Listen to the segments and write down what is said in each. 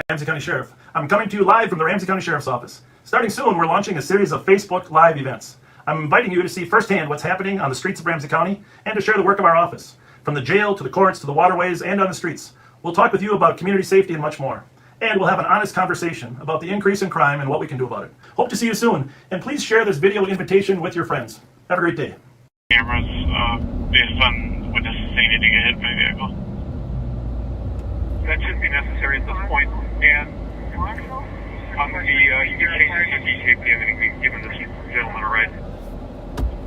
Ramsey County Sheriff. I'm coming to you live from the Ramsey County Sheriff's Office. Starting soon, we're launching a series of Facebook Live events. I'm inviting you to see firsthand what's happening on the streets of Ramsey County and to share the work of our office. From the jail to the courts to the waterways and on the streets, we'll talk with you about community safety and much more. And we'll have an honest conversation about the increase in crime and what we can do about it. Hope to see you soon, and please share this video invitation with your friends. Have a great day. Cameras based on witnesses saying they did get hit by a vehicle. That shouldn't be necessary at this point. And on the you can change the tape and we given this gentleman a ride.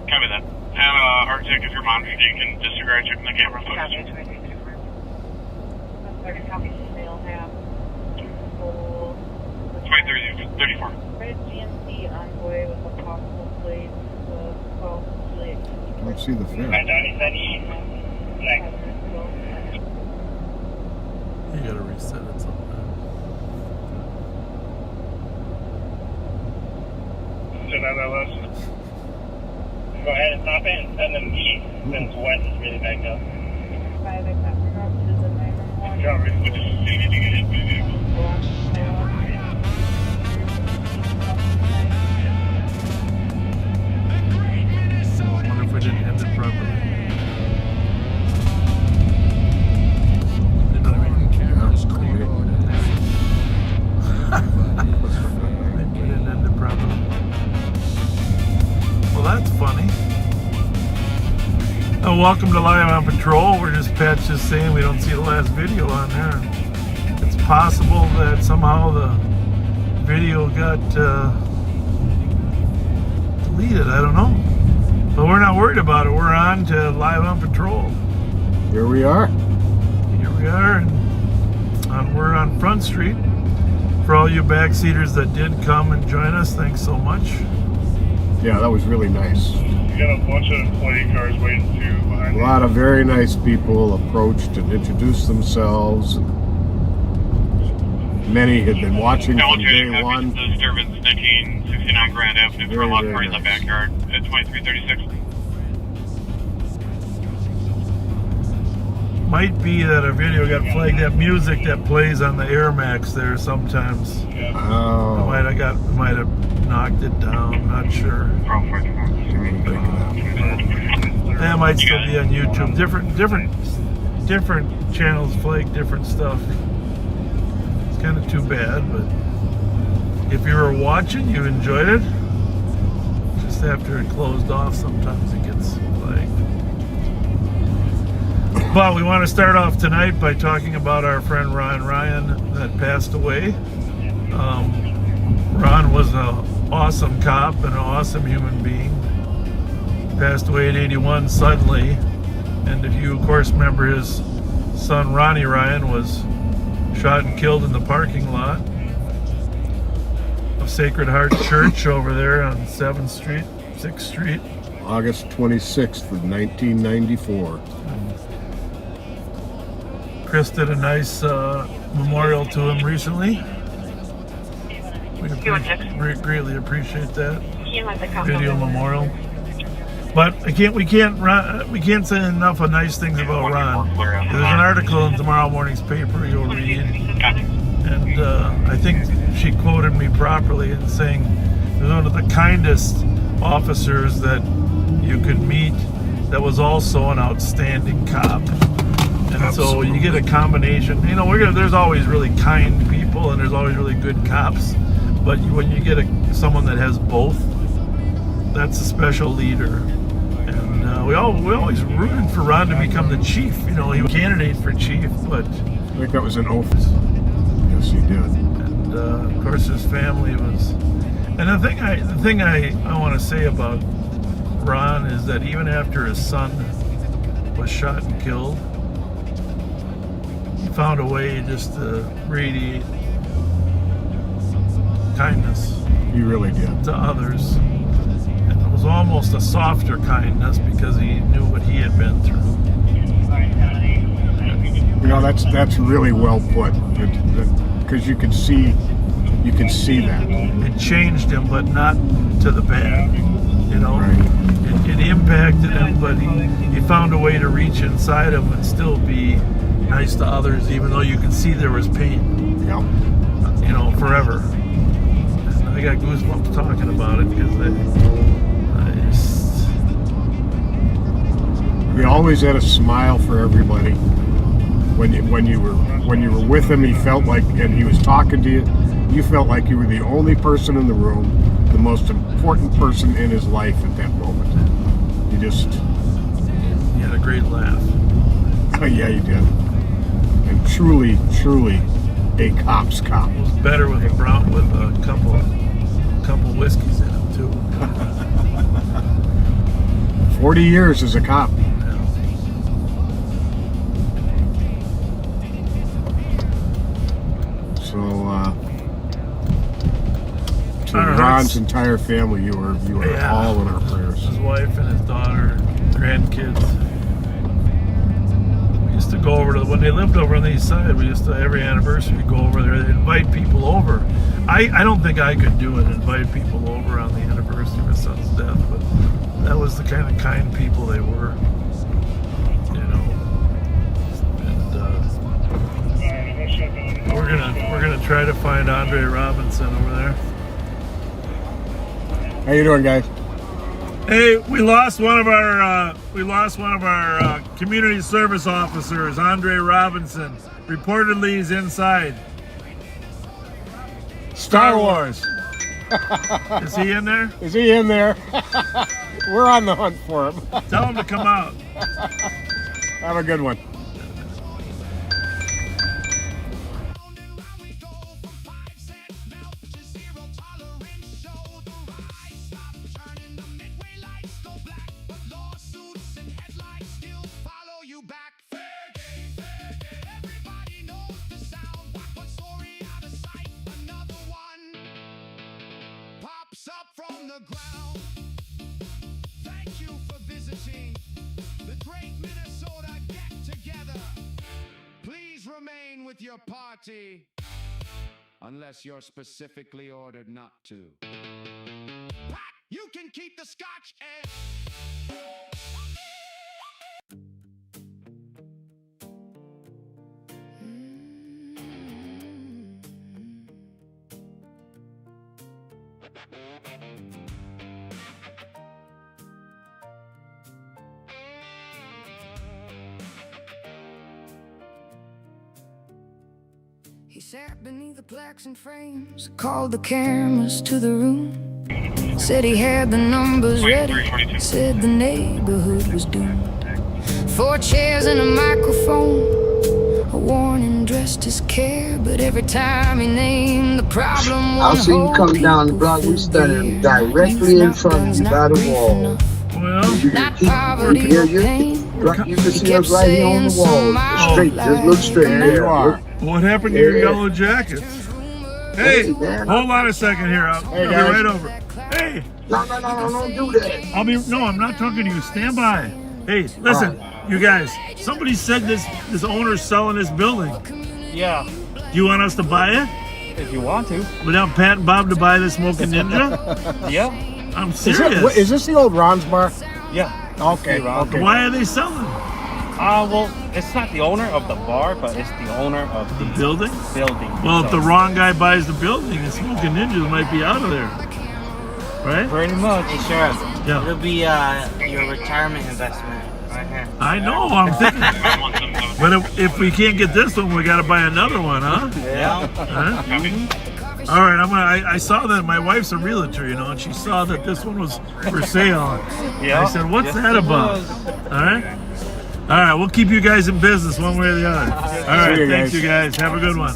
Copy that. Have Arctic, if you're monitoring, you can disregard checking the camera footage. Copy. 34. Red GMC envoy with a possible plate, 12 Juliet. Let's see the film. You gotta reset it sometime. So now that was. Go ahead and hop in, and then east, since west is really backed up. 5 o'clock drop to the 911. John, witnesses saying they did get hit by a vehicle. I wonder if we didn't end it properly. They didn't end it properly. Well, that's funny. Oh, welcome to Live on Patrol. We're just Pat's just saying we don't see the last video on there. It's possible that somehow the video got deleted. I don't know. But we're not worried about it. We're on to Live on Patrol. Here we are. Here we are. And we're on Front Street. For all you backseaters that did come and join us, thanks so much. Yeah, that was really nice. You got a bunch of employee cars waiting too behind A you. lot of very nice people approached and introduced themselves. Many had been watching from day one. The disturbance 1969 Grand Avenue for a lot of party in the backyard at 2336. Might be that a video got flagged. That music that plays on the Air Max there sometimes. Oh, Might have knocked it down. Not sure. That might still be on YouTube. Different channels flag different stuff. It's kind of too bad, but if you were watching, you enjoyed it. Just after it closed off, sometimes it gets flagged. But we want to start off tonight by talking about our friend Ron Ryan that passed away. Ron was an awesome cop and an awesome human being. Passed away at 81 suddenly. And if you, of course, remember, his son Ronnie Ryan was shot and killed in the parking lot of Sacred Heart Church over there on 7th Street, 6th Street. August 26th of 1994. Chris did a nice memorial to him recently. We greatly appreciate that video memorial. But we can't say enough of nice things about Ron. There's an article in tomorrow morning's paper you'll read, and I think she quoted me properly in saying he was one of the kindest officers that you could meet. That was also an outstanding cop. And Absolutely. So you get a combination. You know, there's always really kind people and there's always really good cops. But when you get someone that has both, that's a special leader. And we always rooted for Ron to become the chief. You know, he was a candidate for chief, but I think that was an oath. Yes, he did. and of course his family was. And the thing I want to say about Ron is that even after his son was shot and killed, he found a way just to radiate kindness He really did. to others. And it was almost a softer kindness because he knew what he had been through. You know, that's really well put. Because you can see that. It changed him, but not to the bad. You know, Right. it impacted him, but he found a way to reach inside him and still be nice to others, even though you can see there was pain. Yeah. You know, forever. I got goosebumps talking about it because he always had a smile for everybody. When you were with him, he felt like, and he was talking to you, you felt like you were the only person in the room, the most important person in his life at that moment. He had a great laugh. Oh yeah, he did. And truly a cop's cop. It was better with a couple whiskeys in him too. 40 years as a cop. So, to Ron's entire family, you are all in our prayers. His wife and his daughter, grandkids. We used to go over to, when they lived over on the east side, we used to, every anniversary, go over there. They'd invite people over. I don't think I could do it, invite people over on the anniversary of my son's death, but that was the kind people they were, you know. And we're gonna try to find Andre Robinson over there. How you doing, guys? Hey, we lost one of our community service officers, Andre Robinson. Reportedly, he's inside. Star Wars. Is he in there? Is he in there? We're on the hunt for him. Tell him to come out. Have a good one. Up from the ground. Thank you for visiting the Great Minnesota Get Together. Please remain with your party unless you're specifically ordered not to. But you can keep the scotch and he sat beneath the plaques and frames, called the cameras to the room, said he had the numbers ready, said the neighborhood was doomed. 4 chairs and a microphone, a warning dressed as care, but every time he named the problem, I'll see you come down the block, we standing directly in front of you by the wall. Well, You can see us right here on the wall. Straight, just look straight. There you are. what happened to your yellow jackets? Hey, hold on a second here. I'll be right over. Hey. No, don't do that. I'm not talking to you. Stand by. Hey, listen, you guys. Somebody said this owner's selling this building. Yeah. Do you want us to buy it? If you want to. Without Pat and Bob to buy the Smoking Ninja? Yeah. I'm serious. Is this the old Ron's bar? Yeah. Okay. Why are they selling? Well, it's not the owner of the bar, but it's the owner of the building. Well, if So, the wrong guy buys the building, the Smoking Ninjas might be out of there. Right? pretty much. Hey, Sheriff. Yeah. It'll be your retirement investment right here. I know, I'm thinking. But if we can't get this one, we got to buy another one, huh? Yeah. Huh? All right, I saw that. My wife's a realtor, you know, and she saw that this one was for sale. Yeah. I said, what's Yes, that it about? was. All right. All right, we'll keep you guys in business one way or the other. All right, thanks you guys. Have a good one.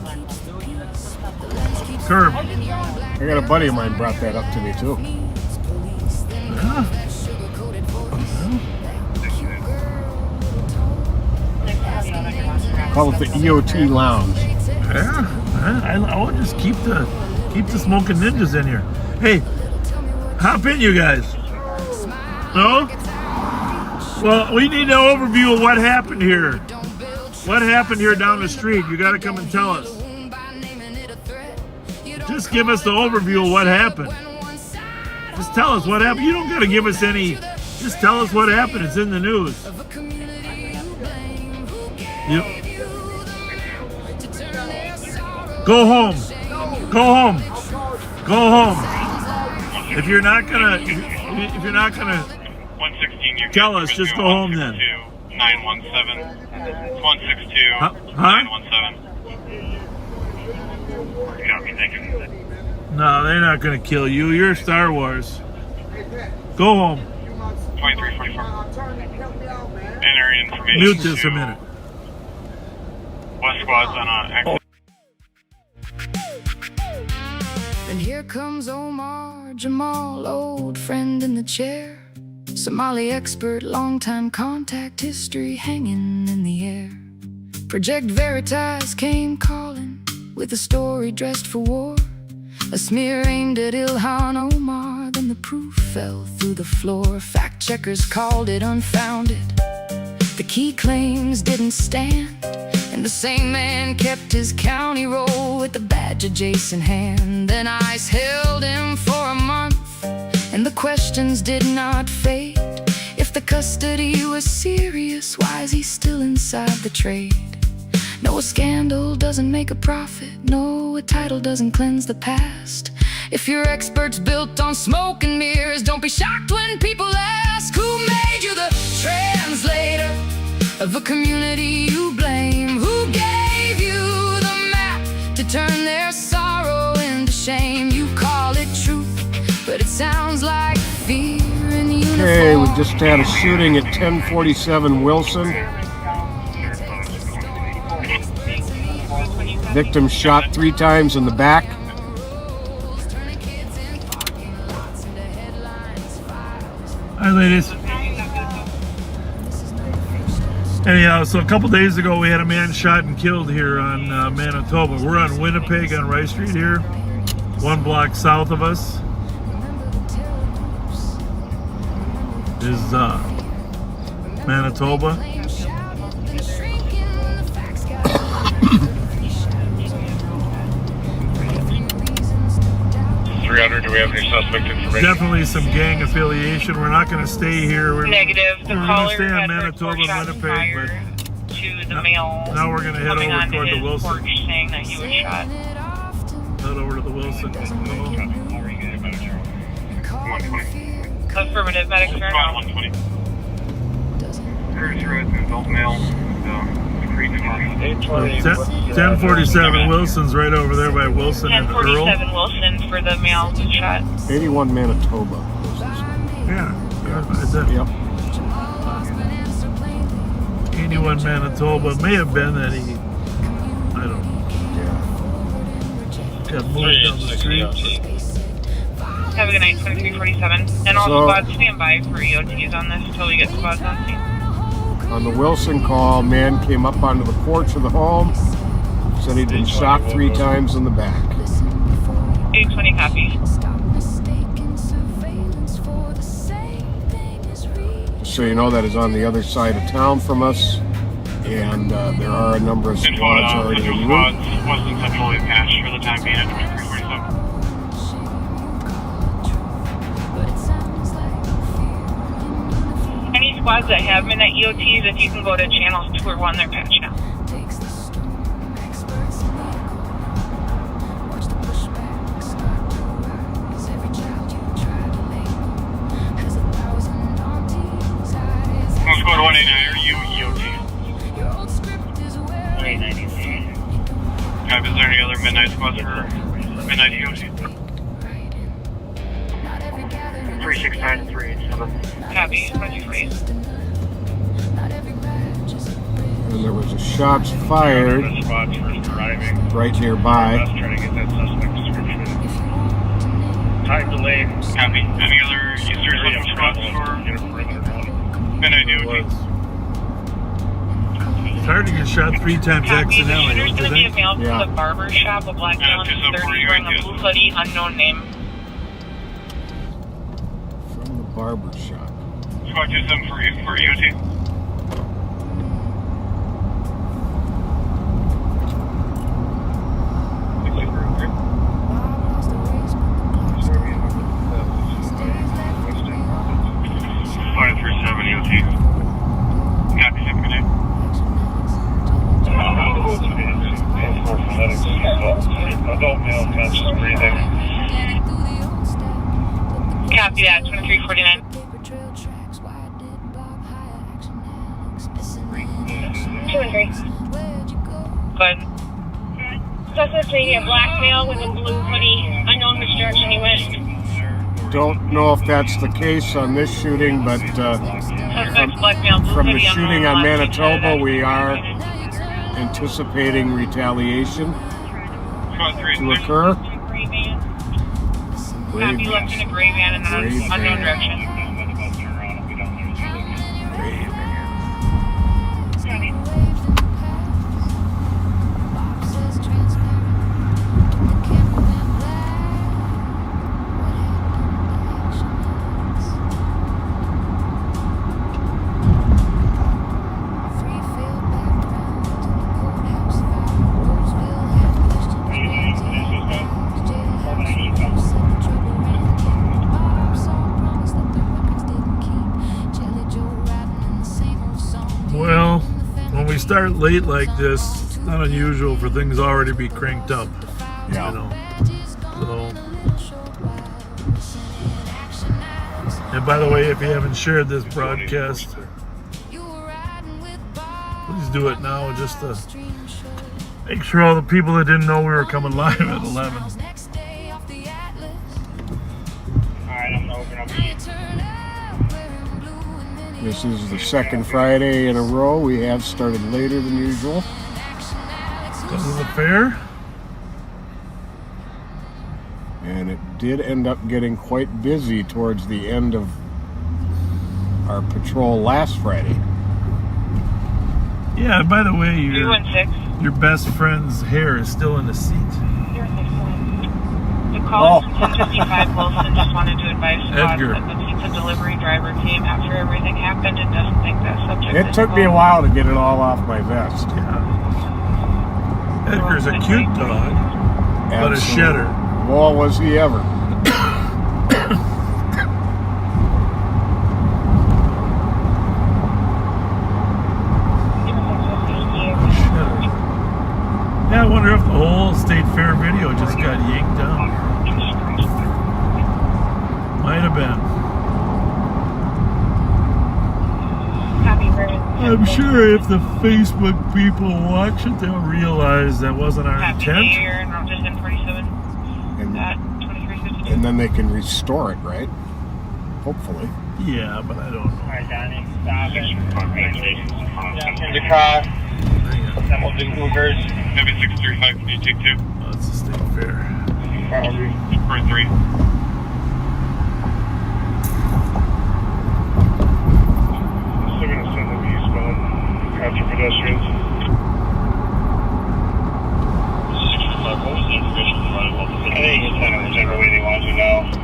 Curb. I got a buddy of mine brought that up to me too. Yeah. Call it the EOT Lounge. Yeah. I want to just keep the Smoking Ninjas in here. Hey, hop in, you guys. No? Well, we need an overview of what happened here. What happened here down the street? You got to come and tell us. Just give us the overview of what happened. Just tell us what happened. You don't got to give us any. Just tell us what happened. It's in the news. Go home. Go home. Go home. If you're not gonna, if you're not gonna 116, you tell us, just go home then. 917. 162. Huh? 917. Copy, thank you. No, they're not gonna kill you. You're Star Wars. Go home. 2344. Enter information. Mute this a minute. West squad's on a. And here comes Omar Jamal, old friend in the chair. Somali expert, long-time contact, history hanging in the air. Project Veritas came calling with a story dressed for war. A smear aimed at Ilhan Omar, then the proof fell through the floor. Fact checkers called it unfounded. The key claims didn't stand, and the same man kept his county roll with the badge of Jason hand. Then ICE held him for a month, and the questions did not fade. If the custody was serious, why is he still inside the trade? No, a scandal doesn't make a profit. No, a title doesn't cleanse the past. If your expert's built on smoke and mirrors, don't be shocked when people ask, who made you the translator of a community you blame? Who gave you the map to turn their sorrow into shame? You call it truth, but it sounds like fear in uniform. Okay, we just had a shooting at 1047 Wilson. Victim shot 3 times in the back. Hi, ladies. Anyhow, so a couple days ago we had a man shot and killed here on Manitoba. We're on Winnipeg on Rice Street here, 1 block south of us is Manitoba. 300, do we have any suspect information? Definitely some gang affiliation. We're not going to stay here. We're Negative. The going to caller stay on had Manitoba report shots and Winnipeg, fired but to the male now we're going to head coming over onto toward the his Wilson. porch saying that he was shot. Head over to the Wilson. Affirmative, medics are now. 120. Curtis Road, adult male. 1047 Wilson's right over there by Wilson and Earl. 1047 Wilson for the male who shot. 81 Manitoba. Yeah, I said, Yep. 81 Manitoba. May have been that he, I don't know, got moved down the street. Have a good night, 2347. And all So- squads stand by for EOTs on this until we get squads on scene. On the Wilson call, man came up onto the porch of the home, said he'd been shot 3 times in the back. 820 copy. Just so you know, that is on the other side of town from us, and there are a number of squads already Central en squads, route. West and Central patched for the time being at 2347. Any squads that have midnight EOTs, if you can go to channels 2 or 1, they're patched now. Let's go to 189, are you EOT? 189. Is there any other midnight squads for midnight EOT? 369 387. Copy, 23. And there was a shots fired Squads first arriving. right nearby. Trying to get that suspect description. Time delay. Copy. Any other Eastern Central squads for midnight EOT? It's hard to get shot 3 times Copy. The accidentally, shooter's don't going to you be a think? male Yeah. from the barber shop, a black Yeah, male in just his up for 30s you, wearing I a guess. blue hoodie, unknown name. From the barber shop. Squad 27 for EOT. Fire 37 EOT. Copy, have a good night. Good. Suspect lady, a black male with a blue hoodie, unknown which direction he went. Don't know if that's the case on this shooting, but from the shooting on Manitoba, we are anticipating retaliation to occur. Copy, left in a gray van in the unknown direction. Well, when we start late like this, it's not unusual for things already to be cranked up. Yeah. You know. So. And by the way, if you haven't shared this broadcast, please do it now, just to make sure all the people that didn't know we were coming live at 11. Alright, I'm gonna open up. This is the second Friday in a row. We have started later than usual. Because of the fair? And it did end up getting quite busy towards the end of our patrol last Friday. Yeah, and by the way, 316. your best friend's hair is still in the seat. The call from 1055 Wilson just wanted to advise Scott Edgar. that the pizza delivery driver came after everything happened and doesn't think that subject It is took me a involved. while to get it all off my vest. Yeah. Edgar's a cute dog, but a Absolutely. shedder. Well, was he ever? Yeah, I wonder if the whole State Fair video just got yanked down. Might have been. I'm sure if the Facebook people watch it, they'll realize that wasn't our intent. And then they can restore it, right? Hopefully. Yeah, but I don't know. Alright, Donnie, stop it. In the car. Assembled in Cougars. Maybe 635, can you take 2? Oh, it's the State Fair. Probably. For 3. Still gonna send them eastbound. After pedestrians. 635, what was the information provided? I think you sent them whichever way they wanted to know.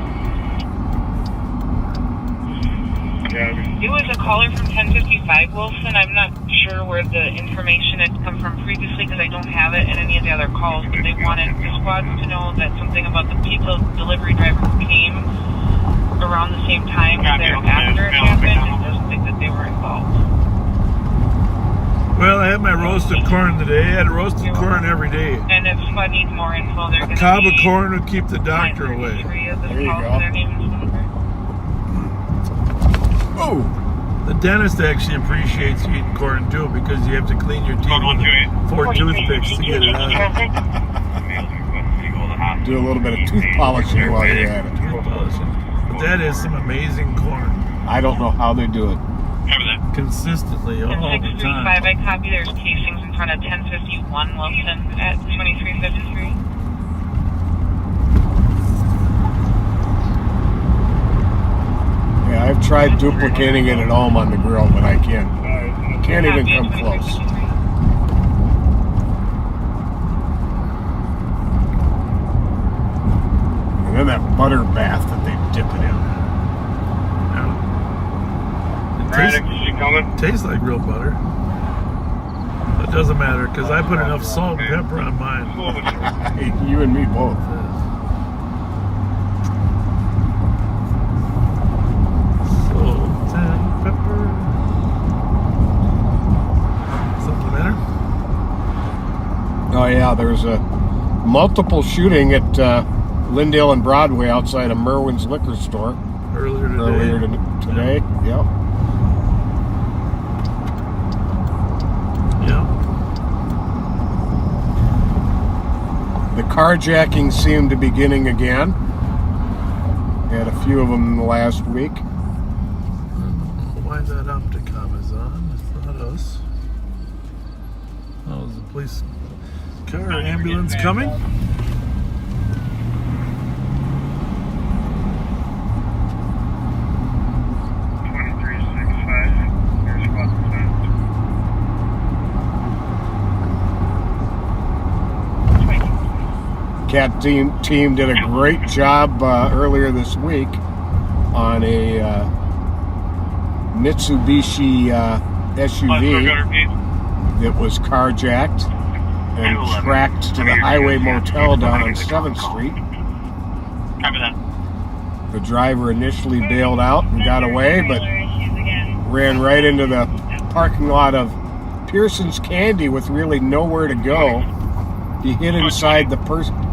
It was a caller from 1055 Wilson. I'm not sure where the information had come from previously because I don't have it in any of the other calls, but they wanted the squads to know that something about the pizza delivery driver who came around the same time thereafter it happened and doesn't think that they were involved. Well, I had my roasted corn today. I had roasted corn every day. And if squad needs more info, they're going to cob of corn would keep the doctor away. There you go. Oh! The dentist actually appreciates you eating corn too because you have to clean your teeth with 4 toothpicks to get it out. Do a little bit of tooth polishing while you're at it. But that is some amazing corn. I don't know how they do it. Consistently all the 635, time. I copy. There's casings in front of 1051 Wilson at 2353. Yeah, I've tried duplicating it at home on the grill, but I can't even come close. And then that butter bath that they dip it in. Tastes like real butter. It doesn't matter because I put enough salt and pepper on mine. Hey, you and me both. Salt and pepper. Something the matter? Oh yeah, there's a multiple shooting at Lyndale and Broadway outside of Merwin's liquor store Earlier today. Yep. Yeah. carjacking seem to be beginning again. Had a few of them in the last week. Why that Opticom is on? It's not us. Oh, is the police car or ambulance coming? Cat team did a great job earlier this week on a Mitsubishi SUV that was carjacked and tracked to the Highway Motel down on 7th Street. Copy that. The driver initially bailed out and got away, but ran right into the parking lot of Pearson's Candy with really nowhere to go. He hid inside the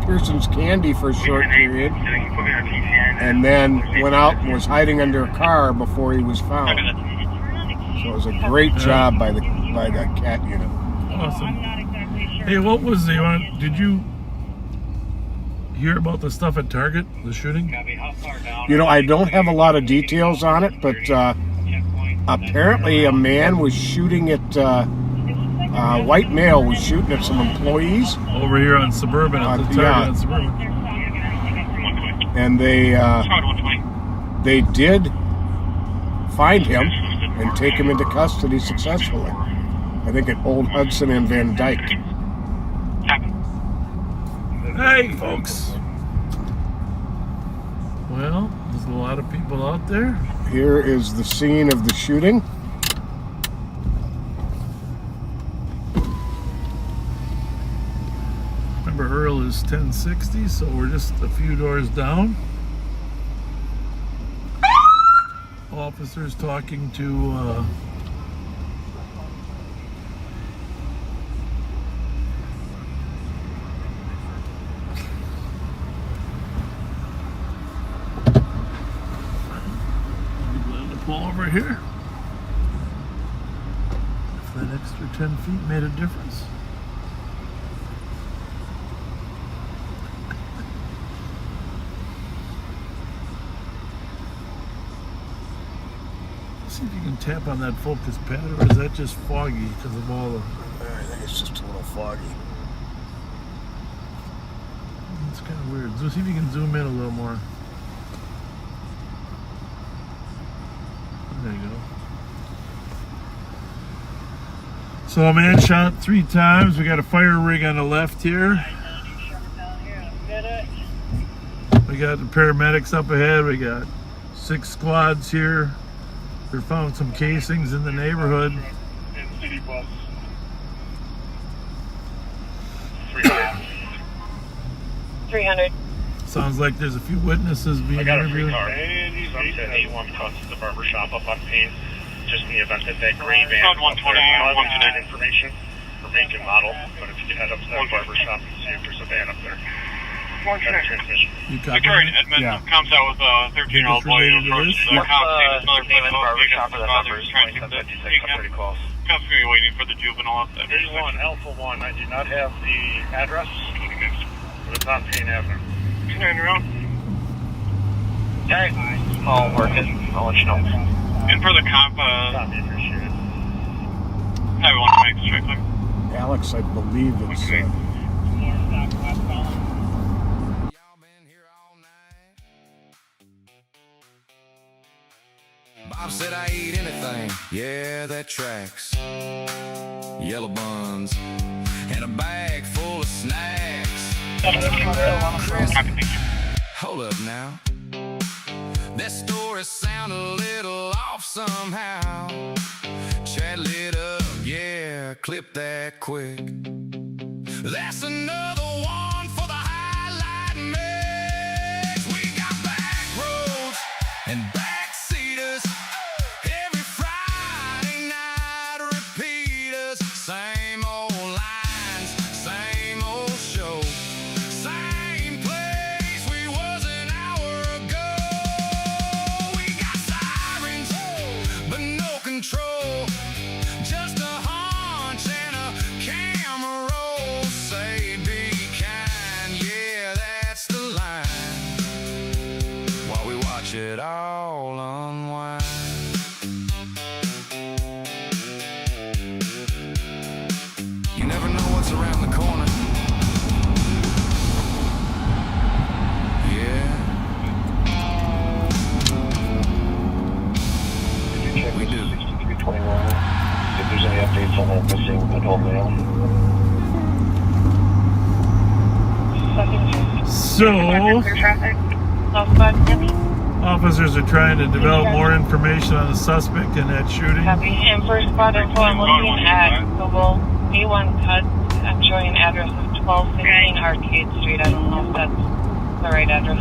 Pearson's Candy for a short period, and then went out and was hiding under a car before he was found. So it was a great job by the cat unit. Awesome. Hey, what was the? Did you hear about the stuff at Target, the shooting? You know, I don't have a lot of details on it, but apparently a man was shooting at. White male was shooting at some employees Over here on Suburban, at the Target on Suburban. And they did find him and take him into custody successfully. I think at Old Hudson and Van Dyke. Hey, folks. Well, there's a lot of people out there. Here is the scene of the shooting. Remember, Earl is 1060, so we're just a few doors down. Officers talking to pull over here. If that extra 10 feet made a difference. See if you can tap on that focus pad, or is that just foggy because of all the... I think it's just a little foggy. It's kind of weird. So see if you can zoom in a little more. There you go. So a man shot 3 times. We got a fire rig on the left here. We got the paramedics up ahead. We got 6 squads here. We found some casings in the neighborhood. 300. Sounds like there's a few witnesses being interviewed. Some said he wants to cross the barber shop up on Payne, just in the event that that gray van wants that information for make and model. But if you could head up to that barber shop and see if there's a van up there. Transmission. The current Edmund comes out with a 13-year-old boy who approached the cops saying another name in the barber shop for the number is 2756. I'm pretty close. Cops be waiting for the juvenile up there. A1, Alpha 1. I do not have the address, but it's on Payne Avenue. Can I around? Okay. I'll work it. I'll let you know. And for the cop, copy, appreciate it. Highway 120 strictly. Alex, I believe it's... Bob said I eat anything, yeah, that tracks. Yellow buns and a bag full of snacks. Hold up now. That story sound a little off somehow. Chattle it up, yeah, clip that quick. That's another one for the highlight mix. We got back roads and backseaters. Every Friday night repeaters. Same old lines, same old show. Same place we was an hour ago. We got sirens, but no control. Just a hunch and a camera roll. Say be So, officers are trying to develop more information on the suspect in that shooting. Copy. And first spot info, I'm looking at Google A1 cut. I'm showing an address of 1215 Arcade Street. I don't know if that's the right address.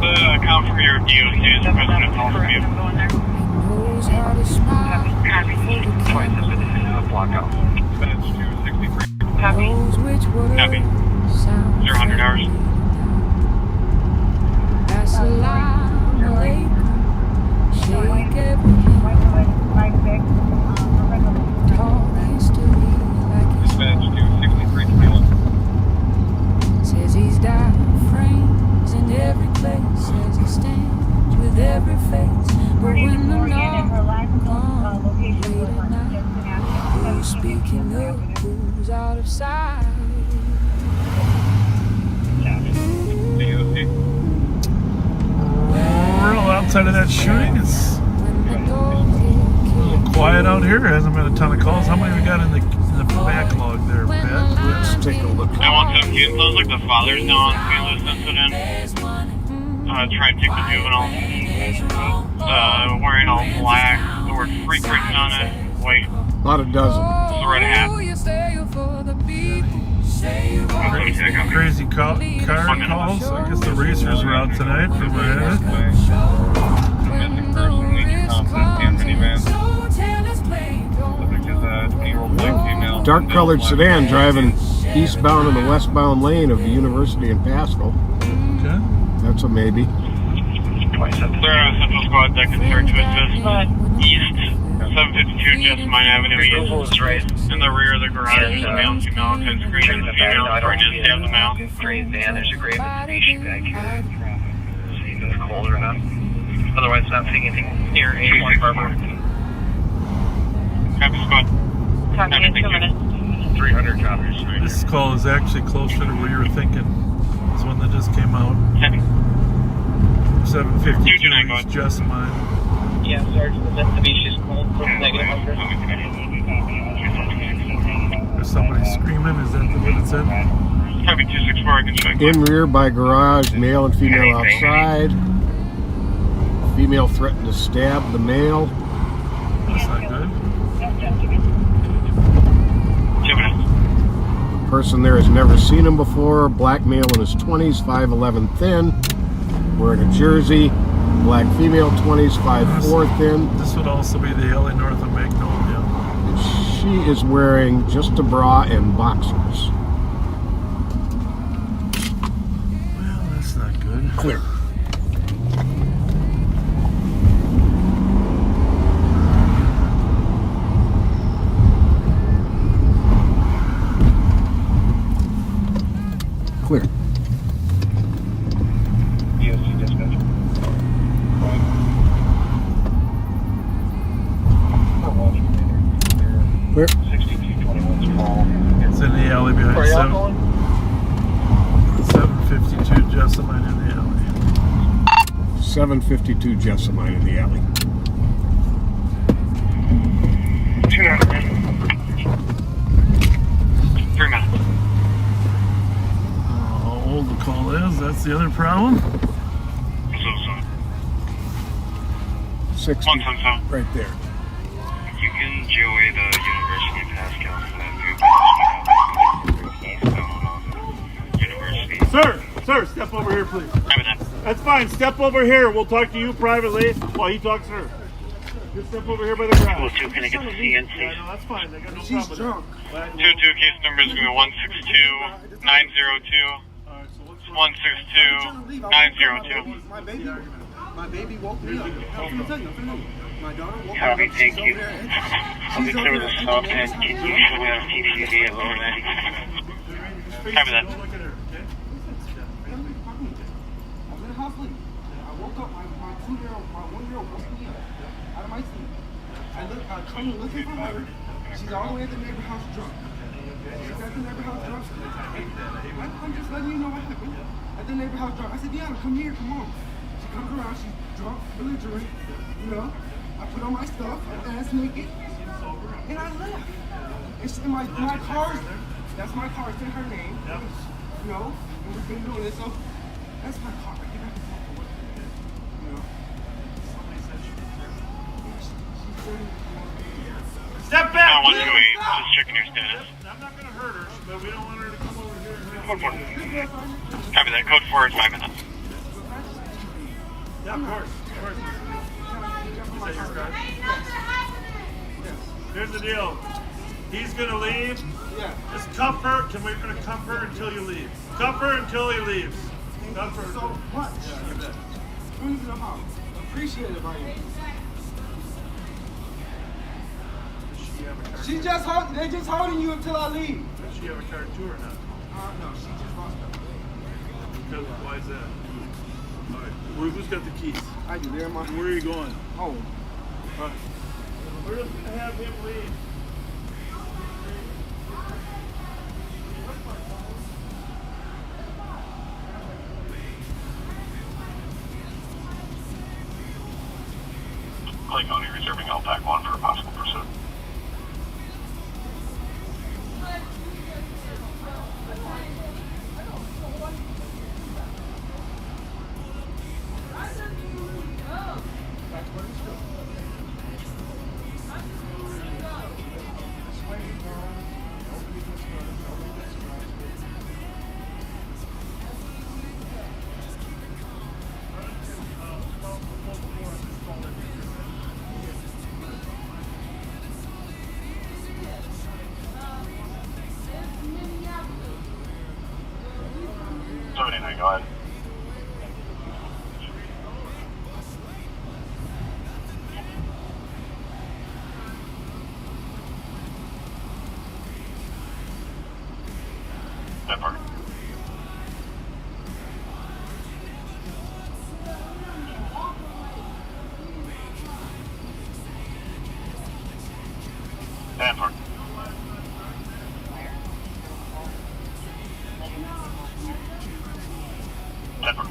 The account from your DOC is President Hall you. Knows how to smile. Copy. Block out. That's 263. Copy. Knows which word Copy. sounds 0 hours. Assalamu alaikum. Shake everything. Talk history like it's Dispatch 26321. says he's died frames in every place. Says he stands with every face. But when the knock comes late at night, who's speaking of who's out of sight? DOC. Well, outside of that shooting, it's When the doors a get little quiet out here. Hasn't been a ton of calls. How many we got in the backlog there, Pat? Let's take a look. I want 17. Sounds like the father's now on scene of this incident. Try and take the juvenile. Wearing all black. The word freak written on it. White. About a dozen. The red hat. Crazy car calls. I guess the racers were out tonight from where it Dark colored sedan driving eastbound in the westbound lane of the University in Pasco. Okay. That's a maybe. There are Central Squad that can search with this. East. 752 Jessamine Avenue East. In the rear of the garage, there's a male and female outside screen. The female pregnant, stab the male. Green van, there's a grave information back here. See if it's cold or not. Otherwise, not seeing anything near A1 Harbor. Copy squad. Copy in 2 minutes. 300 copies. This call is actually closer to where you were thinking. This one that just came out. 752 is Jessamine. Yeah, Sergeant, the Mitsubishi's cold. Negative 100. There's somebody screaming. Is that what it said? Copy 264, I can check. In rear by garage, male and female outside. Female threatened to stab the male. That's not good. 2 minutes. Person there has never seen him before. Black male in his 20s, 5'11" thin. Wearing a jersey. Black female, 20s, 5'4" thin. This would also be the LA north of Magnolia. And she is wearing just a bra and boxers. Well, that's not good. Clear. Clear. DOC dispatch. Clear. 6221's call. It's in the alley behind 752 Jessamine in the alley. 752 Jessamine in the alley. 3 minutes. How old the call is, that's the other problem. 60. 110. Right there. You can enjoy the University of Pascal for that University. Sir, step over here, please. Copy that. That's fine. Step over here. We'll talk to you privately while he talks to her. Just step over here by the garage. Well, 2, can I get the CNC? Yeah, no, that's fine. They got no problem with that. 2 case number is going to be 162-902. 162-902. My baby woke me up. My daughter woke Copy, up. thank you. I'll be clear with the stop and can you show me on TTV at lower 90? Copy that. I was in the house sleep. I woke up, my 1-year-old woke me up out of my sleep. I come looking for her. She's all the way at the neighbor house drunk. She's at the neighbor house drunk. I'm just letting you know what happened. At the neighbor house drunk. I said, Deanna, come here, come on. She comes around, she's drunk, belligerent, you know. I put on my stuff, I'm ass naked, and I left. It's in my car. That's my car. It's in her name. Yep. You know, and we've been doing it, so that's my car. I cannot talk to what you did. You know. Somebody said she was there. She's dirty. Step back! Just checking your status. I'm not going to hurt her, but we don't want her to come over here. Code 4. Copy that. Code 4 is 5 minutes. Yeah, of course. Of course. Is that your car? Here's the deal. He's going to leave. Yeah. Just cuff her. We're going to cuff her until you leave. Cuff her until he leaves. Cuff her. So much. Yeah, you bet. Don't even know how. Appreciate it, Ryan. She just they're just holding you until I leave. Does she have a card too or not? No, she just lost her. Because why is that? All right. Who's got the keys? I do. They're in my. Where are you going? Home. All right. We're just going to have him leave. Clay County reserving LPAC 1 for a possible pursuit. Go ahead. That part. That part. Pepper.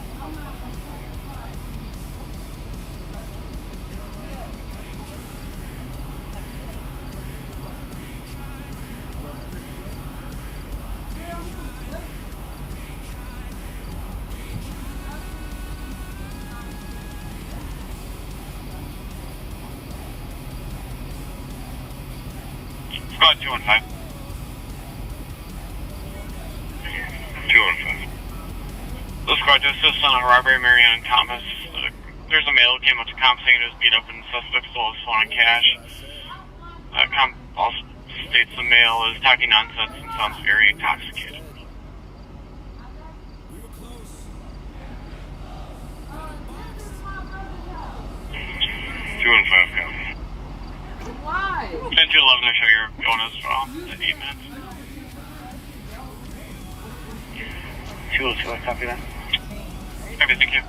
Squad 215. 215. The squad just assist on a robbery, Marianne Thomas. There's a male who came up to comp saying he was beat up and the suspect stole his phone and cash. Comp also states the male is talking nonsense and sounds very intoxicated. Why? 10 to 11 to show your bonus at 8 minutes. 202, I copy that. Okay, thank you.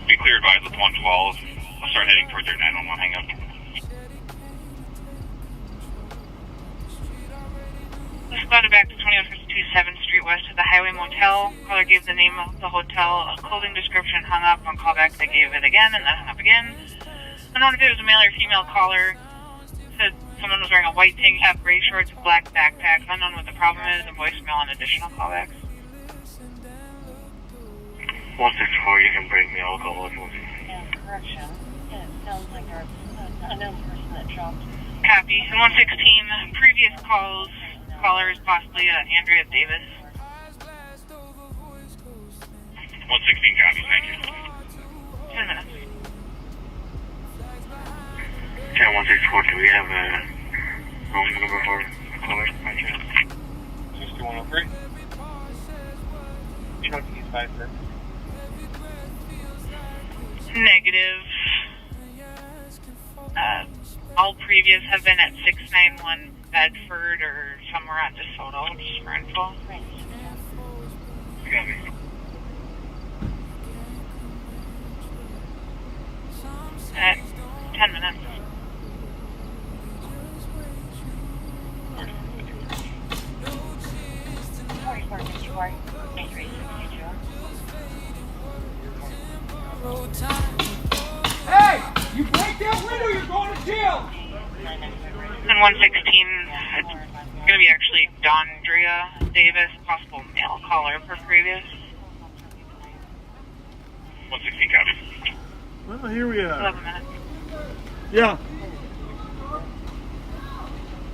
Be clear advised with 112. I'll start heading towards your 911 hangout. We spotted back to 2152 7th Street West of the Highway Motel. Caller gave the name of the hotel, a clothing description, hung up. On callback, they gave it again and then hung up again. Unknown if it was a male or female caller. Said someone was wearing a white tank top, gray shorts, black backpack. Unknown what the problem is, and voicemail on additional callbacks. 164, you can break me, I'll call 114. Yeah, correction. It sounds like our unknown person that dropped. Copy. And 116, previous caller is possibly Andrea Davis. 116 copies, thank you. 10 minutes. 164, do we have a room number for caller by chance? 6103. You know, can use 5, sir. Negative. All previous have been at 691 Bedford or somewhere on DeSoto, just for info. Got me. At 10 minutes. Hey! You break that window, you're going to jail! And 116, it's going to be actually Dondria Davis, possible mail caller for previous. 116 copies. Well, here we are. 11 minutes. Yeah.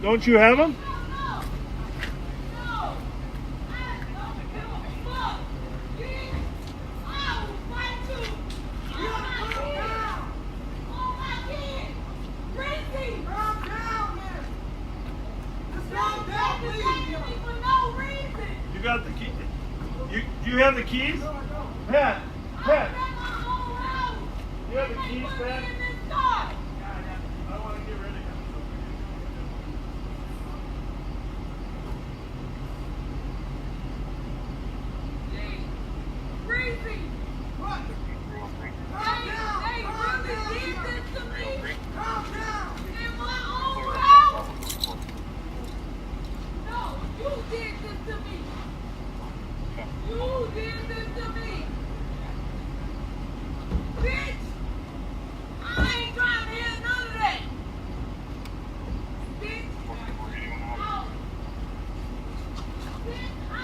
Don't you have them? You got the key. Do you have the keys? Pat. You have the keys, Pat? I want to get rid of him.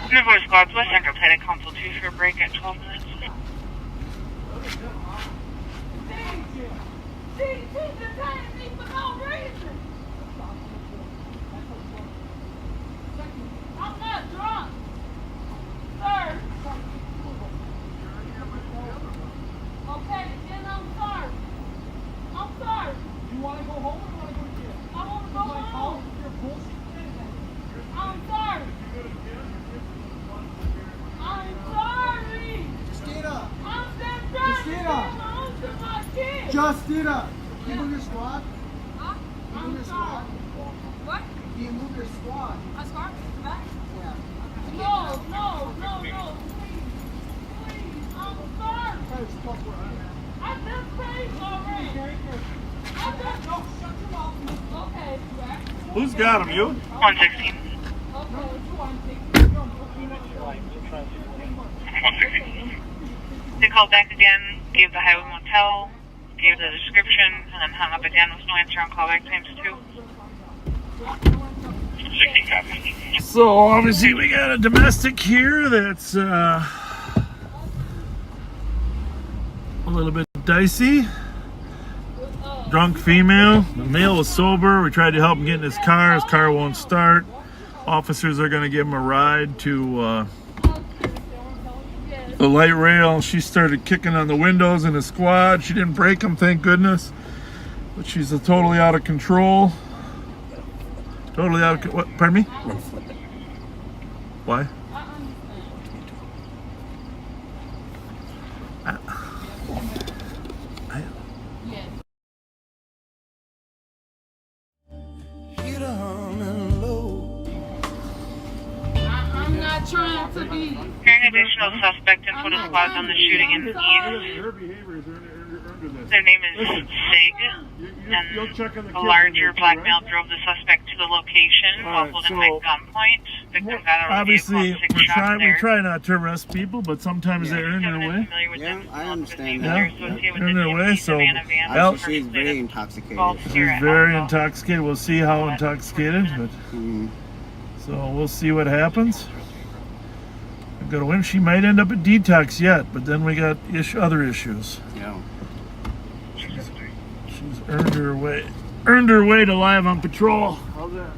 River Squads, West Central Planet Council 2 for a break at 12 minutes. I'm not drunk, sir. Okay, then I'm sorry. I'm sorry. You want to go home or you want to go to jail? I want to go home. You're bullshit. I'm sorry. I'm sorry. Just get up. I'm just Just trying get to up. get home to my kids. Just get up. Can you move your squad? Huh? Can you move I'm your sorry. squad? What? Can you move your squad? A scarf? Back? Yeah. No. Please. I'm sorry. Hey, stop where I'm at. I just paid already. I just... No, shut your mouth. Okay. Who's got them? You? 116. Okay. 116. They called back again, gave the Highway Motel, gave the description, and then hung up again with no answer on callback times 2. 16 copies. So obviously we got a domestic here that's a little bit dicey. Drunk female. The male was sober. We tried to help him get in his car. His car won't start. Officers are going to give him a ride to the light rail. She started kicking on the windows in the squad. She didn't break them, thank goodness. But she's totally out of control. Totally out of... What? Pardon me? Why? I'm not trying to be... Hearing additional suspect and photo squads on the shooting in the east. Her behavior is under this. Their name is SIG, and a larger black male drove the suspect to the location, muzzled him at gunpoint. Victim got out of the Obviously, vehicle, 6 shots we there. try not to arrest people, but sometimes they earn their way. Yeah, I understand Yeah, that. earn their way. So, She's very intoxicated. she's very intoxicated. We'll see how intoxicated, but so we'll see what happens. I've got to win. She might end up at detox yet, but then we got other issues. Yeah. She's earned her way. Earned her way to live on patrol. How's that?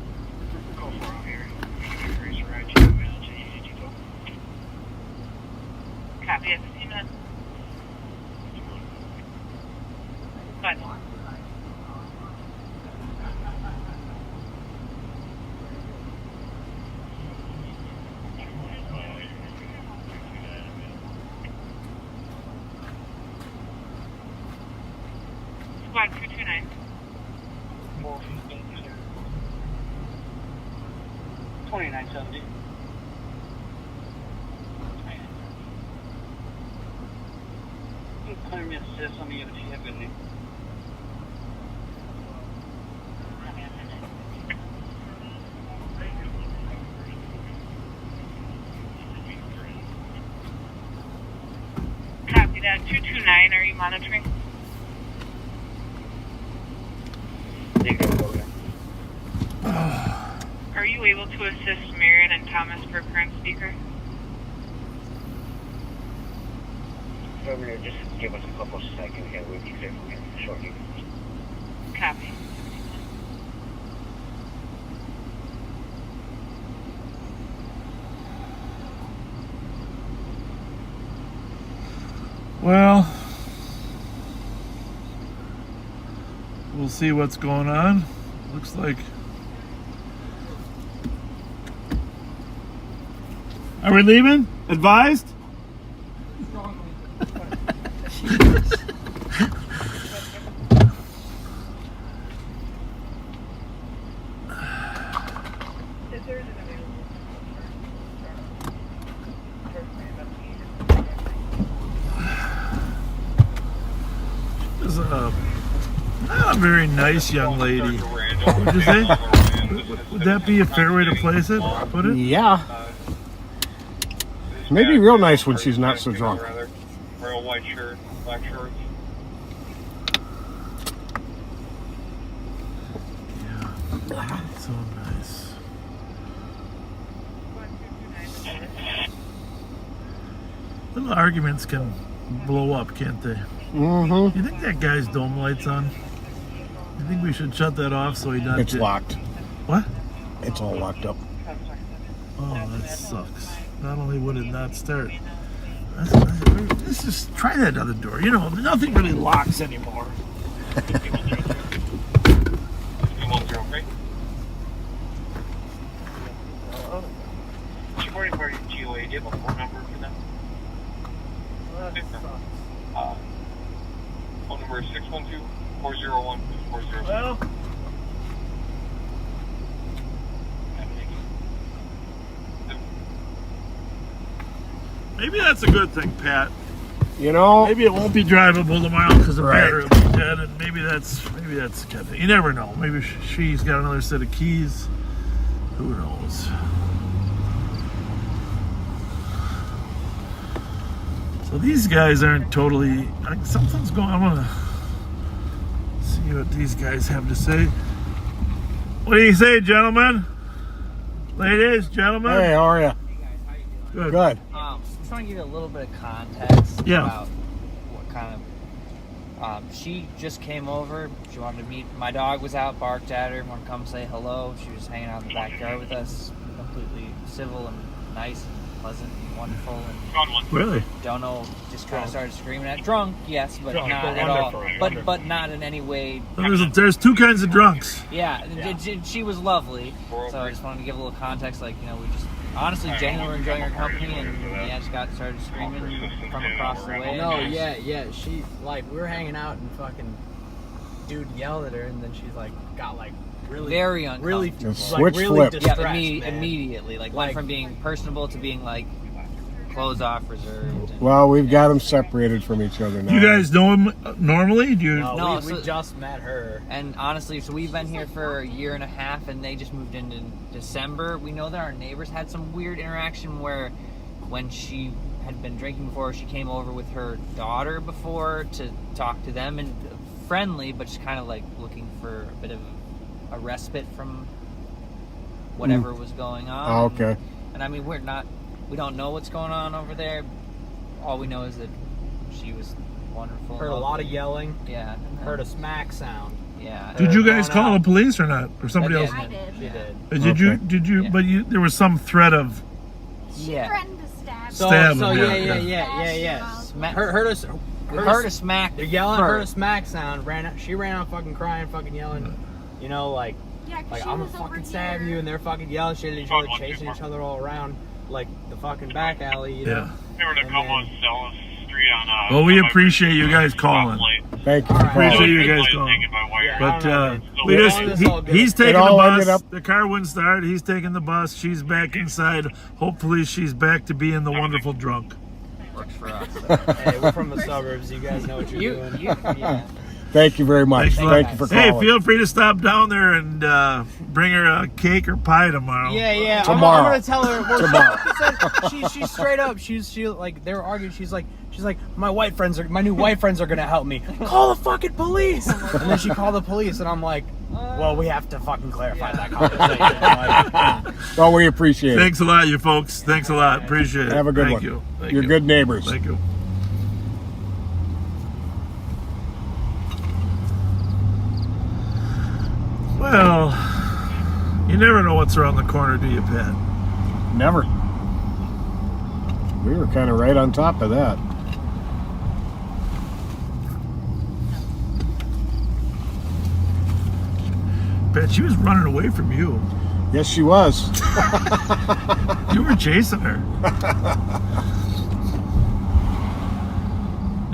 Copy at 15 minutes. Bye. Squad 229. 2970. Clear me assist on the unit you have in there. Copy that. 229, are you monitoring? Are you able to assist Marion and Thomas per current speaker? Just give us a couple seconds here. We'll be clear from here shortly. Copy. Well, we'll see what's going on. Looks like. Are we leaving? Advised? This is a not a very nice young lady. What'd you say? Would that be a fair way to place it? Put it? Yeah. Maybe real nice when she's not so drunk. Royal white shirt, black shorts. Yeah. So nice. Little arguments can blow up, can't they? Mm-hmm. You think that guy's dome light's on? You think we should shut that off so he doesn't? It's locked. What? It's all locked up. Oh, that sucks. Not only would it not start. Let's just try that other door. You know, nothing really locks anymore. 240 GOA, do you have a phone number for them? Phone number is 612-401-406. Well, maybe that's a good thing, Pat. You know, maybe it won't be drivable tomorrow because the battery will be dead, and maybe that's the kind of thing. You never know. Maybe she's got another set of keys. Who knows? So these guys aren't totally. Something's going on. I want to see what these guys have to say. What do you say, gentlemen? Ladies, gentlemen. Hey, how are you? Good. Good. I'm trying to give you a little bit of context about what kind of. She just came over. She wanted to meet. My dog was out, barked at her, wanted to come say hello. She was hanging out in the backyard with us, completely civil and nice and pleasant and wonderful. And really? Don't know. Just kind of started screaming at drunk, yes, but Drunk, not but at all. wonderful. But not in any way. There's two kinds of drunks. Yeah, she was lovely. So I just wanted to give a little context. Like, we just honestly genuinely were enjoying her company, and just started screaming from across the way. No, yeah. She we were hanging out and fucking dude yelled at her, and then she's got really very uncomfortable. Really, really distressed, immediately. Went from being personable to being closed off, reserved. Well, we've got them separated from each other now. You guys know him normally? No, we just met her. And honestly, so we've been here for a year and a half, and they just moved in December. We know that our neighbors had some weird interaction where when she had been drinking before, she came over with her daughter before to talk to them, and friendly, but just kind of looking for a bit of a respite from whatever was going on. Oh, okay. And I mean, we don't know what's going on over there. All we know is that she was wonderful. Heard a lot of yelling. Yeah. Heard a smack sound. Yeah. Did you guys call the police or not, or somebody else? I did. She did. Did you? There was some threat of. She threatened to stab Stab him, yeah. Heard a smack. They're yelling, heard a smack sound. She ran out fucking crying, fucking yelling. You know, like I'm gonna fucking stab you, and they're fucking yelling shit at each other, chasing each other all around like the fucking back alley. You know? They were to come on Stella Street on. Well, we appreciate you guys calling. Thank you. Appreciate you guys calling. But he's taking the bus. The car wouldn't start. He's taking the bus. She's back inside. Hopefully, she's back to being the wonderful drunk. Works for us. Hey, we're from the suburbs. You guys know what you're doing. Yeah. Thank you very much. Thank you for calling. Hey, feel free to stop down there and bring her a cake or pie tomorrow. Yeah. Tomorrow. I'm gonna tell her. Well, Tomorrow. She's straight up. She like they were arguing. She's like my new white friends are gonna help me. Call the fucking police. And then she called the police, and I'm like, well, we have to fucking clarify that conversation. Well, we appreciate it. Thanks a lot, you folks. Thanks a lot. Appreciate it. Have a good one. Thank you. You're good neighbors. Thank you. Well, you never know what's around the corner, do you, Pat? Never. We were kind of right on top of that. Pat, she was running away from you. Yes, she was. You were chasing her.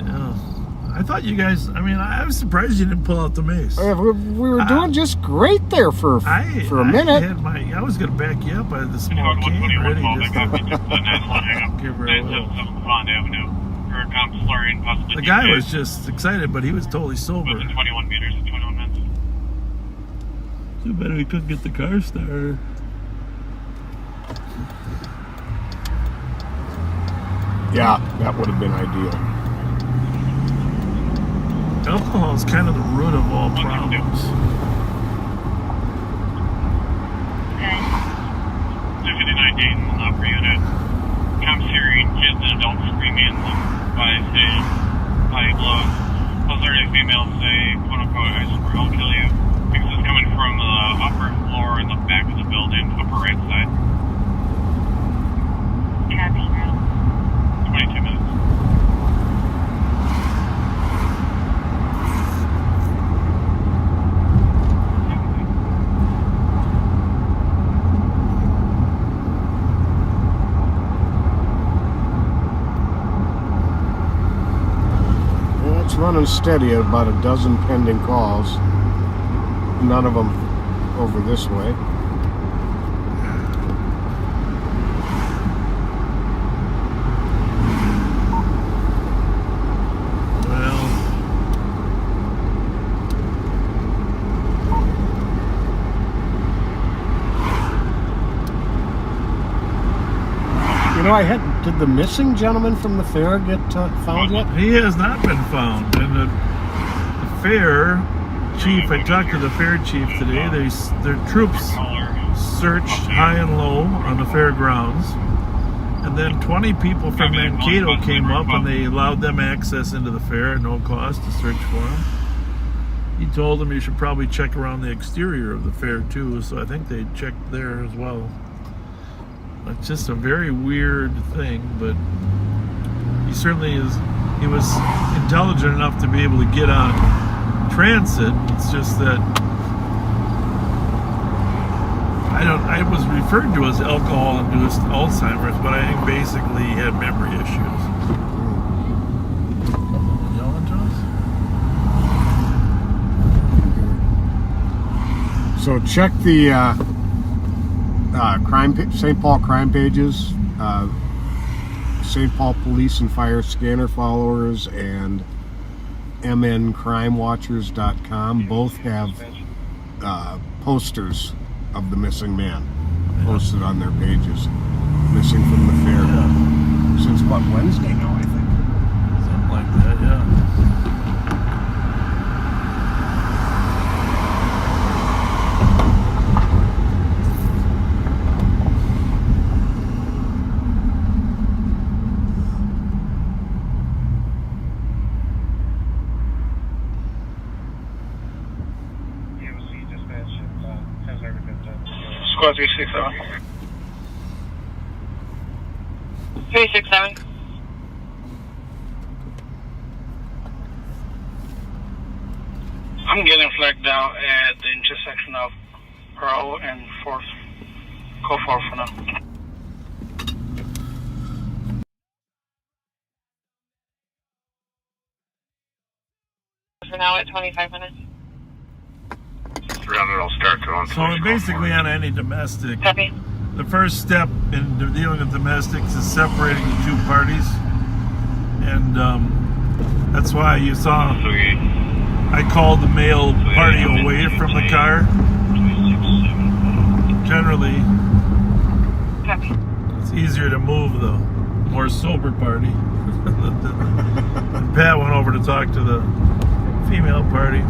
Yeah. I thought you guys, I was surprised you didn't pull out the mace. We were doing just great there for a minute. I was going to back you up by the small cane ready just to give her a little. The guy was just excited, but he was totally sober. Within 21 meters at 21 minutes. Too bad we couldn't get the car started. Yeah, that would have been ideal. Alcohol is kind of the root of all problems. Okay. 59 Dayton, upper unit. Comes hearing kids and adults screaming by station, by blows. Alerted females say, quote unquote, I swear I'll kill you. Because it's coming from the upper floor in the back of the building, upper right side. Copy. 22 minutes. It's running steady at about a dozen pending calls. None of them over this way. Did the missing gentleman from the fair get found yet? He has not been found. And the fair chief, I talked to the fair chief today. Their troops searched high and low on the fairgrounds. And then 20 people from Mankato came up and they allowed them access into the fair at no cost to search for him. He told them you should probably check around the exterior of the fair too, so I think they checked there as well. It's just a very weird thing, but he certainly is. He was intelligent enough to be able to get on transit. It's just that I was referred to as alcohol-induced Alzheimer's, but I think basically he had memory issues. Yelling to us? So check the St. Paul crime pages, St. Paul Police and Fire Scanner Followers, and mncrimewatchers.com both have posters of the missing man posted on their pages. Missing from the fair. Yeah. Since what, Wednesday now, I think? Something like that, yeah. Squad 360. 367. I'm getting flagged out at the intersection of Pearl and 4th. Go 4 for now. For now at 25 minutes. 300, I'll start going. So basically on any domestic, Copy. the first step in dealing with domestics is separating the two parties. And that's why you saw I called the male party away from the car. Generally, it's easier to move the more sober party. And Pat went over to talk to the female party.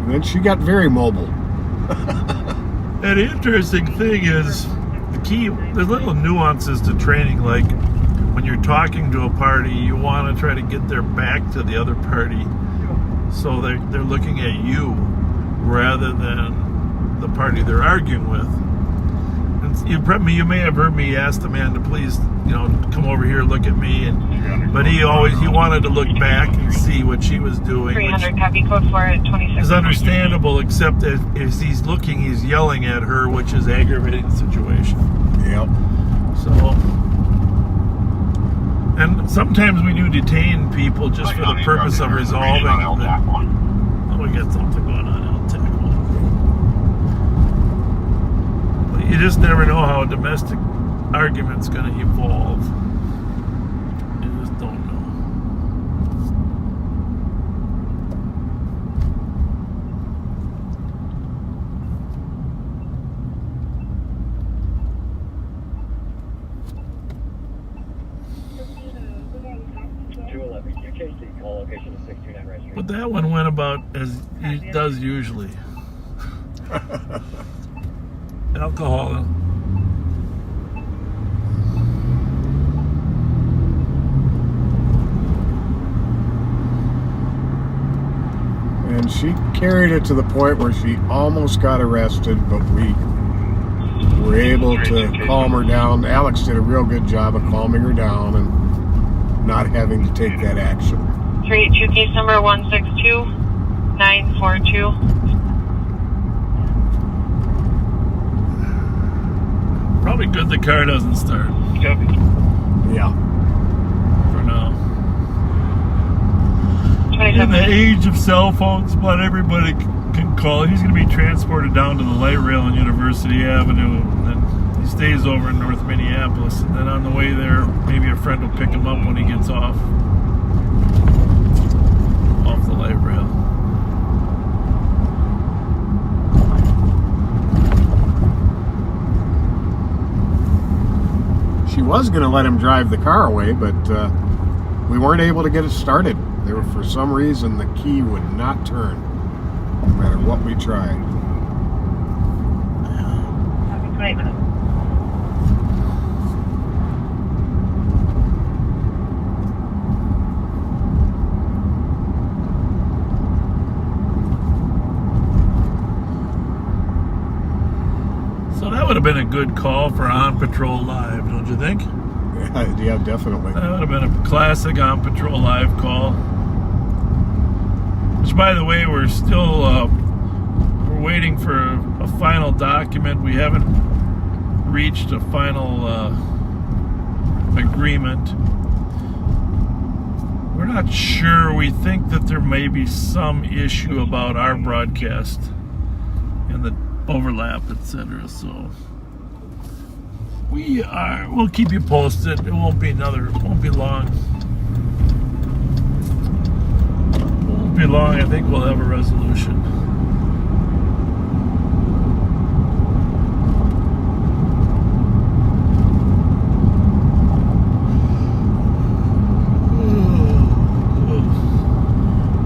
And then she got very mobile. And the interesting thing is, the key, there's little nuances to training, like when you're talking to a party, you want to try to get their back to the other party, so they're looking at you rather than the party they're arguing with. And you may have heard me ask the man to please, come over here, look at me, but he wanted to look back and see what she was doing. 300, copy code 4 at 26. Is understandable, except as he's looking, he's yelling at her, which is aggravating the situation. Yep. So, and sometimes we do detain people just for the purpose of resolving. Oh, we got something going on LTAC 1. But you just never know how a domestic argument's going to evolve. You just don't know. But that one went about as he does usually. Alcohol. And she carried it to the point where she almost got arrested, but we were able to calm her down. Alex did a real good job of calming her down and not having to take that action. 382 case number 162942. Probably good the car doesn't start. Yeah. For now. In the age of cell phones, about everybody can call. He's going to be transported down to the light rail on University Avenue, and then he stays over in North Minneapolis, and then on the way there, maybe a friend will pick him up when he gets off the light rail. She was going to let him drive the car away, but we weren't able to get it started. For some reason, the key would not turn, no matter what we tried. So that would have been a good call for On Patrol Live, don't you think? Yeah, definitely. That would have been a classic On Patrol Live call. Which, by the way, we're still we're waiting for a final document. We haven't reached a final agreement. We're not sure. We think that there may be some issue about our broadcast and the overlap, etc. So we'll keep you posted. It won't be long. Be long. I think we'll have a resolution.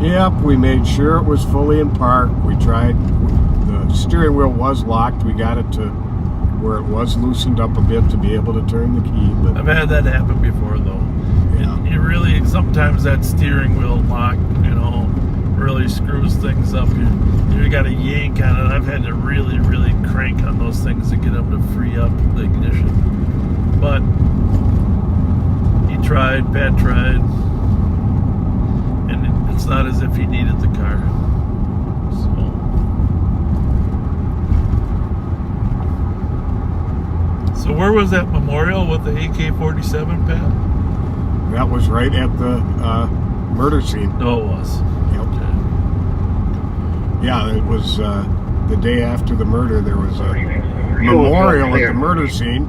Yep, we made sure it was fully in park. We tried. The steering wheel was locked. We got it to where it was loosened up a bit to be able to turn the key. But I've had that happen before, though. Yeah. It really, sometimes that steering wheel lock, really screws things up. You got to yank on it. I've had to really, really crank on those things to get them to free up the ignition. But he tried, Pat tried, and it's not as if he needed the car. So where was that memorial with the AK-47, Pat? That was right at the murder scene. Oh, it was. Yep. Okay. Yeah, it was the day after the murder. There was a memorial at the murder scene,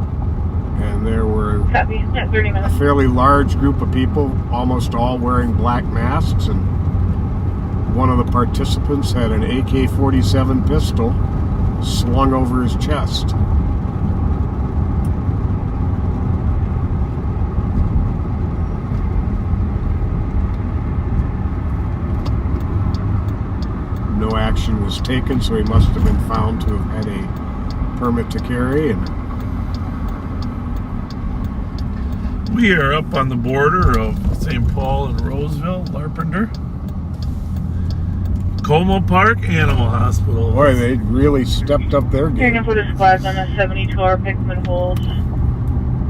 and there were a fairly large group of people, almost all wearing black masks, and one of the participants had an AK-47 pistol slung over his chest. No action was taken, so he must have been found to have had a permit to carry. And we are up on the border of St. Paul and Roseville, Larpenteur. Como Park Animal Hospital. Boy, they really stepped up their game. Taking for the squads on a 72-hour Pickman hold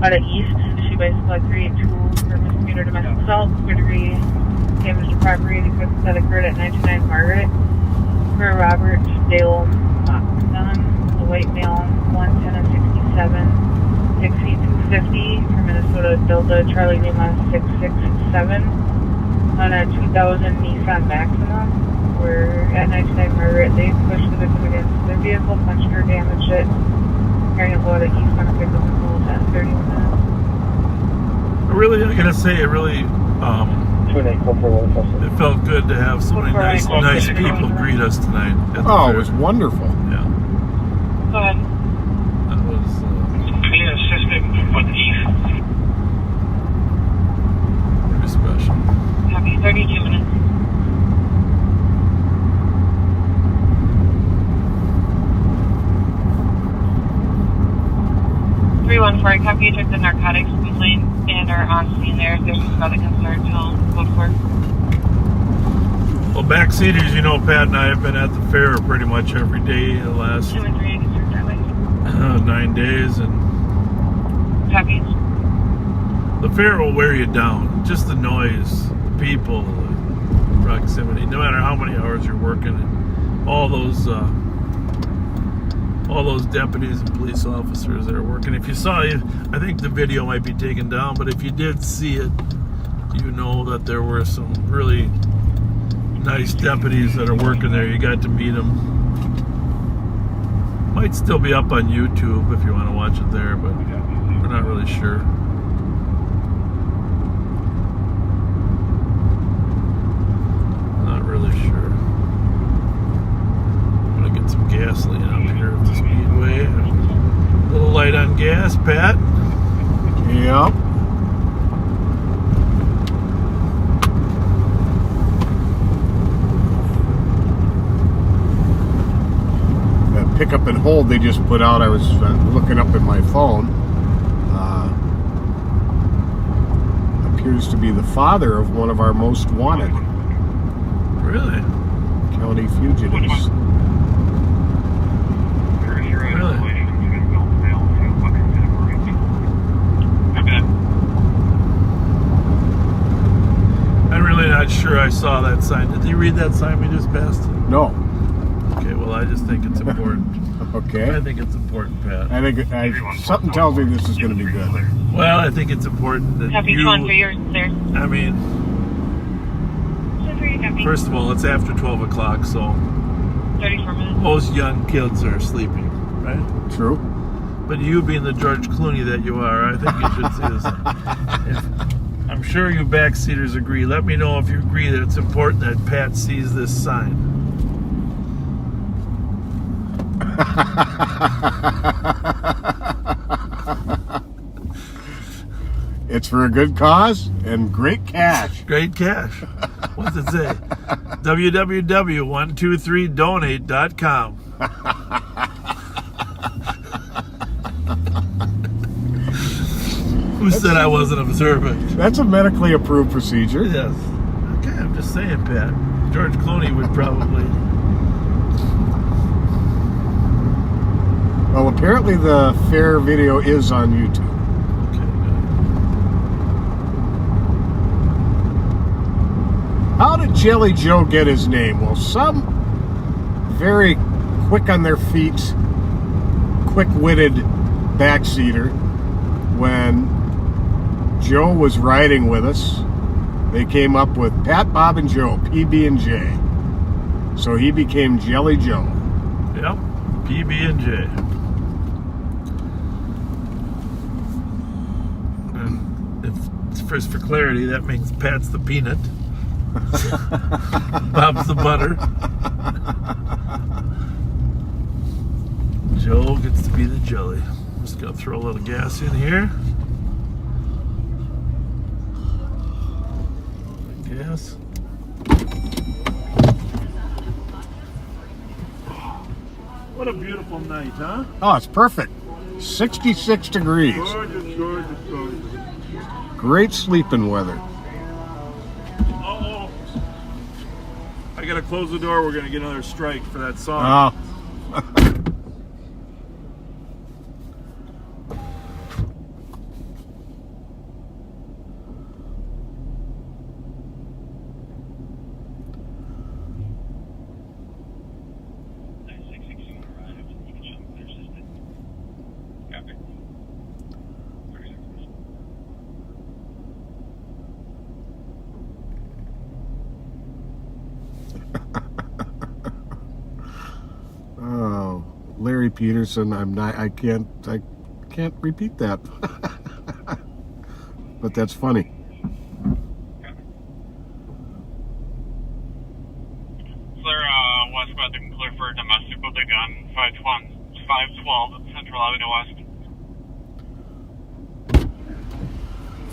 out of East. She by supply 382 for misdemeanor domestic assault, 3rd-degree damage to property that occurred at 99 Margaret. For Robert Dale Moxon, a white male, 110 and 67, 6 feet 250, for Minnesota Delta Charlie Lima 667, on a 2000 Nissan Maxima. We're at 99 Margaret. They pushed the victim against their vehicle, punched her, damaged it, carrying a blood at East on a pickup and hold at 31 minutes. I gotta say, it really, it felt good to have so many nice people greet us tonight. Oh, it was wonderful. Yeah. Go ahead. That was Being assisted with East. pretty special. Copy, 32 minutes. I copy. You took the narcotics complaint and are on scene there. If there's another concern, till code 4. Well, backseaters, you know, Pat and I have been at the fair pretty much every day the last 2 and 3, 9 days, and copies. The fair will wear you down. Just the noise, the people, the proximity. No matter how many hours you're working, and all those deputies and police officers that are working. If you saw it, I think the video might be taken down, but if you did see it, you know that there were some really nice deputies that are working there. You got to meet them. Might still be up on YouTube if you want to watch it there, but we're not really sure. Not really sure. I'm gonna get some gasoline up here at the Speedway. A little light on gas, Pat. Yep. Pickup and hold they just put out. I was looking up in my phone. Appears to be the father of one of our most wanted. Really? County fugitives. Really? I'm really not sure I saw that sign. Did you read that sign we just passed? No. Okay, well, I just think it's important. Okay. I think it's important, Pat. I think something tells me this is going to be good. Well, I think it's important that Happy you... fun for yours, sir. I mean, first of all, it's after 12 o'clock, so 34 minutes. most young kids are sleeping, right? True. But you being the George Clooney that you are, I think you should say this. I'm sure you backseaters agree. Let me know if you agree that it's important that Pat sees this sign. It's for a good cause and great cash. Great cash. What's it say? www.123donate.com. Who said I wasn't observant? That's a medically approved procedure. Yes. Okay, I'm just saying, Pat. George Clooney would probably. Well, apparently the fair video is on YouTube. How did Jelly Joe get his name? Well, some very quick on their feet, quick-witted backseater, when Joe was riding with us, they came up with Pat, Bob, and Joe, PB&J. So he became Jelly Joe. Yep, PB&J. And if, for clarity, that means Pat's the peanut. Bob's the butter. Joe gets to be the jelly. I'm just gonna throw a little gas in here. Gas. What a beautiful night, huh? Oh, it's perfect. 66 degrees. Gorgeous, gorgeous, gorgeous. Great sleeping weather. Uh-oh. I gotta close the door. We're gonna get another strike for that song. Oh. Oh, Larry Peterson, I can't repeat that. But that's funny. Clear westbound and clear for domestic with a gun, 512 Central Avenue West.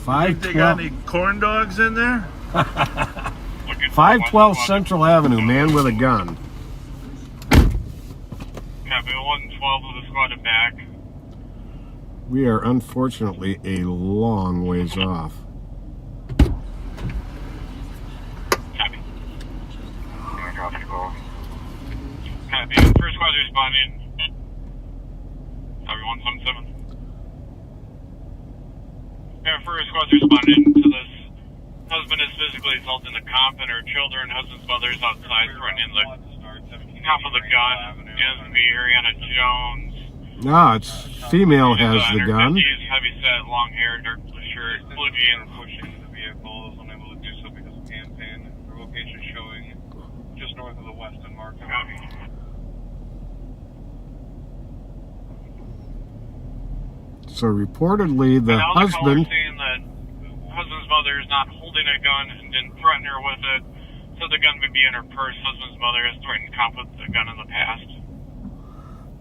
512. They got any corn dogs in there? 512 Central Avenue, man with a gun. Copy, 112 with a squad and back. We are unfortunately a long ways off. Copy. Copy, first squad responding. Copy, 177. Yeah, first squad responding to this. Husband is physically assaulting the cop and her children. Husband's mother is outside threatening the cop with a gun. Is the Ariana Jones. No, it's female has the gun. Heavy set, long hair, dark blue shirt, blue jeans. Pushing the vehicle is unable to do so because of hand pain. Her location showing just north of the Weston Market. So reportedly the husband. Saying that husband's mother is not holding a gun and didn't threaten her with it. So the gun would be in her purse. Husband's mother has threatened cop with a gun in the past.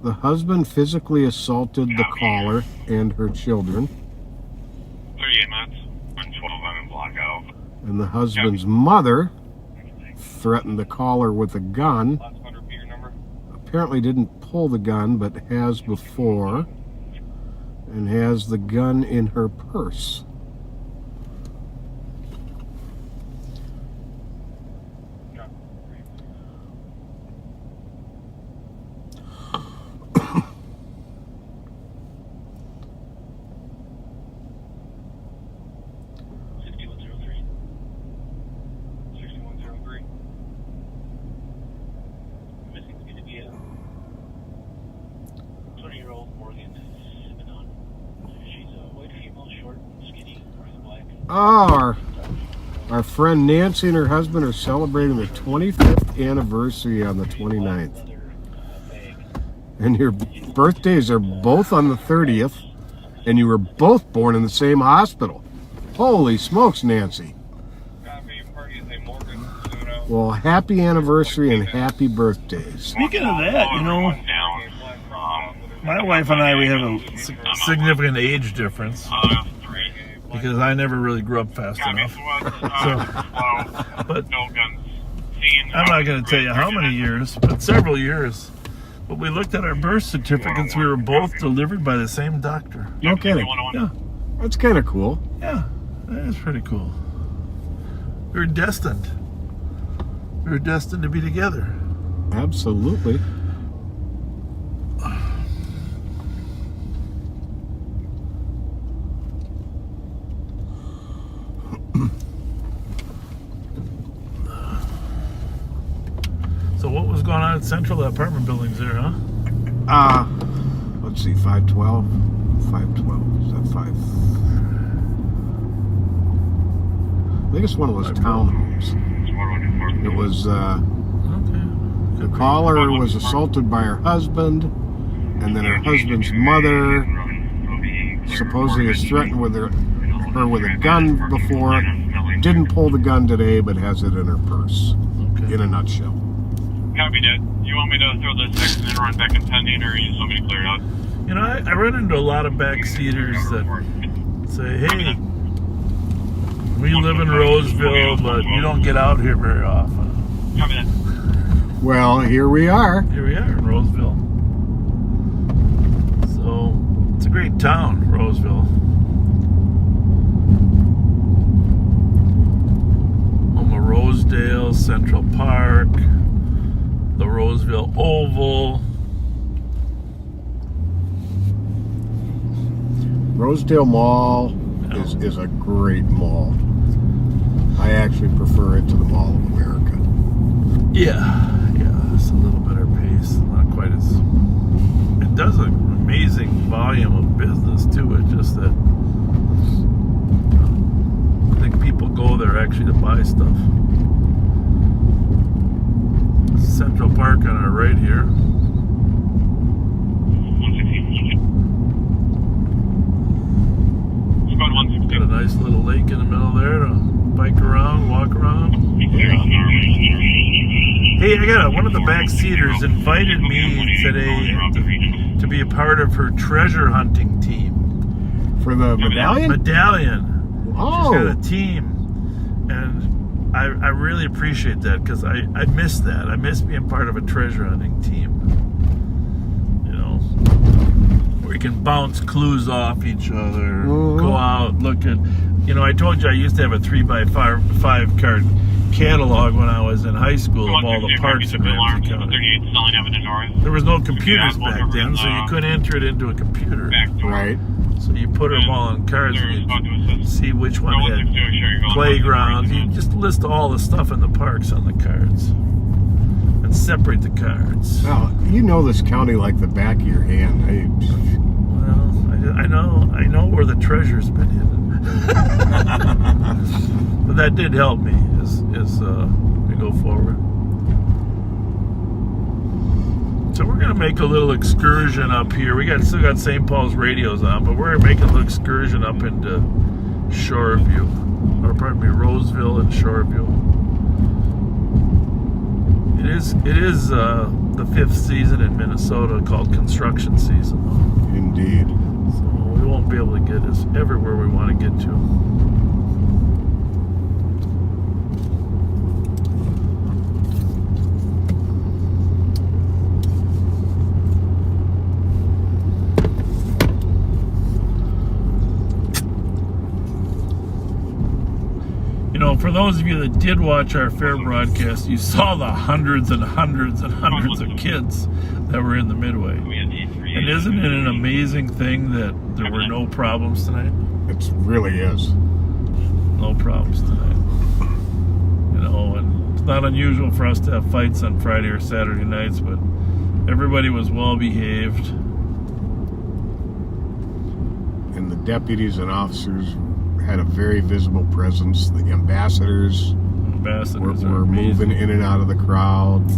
The husband physically assaulted the caller and her children. 38 minutes. 112, I'm in blackout. And the husband's mother threatened the caller with a gun. Apparently didn't pull the gun, but has before. And has the gun in her purse. Oh, our friend Nancy and her husband are celebrating their 25th anniversary on the 29th. And your birthdays are both on the 30th, and you were both born in the same hospital. Holy smokes, Nancy. Well, happy anniversary and happy birthdays. Speaking of that, you know, my wife and I, we have a significant age difference. Because I never really grew up fast enough. But I'm not going to tell you how many years, but several years. But we looked at our birth certificates. We were both delivered by the same doctor. No kidding. Yeah. That's kind of cool. Yeah, that's pretty cool. We were destined. We were destined to be together. Absolutely. So what was going on at Central, the apartment buildings there, huh? Let's see, 512. 512. Is that 5? I think it's one of those townhomes. It was, the caller was assaulted by her husband, and then her husband's mother supposedly has threatened with her with a gun before. Didn't pull the gun today, but has it in her purse. Okay. In a nutshell. Copy that. You want me to throw this next and then run back in pending, or you just want me to clear it out? You know, I run into a lot of backseaters that say, hey, we live in Roseville, but you don't get out here very often. Copy that. Well, here we are. Here we are in Roseville. So, it's a great town, Roseville. Home of Rosedale, Central Park, the Roseville Oval. Rosedale Mall is a great mall. I actually prefer it to the Mall of America. Yeah, it's a little better pace. Not quite as... It does an amazing volume of business too. It's just that I think people go there actually to buy stuff. Central Park on our right here. Got a nice little lake in the middle there to bike around, walk around. Yeah. Hey, one of the backseaters invited me today to be a part of her treasure hunting team. For the medallion? Medallion. Oh. She's got a team. And I really appreciate that because I miss that. I miss being part of a treasure hunting team. You know, where you can bounce clues off each other, go out, look at... You know, I told you I used to have a 3x5 card catalog when I was in high school of all the parks in Ramsey County. There was no computers back then, so you couldn't enter it into a computer. Right. So you put them all on cards and you see which one had playgrounds. You just list all the stuff in the parks on the cards and separate the cards. Well, you know this county like the back of your hand. I know where the treasure's been hidden. But that did help me as we go forward. So we're gonna make a little excursion up here. We still got St. Paul's radios on, but we're making a little excursion up into Shoreview, or pardon me, Roseville and Shoreview. It is the 5th season in Minnesota called construction season. Indeed. So we won't be able to get us everywhere we want to get to. You know, for those of you that did watch our fair broadcast, you saw the hundreds and hundreds and hundreds of kids that were in the Midway. And isn't it an amazing thing that there were no problems tonight? It really is. No problems tonight. You know, and it's not unusual for us to have fights on Friday or Saturday nights, but everybody was well behaved. And the deputies and officers had a very visible presence. The ambassadors were moving in and out of the crowd.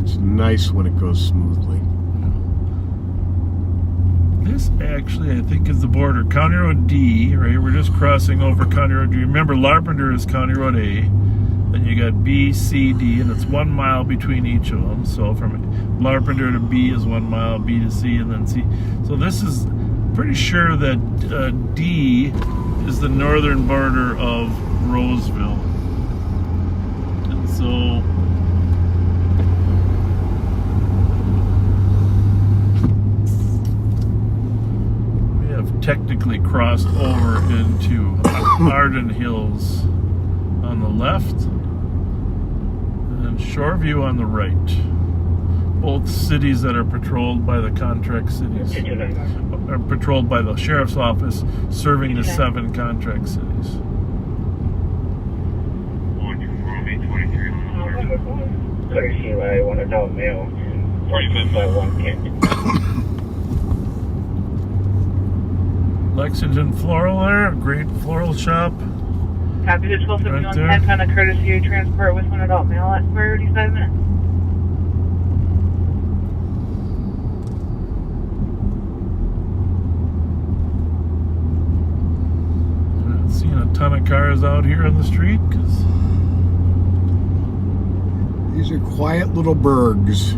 It's nice when it goes smoothly. This actually, I think, is the border. County Road D, right? We're just crossing over County Road D. Remember, Larpenteur is County Road A. Then you got B, C, D, and it's 1 mile between each of them. So from Larpenteur to B is 1 mile, B to C, and then C. So this is pretty sure that D is the northern border of Roseville. And so we have technically crossed over into Arden Hills on the left and Shoreview on the right. Both cities that are patrolled by the contract cities, are patrolled by the sheriff's office, serving the 7 contract cities. 30 I want adult male. 45 by 1 kid. Lexington Floral there, a great floral shop. Copy the 1251 Right there. 10 on a courtesy transport with one adult male at 45 minutes. I'm not seeing a ton of cars out here on the street because These are quiet little burgs.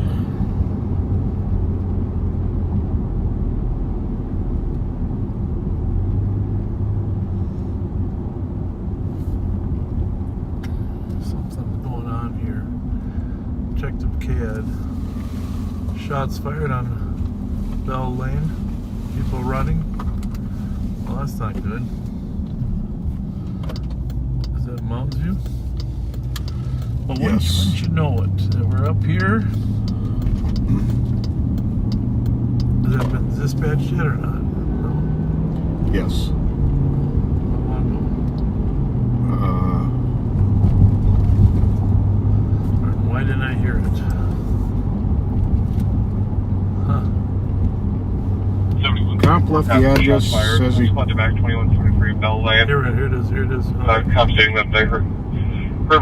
something's going on here. Objective CAD. Shots fired on Bell Lane. People running. Well, that's not good. Is that Mounds View? Well, wouldn't you know it? That we're up here. Has that been dispatched yet or not? No. Yes. Why didn't I hear it? Huh. Cop left the address, says he... Responded back 2123 Bell Lane. Here it is, here it is. Cop stating that they heard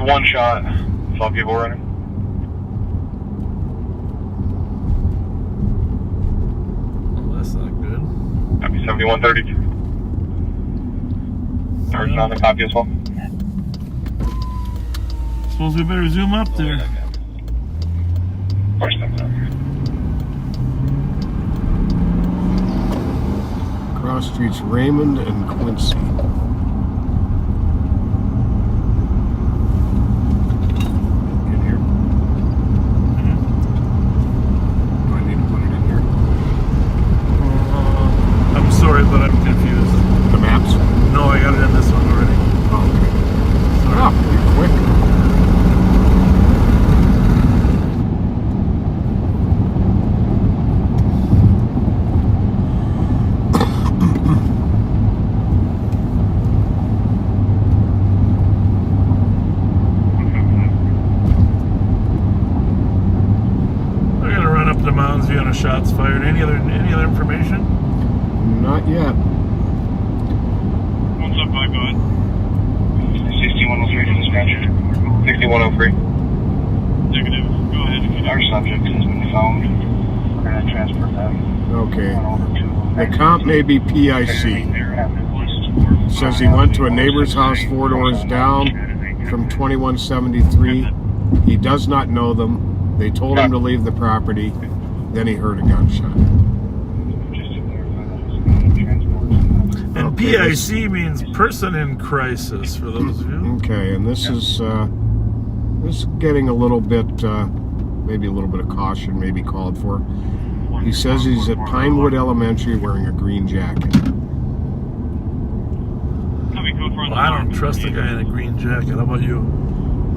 one shot. Saw people running. Well, that's not good. Copy 7132. Sergeant on the copy as well. Suppose we better zoom up there. Cross streets Raymond and Quincy. In here? Do I need to put it in here? I'm sorry, but I'm confused. The maps? No, I got it in this one already. Oh, okay. Ah, you're quick. Shots fired. Any other information? Not yet. 175, go ahead. 6103 to dispatcher. 6103. Negative. Go ahead. Our subject has been found. We're going to transfer them. Okay. The comp may be PIC. Says he went to a neighbor's house 4 doors down from 2173. He does not know them. They told him to leave the property. Then he heard a gunshot. And PIC means person in crisis, for those of you. Okay, and this is getting a little bit, maybe a little bit of caution, maybe called for. He says he's at Pinewood Elementary wearing a green jacket. Well, I don't trust a guy in a green jacket. How about you?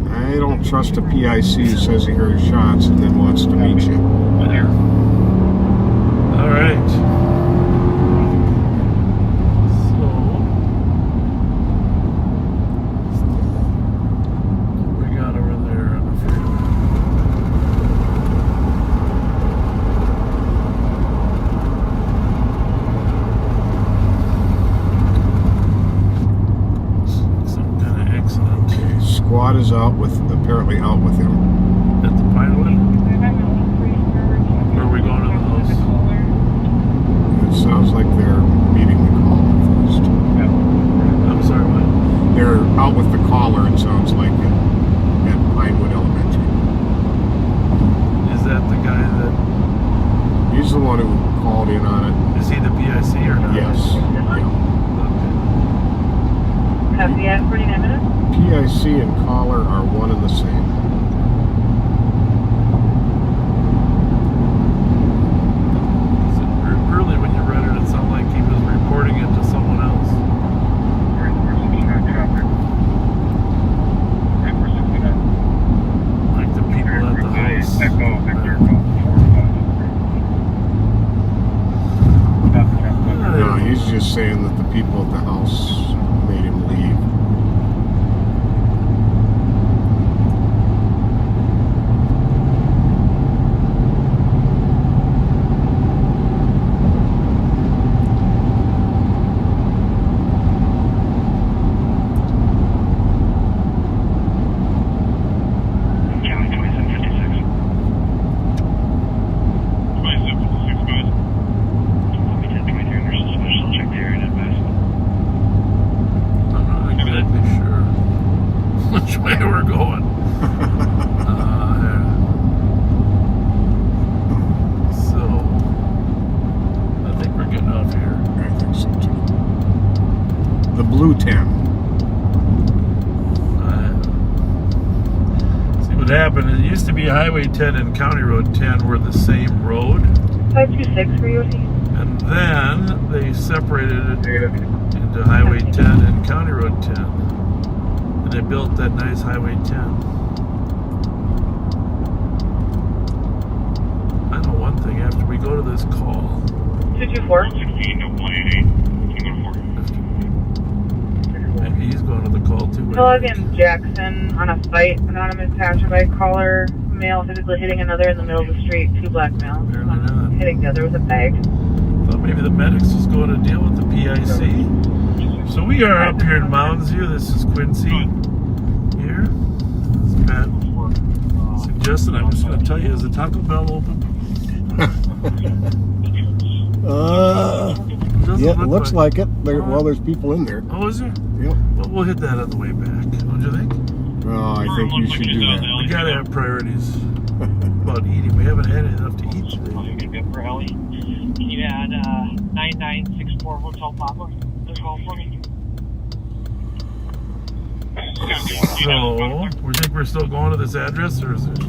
I don't trust a PIC who says he heard shots and then wants to meet you. All right. So, what we got over there on the field? Some kind of accident. Squad is apparently out with him. At the Pinewood? Where are we going to the house? It sounds like they're meeting the caller first. I'm sorry, what? They're out with the caller, it sounds like, at Pinewood Elementary. Is that the guy that... He's the one who called in on it. Is he the PIC or not? Yes. Copy at 49 minutes. PIC and caller are one and the same. Early when you read it, it sounded like he was reporting it He's just saying that the people at the house made him leave. Blue 10. See what happened, it used to be Highway 10 and County Road 10 were the same road. 526 for you, and then they separated it into Highway 10 and County Road 10. And they built that nice Highway 10. I know one thing, after we go to this call. 224. 16 to 188. Maybe he's going to the call too. Plug in Jackson on a fight. Anonymous passerby caller. Male physically hitting another in the middle of the street. 2 black males. One hitting the other with a bag. Thought maybe the medics was going to deal with the PIC. So we are up here in Mountains View. This is Quincy here. As Pat suggested, I'm just going to tell you, is the Taco Bell open? Yeah, it looks like it. Well, there's people in there. Oh, is there? Yep. Well, we'll hit that on the way back. Don't you think? Oh, I think you should do that. We gotta have priorities about eating. We haven't had enough to eat today. You had 9964 Hotel Papa. They're calling for me. So, we think we're still going to this address, or is it?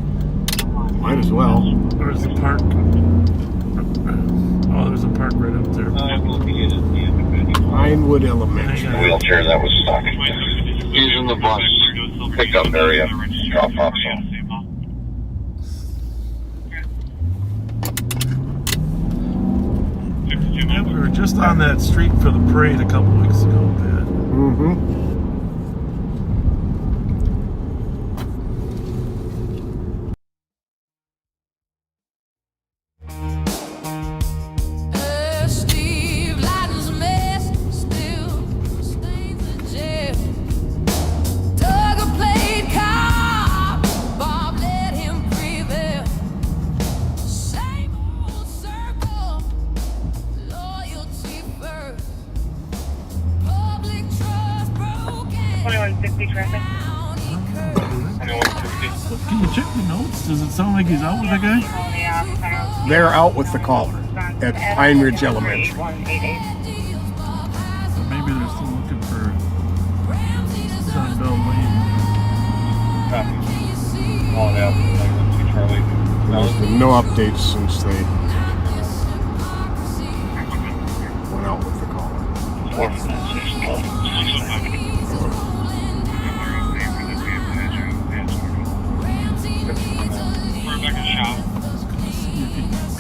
Might as well. Or is the park? Oh, there's a park right up there. Pinewood Elementary. Wheelchair that was stuck. He's in the bus pickup area. Drop off zone. Yeah, we were just on that street for the parade a couple weeks ago, Pat. Mm-hmm. Can you check the notes? Does it sound like he's out with a guy? They're out with the caller at Pine Ridge Elementary. So maybe they're still looking for Sunbelt Lane. There's been no updates since they went out with the caller.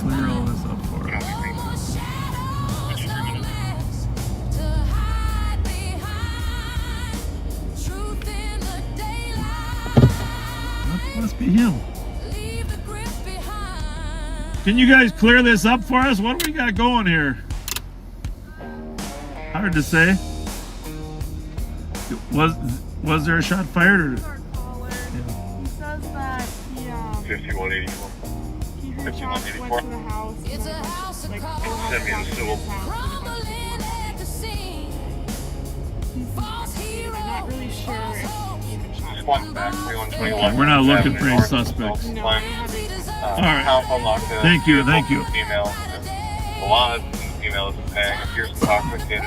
Clear all this up for us. That must be him. Can you guys clear this up for us? What do we got going here? Hard to say. Was there a shot fired? Or? He says that he 5184. he heard shots, went to the house, and then, like, Send me the civil. he's not really sure if he even shot. Squad back, 3121. We're not looking for any suspects. No, I All right. Thank you. Thank you. Female. A lot of females is saying appears intoxicated.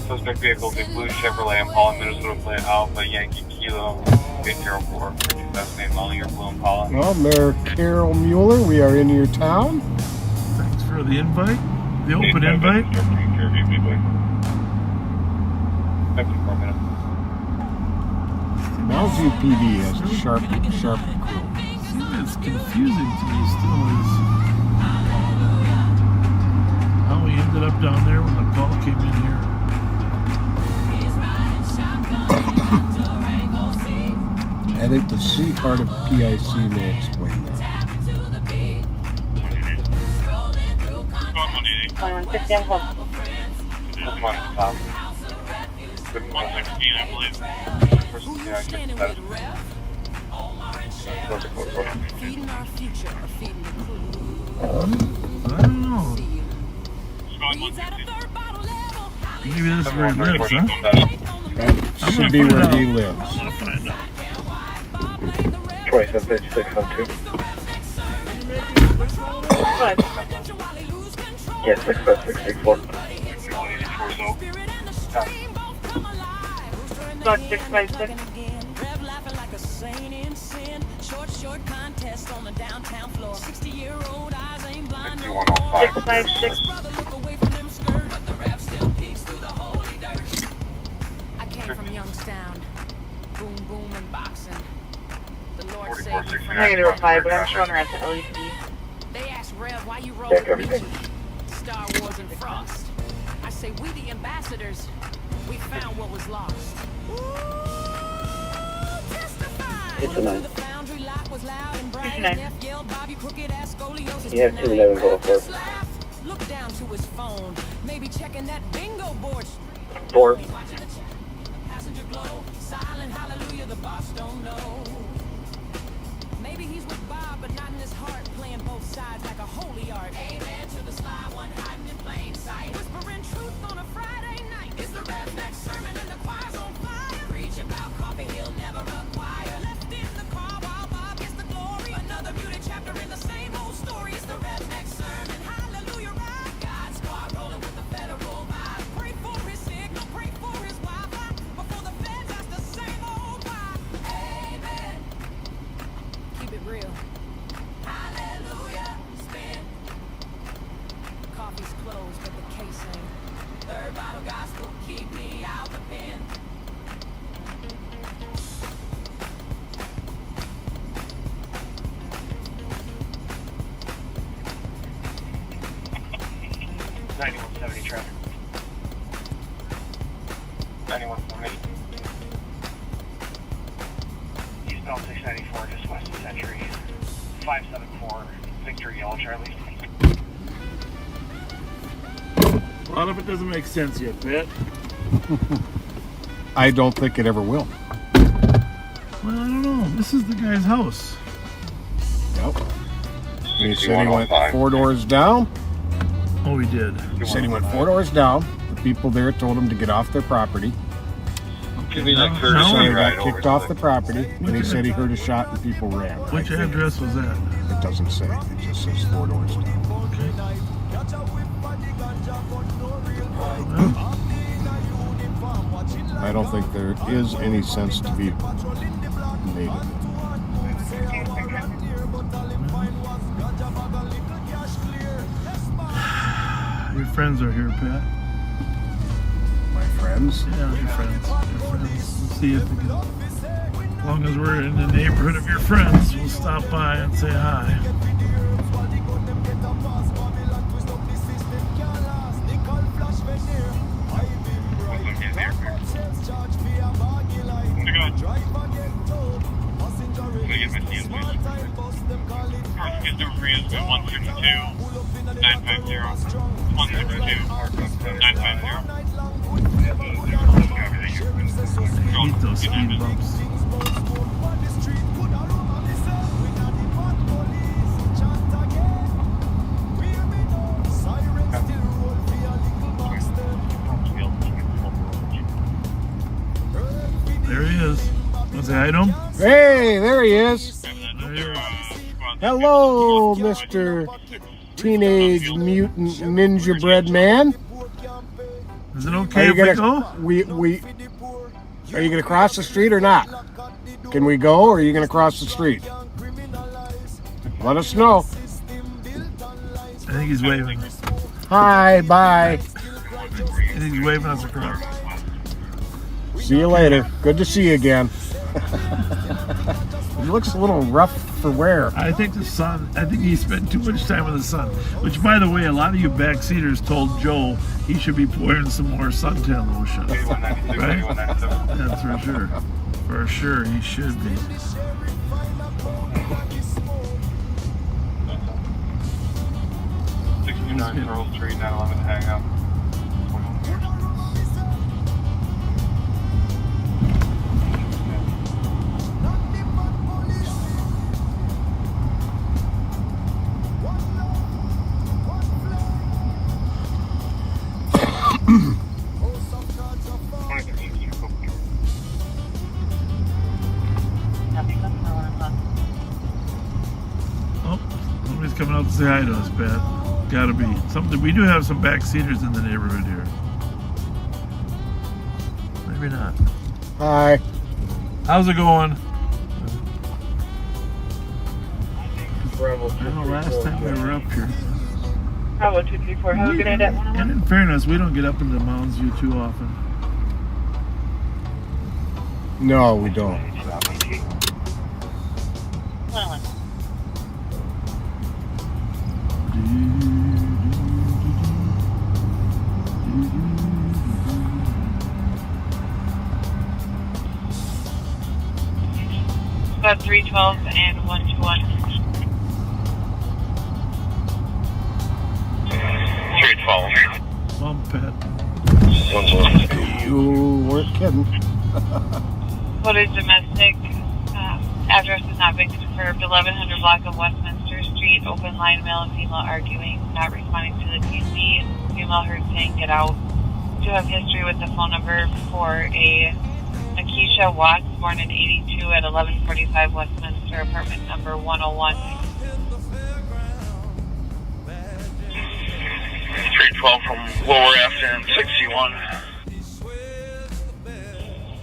Suspect vehicle is a blue Chevrolet Impala, Minnesota plate Alpha Yankee Kilo 804. 2008 model year blue Impala. Well, Mayor Carol Mueller, we are in your town. Thanks for the invite. The open invite. 54 minutes. Mountain PD has a sharp crew. It's confusing to me still is how he ended up down there when the call came in here. I think the C part of PIC may explain that. 150 on hold. 116, I believe. I don't know. Maybe this is where he lives, huh? That should be where he lives. I'll find out. 2756 on 2. Yes, 65664. Dog 656. Short contest on the downtown floor. 60-year-old eyes ain't blind. 656. I came from Youngstown. Boom, boom, and boxing. The Lord saved me from Negative reply, but I'm showing her at the LEC. They asked Rev why you roll with me. Star Wars and Frost. I say we the ambassadors. We found what was lost. It's a 9. It's 9. You have 211 vote for. Look down to his phone. Maybe checking that bingo board. 4. Passenger glow. Silent hallelujah, the boss don't know. Maybe he's with Bob, but not in his heart. Playing both sides like a holy art. Amen to the sly one hiding in plain sight. Whispering truth on a Friday night. It's the redneck sermon and the choir's on fire. Preach about coffee, he'll never acquire. Left in the car while Bob gets the glory. Another beauty chapter in the same old story. It's the redneck sermon. Hallelujah, right? God's car rolling with the federal vibe. Pray for his signal, pray for his Wi-Fi. Before the feds ask the same old why. Amen. Keep it real. Hallelujah. Spin. Coffee's closed, but the case ain't. Third bottle gospel, keep me out the pen. Traffic. 91.8. Eastbound 694, just west of Century. 574, Victor Yellow Charlie. A lot of it doesn't make sense yet, Pat. I don't think it ever will. Well, I don't know. This is the guy's house. Yep. He said he went 4 doors down. Oh, he did. He said he went 4 doors down. The people there told him to get off their property. Give me that So courtesy he ride got over kicked off the property, and he said he heard a shot and people ran. Which address was that? It doesn't say. It just says 4 doors down. Okay. I don't think there is any sense to be made of it. Your friends are here, Pat. My friends? Yeah, your friends. Your friends. We'll see if we can. As long as we're in the neighborhood of your friends, we'll stop by and say hi. Eat those speed bumps. There he is. Let's say hi to him. Hey, there he is. Hello, Mr. Teenage Mutant Ninja Bread Man. Is it okay if we go? Are you gonna cross the street or not? Can we go, or are you gonna cross the street? Let us know. I think he's waving. Hi, bye. I think he's waving us across. See you later. Good to see you again. He looks a little rough for where? I think the sun. I think he spent too much time with the sun. Which, by the way, a lot of you backseaters told Joe he should be wearing some more suntan lotion. Right? That's for sure. For sure, he should be. 69 Charles Street, 911 hang up. Oh, nobody's coming out to say hi to us, Pat. Gotta be something. We do have some backseaters in the neighborhood here. Maybe not. Hi. How's it going? I know last time we were up here. Bravo 234. Have a good night at 101. And in fairness, we don't get up into Mounds View too often. No, we don't. About 312 and 121. 312. Mom, Pat. You weren't kidding. Footage domestic. Address has not been confirmed. 1100 block of Westminster Street. Open line, male and female arguing. Not responding to the TC. Female heard saying get out. Do have history with the phone number for a Akeisha Watts, born in 82 at 1145 Westminster, apartment number 101. 312 from Lower After and 61.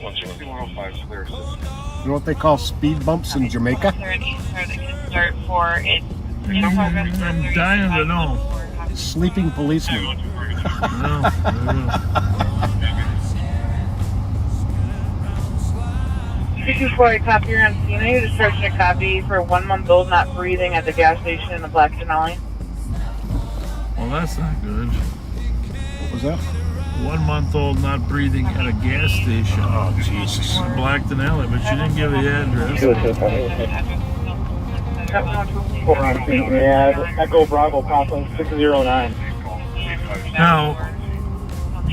105 clear. You know what they call speed bumps in Jamaica? Is there an answer that can start for it? I'm dying to know. Sleeping policeman. I know. 324, copy, you're on scene. You're discharging a copy for a 1 month old not breathing at the gas station in the Black Denali. Well, that's not good. What was that? 1 month old not breathing at a gas station. Oh, Jesus. In Black Denali, but she didn't give the address. Yeah, Echo Bravo, Papa 609. Now,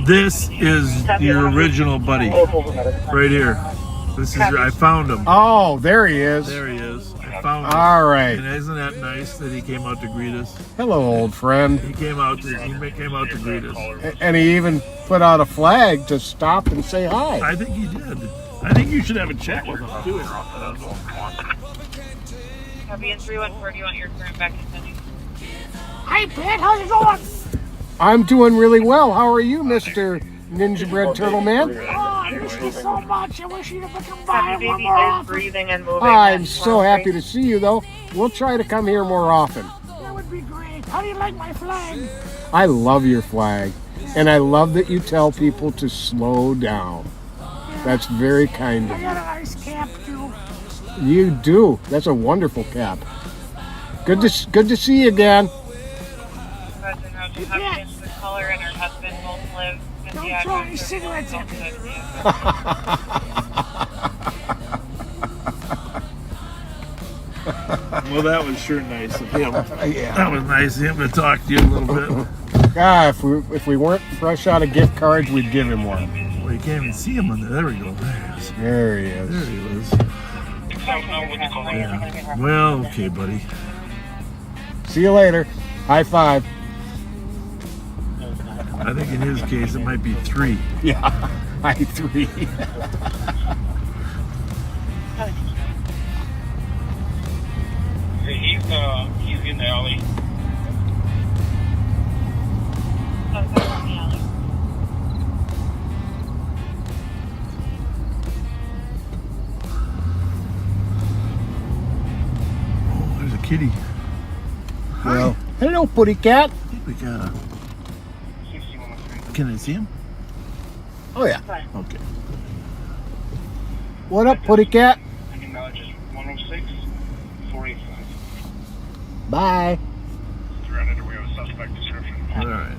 this is your original buddy. Right here. This is I found him. Oh, there he is. There he is. I found him. All right. And isn't that nice that he came out to greet us? Hello, old friend. He came out to greet us. And he even put out a flag to stop and say hi. I think he did. I think you should have a chat with him too. Copy in 314. Do you want your current back continued? Hi, Pat. How's it going? I'm doing really well. How are you, Mr. Ninja Bread Turtle Man? Oh, I miss you so much. I wish you'd have come by Copy, one baby more is often. breathing and moving. I'm so happy to see you, though. We'll try to come here more often. That would be great. How do you like my flag? I love your flag. And I love that you tell people to slow down. That's very kind of I you. got a nice cap, too. You do. That's a wonderful cap. Good to see you again. The caller and her husband both live in Don't the throw address. any cigarettes at me. Well, that was sure nice of him. Yeah. That was nice of him to talk to you a little bit. God, if we weren't fresh out of gift cards, we'd give him one. Well, you can't even see him on there. There we go. There he is. There he is. Yeah. Well, okay, buddy. See you later. High five. I think in his case it might be 3. Yeah, high 3. He's in the alley. Oh, there's a kitty. Well, hello, Putty Cat. I think we got a... Can I see him? Oh, yeah. Okay. What up, Putty Cat? Acknowledges 106, Bye. Surrounded, we have a suspect description. All right.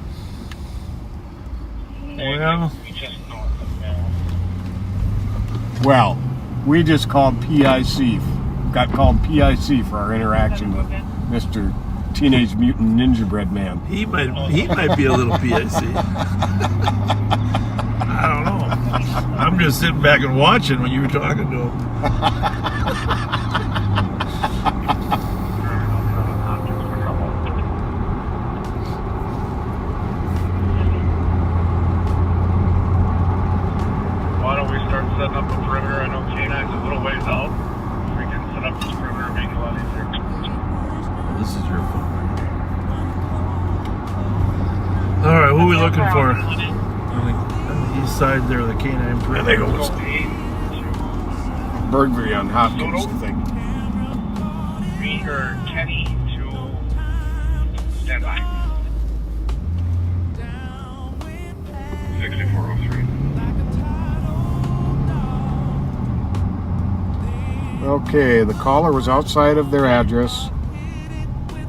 Well, Well, we just called PIC. Got called PIC for our interaction with Mr. Teenage Mutant Ninja Bread Man. he might be a little PIC. I don't know. I'm just sitting back and watching when you were talking to him. Why don't we start setting up a perimeter? I know K9's a little ways out. If we can set up this perimeter, it'll make it a lot easier. This is your phone. All right, who are we looking for? On the east side there, the K9 perimeter. Burglary on Hopkins, I think. Me or Kenny to stand by. 6403. Okay, the caller was outside of their address.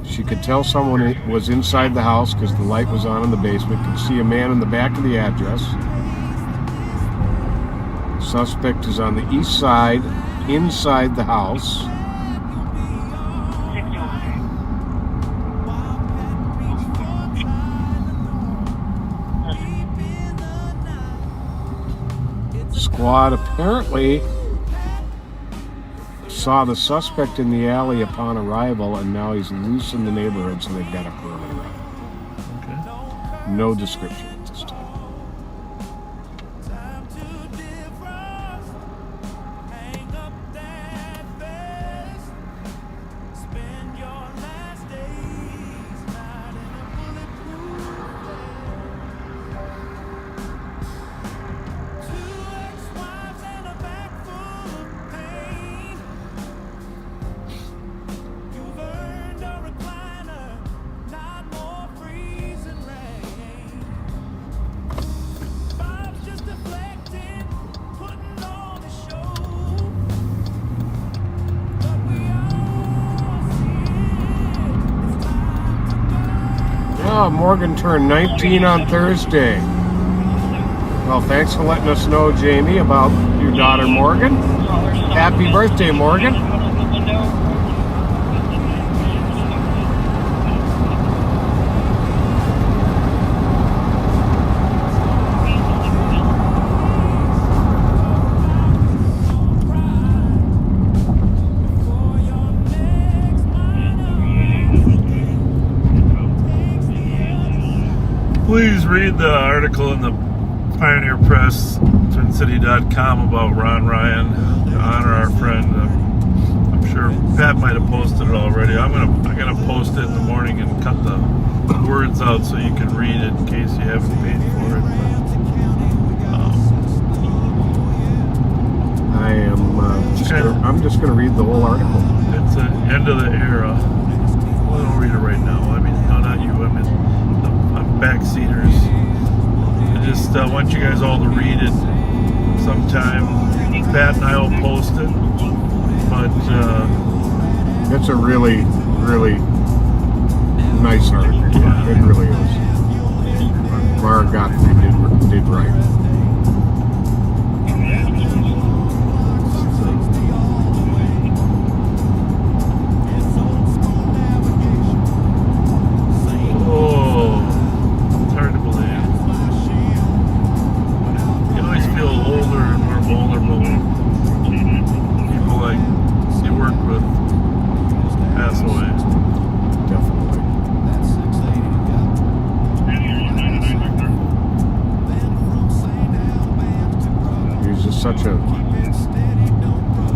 She could tell someone was inside the house because the light was on in the basement. Could see a man in the back of the address. Suspect is on the east side, inside the house. Squad apparently saw the suspect in the alley upon arrival, and now he's loose in the neighborhood, so they've got a perimeter up. Okay. No description at this time. Oh, Morgan turned 19 on Thursday. Well, thanks for letting us know, Jamie, about your daughter, Morgan. Happy birthday, Morgan. Please read the article in the Pioneer Press, TwinCity.com about Ron Ryan to honor our friend. I'm sure Pat might have posted it already. I'm gonna post it in the morning and cut the words out so you can read it in case you haven't paid for it. I'm just gonna read the whole article. It's the end of the era. Well, I don't read it right now. I mean, no, not you. I mean, the backseaters. I just want you guys all to read it sometime. Pat and I will post it. But it's a really, really nice article. Yeah. It really is. Mara Godfrey did right.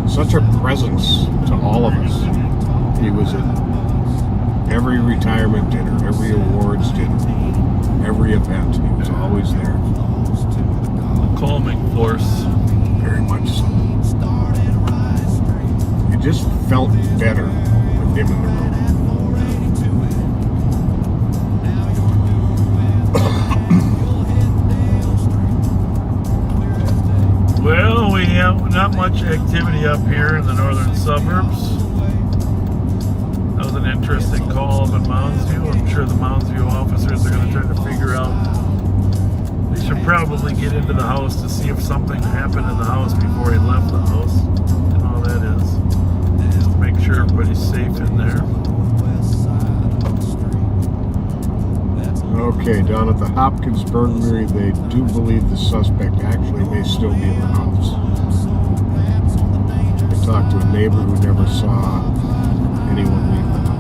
Such a presence to all of us. He was at every retirement dinner, every awards dinner, every event. He was always there. A calming force. Very much so. You just felt better with him in the room. Well, we have not much activity up here in the northern suburbs. interesting call up in Mounds View. I'm sure the Mounds View officers are going to try to figure out. They should probably get into the house to see if something happened in the house before he left the house. And all that is. Just to make sure everybody's safe in there. Okay, down at the Hopkins burglary, they do believe the suspect actually may still be in the house. I talked to a neighbor who never saw anyone leave the house.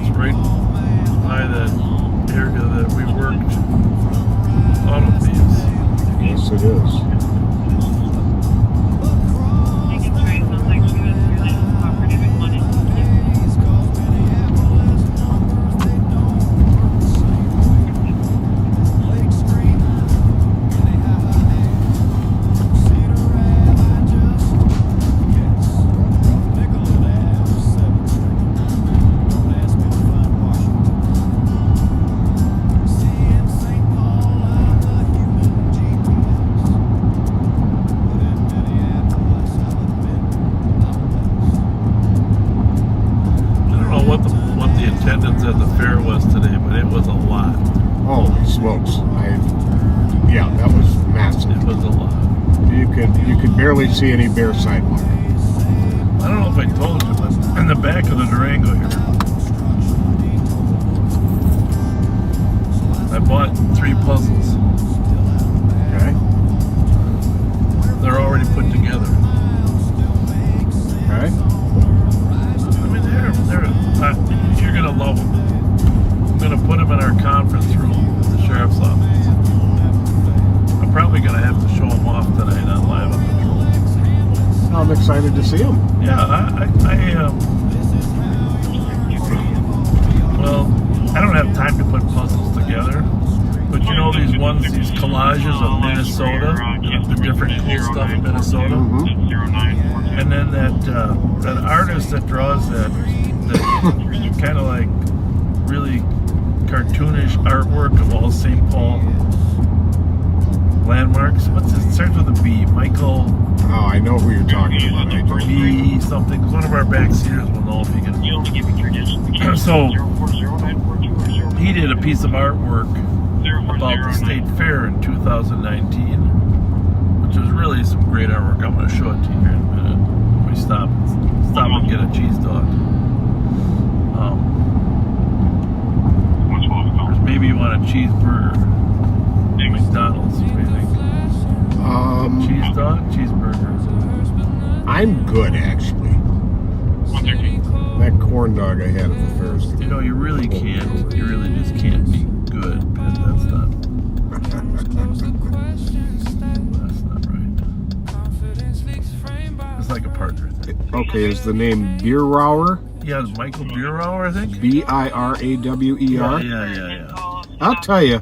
It's right by that area that we worked auto thieves. Yes, it is. At the fair was today, but it was a lot. Holy smokes! Yeah, that was massive. It was a lot. You could barely see any bare sidewalk. I don't know if I told you, but in the back of the Durango here, I bought 3 puzzles. Okay. They're already put together. Okay. I mean, you're gonna love them. I'm gonna put them in our conference room at the sheriff's office. I'm probably gonna have to show them off tonight on Live on Patrol. I'm excited to see them. Yeah, well, I don't have time to put puzzles together, but you know these collages of Minnesota, the different cool stuff in Minnesota, and then that artist that draws that kind of like really cartoonish artwork of all St. Paul landmarks. What's it? Starts with a B. Michael. Oh, I know who you're talking about. B something. One of our backseaters will know if he can. So he did a piece of artwork about the state fair in 2019, which was really some great artwork. I'm going to show it to you here in a minute. Let me stop and get a cheese dog. Maybe you want a cheeseburger. McDonald's, what do you think? Cheese dog, cheeseburger. I'm good, actually. That corn dog I had at the fair is good. You know, you really can't. You really just can't be good. That's not right. It's like a partner thing. Okay, is the name Bierauer? Yeah, it's Michael Bierauer, I think. Birawer. Yeah. I'll tell you,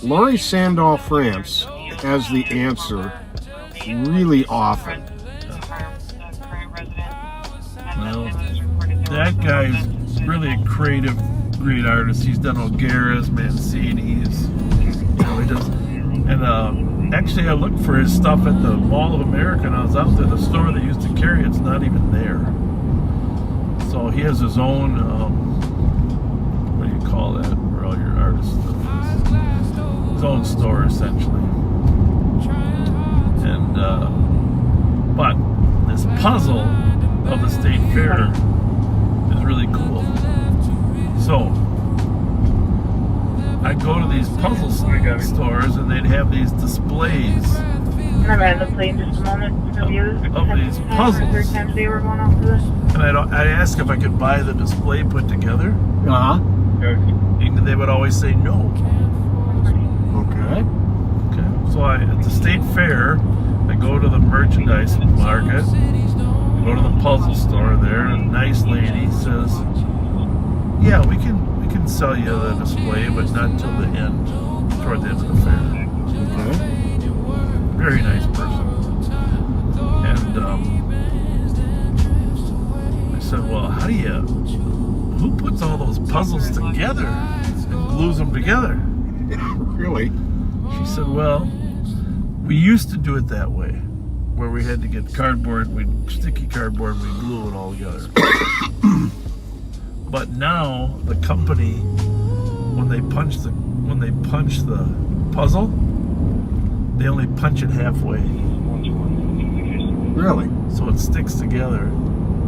Laurie Sandow France has the answer really often. Well, that guy's really a creative, great artist. He's done O'Gara's, Mancini's. He does. And actually, I looked for his stuff at the Mall of America, and I was out there. The store they used to carry it's not even there. So he has his own, what do you call that, where all your artist stuff is? His own store, essentially. And, but this puzzle of the state fair is really cool. So, I'd go to these puzzle stores and they'd have these displays I'm on the plane just a moment. of these puzzles. They were going off this. And I'd ask if I could buy the display put together. And they would always say no. Okay. So at the state fair, I go to the merchandise market, go to the puzzle store there, and a nice lady says, yeah, we can sell you the display, but not till the end, toward the end of the fair. Okay. Very nice person. And I said, well, who puts all those puzzles together and glues them together? Really? She said, well, we used to do it that way. where we had to get cardboard, sticky cardboard, we glue it all together. But now the company, when they punch the puzzle, they only punch it halfway. Really? So it sticks together.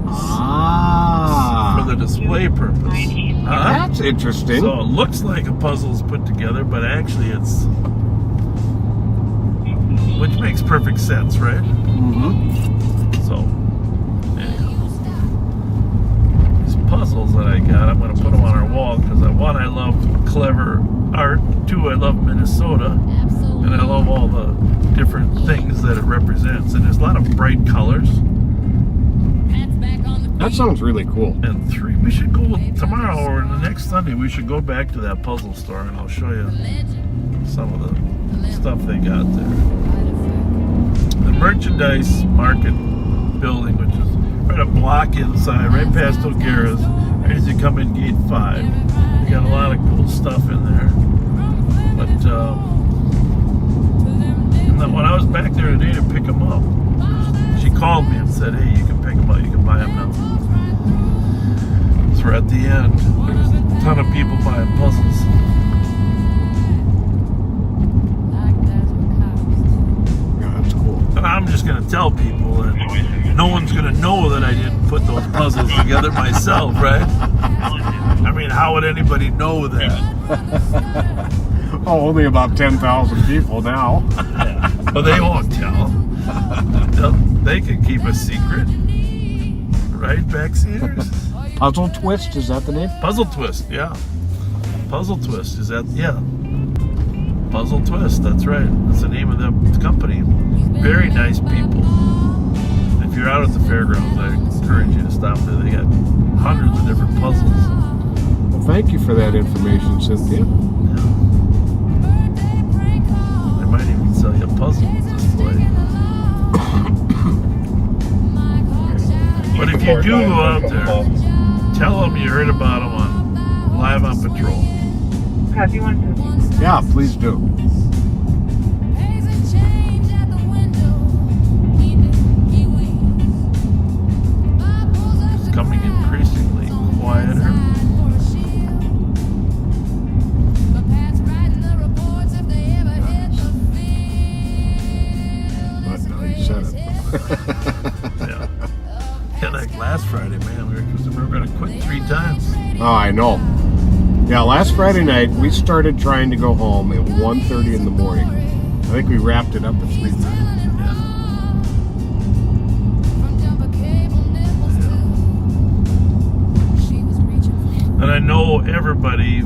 Ah. For the display purpose. That's interesting. So it looks like a puzzle's put together, but actually it's, which makes perfect sense, right? Mm-hmm. So, anyhow, these puzzles that I got, I'm going to put them on our wall because one, I love clever art. Two, I love Minnesota, and I love all the different things that it represents. And there's a lot of bright colors. That sounds really cool. And three, we should go tomorrow or the next Sunday. We should go back to that puzzle store, and I'll show you some of the stuff they got there. The merchandise market building, which is right a block inside, right past O'Gara's, right as you come in gate 5. They got a lot of cool stuff in there. But and then when I was back there today to pick them up, she called me and said, "Hey, you can pick them up. You can buy them now." So we're at the end. There's a ton of people buying puzzles. Yeah, that's cool. And I'm just going to tell people that no one's going to know that I didn't put those puzzles together myself, right? I mean, how would anybody know that? Oh, only about 10,000 people now. Yeah. But they won't tell. They can keep a secret. Right, backseaters? Puzzle Twist, is that the name? Puzzle Twist, yeah. Puzzle Twist, is that, yeah. Puzzle Twist, that's right. That's the name of the company. Very nice people. If you're out at the fairgrounds, I encourage you to stop there. They got hundreds of different puzzles. Well, thank you for that information, Cynthia. Yeah. They might even sell you a puzzle display. But if you do go out there, tell them you heard about them on Live on Patrol. Yeah, please do. It's coming increasingly quieter. But now you said it. Yeah. Yeah, like last Friday, man, we were going to quit 3 times. Oh, I know. Yeah, last Friday night, we started trying to go home at 1:30 in the morning. I think we wrapped it up at 3:30. Yeah. And I know everybody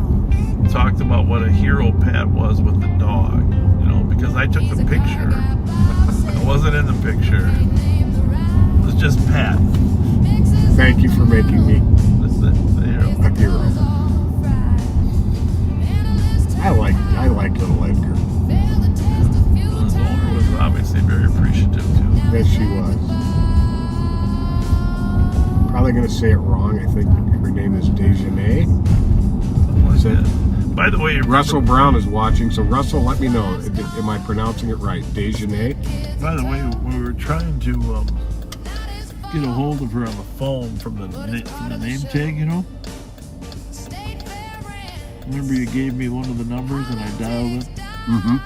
talked about what a hero Pat was with the dog, you know, because I took the picture. I wasn't in the picture. It was just Pat. Thank you for making me the hero. A hero. I like little Edgar. His owner was obviously very appreciative too. Yes, she was. Probably going to say it wrong. I think her name is Dejanay. Is it? By the way, Russell Brown is watching, so Russell, let me know. Am I pronouncing it right? Dejanay? By the way, we were trying to get a hold of her on the phone from the name tag, you know? Remember you gave me one of the numbers and I dialed it? Mm-hmm.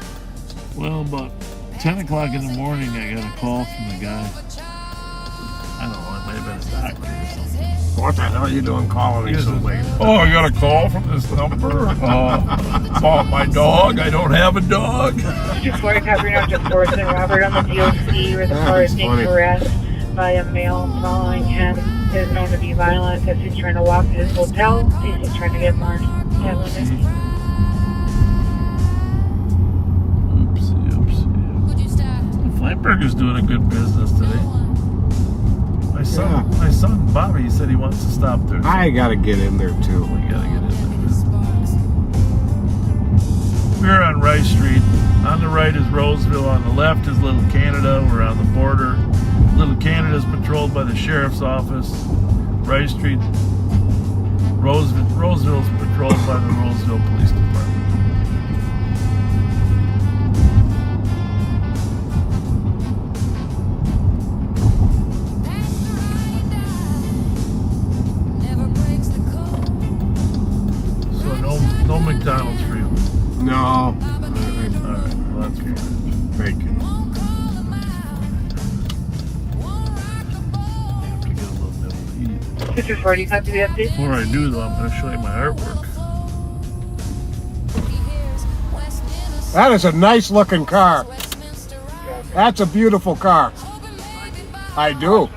Well, about 10 o'clock in the morning, I got a call from the guy. I don't know, it may have been a doctor or something. What the hell are you doing calling me so late? Oh, I got a call from this number about my dog. I don't have a dog. Just worried how we're just Forrest and Robert on the DOC where the car is being harassed by a male following him. Is known to be violent because he's trying to walk to his hotel. He's trying to get more. Oopsie. Flatburger's doing a good business today. My son Bobby said he wants to stop there. I gotta get in there too. We gotta get in there. We're on Rice Street. On the right is Roseville. On the left is Little Canada. We're on the border. Little Canada is patrolled by the sheriff's office. Rice Street. Roseville is patrolled by the Roseville Police Department. No McDonald's for you. No. All right, well, that's fine. Thank you. Have to get a little bit to eat. Picture 40, copy the update. Before I do, though, I'm going to show you my artwork. That is a nice looking car. That's a beautiful car. I do.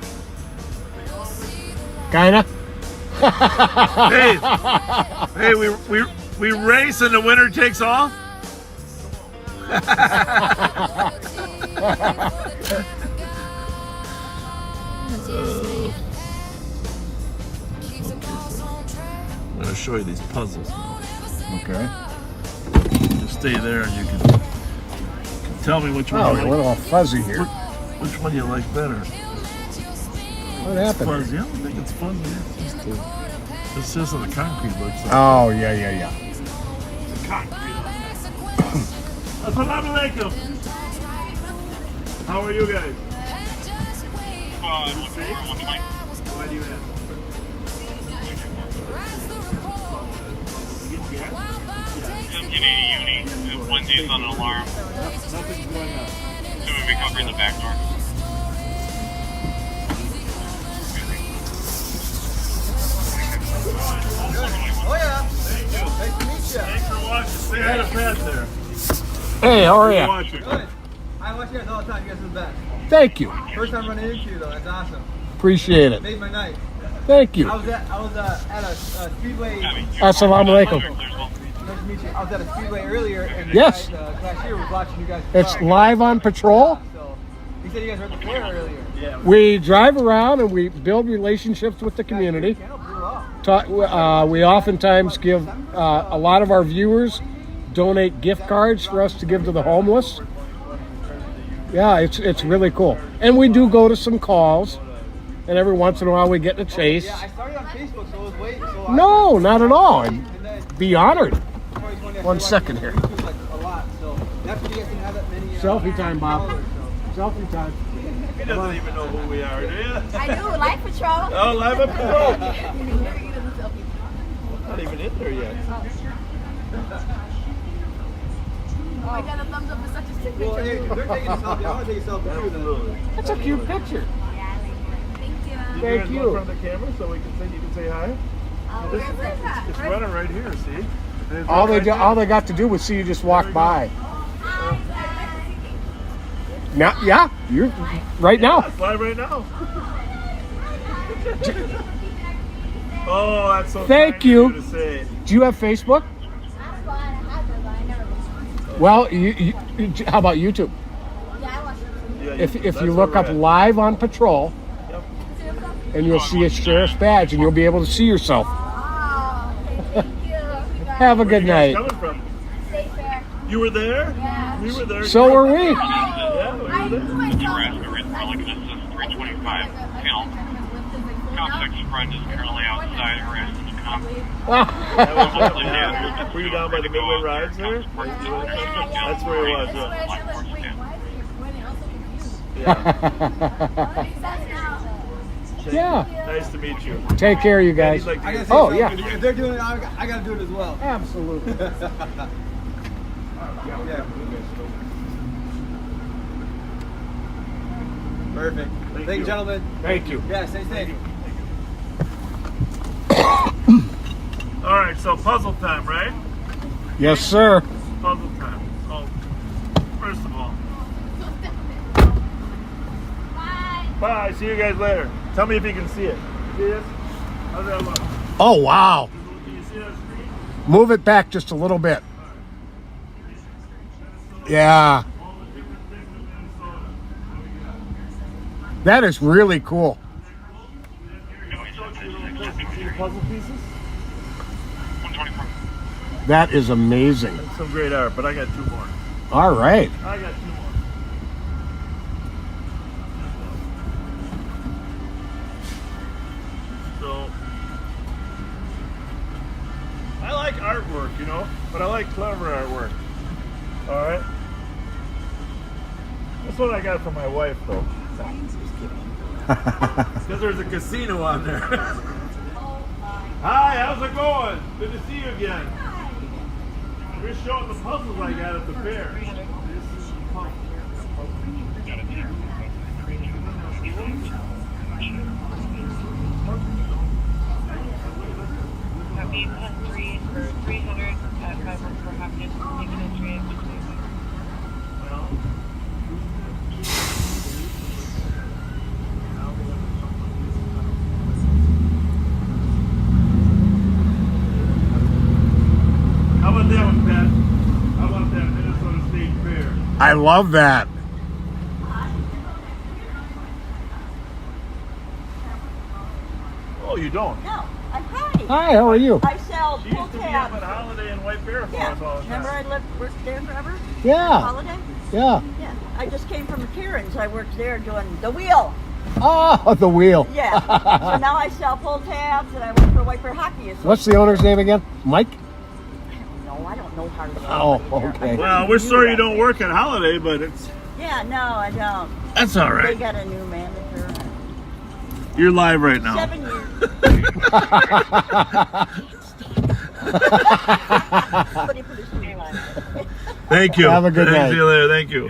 Kinda. Hey, we race and the winner takes all. I'm going to show you these puzzles now. Okay. Just stay there and you can tell me which one Oh, you a like. little fuzzy here. Which one you like better? What happened? Fuzzy. I don't think it's fuzzy. It's just how the concrete looks like. Oh, yeah. The concrete. Assalamu alaikum. How are you guys? Why do you ask? Just getting a uni. Wednesday's on an alarm. Nothing's going on. So we'll be covering the back door. Oh yeah. Thank you. Nice to meet you. Thanks for watching. Say hi to Pat there. Hey, how are you? Watching. Good. I watch you guys all the time. You guys are the best. Thank you. First time running into you though. That's awesome. Appreciate it. Made my night. Thank you. I was at a speedway. Assalamu alaikum. Nice to meet you. I was at a speedway earlier, and Yes. the guy, the cashier was watching you guys. It's live on patrol. So he said you guys were at the fair earlier. Yeah. We drive around and we build relationships with the community. We oftentimes give a lot of our viewers donate gift cards for us to give to the homeless. Yeah, it's really cool. And we do go to some calls, and every once in a while we get in a chase. Yeah, I started on Facebook, so I was waiting. So No, not at all. I'd be honored. 1 second here. Like a lot, so that's what you guys can have that many. Selfie time, Bob. Selfie time. He doesn't even know who we are, do you? I do, Life Patrol. Oh, Live Patrol. Not even in there yet. Oh, I got a thumbs up for such a sick picture. Well, hey, if they're taking a selfie, I want to take a selfie too. Then. That's a cute picture. Thank you. Thank you. In front of the camera so we can say you can say hi. It's running right here. See? All they got to do was see you just walk by. Now, yeah, you're right now. It's live right now. Oh, that's so Thank kind you. of to say. Do you have Facebook? Well, how about YouTube? Yeah, If that's you where look we're up at. Live on Patrol, Yep. and you'll see a sheriff's badge, and you'll be able to see yourself. Have a good Where are you night. guys coming from? You were there? Yeah. We were there. So were we. Yeah, we were there. Nebraska Red Pelicans is 325 film. Cop 6 friend is currently outside harassing the cop. Were you down by the Midway Rides there? That's where it was. Yeah. Nice to meet you. Take care, you guys. Like to get Oh, yeah. If they're doing it, I got to do it as well. Absolutely. Yeah. Perfect. Thank you, gentlemen. Thank you. Yeah, stay safe. All right, so puzzle time, right? Yes, sir. Puzzle time. So, first of all, bye. See you guys later. Tell me if you can see it. See this? How's that look? Oh, wow. Can you see that screen? Move it back just a little bit. Yeah. That is really cool. Puzzle pieces? 124. That is amazing. That's some great art, but I got two more. All right. I got two more. So, I like artwork, you know, but I like clever artwork. All right. That's what I got from my wife, though. Because there's a casino on there. Hi, how's it going? Good to see you again. We're showing the puzzles I got at the fair. Copy 3 for 300 at 5 for Hopkins. Taking a 3 after 2. How about that one, Pat? How about that Minnesota State Fair? I love that. Oh, you don't? No, I'm hi. Hi, how are you? I sell She pull used to be up tabs. at Holiday and White Bear Falls Yeah. all the time. Remember I worked there forever? Yeah. Holiday? Yeah. Yeah. I just came from Karen's. I worked there doing the wheel. Oh, the wheel. Yeah. So now I sell pull tabs and I work for White Bear Hockey Association. What's the owner's name again? Mike? No, I don't know how to Oh, okay. Well, we're sorry you don't work at Holiday, but it's Yeah, no, I don't. That's all right. They got a new manager. You're live right now. 7 years. Somebody put his name on it. Thank you. Have a good night. See you later. Thank you.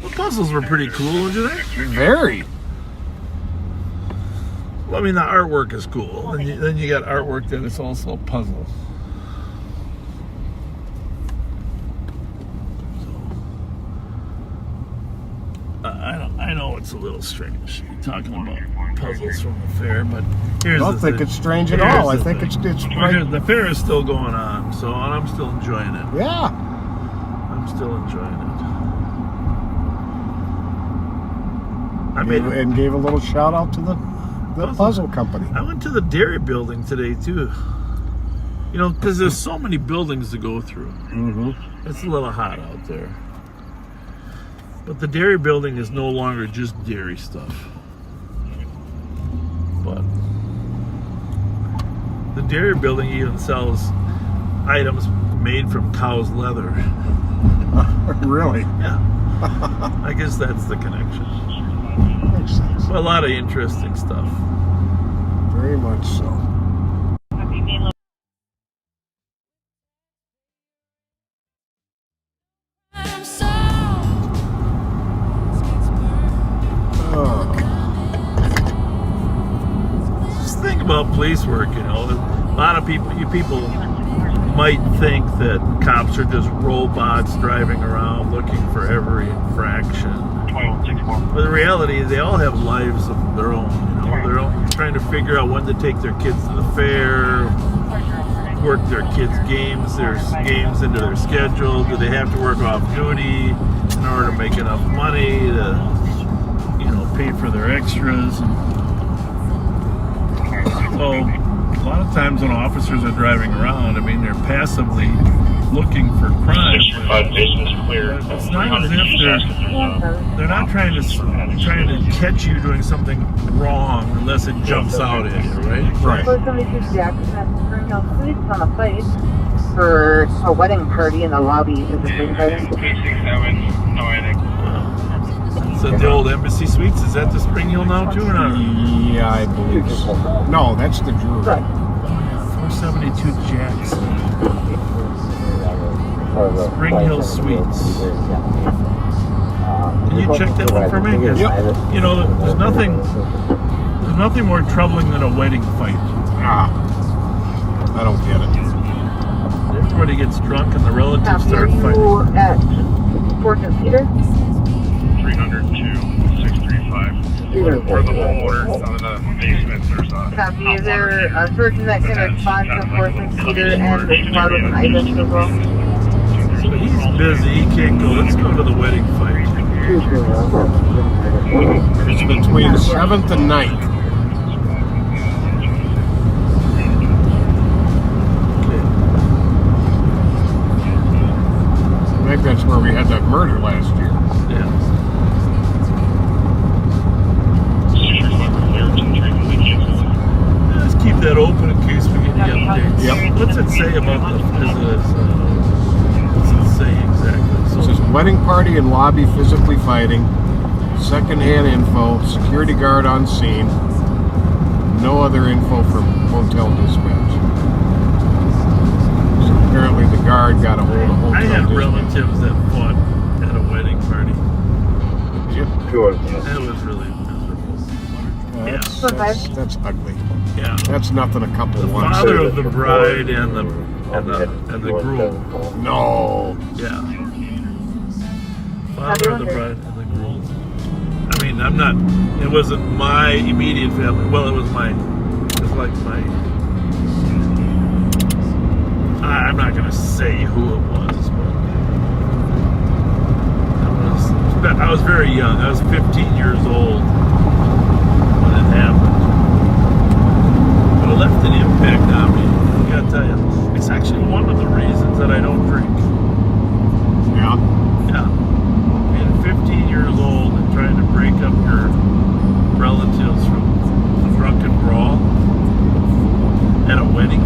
The puzzles were pretty cool, don't you think? Very. Well, I mean, the artwork is cool. Then you got artwork that is also a puzzle. I know it's a little strange talking about puzzles from the fair, but here's I don't think it's strange at all. I think it's right. The fair is still going on, so and I'm still enjoying it. Yeah. I'm still enjoying it. And gave a little shout out to the puzzle company. I went to the dairy building today too. You know, because there's so many buildings to go through. Mm-hmm. It's a little hot out there. But the dairy building is no longer just dairy stuff. But the dairy building even sells items made from cow's leather. Really? Yeah. I guess that's the connection. Makes sense. A lot of interesting stuff. Very much so. Thing about police work, you know, a lot of people might think that cops are just robots driving around looking for every infraction. But the reality is they all have lives of their own, you know. They're all trying to figure out when to take their kids to the fair, work their kids' games into their schedule. Do they have to work off duty in order to make enough money to, you know, pay for their extras? So, a lot of times when officers are driving around, I mean, they're passively looking for crime. It's not as if they're not trying to catch you doing something wrong unless it jumps out at you, right? Right. On a place for a wedding party in the lobby. Is it Is that the old Embassy Suites? Is that the Spring Hill now too, or not? Yeah, I believe so. No, that's the Drury. 472 Jackson. Spring Hill Suites. Can you check that one for me? Yep. You know, there's nothing more troubling than a wedding fight. Ah, I don't get it. Everybody gets drunk and the relatives start fighting. At Fort and Peter? 302-635. For the homeowner on the basement, there's a... Copy. Is there a person that can respond to Fort and Peter and respond with an item as well? So he's busy, he can't go. Let's go to the wedding fight. It's between 7th and 9th. I think that's where we had that murder last year. Yeah. Let's keep that open in case we get any updates. Yep. What's it say about the visitors? What's it say exactly? It says wedding party and lobby physically fighting, secondhand info, security guard on scene, no other info from hotel dispatch. So apparently the guard guard got a hold of I had hotel relatives that fought at a wedding party. Sure. That was really miserable. That's ugly. Yeah. That's nothing a couple The wants. father of the bride and the groom. No. Yeah. Father of the bride and the groom. I mean, I'm not. It wasn't my immediate family. Well, it was like my. I'm not gonna say who it was, but I was very young. I was 15 years old when it happened. But it left an impact on me. I gotta tell you, it's actually one of the reasons that I don't drink. Yeah. Yeah. Being 15 years old and trying to break up your relatives from a drunken brawl at a wedding.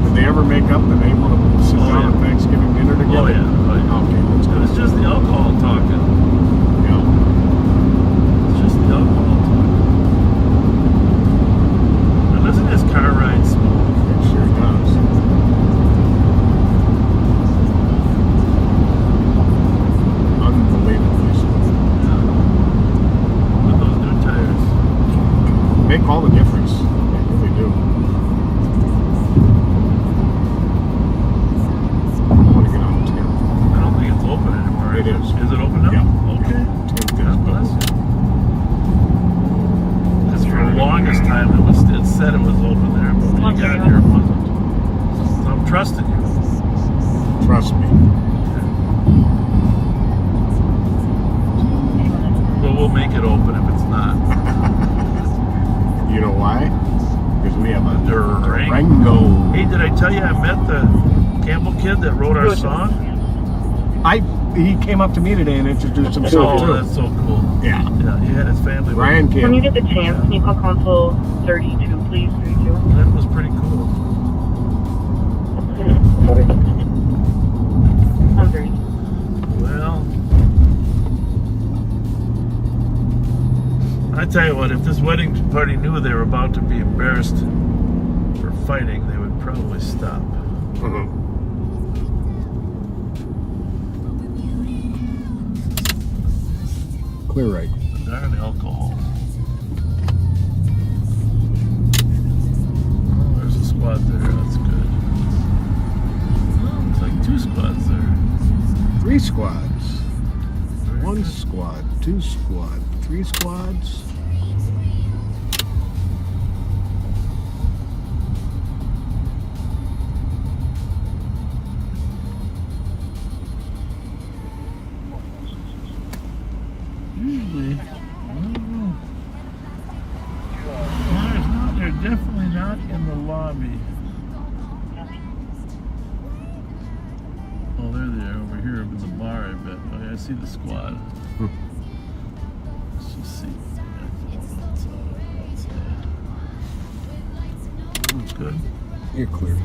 Did they ever make up and able to sit down at Thanksgiving dinner together? Oh yeah. Okay, that's It was just the alcohol talking. Yeah. It's just the alcohol talking. But doesn't this car ride smooth? It sure does. Unbelievably smooth. Yeah. With those new tires. Make all the difference. They really do. I want to get on the tip. I don't think it's open anymore. It is. Is it open now? Yeah. Okay. Yeah. God bless you. Because for the longest time it said it was open there, but when you got here it wasn't. So I'm trusting you. Trust me. But we'll make it open if it's not. You know why? Because we have a Durango. Durango. Hey, did I tell you I met the Campbell kid that wrote our song? He came up to me today and introduced himself too. Oh, that's so cool. Yeah. Yeah, he had his family with Ryan him. came. When you get the chance, can you call console 32, please? 32. That was pretty cool. I'm 30. Well, I tell you what, if this wedding party knew they were about to be embarrassed for fighting, they would probably stop. Clear right. Darn alcohol. Oh, there's a squad there. That's good. Oh, it's like 2 squads there. 3 squads. 1 squad. 2 squad. 3 squads. Usually, I don't know. They're definitely not in the lobby. Oh, there they are over here in the bar, I bet. Oh, yeah, I see the squad. Let's just see what they got going outside. Looks good. You're clear.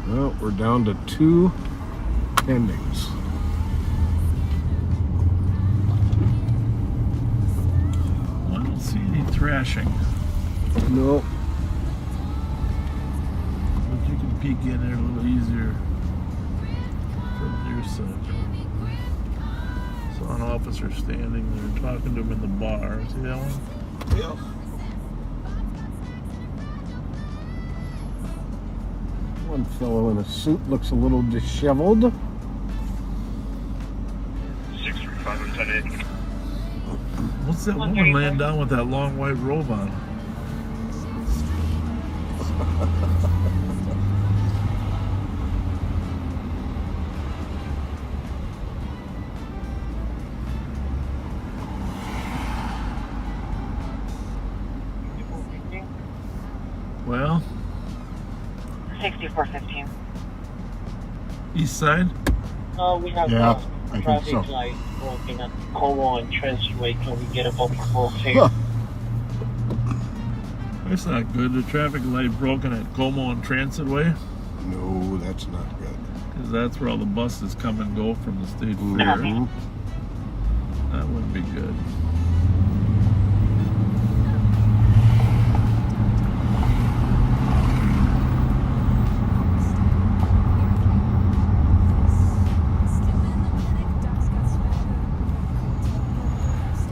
Well, we're down to 2 pendings. I don't see any thrashing. No. But you can peek in there a little easier from your side. Saw an officer standing there talking to him in the bar. See that one? Yeah. One fellow in a suit looks a little disheveled. 635 Lieutenant. What's that woman laying down with that long white robe on? Well, 6415. east side? We have Yeah, I think traffic so. light working at Como and Transway. Can we get a bumper full here? Huh. That's not good. The traffic light broken at Como and Transit Way. No, that's not good. Because that's where all the buses come and go from the state fair. That would be good.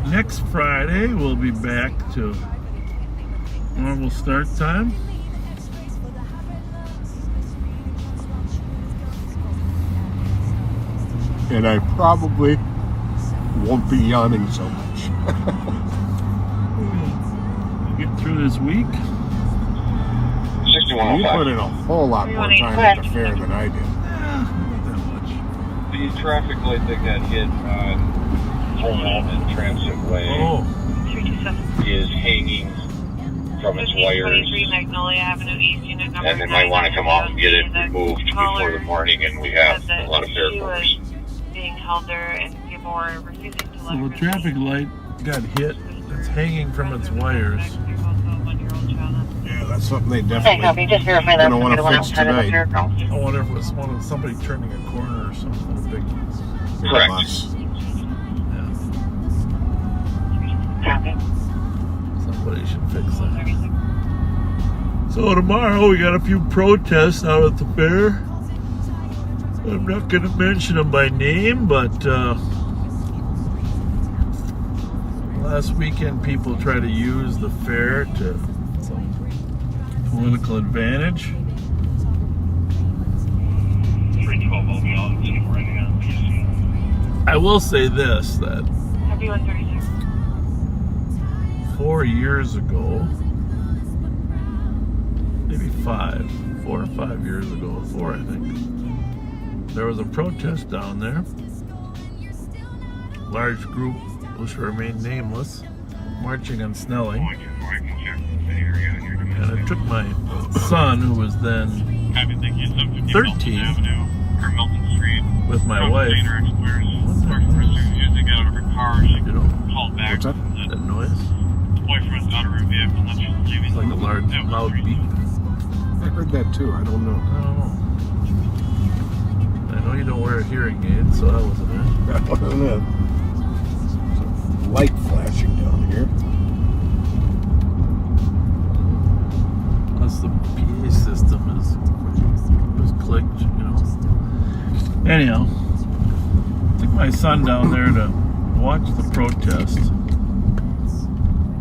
Next Friday, we'll be back to normal start time. And I probably won't be yawning so much. Get through this week. You put in a whole lot more time at the fair than I did. Not that much. The traffic light that got hit on Fulton and Transit Way is hanging from its wires. Magnolia Avenue East, unit number And they might want to come out and get it removed before the morning, and we have a lot of fair cars. Being held there and people were refusing to let So the traffic light got hit. It's hanging from its wires. Yeah, that's something they definitely don't want to fix tonight. I wonder if it was somebody turning a corner or something. A big Correct. Somebody should fix that. So tomorrow we got a few protests out at the fair. I'm not going to mention them by name, but last weekend people tried to use the fair to some political advantage. I will say this, that 4 years ago, maybe 4 or 5 years ago, 4 I think, there was a protest down there. Large group, who should remain nameless, marching on Snelling. And I took my son, who was then 13, with my wife. What's that noise? You know? What's that? That noise? It's like a large, loud beep. I heard that too. I don't know. I don't know. I know you don't wear a hearing aid, so that wasn't it. That wasn't it. There's a light flashing down here. Plus the PA system was clicked, you know. Anyhow, took my son down there to watch the protest,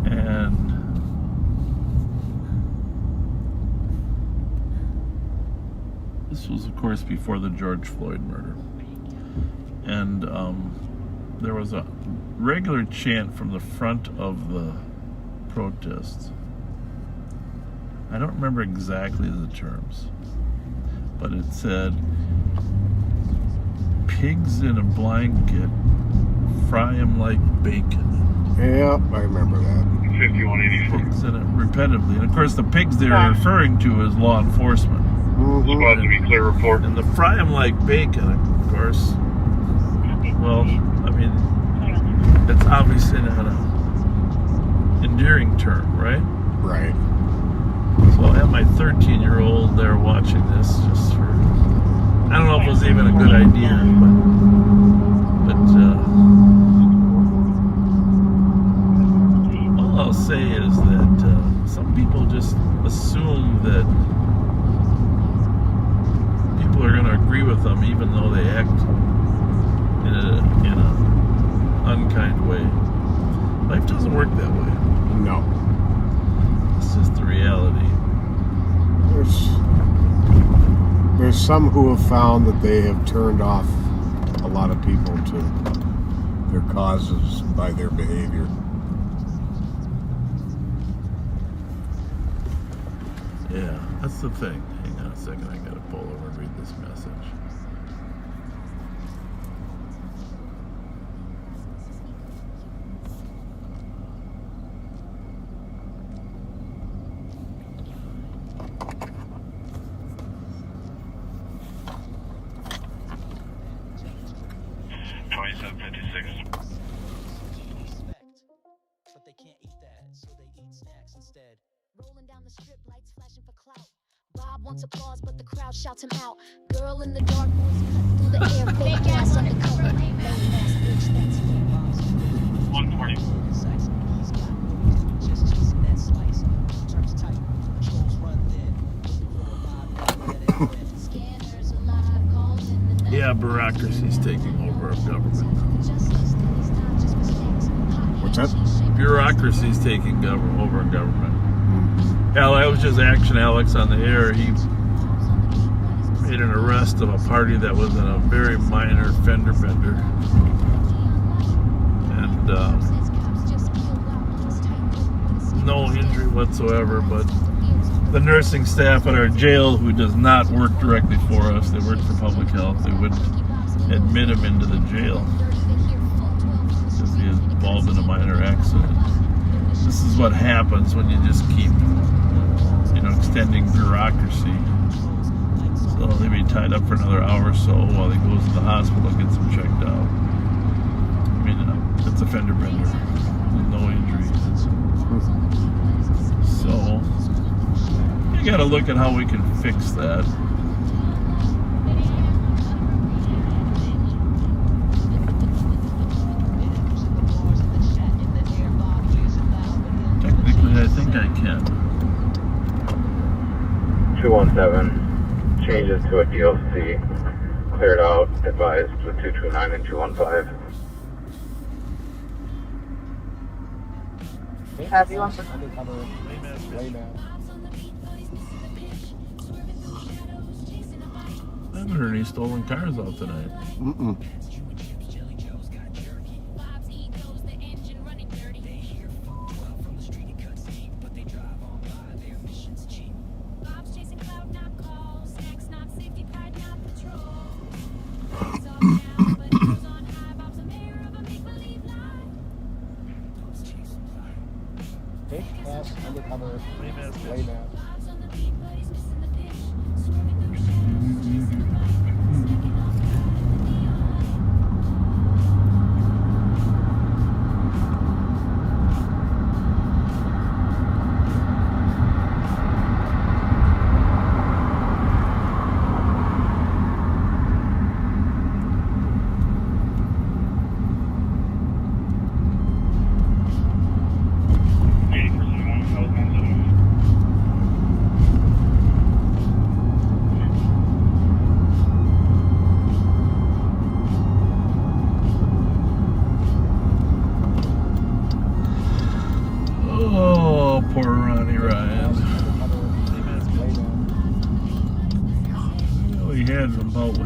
and this was, of course, before the George Floyd murder. And there was a regular chant from the front of the protest. I don't remember exactly the terms, but it said, "Pigs in a blanket, fry 'em like bacon." Yeah, I remember that. 5184. Pigs in it repetitively. And of course, the pigs they were referring to is law enforcement. Squad to be clear report. And the fry 'em like bacon, of course. Well, I mean, it's obviously not an endearing term, right? Right. So I have my 13-year-old there watching this just for, I don't know if it was even a good idea, but all I'll say is that some people just assume that people are going to agree with them even though they act in a unkind way. Life doesn't work that way. No. It's just the reality. There's some who have found that they have turned off a lot of people to their causes by their behavior. Yeah, that's the thing. Hang on a second, I gotta pull over and read this message. But they can't eat that, so they eat snacks instead. Rolling down the strip, lights flashing for clout. Bob wants applause, but the crowd shouts him out. Girl in the dark, voice cut through the air, fake ass undercover. Lame ass bitch, that's your boss. 140. Yeah, bureaucracy's taking over of government. What's that? Bureaucracy's taking over of government. That was just Action Alex on the air. He made an arrest of a party that was in a very minor fender bender. And no injury whatsoever, but the nursing staff at our jail, who does not work directly for us, they work for public health, they wouldn't admit him into the jail because he is involved in a minor accident. This is what happens when you just keep, extending bureaucracy. So they'll be tied up for another hour or so while he goes to the hospital and gets him checked out. I mean, it's a fender bender with no injuries. So you got to look at how we can fix that. Technically, I think I can. 217 changes to a DLC. Cleared out, advised with 229 and 215. Have you on I haven't heard any stolen cars out tonight. Mm-mm. Undercover. Lay down.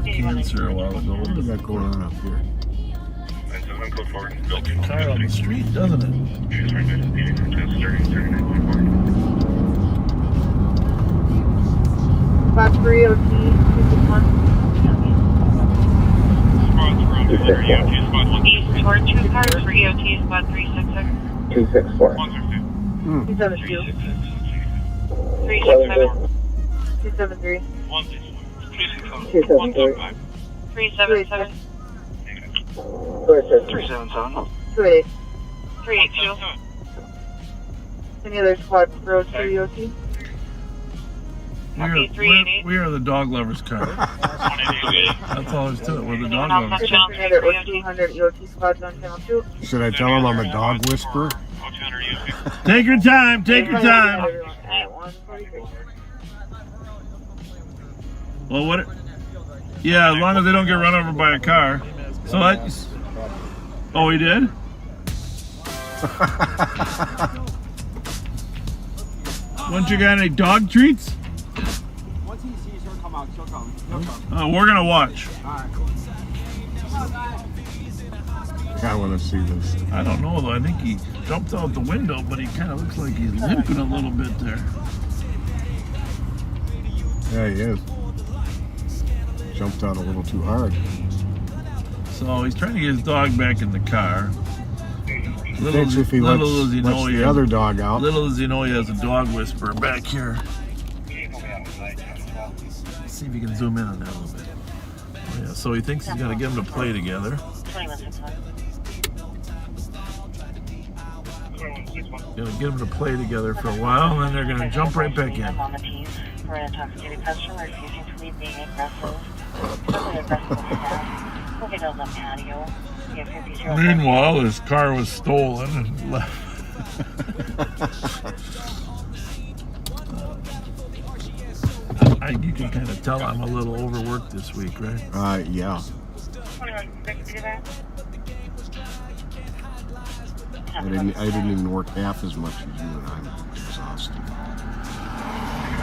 Cancer a while ago. What is that going on up here? Like a car on the street, doesn't it? Spot 3 OT 261. Report 2 cars for EOT spot 366. 264. 272. 367. 273. 273. 377. 377. 288. 382. Any other squads for OT EOT? We are the dog lovers car. That's all there's to it. We're the dog lovers. Another 200 EOT squads on channel 2. Should I tell him I'm a dog whisperer? Take your time. Take your time. Well, what? Yeah, as long as they don't get run over by a car. So that. Oh, he did? Once you got any dog treats? Once he sees her come out, she'll come. We're gonna watch. I want to see this. I don't know though. I think he jumped out the window, but he kind of looks like he's limping a little bit there. Yeah, he is. Jumped out a little too hard. So he's trying to get his dog back in the car. Little does he know the other dog out. Little does he know he has a dog whisperer back here. Let's see if he can zoom in on that a little bit. Yeah, so he thinks he's going to get them to play together. Going to get them to play together for a while, and then they're going to jump right back in. for an intoxicated customer refusing to leave, being aggressive. Totally aggressive with staff. We'll get on the patio. We have 50 Meanwhile, his car was stolen and left. You can kind of tell I'm a little overworked this week, right? Yeah. I didn't even work half as much as you, and I'm exhausted.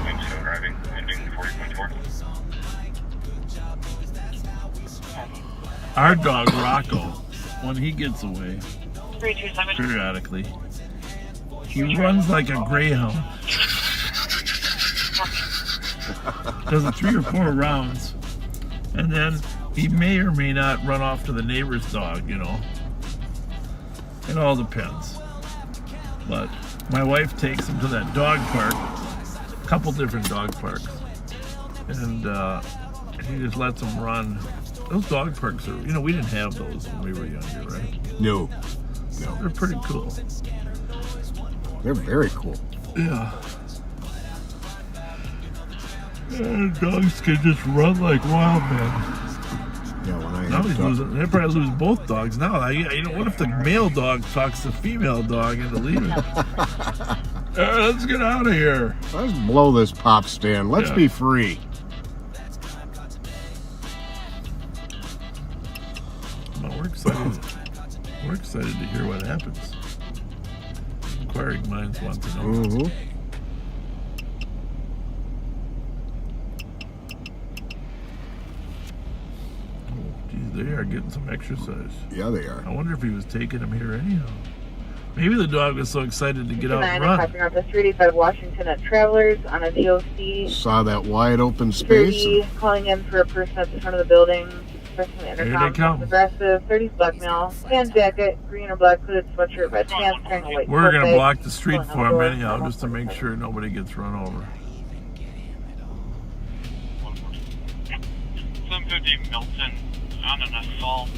I'm still driving, ending 40.4. Our dog Rocco, when he gets away, periodically, he runs like a greyhound. Does 3 or 4 rounds, and then he may or may not run off to the neighbor's dog, you know. It all depends. But my wife takes him to that dog park, a couple different dog parks, and he just lets him run. Those dog parks are, you know, we didn't have those when we were younger, right? No. They're pretty cool. They're very cool. Yeah. And dogs can just run like wild men. Yeah, when I now he's losing. They probably lose both dogs now. You know, what if the male dog talks the female dog into leaving? Let's get out of here. Let's blow this pop stand. Let's be free. Well, we're excited. We're excited to hear what happens. Inquiring minds want to know. Mm-hmm. They are getting some exercise. Yeah, they are. I wonder if he was taking him here anyhow. Maybe the dog was so excited to get out and run. Crossing off the 385 Washington at Travelers on a DOC. Saw that wide open space. Calling in for a person at the front of the building. Person in the Here intercom. they come. Aggressive, 30s blackmail, tan jacket, green or black hooded sweatshirt, red pants, carrying a white We're going to bag, block the street pulling for out him doors, anyhow, almost just to make sure nobody gets run over. 750 Milton on an assault.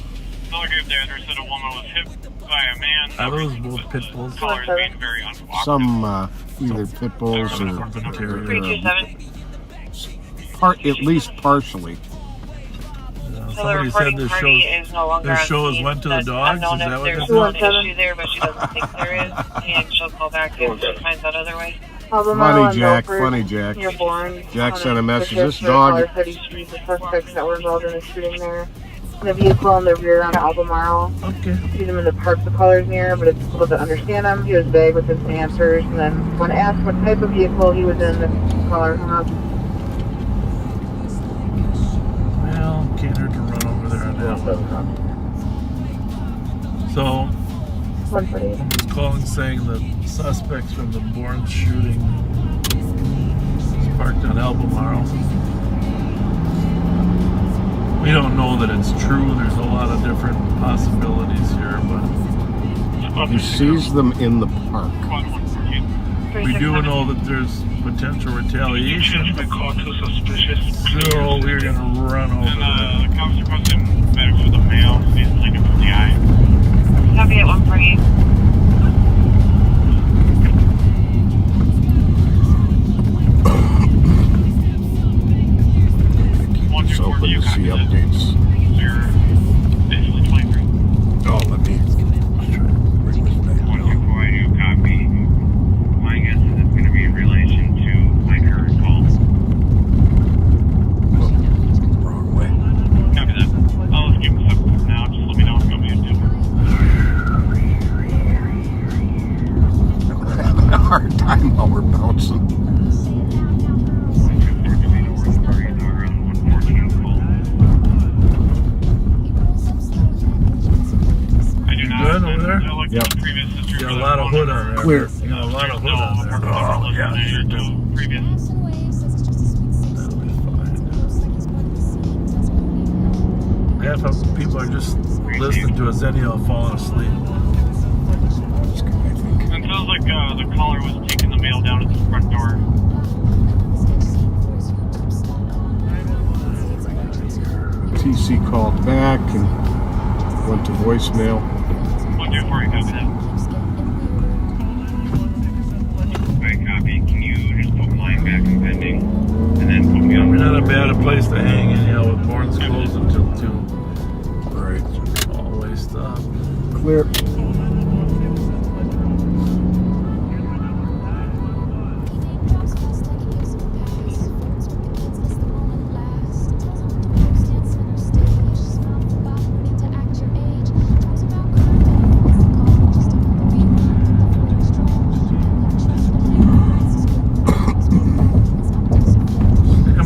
Another group there said a woman was hit by a man. Are those both pit bulls? Callers being very uncooperative. Some either pit bulls or 327. at least partially. Somebody said their shows went to the dogs. Is that what there's they're an issue there, but she doesn't think there is, and she'll call back if she finds out otherwise. Funny Jack. Jack sent a message. This dog. The suspects that were involved in the shooting there. The vehicle in the rear on Albemarle. Okay. See them in the park, the colors near, but it's difficult to understand him. He was vague with his answers, and then when asked what type of vehicle he was in, the color hung up. Well, can't hurt to run over there on that one. So, I'm just calling saying that suspects from the Bourne shooting is parked on Albemarle. We don't know that it's true. There's a lot of different possibilities here, but He sees them in the park. we do know that there's potential retaliation. So we're gonna run over there. The cops are posting back for the mail. He's looking for the eye. Copy at 148. It's open to see updates. Oh, let me bring this back down. Copy. My guess is it's going to be in relation to my current call. Wrong way. Copy that. I'll just give him some now. Just let me know if you'll be in dinner. I'm having a hard time while we're bouncing. Good over there? Yep. You got a lot of hood on there. Clear. You got a lot of hood on there. Oh, yeah, sure do. That'll be fine. Half of people are just listening to a Zennial falling asleep. It sounds like the caller was taking the mail down at the front door. TC called back and went to voicemail. 124, copy that. Alright, copy. Can you just put mine back in pending, and then put me on. We're not a bad place to hang in, you know, with Bourne's closed until 2. Right. Always stop. Clear.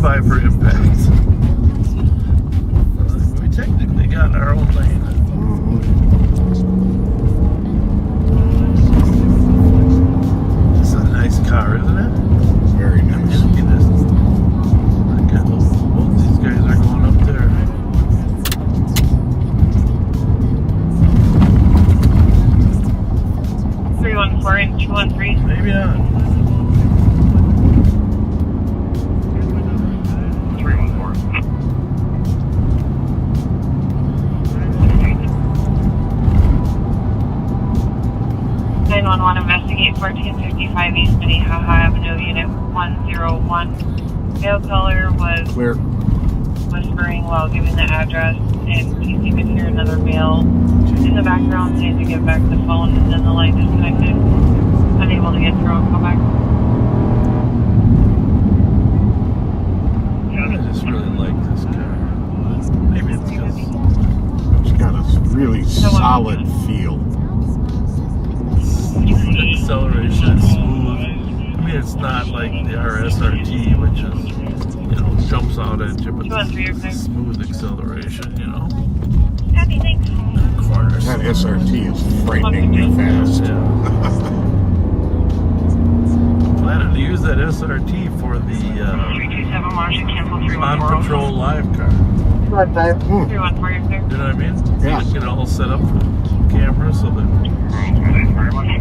By for impact. We technically got our own lane. This is a nice car, isn't it? Very nice. Look at this. Look at both these guys are going up there. and 213. Maybe not. 911, investigate 1455 East Minnehaha Avenue, Unit 101. Male caller was Clear. whispering while giving the address, and he could hear another male in the background saying to get back the phone, and then the line disconnected. Unable to get through and call back. I just really like this car. Maybe it's because it's got a really solid feel. Acceleration is smooth. I mean, it's not like the RSRT, which is, you know, jumps out at you, but it's smooth acceleration, you know. Corners. That SRT is frighteningly fast. Yeah. I'm planning to use that SRT for the 327 Martian, cancel 314. on patrol live car. 314, you're clear. You know what I mean? Yeah. Get it all set up for camera so that the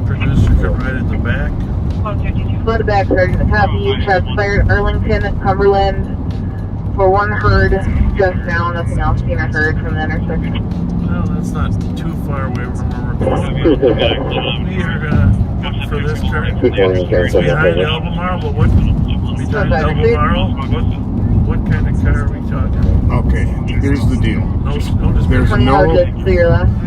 producer can ride in the back. Flood back, Sergeant. Copy. Shots fired Arlington, Cumberland. For one heard just now, nothing else seen or heard from the intersection. Well, that's not too far away from where we're going. We are gonna look for this car. Behind Albemarle, but what? Behind Albemarle, what kind of car are we talking? Okay, here's the deal. There's no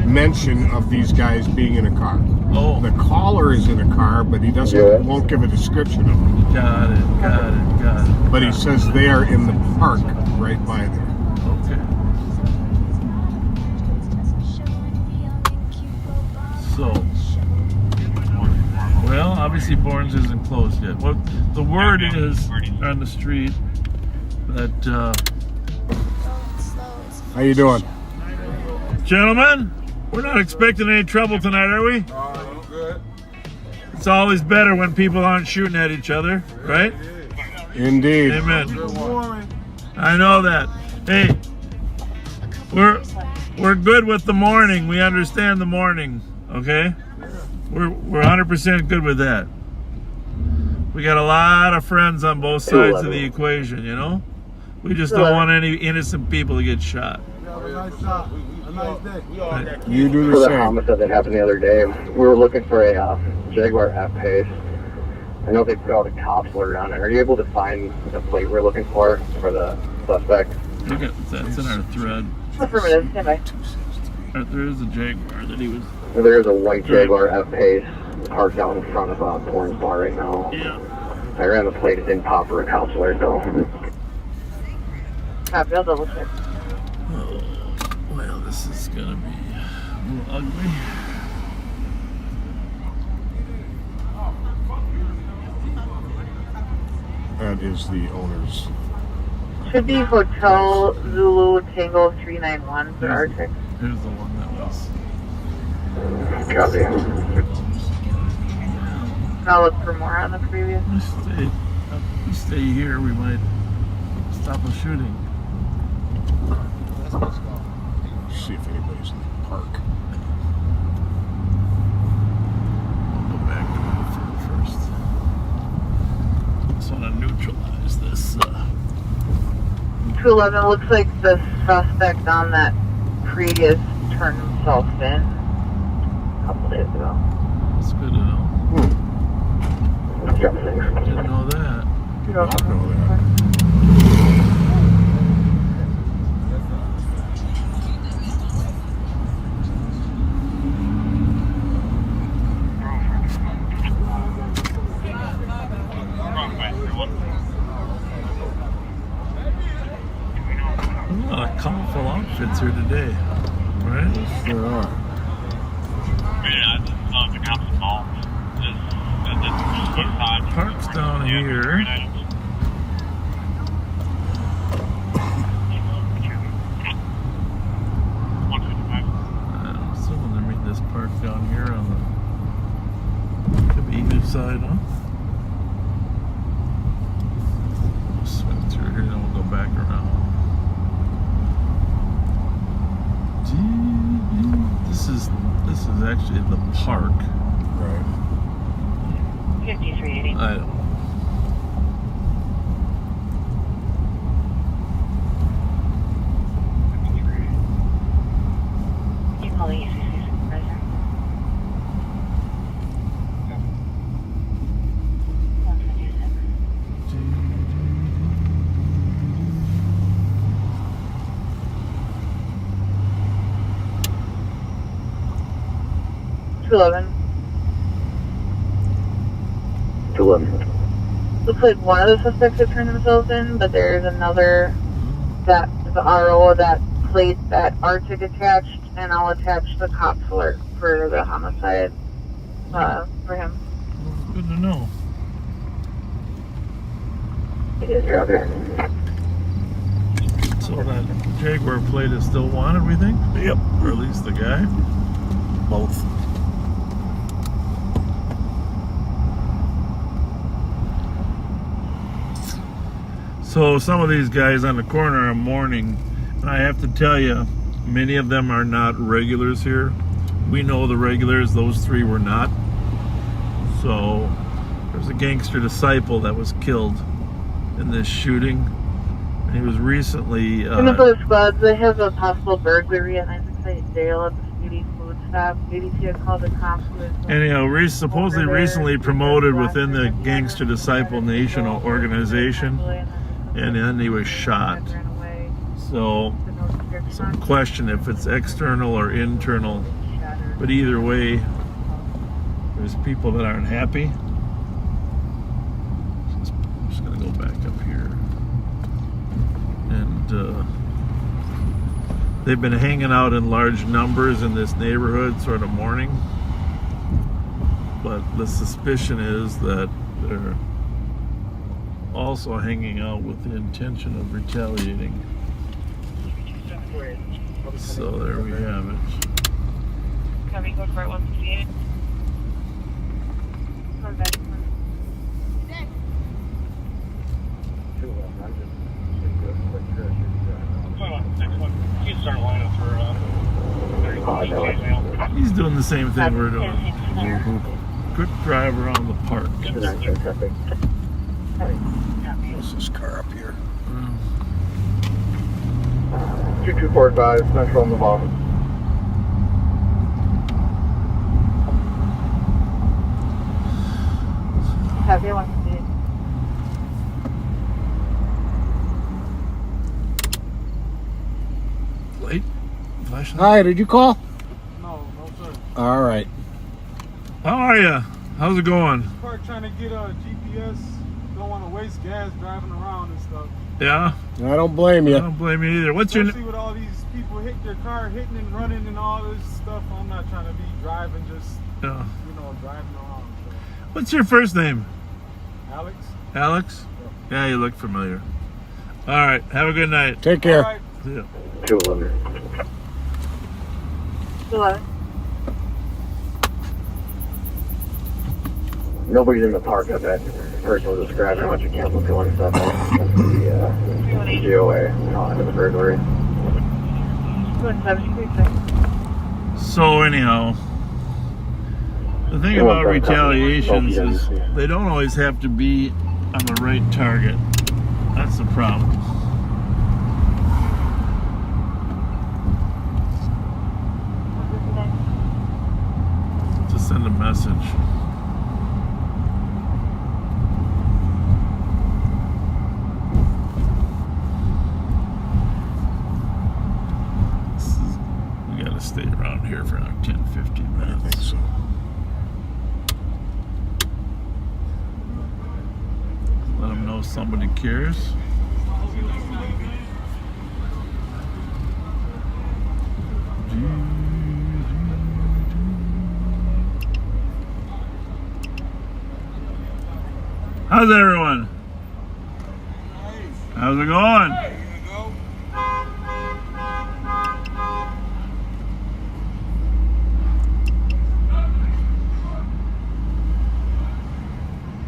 mention of these guys being in a car. Oh. The caller is in a car, but he won't give a description of them. Got it. But he says they are in the park right by there. Okay. So, well, obviously Bourne's isn't closed yet. What the word is on the street that How you doing? Gentlemen, we're not expecting any trouble tonight, are we? Good. It's always better when people aren't shooting at each other, right? Indeed. Amen. I know that. Hey, we're good with the morning. We understand the morning, okay? We're 100% good with that. We got a lot of friends on both sides of the equation, you know? We just don't want any innocent people to get shot. You do For the the same. homicide that happened the other day, we were looking for a Jaguar F-Pace. I know they put all the cops alert on it. Are you able to find the plate we're looking for the suspect? That's in our thread. Affirmative, stand by. There is a Jaguar that he was... There is a white Jaguar F-Pace parked out in front of Bourne's bar right now. Yeah. I ran the plate. It didn't pop for a cops alert though. Copy, I'll double check. Oh, well, this is gonna be a little ugly. That is the owner's. Should be Hotel Zulu Tango 391 for Arctic. Here's the one that was... Copy. I'll look for more on the previous. If we stay here, we might stop a shooting. See if anybody's in the park. I'll go back to it first. Just want to neutralize this. 211 looks like the suspect on that previous turned himself in a couple days ago. That's good to know. Didn't know that. You don't know that. A lot of colorful outfits here today, right? There are. Park's down here. I'm assuming they're meeting this park down here on the could be either side, huh? We'll swing through here, then we'll go back around. This is actually the park. Right. 5380. I don't know. You call the ECC supervisor. Looks like one of the suspects have turned themselves in, but there's another that the RO that plate that Arctic attached, and I'll attach the cops alert for the homicide for him. Good to know. So that Jaguar plate is still wanted, we think? Yep. Or at least the guy? Both. So some of these guys on the corner are mourning. And I have to tell you, many of them are not regulars here. We know the regulars, those three were not. So there's a gangster disciple that was killed in this shooting. And he was recently... In the both squads, they have a possible burglary at 96 jail at the Speedy Food Stop. ADT had called the cops. Anyhow, supposedly recently promoted within the Gangster Disciple Nation organization. And then he was shot. So, some question if it's external or internal. But either way, there's people that aren't happy. I'm just going to go back up here. And they've been hanging out in large numbers in this neighborhood, sort of mourning. But the suspicion is that they're also hanging out with the intention of retaliating. So there we have it. Copy, go for it, 168. He's doing the same thing we're doing. Quick drive around the park. What's this car up here? 2245, Central on the bottom. Have you want to see it? Late? Flashlight? Hi, did you call? No, sir. All right. How are you? How's it going? Park trying to get a GPS. Don't want to waste gas driving around and stuff. Yeah? I don't blame you. I don't blame you either. What's your Especially with all these people hitting their car, hitting and running and all this stuff. I'm not trying to be driving just, Yeah. driving around. So. What's your first name? Alex? Alex? Yeah, you look familiar. All right. Have a good night. Take care. Right. See ya. 211. 11. Nobody's in the park. That person was describing a bunch of chemical killing stuff. That's the GOA into the burglary. 2736. So anyhow, the thing about retaliations is they don't always have to be on the right target. That's the problem. To send a message. stay around here for like 10, 15 minutes. I think so. Let them know somebody cares. How's everyone? How's it going?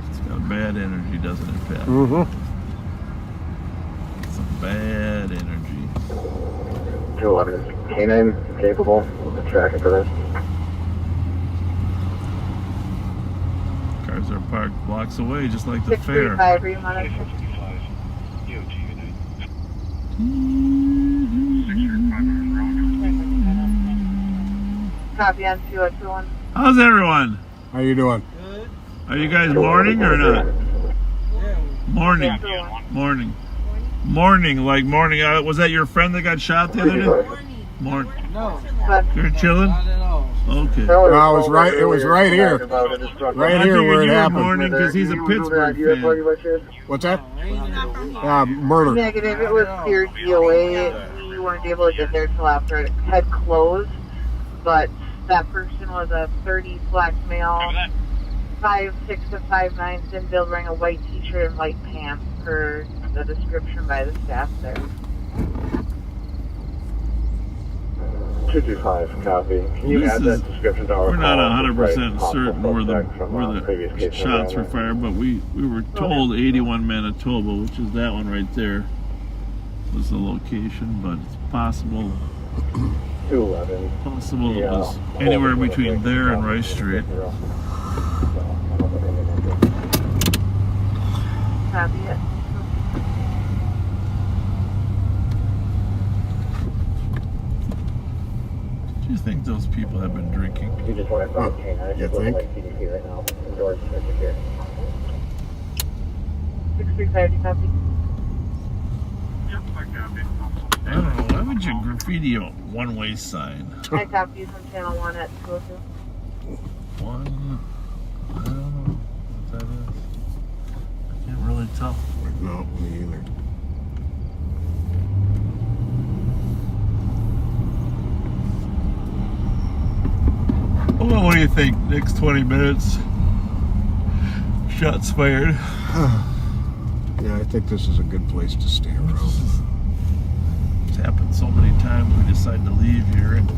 It's got bad energy, doesn't it, Pat? Mm-hmm. Some bad energy. 211 is canine capable of tracking for this. Cars are parked blocks away, just like the 635, fair. are you monitoring? Copy on 2021. How's everyone? How you doing? Good. Are you guys mourning or not? Morning. Morning. Morning, like morning. Was that your friend that got shot the other day? Morning. No. You're chilling? Not at all. Okay. No, it was right. It was right here. Right here where it happened. Morning because he's a Pittsburgh fan. What's that? Murder. Negative, it was cleared DOA. We weren't able to get there till after it had closed, but that person was a 30 black male, 5'6" to 5'9", thin build, wearing a white t-shirt and white pants per the description by the staff there. 225, copy. Can you add that description to our We're not call? 100% certain where the previous case shots were fired, but we were told 81 Manitoba, which is that one right there, was the location, but it's possible. 211. Possible it was anywhere between there and Rice Street. Copy it. Do you think those people have been drinking? You just want to find canine. You think? Like CDP right now. George, here. 635, copy. I don't know. Why would you graffiti a one-way sign? I copy you from channel 1 at 202. One. I don't know what that is. I can't really tell. No, me either. Well, what do you think? Next 20 minutes. Shots fired. Yeah, I think this is a good place to stay around. It's happened so many times we decide to leave here. And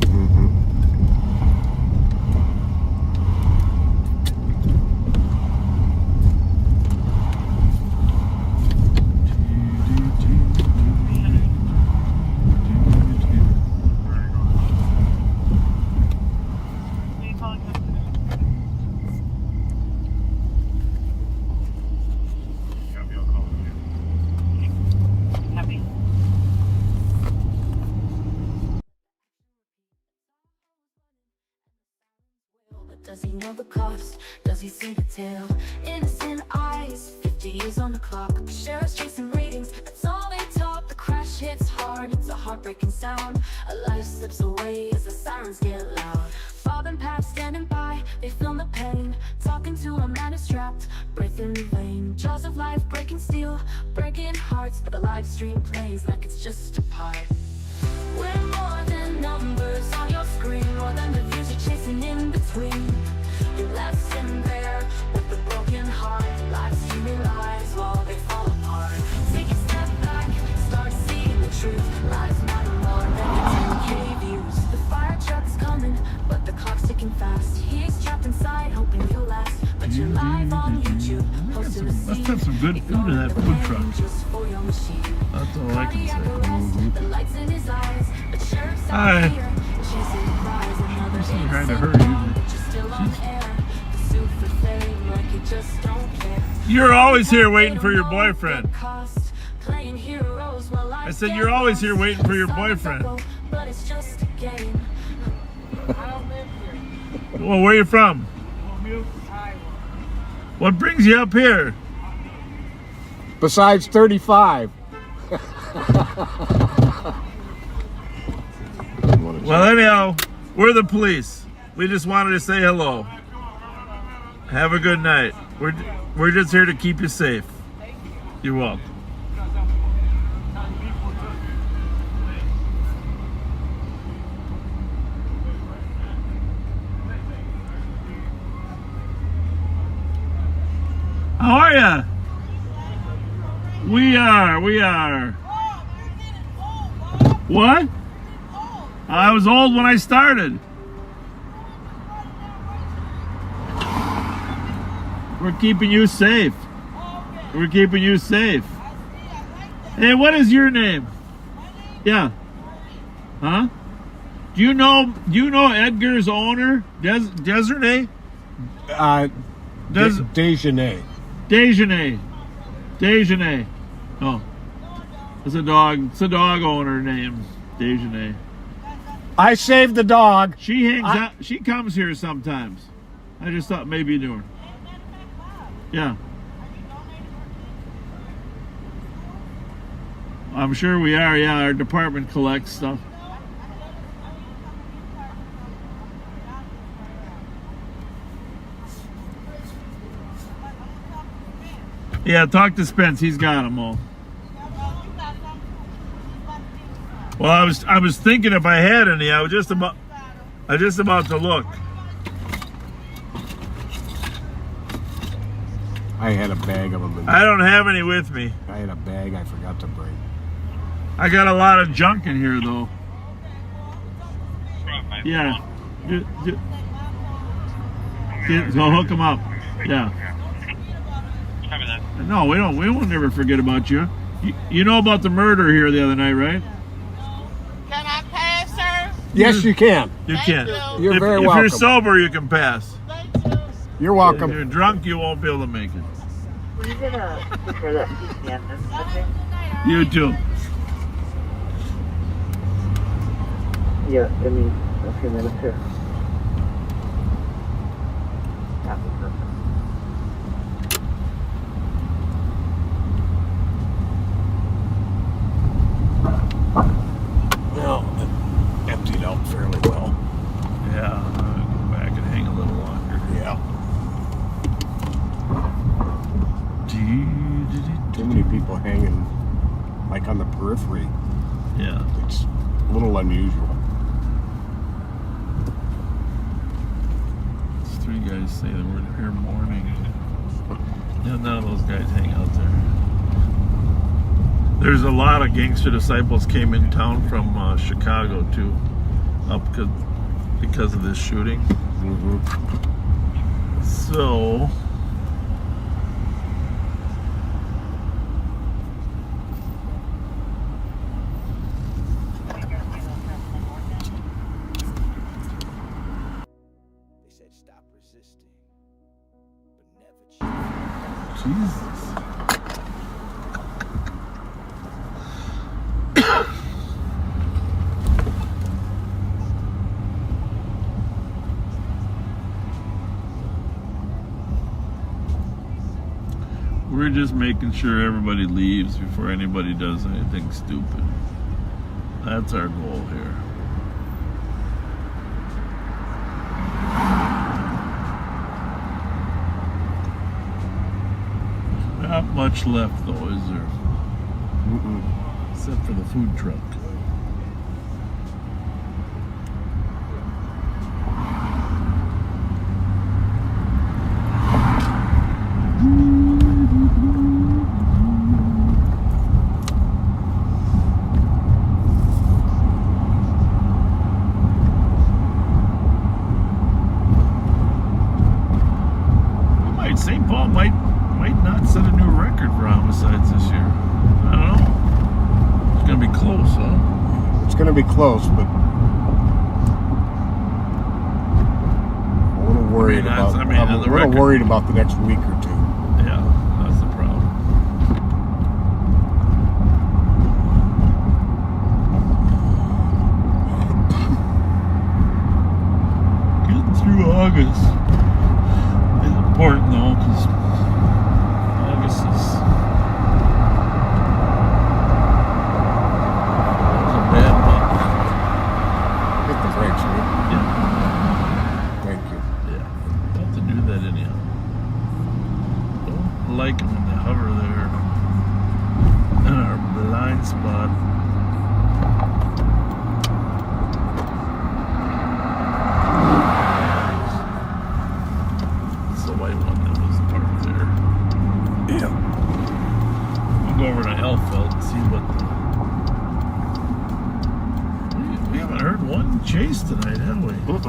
Does he know the cost? Does he see the tale? Innocent eyes, 50 years on the clock. Sheriff's chasing ratings, that's all they talk. The crash hits hard, it's a heartbreaking sound. A life slips away as the sirens get loud. Bob and Pat standing by, they film the pain. Talking to a man who's trapped, breath in vain. Jaws of life breaking steel, breaking hearts. But the live stream plays like it's just a part. We're more than numbers on your screen, more than the views you're chasing in between. You're left sitting there with a broken heart. Lives streaming lies while they fall apart. Take a step back, start seeing the truth. Lives matter more than your 10K views. The fire truck's coming, but the clock's ticking fast. He's trapped inside, hoping you'll last. But you're live on YouTube, posting a scene. let's have some good food in that food truck. That's all I can say. Hi. She's trying to hurt you. You're always here waiting for your boyfriend. I said you're always here waiting for your boyfriend. Well, where are you from? What brings you up here? Besides 35. Well, anyhow, We're the police. We just wanted to say hello. Have a good night. We're just here to keep you safe. You're welcome. How are ya? We are. What? I was old when I started. We're keeping you safe. We're keeping you safe. Hey, what is your name? Yeah. Huh? Do you know Edgar's owner? Desiree? Dejanay. Dejanay. Oh. It's a dog owner named Dejanay. I saved the dog. She hangs out. She comes here sometimes. I just thought maybe you knew her. Yeah. I'm sure we are. Yeah, our department collects stuff. Yeah, talk to Spence. He's got them all. Well, I was thinking if I had any. I was just about to look. I had a bag of them. I don't have any with me. I had a bag I forgot to bring. I got a lot of junk in here, though. Yeah. So hook them up. Yeah. No, we don't. We won't never forget about you. You know about the murder here the other night, right? Can I pass, sir? Yes, you can. You can. You're very welcome. If you're sober, you can pass. You're welcome. If you're drunk, you won't be able to make it. Will you get a picture of that PCM? You too. Yeah, give me a few minutes here. Well, it emptied out fairly well. Yeah, I'll go back and hang a little longer. Yeah. Too many people hanging, like on the periphery. Yeah. It's a little unusual. These three guys say that we're here morning. Yeah, none of those guys hang out there. There's a lot of gangster disciples came in town from Chicago too, up because of this shooting. Mm-hmm. So Jesus. We're just making sure everybody leaves before anybody does anything stupid. That's our goal here. Not much left though, is there? Mm-mm. Except for the food truck. St. Paul might not set a new record for homicides this year. I don't know. It's gonna be close, huh? It's gonna be close, but I'm a little worried about. I'm a little worried about the next week or two. Yeah, that's the problem. Getting through August is important though, because August is a bad month. Hit the brakes, right? Yeah. chase tonight, have we? I'm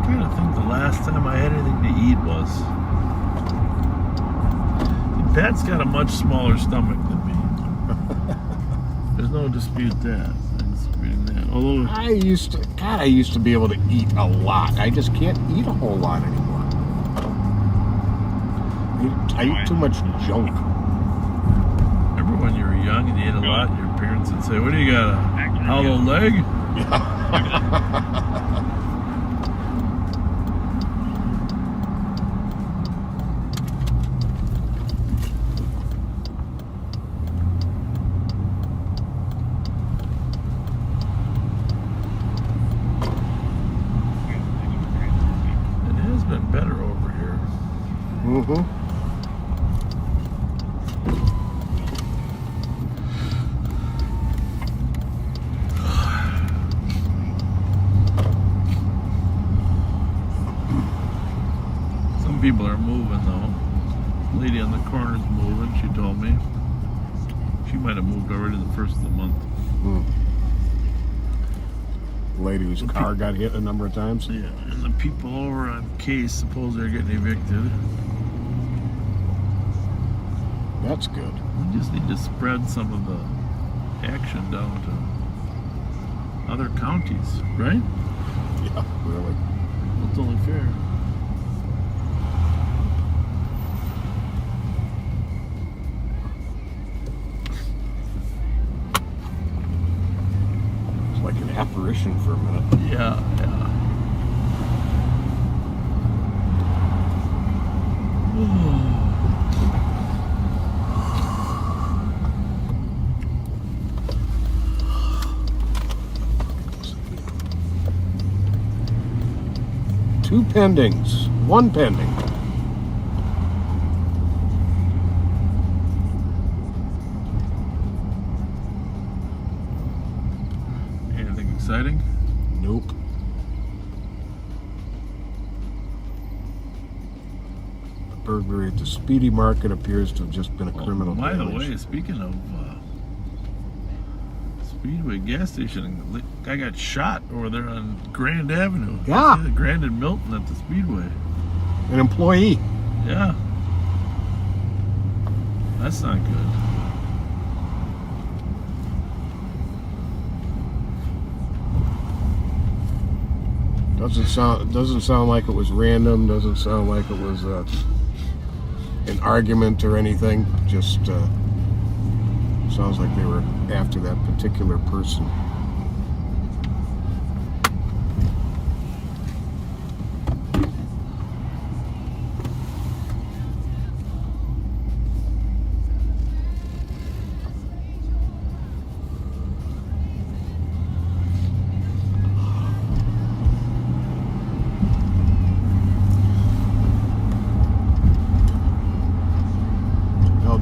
trying to think the last time I had anything to eat was. Pat's got a much smaller stomach than me. There's no dispute that. Although I used to be able to eat a lot. I just can't eat a whole lot anymore. I eat too much junk. Remember when you were young and you ate a lot, your parents would say, "What do you got, a hollow leg?" It has been better over here. People are moving though. Lady on the corner's moving, she told me. She might have moved already the first of the month. Lady whose car got hit a number of times. Yeah, and the people over on Case suppose they're getting evicted. That's good. We just need to spread some of the action down to other counties, right? Yeah, really. Well, it's only fair. Like an apparition for a minute. Yeah. 2 pendings, 1 pending. Exciting? Nope. The burglary at the Speedy Market appears to have just been a criminal By the damage. way, speaking of Speedway gas station, the guy got shot over there on Grand Avenue. Yeah. The Grand and Milton at the Speedway. An employee. Yeah. That's not good. Doesn't sound like it was random. Doesn't sound like it was an argument or anything. Just sounds like they were after that particular person.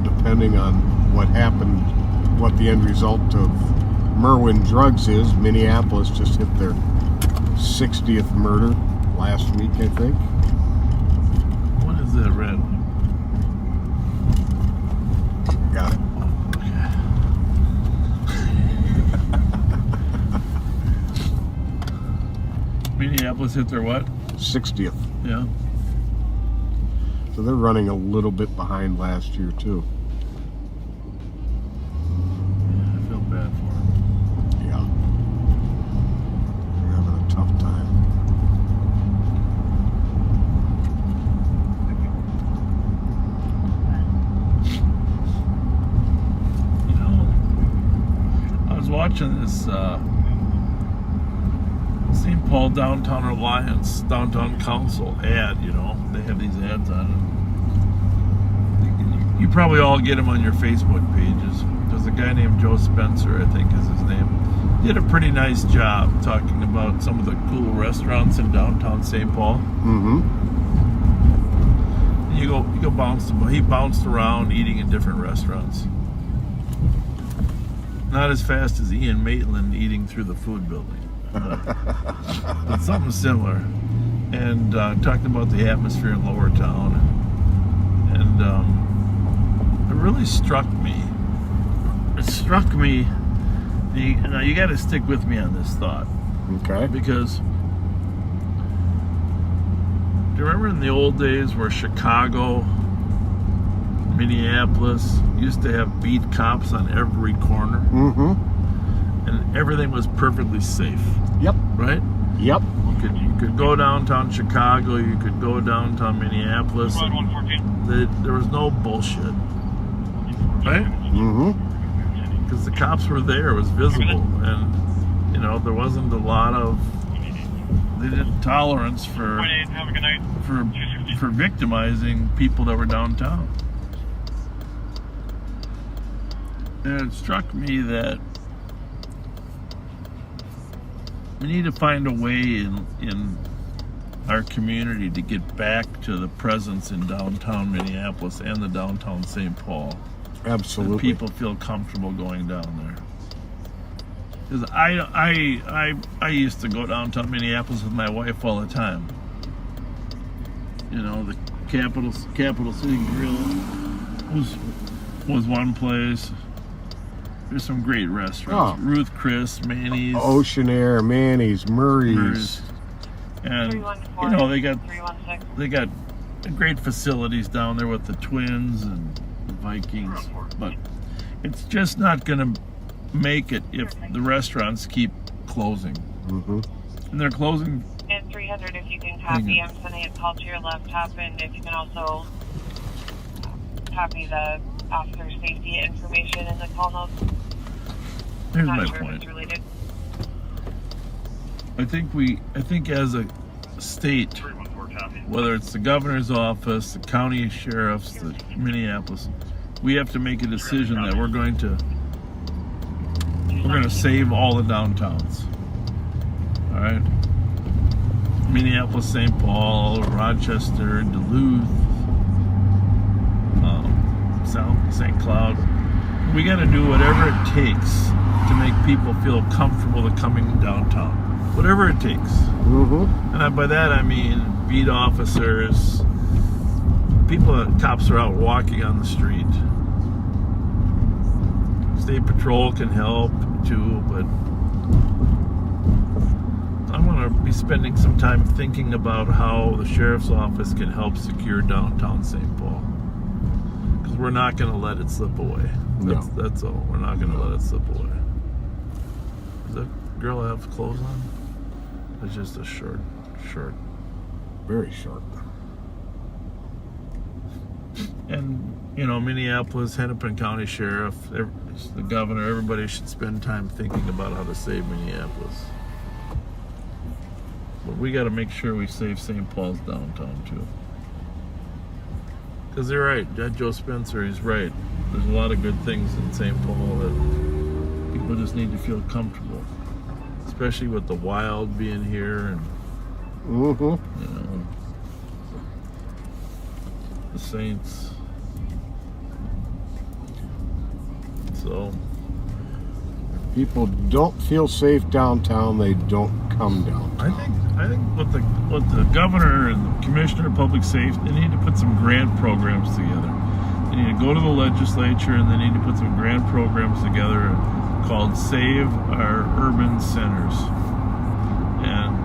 Depending on what happened, what the end result of Merwin drugs is, Minneapolis just hit their 60th murder last week, I think. What is that red? Got it. Minneapolis hit their what? 60th. Yeah. So they're running a little bit behind last year, too. Yeah, I feel bad for them. Yeah. They're having a tough time. You know, I was watching this St. Paul Downtown Alliance Downtown Council ad, you know. They have these ads on it. You probably all get them on your Facebook pages. There's a guy named Joe Spencer, I think is his name. He did a pretty nice job talking about some of the cool restaurants in downtown St. Paul. Mm-hmm. And you go bounce. He bounced around eating in different restaurants. Not as fast as Ian Maitland eating through the food building. But something similar. And talked about the atmosphere in Lower Town. really struck me. It struck me. Now you got to stick with me on this thought. Okay. Because do you remember in the old days where Chicago, Minneapolis used to have beat cops on every corner? Mm-hmm. And everything was perfectly safe. Yep. Right? Yep. You could go downtown Chicago, you could go downtown Minneapolis. There was no bullshit. Right? Mm-hmm. Because the cops were there, it was visible. And, you know, there wasn't a lot of tolerance for victimizing people that were downtown. And it struck me that we need to find a way in our community to get back to the presence in downtown Minneapolis and the downtown St. Paul. Absolutely. That people feel comfortable going down there. Because I used to go downtown Minneapolis with my wife all the time. You know, the Capital City Grill was one place. There's some great restaurants. Oh. Ruth Chris, Manny's. Ocean Air, Manny's, Murray's. And, you know, they got great facilities down there with the Twins and the Vikings. But it's just not going to make it if the restaurants keep closing. Mm-hmm. And they're closing. And 300 if you can copy. I'm sending a call to your laptop, and if you can also copy the officer safety information in the call notes. Here's Not my sure point. if it's related. I think as a state, whether it's the governor's office, the county sheriffs, the Minneapolis, we have to make a decision that we're going to save all the downtowns. All right, Minneapolis, St. Paul, Rochester, Duluth, South St. Cloud. We got to do whatever it takes to make people feel comfortable to coming downtown. Whatever it takes. Mm-hmm. And by that I mean beat officers, cops are out walking on the street. State Patrol can help too, but I'm going to be spending some time thinking about how the sheriff's office can help secure downtown St. Paul. Because we're not going to let it slip away. That's all. We're not going to let it slip away. Does that girl have clothes on? It's just a short. Very short. And, you know, Minneapolis, Hennepin County Sheriff, the governor, everybody should spend time thinking about how to save Minneapolis. But we got to make sure we save St. Paul's downtown, too. Because they're right. Judge Joe Spencer, he's right. There's a lot of good things in St. Paul that people just need to feel comfortable. Especially with the Wild being here and, mm-hmm. you know, the Saints. So people don't feel safe downtown, they don't come downtown. I think what the governor and the commissioner of public safety, they need to put some grant programs together. They need to go to the legislature and they need to put some grant programs together called Save Our Urban Centers, and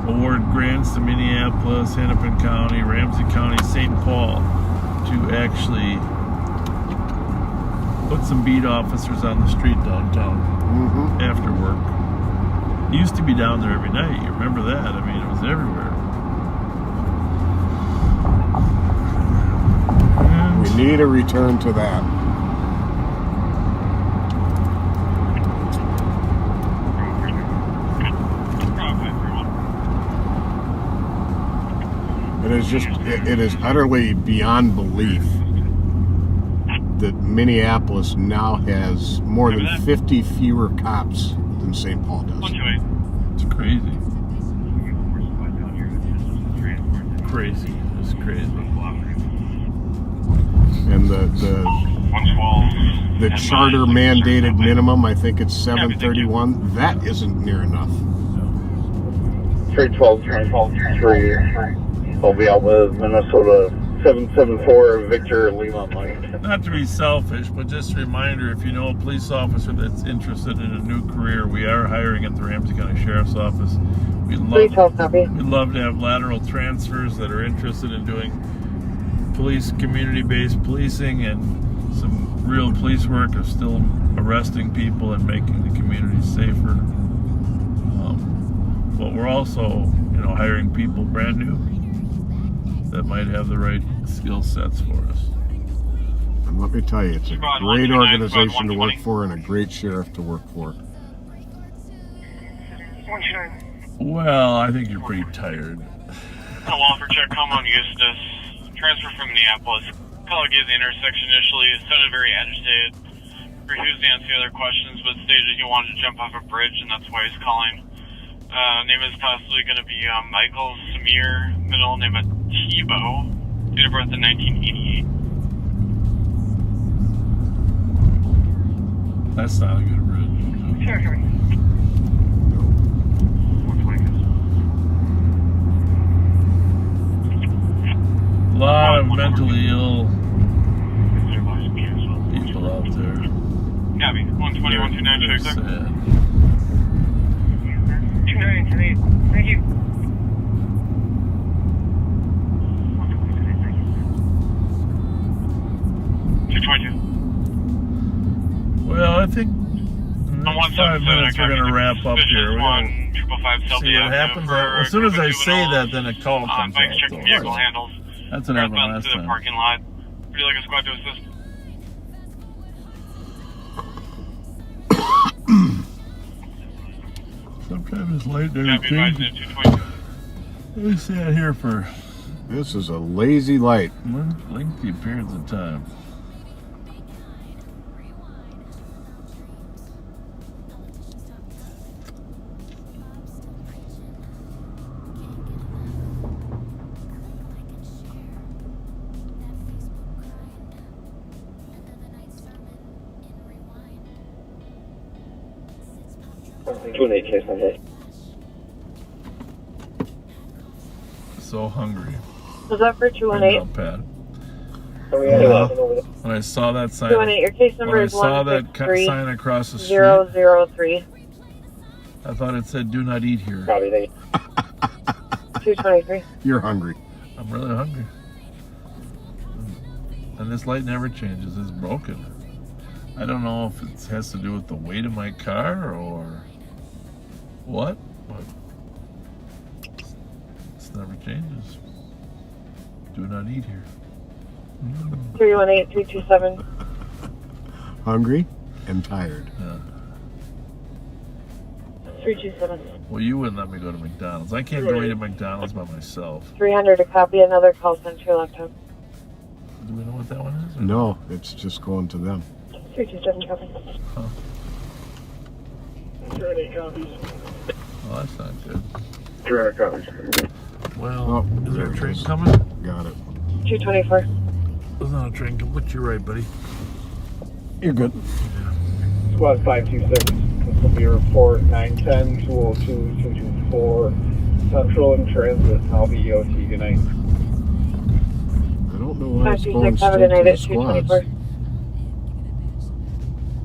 award grants to Minneapolis, Hennepin County, Ramsey County, St. Paul to actually put some beat officers on the street downtown after work. It used to be down there every night. You remember that? I mean, it was everywhere. We need a return to that. It is utterly beyond belief that Minneapolis now has more than 50 fewer cops than St. Paul does. It's crazy. Crazy. It's crazy. And the charter mandated minimum, I think it's 731. That isn't near enough. 312, 312, 3. I'll be out with Minnesota 774 Victor Lima Mike. Not to be selfish, but just a reminder, if you know a police officer that's interested in a new career, we are hiring at the Ramsey County Sheriff's Office. We'd love to have lateral transfers that are interested in doing community-based policing and some real police work of still arresting people and making the community safer. But we're also, hiring people brand new that might have the right skill sets for us. And let me tell you, it's a great organization to work for and a great sheriff to work for. Well, I think you're pretty tired. Hello, for check, come on Eustis. Transfer from Minneapolis. Call gave the intersection initially. It sounded very agitated. Refused to answer other questions, but stated he wanted to jump off a bridge, and that's why he's calling. Name is possibly going to be Michael Samir, middle name of Tebow, date of birth in 1988. That's not a good bridge. Sure. A lot of mentally ill people out there. Copy. 120, 129, check, sir. 2928. Thank you. Well, I think in 5 minutes we're going to wrap up here. We're going to see what happens. As soon as I say that, then a call comes out. So that's what happened last time. Parking lot. Would you like a squad to assist? Sometimes it's late there. We sat here for... This is a lazy light. Lengthy periods of time. So hungry. Was that for 218? When I saw that sign, 218, your case number is sign across the street, 003. I thought it said "Do not eat here." 223. You're hungry. I'm really hungry. And this light never changes. It's broken. I don't know if it has to do with the weight of my car or what, but it never changes. Do not eat here. 318, 327. Hungry and tired. Yeah. 327. Well, you wouldn't let me go to McDonald's. I can't go eat at McDonald's by myself. 300 to copy another call sent to your laptop. Do we know what that one is? No, it's just going to them. 327 copy. Huh. 308 copies. Well, that's not good. 300 copies. Well, is there a train coming? Got it. 224. There's not a train coming, but you're right, buddy. You're good. Squad 526. This will be a report 910 202 224 Central in transit. I'll be EOT. Good night. I don't know why it's going 526, straight have a good night to at the squads. 224.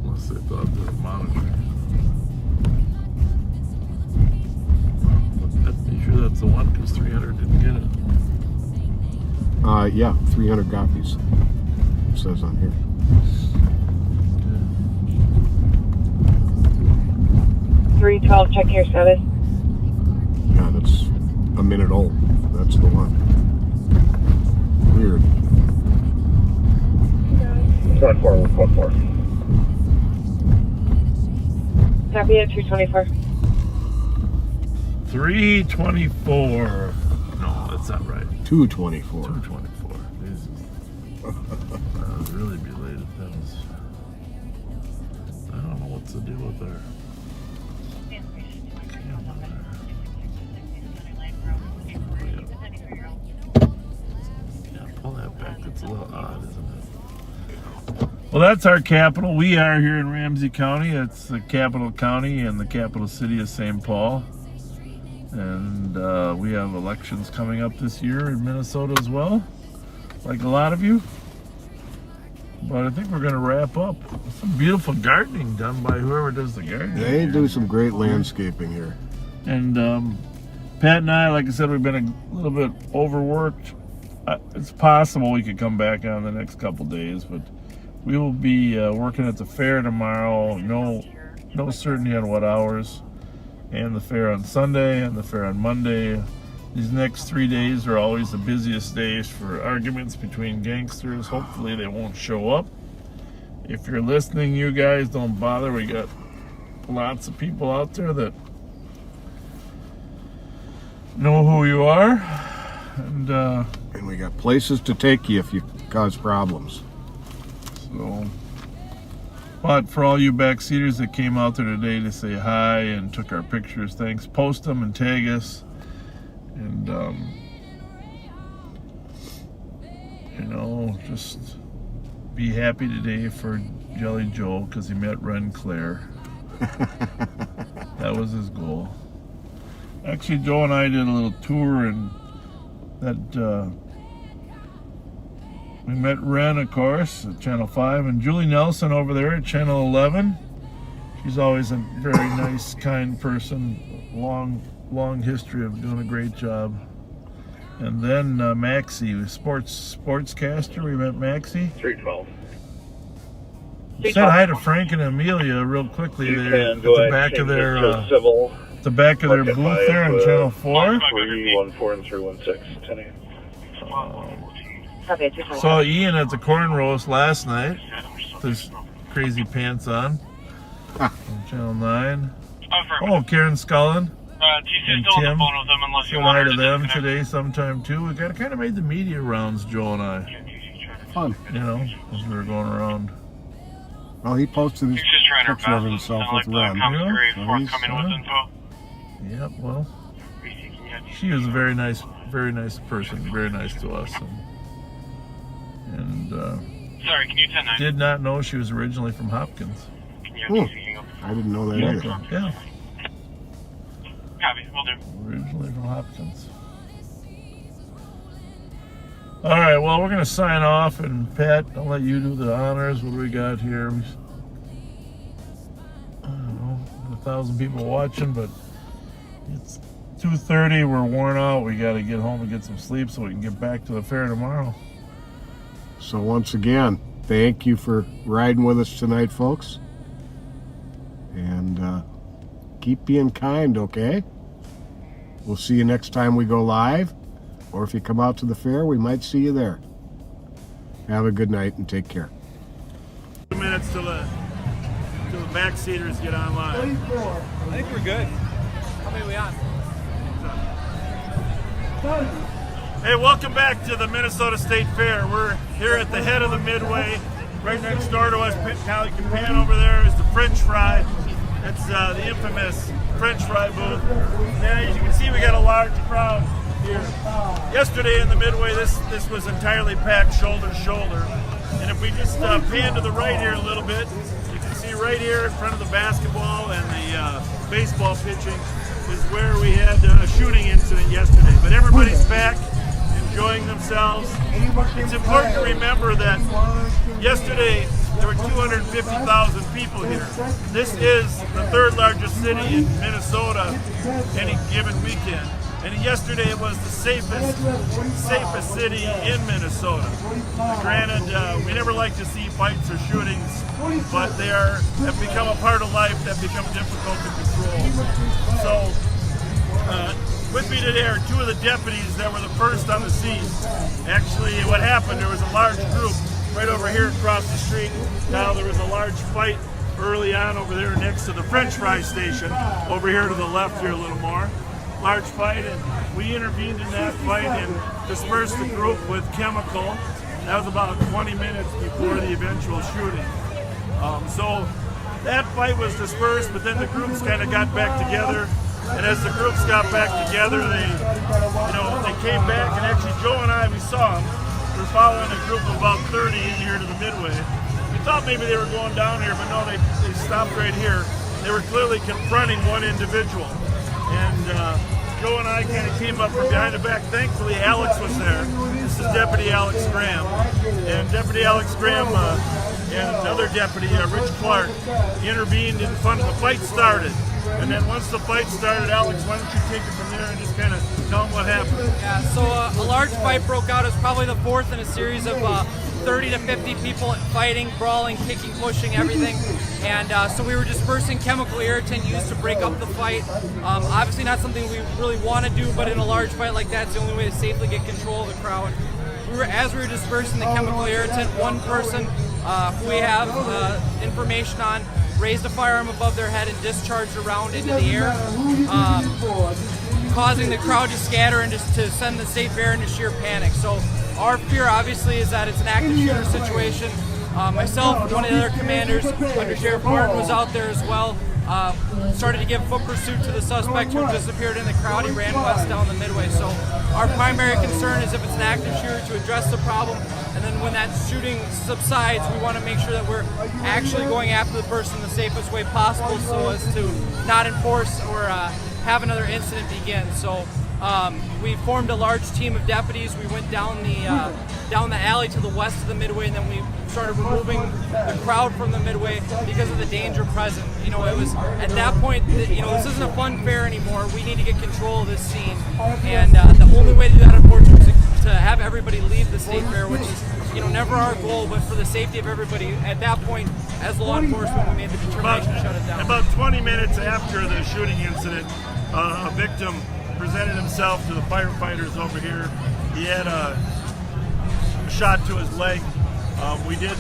Unless they thought they were monitoring. You sure that's the one? Because 300 didn't get it. Yeah, 300 copies. It says on here. Okay. 312, check your status. Yeah, that's a minute old. That's the one. Weird. Squad 4, 144. Copy at 224. 324. No, that's not right. 224. 224. That was really belated. That was. I don't know what's the deal with her. Yeah, pull that back. That's a little odd, isn't it? Well, that's our capital. We are here in Ramsey County. It's the capital county and the capital city of St. Paul. And we have elections coming up this year in Minnesota as well. like a lot of you. But I think we're going to wrap up. Some beautiful gardening done by whoever does the gardening. They do some great landscaping here. And Pat and I, like I said, we've been a little bit overworked. It's possible we could come back on the next couple days, but we will be working at the fair tomorrow. No certainty on what hours. And the fair on Sunday and the fair on Monday. These next 3 days are always the busiest days for arguments between gangsters. Hopefully they won't show up. If you're listening, you guys, don't bother. We got lots of people out there that know who you are. And we got places to take you if you cause problems. So, but for all you backseaters that came out there today to say hi and took our pictures, thanks. Post them and tag us. And, you know, just be happy today for Jelly Joe because he met Ren Claire. That was his goal. Actually, Joe and I did a little tour and that, we met Ren, of course, at Channel 5, and Julie Nelson over there at Channel 11. She's always a very nice, kind person, long history of doing a great job. And then Maxie, sportscaster, we met Maxie. 312. Said hi to Frank and Amelia real quickly there at the back of their booth there on Channel 4. 314 and 316, 10 Saw Ian at the corn roast last night with his crazy pants on Channel 9. Oh, Karen Scullin and Tim. Said hi to them today sometime too. We kind of made the media rounds, Joe and I. Fun. You know, as we were going around. Well, he posted his picture of himself with Ren. Yep, well, she was a very nice person, very nice to us. And sorry, can you 10-9? Did not know she was originally from Hopkins. I didn't know that either. Yeah. Copy, will do. Originally from Hopkins. All right, well, we're going to sign off, and Pat, I'll let you do the honors. What do we got here? I don't know, 1,000 people watching, but it's 2:30. We're worn out. We got to get home and get some sleep so we can get back to the fair tomorrow. So once again, thank you for riding with us tonight, folks. And keep being kind, okay? We'll see you next time we go live. Or if you come out to the fair, we might see you there. Have a good night and take care. 2 minutes till the backseaters get online. 34. I think we're good. How many are we on? Hey, welcome back to the Minnesota State Fair. We're here at the head of the Midway. Right next door to us, Pally Pan over there is the French fry. That's the infamous French fry booth. Now, as you can see, we got a large crowd here. Yesterday in the Midway, this was entirely packed shoulder to shoulder. And if we just pan to the right here a little bit, you can see right here in front of the basketball and the baseball pitching is where we had a shooting incident yesterday. But everybody's back, enjoying themselves. It's important to remember that yesterday there were 250,000 people here. This is the third largest city in Minnesota any given weekend. And yesterday it was the safest city in Minnesota. Granted, we never like to see fights or shootings, but they have become a part of life that become difficult to control. So, with me today are two of the deputies that were the first on the scene. Actually, what happened, there was a large group right over here across the street. Now there was a large fight early on over there next to the French fry station, over here to the left here a little more. Large fight, and we intervened in that fight and dispersed the group with chemical. That was about 20 minutes before the eventual shooting. So that fight was dispersed, but then the groups kind of got back together. And as the groups got back together, they came back, and actually Joe and I, we saw them. We were following a group of about 30 in here to the Midway. We thought maybe they were going down here, but no, they stopped right here. They were clearly confronting one individual. And Joe and I kind of came up from behind the back. Thankfully, Alex was there. This is Deputy Alex Graham. And Deputy Alex Graham and another deputy, Rich Clark, intervened in front of the fight started. And then once the fight started, Alex, why don't you take it from there and just kind of tell them what happened? Yeah, so a large fight broke out. It was probably the fourth in a series of 30 to 50 people fighting, brawling, kicking, pushing, everything. And so we were dispersing chemical irritant used to break up the fight. Obviously not something we really want to do, but in a large fight like that, it's the only way to safely get control of the crowd. As we were dispersing the chemical irritant, one person who we have information on raised a firearm above their head and discharged a round into the air, causing the crowd to scatter and just to send the State Fair into sheer panic. So our fear obviously is that it's an active shooter situation. Myself, one of the other commanders, Under Sheriff Martin, was out there as well. Started to give foot pursuit to the suspect who disappeared in the crowd. He ran west down the Midway. So our primary concern is if it's an active shooter, to address the problem, and then when that shooting subsides, we want to make sure that we're actually going after the person the safest way possible so as to not enforce or have another incident begin. So we formed a large team of deputies. We went down the alley to the west of the Midway, and then we started removing the crowd from the Midway because of the danger present. You know, it was at that point, you know, this isn't a fun fair anymore. We need to get control of this scene, and the only way to do that, unfortunately, is to have everybody leave the State Fair, which is, you know, never our goal, but for the safety of everybody. At that point, as law enforcement, we made the determination to shut it down. About 20 minutes after the shooting incident, a victim presented himself to the firefighters over here. He had a shot to his leg. We did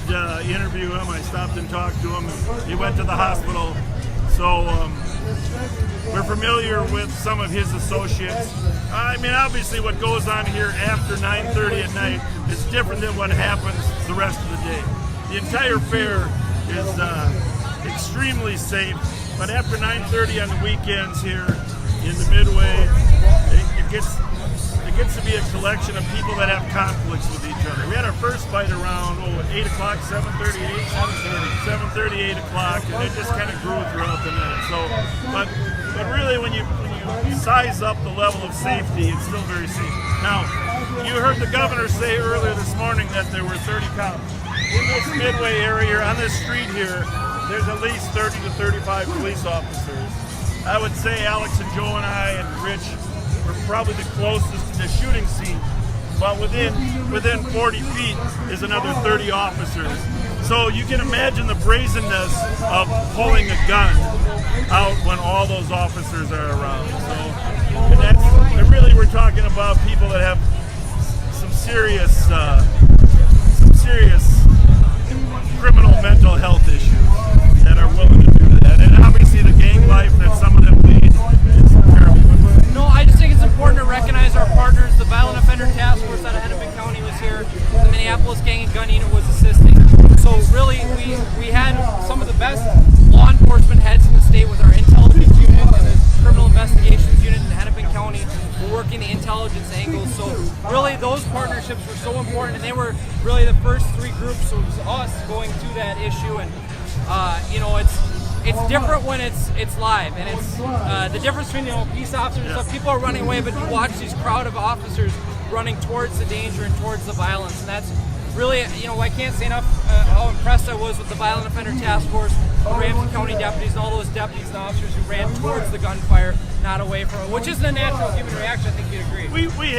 interview him. I stopped and talked to him. He went to the hospital. So we're familiar with some of his associates. I mean, obviously what goes on here after 9:30 at night is different than what happens the rest of the day. The entire fair is extremely safe, but after 9:30 on the weekends here in the Midway, it gets to be a collection of people that have conflicts with each other. We had our first fight around 8 o'clock, 7:30, 8 o'clock, and it just kind of grew throughout the night. So, but really, when you size up the level of safety, it's still very safe. Now, you heard the governor say earlier this morning that there were 30 cops in this Midway area. On this street here, there's at least 30 to 35 police officers. I would say Alex and Joe and I and Rich were probably the closest to the shooting scene, but within 40 feet is another 30 officers. So you can imagine the brazenness of pulling a gun out when all those officers are around. So, and really we're talking about people that have some serious criminal mental health issues that are willing to do that. And obviously the gang life that some of them lead is terrible. No, I just think it's important to recognize our partners. The Violent Offender Task Force out of Hennepin County was here. The Minneapolis Gang and Gun Unit was assisting. So really, we had some of the best law enforcement heads in the state with our intelligence unit and the criminal investigations unit in Hennepin County. We're working the intelligence angles. So really, those partnerships were so important, and they were really the first three groups. So it was us going through that issue, and you know, it's different when it's live, and it's the difference between, you know, peace officers and stuff. People are running away, but you watch these crowd of officers running towards the danger and towards the violence, and that's really, you know, I can't say enough how impressed I was with the Violent Offender Task Force, the Ramsey County deputies, and all those deputies and officers who ran towards the gunfire, not away from it, which is a natural human reaction. I think you'd agree. We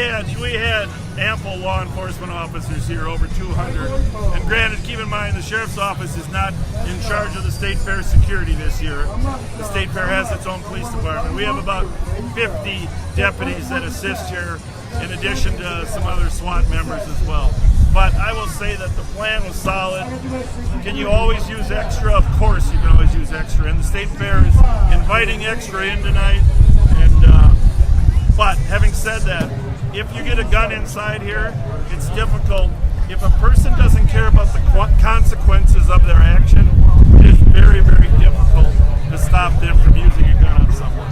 had ample law enforcement officers here, over 200. And granted, keep in mind, the sheriff's office is not in charge of the State Fair security this year. The State Fair has its own police department. We have about 50 deputies that assist here, in addition to some other SWAT members as well. But I will say that the plan was solid. Can you always use extra? Of course you can always use extra. And the State Fair is inviting extra in tonight. But having said that, if you get a gun inside here, it's difficult. If a person doesn't care about the consequences of their action, it is very, very difficult to stop them from using a gun on someone.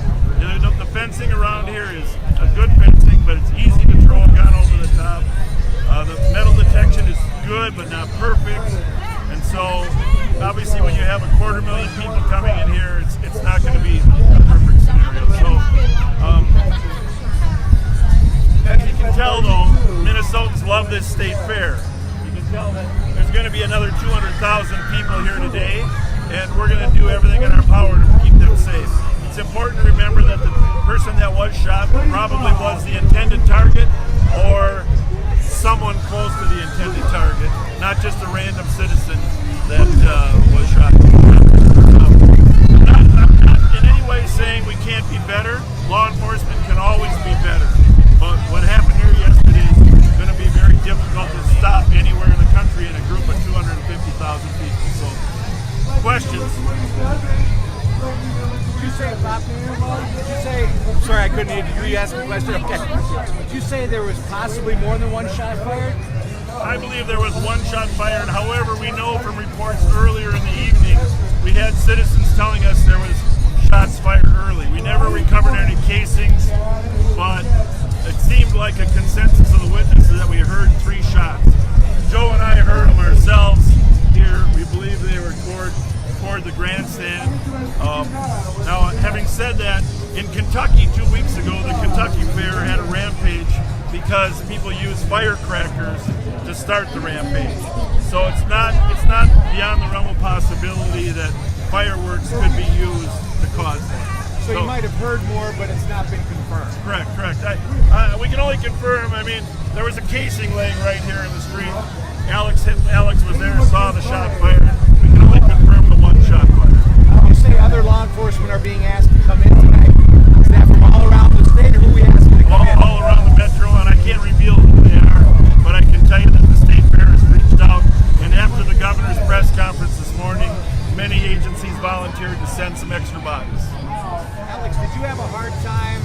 The fencing around here is a good fencing, but it's easy to throw a gun over the top. The metal detection is good, but not perfect. And so, obviously, when you have 250,000 people coming in here, it's not going to be a perfect scenario. So, can tell though, Minnesotans love this state fair. You can tell that there's going to be another 200,000 people here today, and we're going to do everything in our power to keep them safe. It's important to remember that the person that was shot probably was the intended target or someone close to the intended target, not just a random citizen that was shot. I'm not in any way saying we can't be better. Law enforcement can always be better. But what happened here yesterday is going to be very difficult to stop anywhere in the country in a group of 250,000 people. So, questions? Did you say, Bob, did you say, sorry, I couldn't hear you. Were you asking a question? Okay. Did you say there was possibly more than one shot fired? I believe there was one shot fired. However, we know from reports earlier in the evening, we had citizens telling us there was shots fired early. We never recovered any casings, but it seemed like a consensus of the witnesses that we heard 3 shots. Joe and I heard them ourselves here. We believe they were toward the grandstand. Now, having said that, in Kentucky 2 weeks ago, the Kentucky Fair had a rampage because people used firecrackers to start the rampage. So it's not beyond the realm of possibility that fireworks could be used to cause that. So you might have heard more, but it's not been confirmed. Correct. We can only confirm. I mean, there was a casing laying right here in the street. Alex was there and saw the shot fired. We can only confirm the one shot fired. You say other law enforcement are being asked to come in tonight. Is that from all around the state, or who we asked to come in? All around the metro, and I can't reveal who they are, but I can tell you that the state fair has reached out, and after the governor's press conference this morning, many agencies volunteered to send some extra bodies. Alex, did you have a hard time?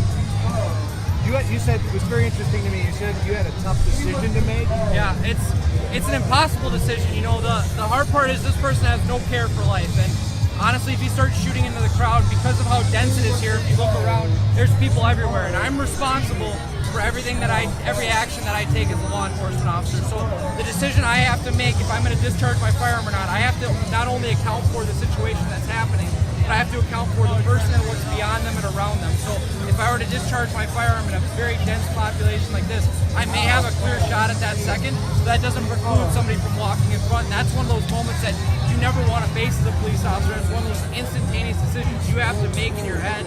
You said it was very interesting to me. You said you had a tough decision to make. Yeah, it's an impossible decision. You know, the hard part is this person has no care for life, and honestly, if you start shooting into the crowd, because of how dense it is here, if you look around, there's people everywhere, and I'm responsible for every action that I take as a law enforcement officer. So the decision I have to make if I'm going to discharge my firearm or not, I have to not only account for the situation that's happening, but I have to account for the person and what's beyond them and around them. So if I were to discharge my firearm in a very dense population like this, I may have a clear shot at that second, so that doesn't preclude somebody from walking in front. And that's one of those moments that you never want to face as a police officer. It's one of those instantaneous decisions you have to make in your head.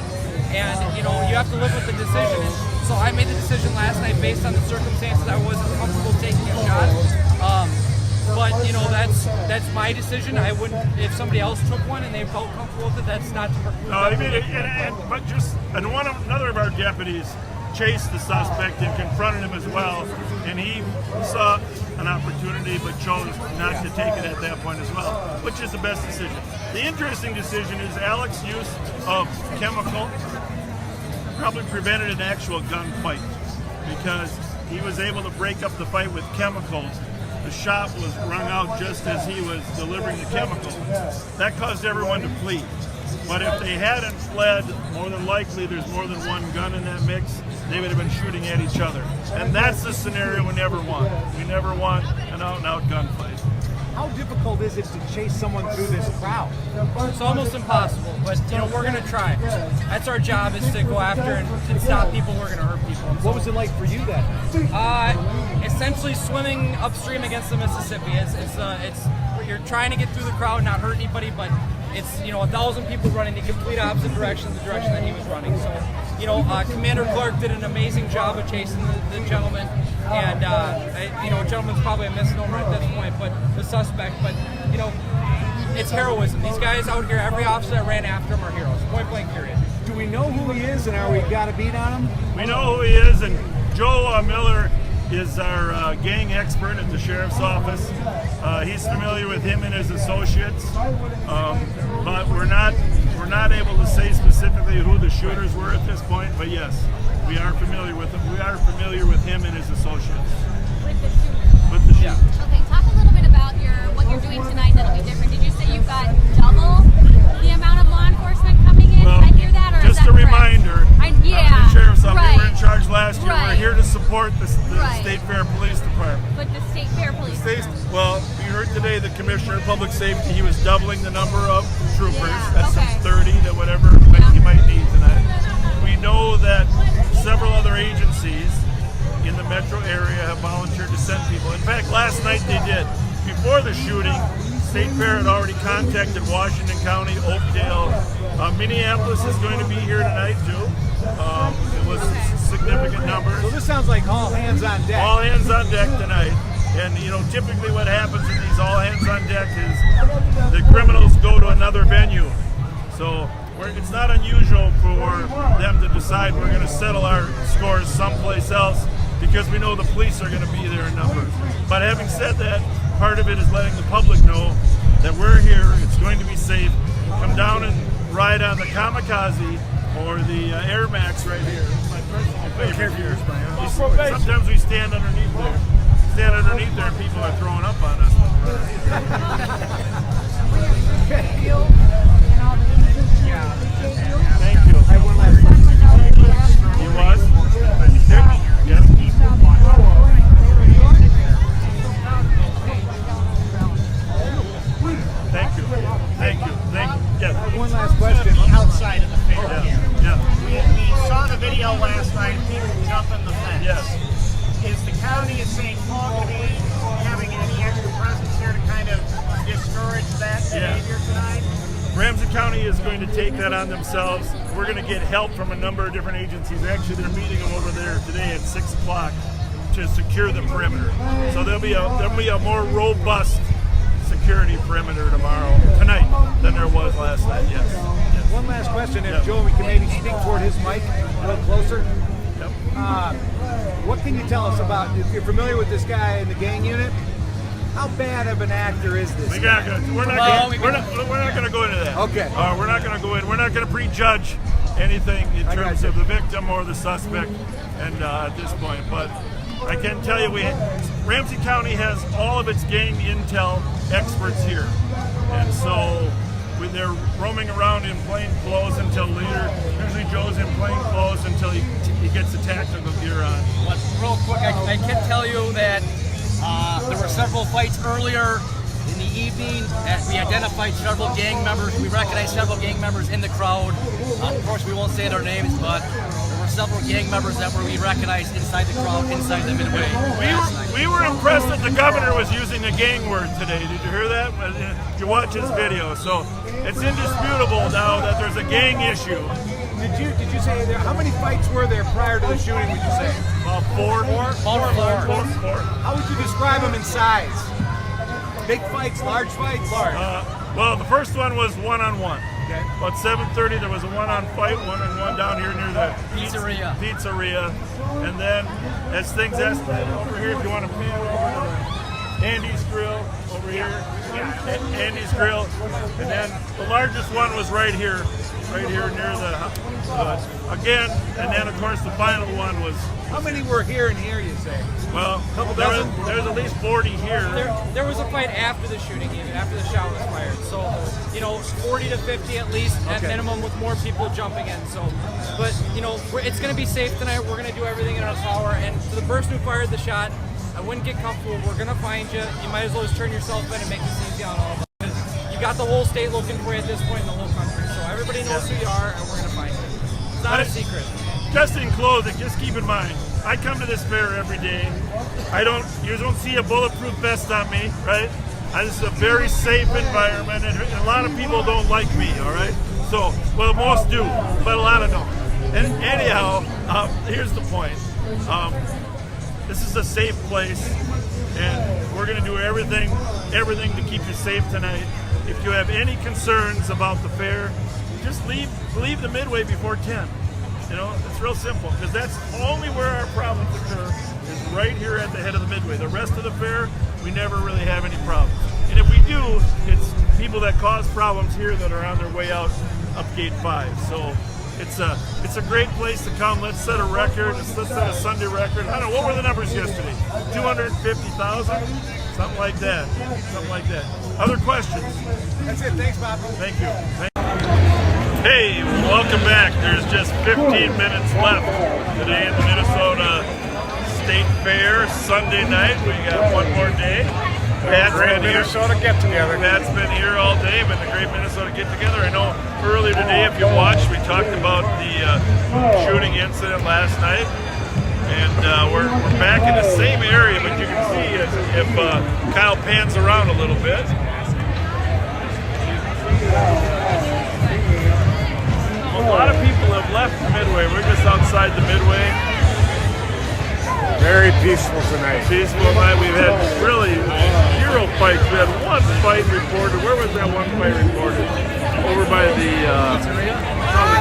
And, you know, you have to live with the decision. And so I made the decision last night based on the circumstances. I wasn't comfortable taking a shot. But, you know, that's my decision. I wouldn't, if somebody else took one and they felt comfortable with it, that's not to preclude. No, I mean, another of our deputies chased the suspect and confronted him as well, and he saw an opportunity but chose not to take it at that point as well, which is the best decision. The interesting decision is Alex's use of chemical probably prevented an actual gunfight because he was able to break up the fight with chemicals. The shot was rung out just as he was delivering the chemical. That caused everyone to flee. But if they hadn't fled, more than likely there's more than one gun in that mix, they would have been shooting at each other. And that's the scenario we never want. We never want an out-and-out gunfight. How difficult is it to chase someone through this crowd? It's almost impossible, but you know, we're going to try. That's our job, is to go after and stop people who are going to hurt people. What was it like for you then? Essentially swimming upstream against the Mississippi. It's you're trying to get through the crowd, not hurt anybody, but it's, you know, 1,000 people running the complete opposite direction of the direction that he was running. So, you know, Commander Clark did an amazing job of chasing the gentleman, and you know, gentleman's probably a misnomer at this point, but the suspect. But you know, it's heroism. These guys out here, every officer that ran after him are heroes. Point blank, period. Do we know who he is, and are we got a beat on him? We know who he is, and Joe Miller is our gang expert at the sheriff's office. He's familiar with him and his associates, but we're not able to say specifically who the shooters were at this point. But yes, we are familiar with him. We are familiar with him and his associates. With the shooter. Okay, talk a little bit about what you're doing tonight that'll be different. Did you say you've got double the amount of law enforcement coming in? Well, did I hear that, or just is that a reminder. Yeah, the sheriff's office. right. We were in charge last year. Right. We're here to support the Right. State Fair Police Department. But the State Fair Police Department. Well, you heard today the Commissioner of Public Safety, he was doubling the number of troopers. Yeah, That's okay. from 30 to whatever he might need tonight. We know that several other agencies in the metro area have volunteered to send people. In fact, last night they did. Before the shooting, State Fair had already contacted Washington County, Oakdale. Minneapolis is going to be here tonight too. It was significant numbers. So this sounds like all hands on deck. All hands on deck tonight. And you know, typically what happens in these all hands on deck is the criminals go to another venue. So it's not unusual for them to decide we're going to settle our scores someplace else because we know the police are going to be there in numbers. But having said that, part of it is letting the public know that we're here, it's going to be safe. Come down and ride on the Kamikaze or the Air Max right here. It's my personal favorite here. Sometimes we stand underneath there. And people are throwing up on us. Thank you. I have one last question. He was? Yes. Thank you. Yes. One last question. Outside of the fair. Yeah. We saw the video last night, people jumping the fence. Yes. Is the county of St. Paul going to be having any extra presence here to kind of discourage that behavior tonight? Ramsey County is going to take that on themselves. We're going to get help from a number of different agencies. Actually, they're meeting them over there today at 6 o'clock to secure the perimeter. So there'll be a more robust security perimeter tonight than there was last night. Yes. One last question, if Joe, we can maybe speak toward his mic a little closer. What can you tell us about, if you're familiar with this guy in the gang unit, how bad of an actor is this? We're not going to go into that. Okay. We're not going to go in. We're not going to prejudge anything in terms of the victim or the suspect, and at this point. But I can tell you, Ramsey County has all of its gang intel experts here, and so when they're roaming around in plain clothes until later. Usually Joe's in plain clothes until he gets the tactical gear on. But real quick, I can tell you that there were several fights earlier in the evening. We identified several gang members. We recognized several gang members in the crowd. Of course, we won't say their names, but there were several gang members that we recognized inside the crowd, inside the Midway. We were impressed that the governor was using the gang word today. Did you hear that? Did you watch his video? So it's indisputable now that there's a gang issue. Did you say there? How many fights were there prior to the shooting? Would you say? About four. How would you describe them in size? Big fights, large fights, large. Well, the first one was one-on-one. Okay. About 7:30, there was a one-on-one down here near the pizzeria. And then, as things escalated over here, if you want to pan over to Andy's Grill over here, Andy's Grill, and then the largest one was right here near the again, and then of course the final one was. How many were here and here, you say? Well, there's at least 40 here. There was a fight after the shooting, even after the shot was fired. So, 40 to 50 at least, at minimum, with more people jumping in. So, but it's going to be safe tonight. We're going to do everything in our power. And to the person who fired the shot, I wouldn't get comfortable. We're going to find you. You might as well just turn yourself in and make this easy on all of us. Because you got the whole state looking for you at this point in the whole country. So everybody knows who you are, and we're going to find you. It's not a secret. Just in closing, just keep in mind, I come to this fair every day. You don't see a bulletproof vest on me, right? This is a very safe environment, and a lot of people don't like me, all right? So, well, most do, but a lot of don't. And anyhow, here's the point. This is a safe place, and we're going to do everything to keep you safe tonight. If you have any concerns about the fair, just leave the Midway before 10. It's real simple, because that's only where our problems occur, is right here at the head of the Midway. The rest of the fair, we never really have any problems. And if we do, it's people that cause problems here that are on their way out up Gate 5. So it's a great place to come. Let's set a record. Let's set a Sunday record. I don't know, what were the numbers yesterday? 250,000? Something like that. Other questions? That's it. Thanks, Bob. Thank you. Hey, welcome back. There's just 15 minutes left today in the Minnesota State Fair, Sunday night. We got one more day. Pat's been here. Minnesota get together. Pat's been here all day, but the Great Minnesota Get Together. I know earlier today, if you watched, we talked about the shooting incident last night. And we're back in the same area, but you can see if Kyle pans around a little bit. A lot of people have left the Midway. We're just outside the Midway. Very peaceful tonight. Peaceful night. We've had really 0 fights. We had 1 fight reported. Where was that 1 fight reported? Over by the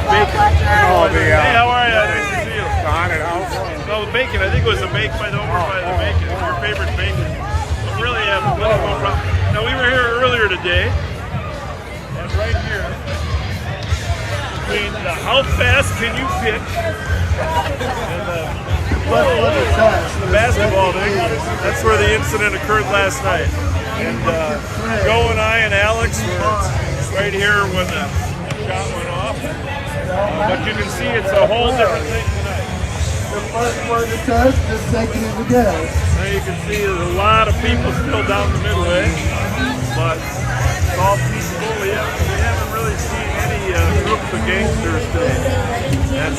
bacon. Oh, hey, how are you? Nice to see you. The haunted house. No, the bacon. I think it was the bacon by the bacon. Your favorite bacon. We really have plenty of problem. Now, we were here earlier today, and right here, between the how fast can you pitch and the basketball thing, that's where the incident occurred last night. And Joe and I and Alex were right here when the shot went off. But you can see it's a whole different thing tonight. The first word to touch, the second is the gas. Now you can see there's a lot of people still down the Midway, but it's all peaceful. We haven't really seen any groups of gangsters today. And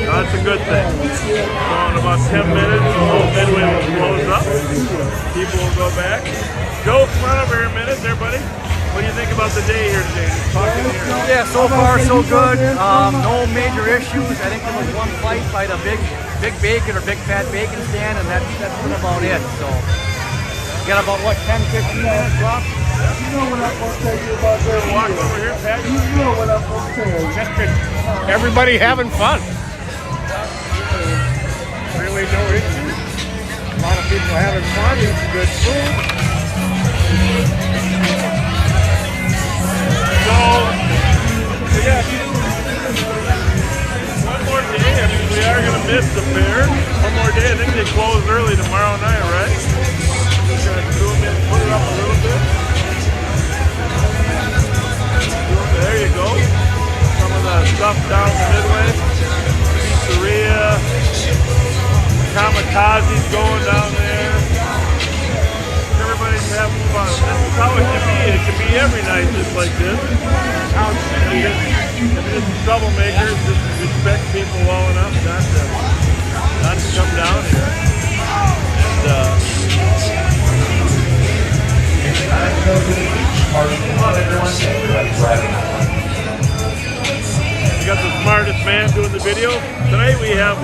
that's a good thing. So in about 10 minutes, the whole Midway will close up. People will go back. Joe, come on over here a minute there, buddy. What do you think about the day here today? Yeah, so far so good. No major issues. I think there was 1 fight by the big bacon or big fat bacon stand, and that's about it. So got about what 10-15 minutes left. You know what I'm going to tell you about that walk over here, Pat? You know what I'm going to tell you. Just everybody having fun. Really no issues. A lot of people having fun. It's good food. So yeah, 1 more day. I mean, we are going to miss the fair. 1 more day. I think they close early tomorrow night, right? We're going to zoom in, put it up a little bit. There you go. Some of the stuff down the Midway. Pizzeria. Kamikaze's going down there. Everybody's having fun. This is how it can be. It can be every night just like this. If it's troublemakers, just respect people well enough not to come down here. We got the smartest man doing the video. Tonight we have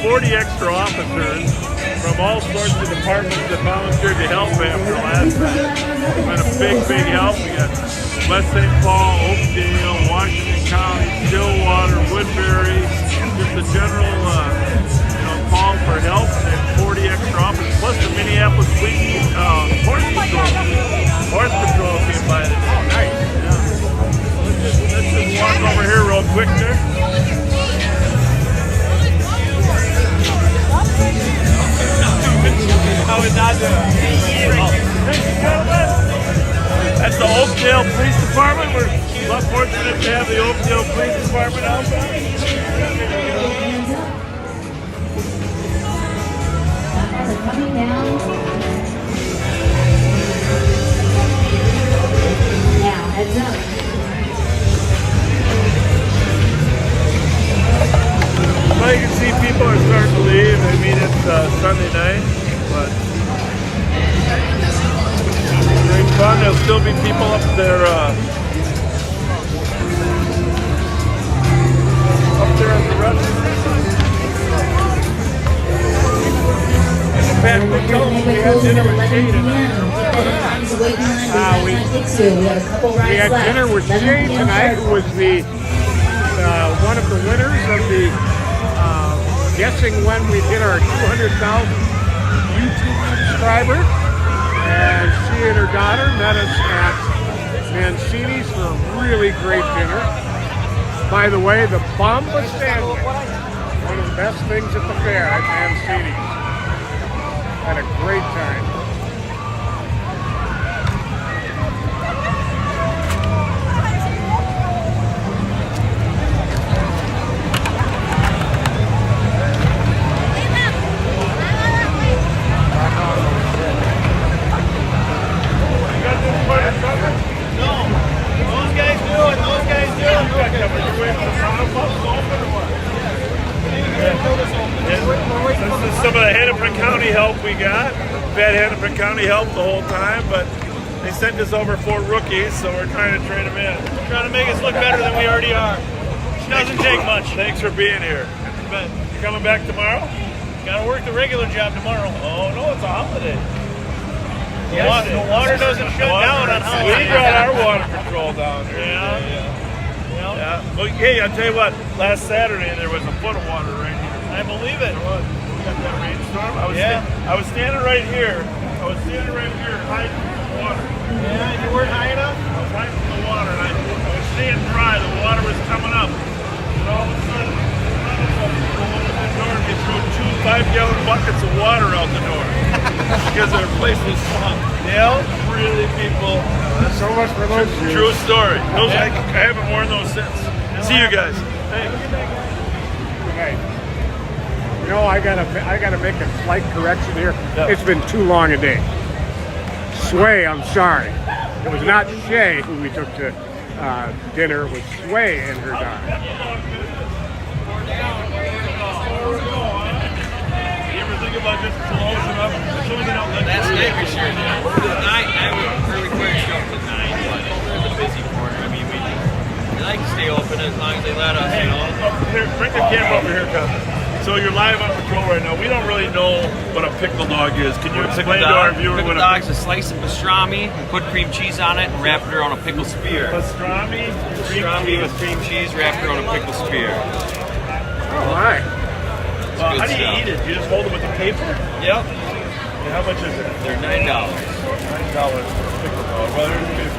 40 extra officers from all sorts of departments that volunteered to help after last night. It's been a big help. We got West St. Paul, Oakdale, Washington County, Stillwater, Woodbury, just a general call for help, and 40 extra officers, plus the Minneapolis Police Horse Patrol came by today. Oh, nice. Yeah. Let's just walk over here real quick there. How is that That's the Oakdale Police Department. We're fortunate to have the Oakdale Police Department out there. Coming down. Now, heads up. Well, you can see people are starting to leave. I mean, it's Sunday night, but during fun, there'll still be people up there at the restaurant. We had dinner with Shay tonight. We had dinner with Shay tonight, who was the one of the winners of the guessing when we hit our 200,000 YouTube subscribers. And she and her daughter met us at Mancini's for a really great dinner. By the way, the Bomba sandwich, one of the best things at the fair at Mancini's. Had a great time. Yeah. some of the Hennepin County help we got. We've had Hennepin County help the whole time, but they sent us over 4 rookies, so we're trying to train them in. Trying to make us look better than we already are. It doesn't take much. Thanks for being here. But you coming back tomorrow? Gotta work the regular job tomorrow. Oh no, it's a holiday. Yes, the water doesn't shut down on holidays. We brought our water control down here. Yeah. Well, hey, I'll tell you what. Last Saturday there was a foot of water right here. I believe it. We got that rainstorm. I was standing right here. Hiding from the water. Yeah, you weren't high enough? I was hiding from the water, and I was staying dry. The water was coming up. And all of a sudden, the door, they threw 2 5-gallon buckets of water out the door because their place was swamped. Yeah, really, people. So much for those shoes. True story. Those, I haven't worn those since. See you guys. Hey. Hey. You know, I gotta make a slight correction here. Yep. It's been too long a day. Sway, I'm sorry. It was not Shay who we took to dinner. It was Sway and her daughter. You ever think about just closing up? Last night we sure did. Tonight, we quit show till 9, but we're in the busy corner. I mean, we like to stay open as long as they let us, you know. Here, bring the camera over here, Kevin. So you're live on patrol right now. We don't really know what a pickle dog is. Can you explain to our viewer what a dog's? A slice of pastrami, and put cream cheese on it, and wrap it around a pickle spear. Pastrami with cream cheese, wrapped around a pickle spear. Oh my! How do you eat it? You just hold it with the paper? Yep. And how much is it? They're $9. $9 for a pickle dog. Well, there's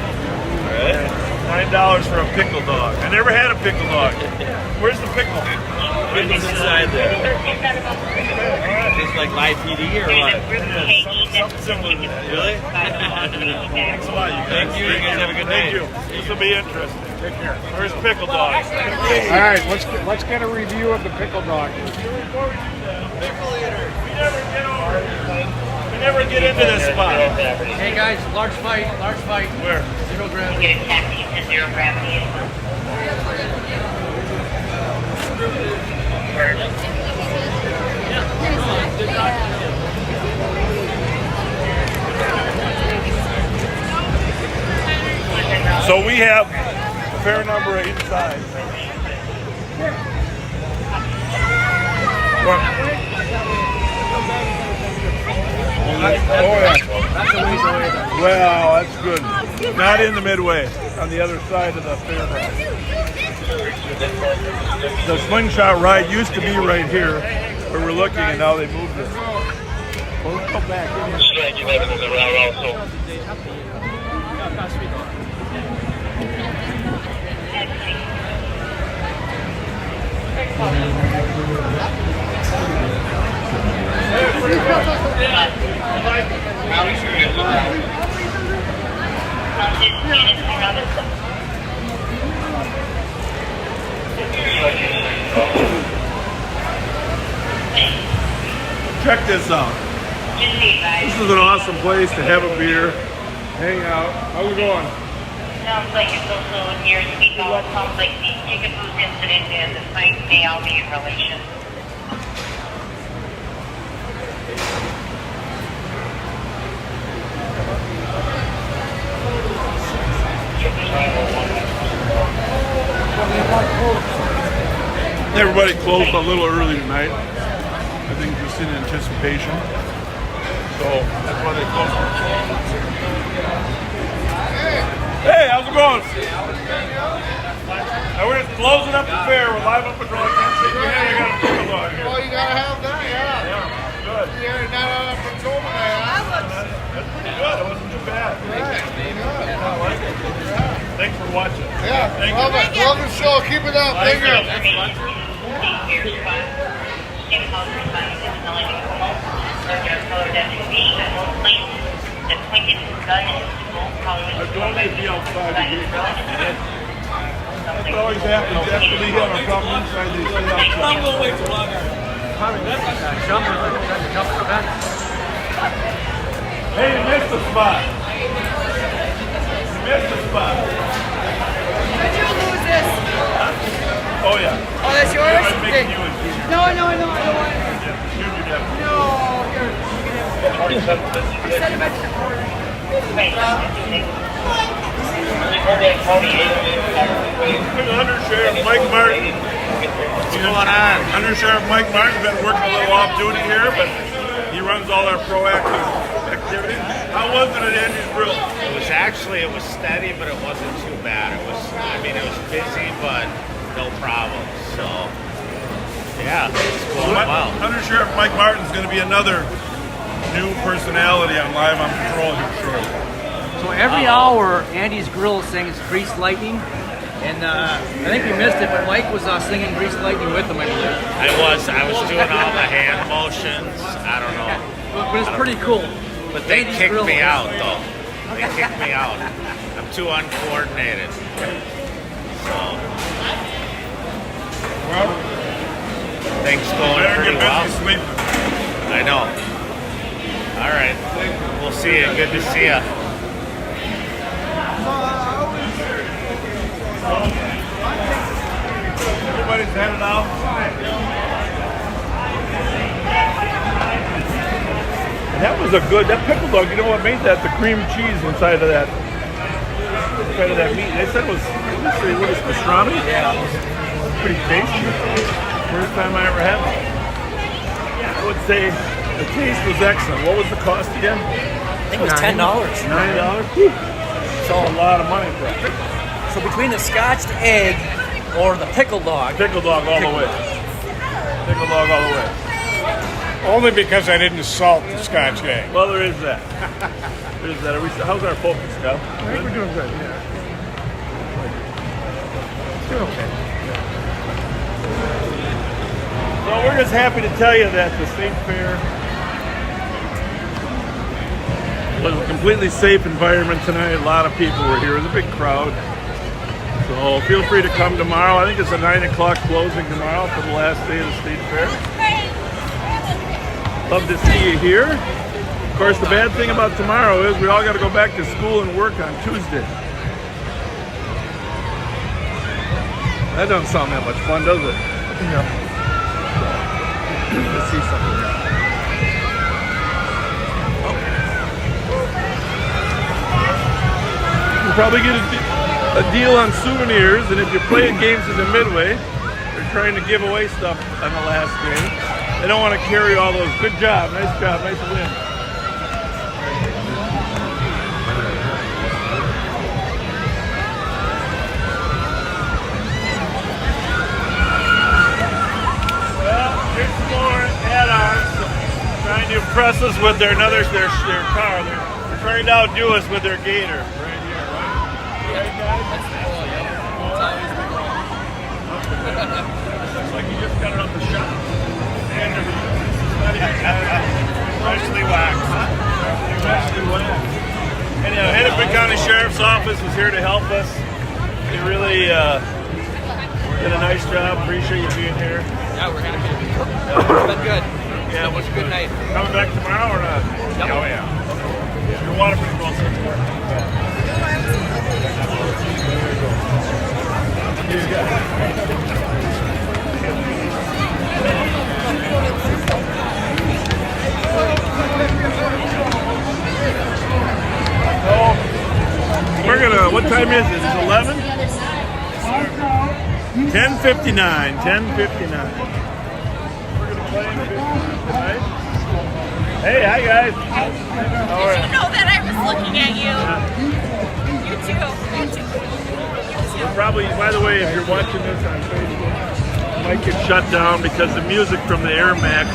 $9 for a pickle dog. I never had a pickle dog. Where's the pickle? Pickle's inside there. Just like my PD or what? Something similar to that. Really? Thanks a lot, you guys. Thank you. You guys have a good night. Thank you. This will be interesting. Take care. Where's pickle dog? All right, let's get a review of the pickle dog. Pickle eater. We never get into this spot. Hey guys, large fight. Where? 0 gravity. Get a taxi to 0 gravity. So we have a fair number of inside. Well, that's good. Not in the midway, on the other side of the fairground. The slingshot ride used to be right here, where we're looking, and now they moved it. Well, let's come back in here. Check this out. This is an awesome place to have a beer, hang out. How's it going? Sounds like it's also near Speedball. It sounds like the Jigaboo incident and the site may all be in relation. Everybody closed a little early tonight. I think just in anticipation. So that's why they closed. Hey, how's it going? Now we're just closing up the fair. We're live on patrol. I can't shake your hand. I got a pickle dog here. Well, you gotta have that, yeah. Good. You're not on a patrol tonight, huh? That's pretty good. It wasn't too bad. I like it. Thanks for watching. Yeah, Thank love you. it. Love the show. Keep it up. Thank you. I'd normally be outside. That always happens. After we have a problem inside, they stay outside. I'm going way too long. Hey, you missed the spot. You missed the spot. Did you lose this? Oh, yeah. Oh, that's yours? I'm making you a junior. No, I don't want it. Yeah, junior definitely. No. Under Sheriff Mike Martin. What's going on? Under Sheriff Mike Martin's been working a little off duty here, but he runs all our proactive activities. How was it at Andy's Grill? It was steady, but it wasn't too bad. It was busy, but no problems. So, yeah, it's going well. Under Sheriff Mike Martin's going to be another new personality on Live on Patrol here shortly. So every hour, Andy's Grill sings Grease Lightning. And I think you missed it, but Mike was singing Grease Lightning with him, I believe. I was doing all the hand motions. I don't know. But it's pretty cool. But they kicked me out, though. They kicked me out. I'm too uncoordinated. So, well, things going pretty well. I know. All right. We'll see you. Good to see you. Everybody's headed out. And that was that pickle dog, you know what made that? The cream cheese inside of that meat. They said it was, what is pastrami? Yeah. Pretty tasty. First time I ever had it. I would say the taste was excellent. What was the cost again? I think it was $10. $9? So a lot of money for it. So between the scotched egg or the pickle dog. Pickle dog all the way. Pickle dog all the way. Only because I didn't salt the Scotch egg. Well, there is that. There's that. How's our focus, Scott? I think we're doing good, yeah. Doing okay. So we're just happy to tell you that the State Fair was a completely safe environment tonight. A lot of people were here. It was a big crowd. So feel free to come tomorrow. I think it's a 9 o'clock closing tomorrow for the last day of the State Fair. Love to see you here. Of course, the bad thing about tomorrow is we all got to go back to school and work on Tuesday. That doesn't sound that much fun, does it? No. Let's see something here. You can probably get a deal on souvenirs, and if you're playing games in the Midway, they're trying to give away stuff on the last game. They don't want to carry all those. Good job, nice win. Well, here's some more add-ons trying to impress us with their car. They're trying to outdo us with their gator right here, right? Right, guys? Looks like you just got it off the shop. Freshly waxed. Anyhow, Hennepin County Sheriff's Office was here to help us. They really did a nice job. Appreciate you being here. Yeah, we're happy to be here. It's been good. Yeah, it was a good night. Coming back tomorrow or not? Yep. Oh yeah. Your water patrol system. We're gonna, what time is it? It's 11? 10:59. 10:59. We're gonna play tonight. Hey, hi guys. How are Did you know that I was looking at you? You too. Probably, by the way, if you're watching this on Facebook, it might get shut down because the music from the Air Max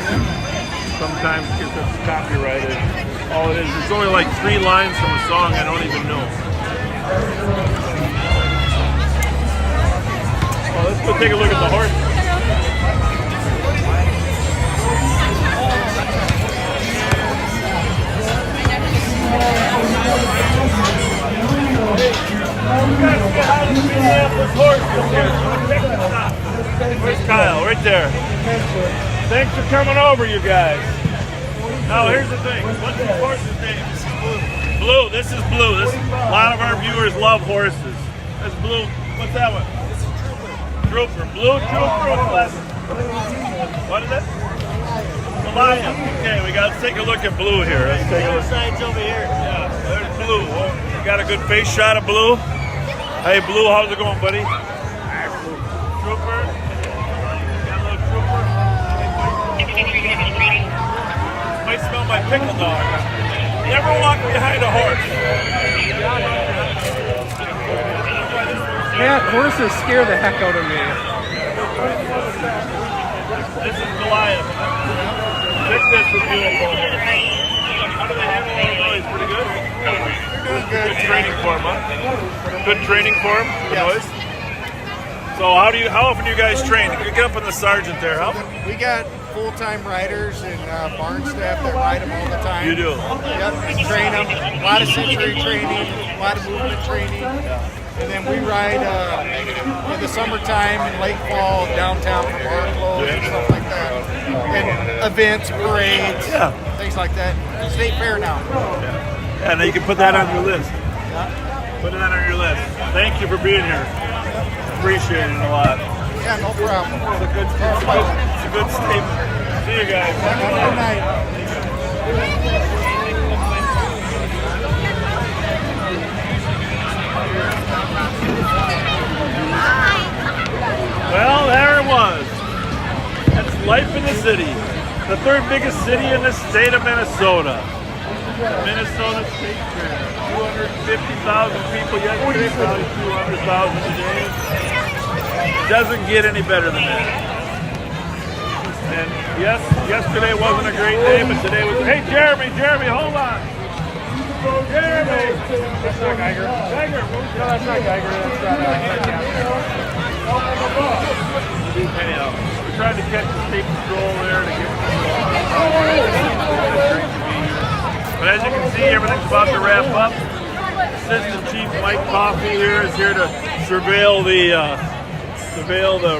sometimes gets us copyrighted. All it is, it's only like 3 lines from a song I don't even know. Oh, let's go take a look at the horse. Where's Kyle? Right there. Thanks for coming over, you guys. Now, here's the thing. What's this horse's name? This is Blue. Blue. This is Blue. A lot of our viewers love horses. That's Blue. What's that one? This is Trooper. Trooper. Blue Trooper. What is it? Goliath. Okay, let's take a look at Blue here. Let's take a look. Side's over here. Yeah, there's Blue. Oh, you got a good face shot of Blue. Hey, Blue, how's it going, buddy? Trooper. Got a little trooper. Might smell my pickle dog. Never walk behind a horse. Yeah, horses scare the heck out of me. This is Goliath. Thickness is beautiful. How do they handle all the noise? Pretty good? Good training for him, huh? Good training for him, the noise? So how often do you guys train? You get up on the sergeant there, huh? We got full-time riders and barn staff that ride them all the time. You do? Yep, train them. A lot of sensory training, a lot of movement training. And then we ride in the summertime in late fall downtown for bar clothes and stuff like that. And events, parades, things like that. State fair now. Yeah, now you can put that on your list. Put that on your list. Thank you for being here. Appreciate it a lot. Yeah, no problem. It's a good statement. See you guys. Have a good night. Well, there it was. That's life in the city. The third biggest city in the state of Minnesota. Minnesota State Fair. 250,000 people yesterday, probably 200,000 today. Doesn't get any better than that. And yes, yesterday wasn't a great day, but today was. Hey, Jeremy, hold on. Jeremy! That's not Geiger. Geiger! No, that's not Geiger. Anyhow, we're trying to catch the state patrol there to get but as you can see, everything's about to wrap up. Assistant Chief Mike Coffey here is here to surveil the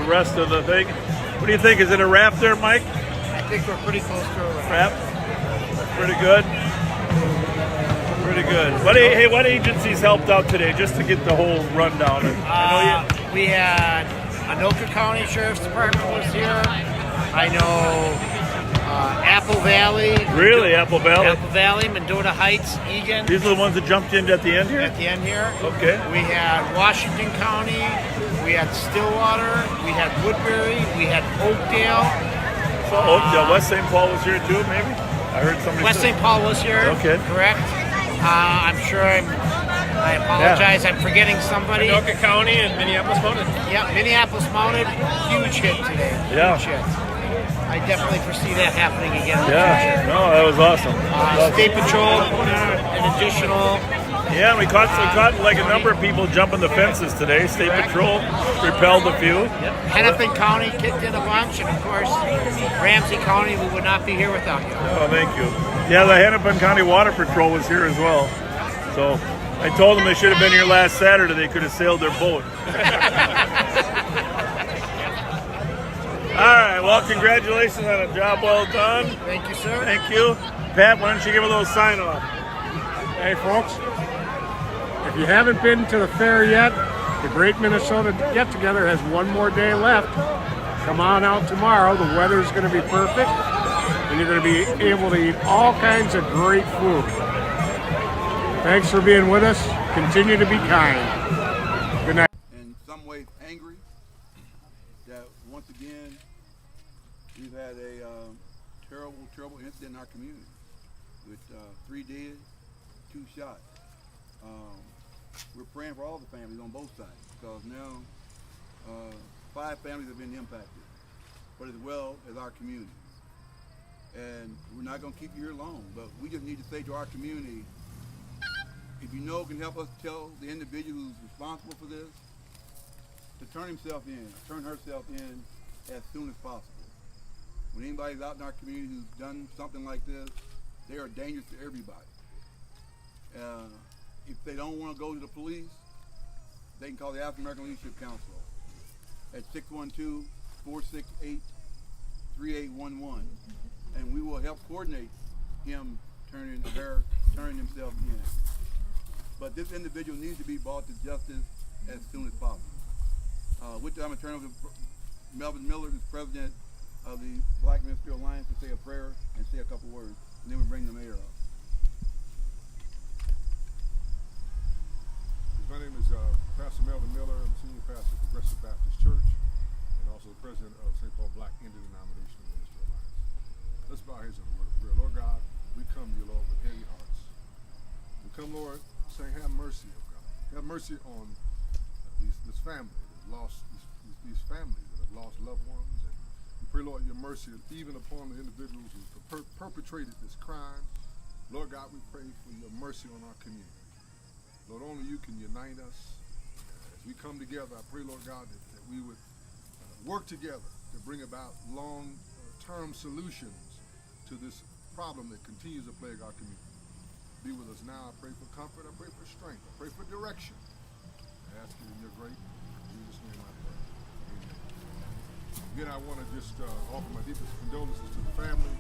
rest of the thing. What do you think? Is it a wrap there, Mike? I think we're pretty close to a wrap. Pretty good. Pretty good. What agencies helped out today, just to get the whole rundown? We had Anoka County Sheriff's Department was here. I know Apple Valley. Really, Apple Valley? Apple Valley, Mendota Heights, Egan. These are the ones that jumped in at the end here? At the end here. Okay. We had Washington County. We had Stillwater. We had Woodbury. We had Oakdale. Oakdale. West St. Paul was here too, maybe? I heard somebody West St. Paul was here. Okay. Correct. I'm sure I apologize. I'm forgetting somebody. Anoka County and Minneapolis Mounted. Yeah, Minneapolis Mounted. Huge hit today. Yeah. Huge hit. I definitely foresee that happening again in the future. No, that was awesome. State Patrol put an additional. Yeah, we caught like a number of people jumping the fences today. State Patrol repelled a few. Hennepin County kicked in a bunch, and of course, Ramsey County, we would not be here without you. Oh, thank you. Yeah, the Hennepin County Water Patrol was here as well. So I told them they should have been here last Saturday. They could have sailed their boat. All right, well, congratulations on a job well done. Thank you, sir. Thank you. Pat, why don't you give a little sign off? Hey, folks, if you haven't been to the fair yet, the Great Minnesota Get Together has one more day left. Come on out tomorrow. The weather's going to be perfect, and you're going to be able to eat all kinds of great food. Thanks for being with us. Continue to be kind. Good night. In some ways angry that once again we've had a terrible incident in our community with 3 dead, 2 shot. We're praying for all the families on both sides because now 5 families have been impacted, but as well as our community. And we're not going to keep you here long, but we just need to say to our community, if you know can help us tell the individual who's responsible for this to turn himself in, turn herself in as soon as possible. When anybody's out in our community who's done something like this, they are dangerous to everybody. If they don't want to go to the police, they can call the African American Leadership Council at 612-468-3811, and we will help coordinate him turning himself in. But this individual needs to be brought to justice as soon as possible. With that, I'm going to turn over to Melvin Miller, who's president of the Black Mansfield Alliance to say a prayer and say a couple words, and then we bring the mayor up. My name is Pastor Melvin Miller. I'm Senior Pastor of Progressive Baptist Church and also the President of St. Paul Black Interdenominational Ministry Alliance. Let's bow our heads in a word of prayer. Lord God, we come to you, Lord, with heavy hearts. We come, Lord, saying, have mercy, oh God. Have mercy on this family that lost, these families that have lost loved ones. And we pray, Lord, your mercy even upon the individuals who perpetrated this crime. Lord God, we pray for your mercy on our community. Lord, only you can unite us. As we come together, I pray, Lord God, that we would work together to bring about long-term solutions to this problem that continues to plague our community. Be with us now. I pray for comfort. I pray for strength. I pray for direction. I ask it in your great Jesus' name I pray. Amen. Again, I want to just offer my deepest condolences to the family.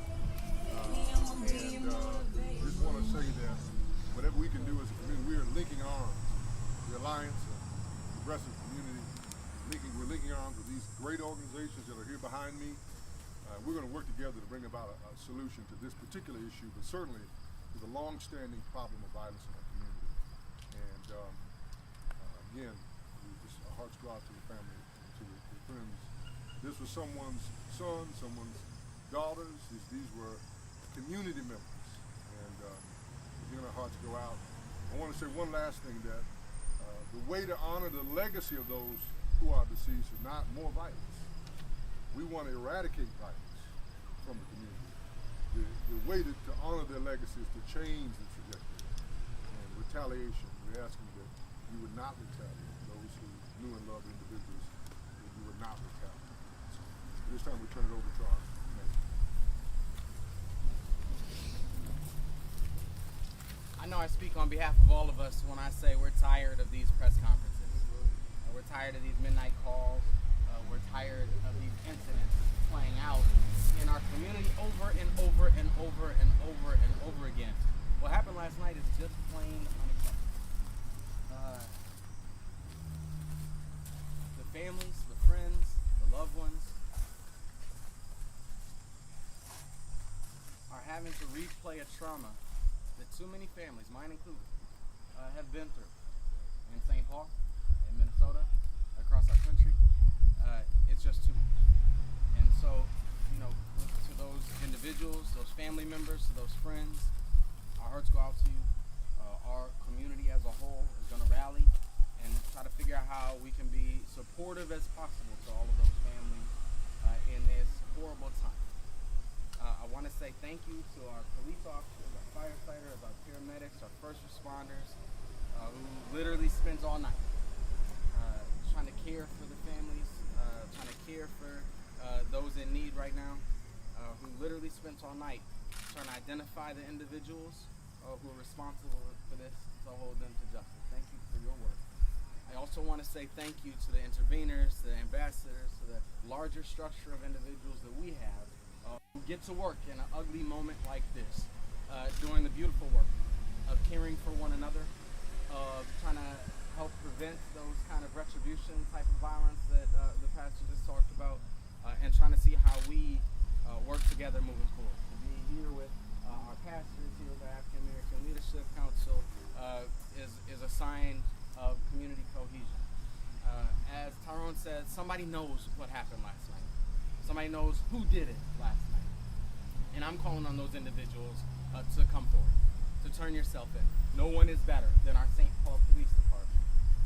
And just want to say that whatever we can do as a community, we are linking arms. The Alliance, Progressive Community, we're linking arms with these great organizations that are here behind me. We're going to work together to bring about a solution to this particular issue, but certainly to the long-standing problem of violence in our community. And again, our hearts go out to the family and to the friends. This was someone's son, someone's daughters. These were community members. And again, our hearts go out. I want to say one last thing, that the way to honor the legacy of those who are deceased is not more violence. We want to eradicate violence from the community. The way to honor their legacy is to change the trajectory. And retaliation, we're asking that you would not retaliate. Those who knew and loved individuals, that you would not retaliate. So this time we turn it over to our mayor. I know I speak on behalf of all of us when I say we're tired of these press conferences. We're tired of these midnight calls. We're tired of these incidents playing out in our community over and over and over and over and over again. What happened last night is just plain unacceptable. The families, the friends, the loved ones are having to replay a trauma that too many families, mine included, have been through in St. Paul, in Minnesota, across our country. It's just too much. And so, you know, to those individuals, those family members, to those friends, our hearts go out to you. Our community as a whole is going to rally and try to figure out how we can be supportive as possible to all of those families in this horrible time. I want to say thank you to our police officers, our firefighters, our paramedics, our first responders, who literally spends all night trying to care for the families, trying to care for those in need right now, who literally spent all night trying to identify the individuals who are responsible for this, to hold them to justice. Thank you for your work. I also want to say thank you to the interveners, to the ambassadors, to the larger structure of individuals that we have who get to work in an ugly moment like this, doing the beautiful work of caring for one another, of trying to help prevent those kind of retribution type of violence that the pastor just talked about, and trying to see how we work together moving forward. To be here with our pastors, here with the African American Leadership Council is a sign of community cohesion. As Tyrone said, somebody knows what happened last night. Somebody knows who did it last night. And I'm calling on those individuals to come forward, to turn yourself in. No one is better than our St. Paul Police Department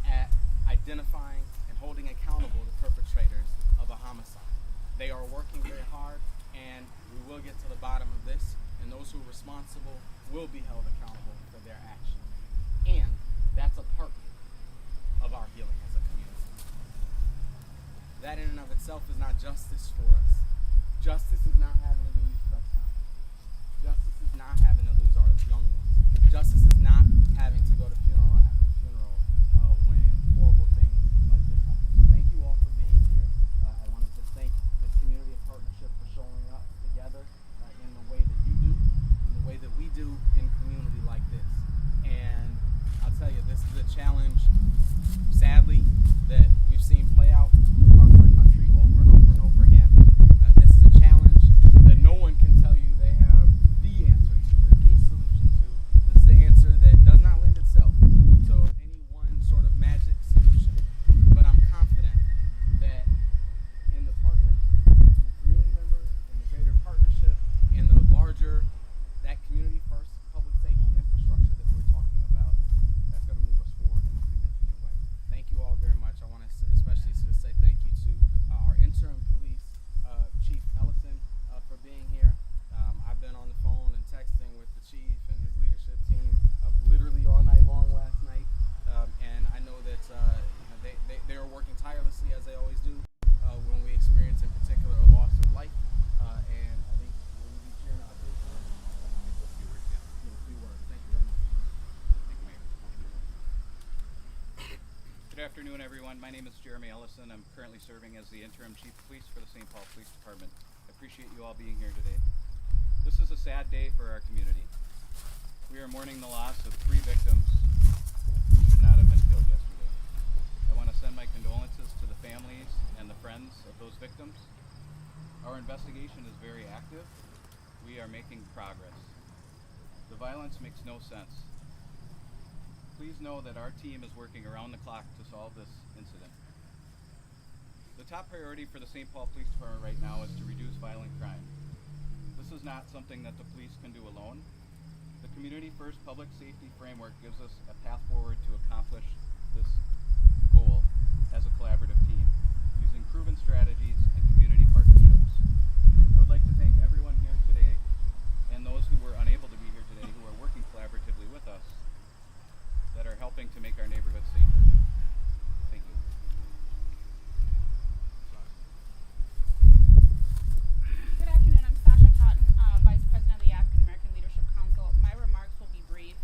at identifying and holding accountable the perpetrators of a homicide. They are working very hard, and we will get to the bottom of this, and those who are responsible will be held accountable for their actions. And that's a part of our healing as a community. That in and of itself is not justice for us. Justice is not having to lose press conferences. Justice is not having to lose our young ones. Justice is not having to go to funeral after funeral when horrible things like this happen. So thank you all for being here. I want to just thank this community of partnership for showing up together in the way that you do, in the way that we do in community like this. And I'll tell you, this is a challenge, sadly, that we've seen play out across our country over and over and over again. This is a challenge working tirelessly as they always do when we experience in particular a loss of life. And I think we'll be sharing an update. A few words. Thank you very much. Good afternoon, everyone. My name is Jeremy Ellison. I'm currently serving as the interim chief of police for the St. Paul Police Department. I appreciate you all being here today. This is a sad day for our community. We are mourning the loss of 3 victims who should not have been killed yesterday. I want to send my condolences to the families and the friends of those victims. Our investigation is very active. We are making progress. The violence makes no sense. Please know that our team is working around the clock to solve this incident. The top priority for the St. Paul Police Department right now is to reduce violent crime. This is not something that the police can do alone. The Community First Public Safety Framework gives us a path forward to accomplish this goal as a collaborative team, using proven strategies and community partnerships. I would like to thank everyone here today and those who were unable to be here today who are working collaboratively with us that are helping to make our neighborhood safer. Thank you. Good afternoon. I'm Sasha Cotton, Vice President of the African American Leadership Council. My remarks will be brief.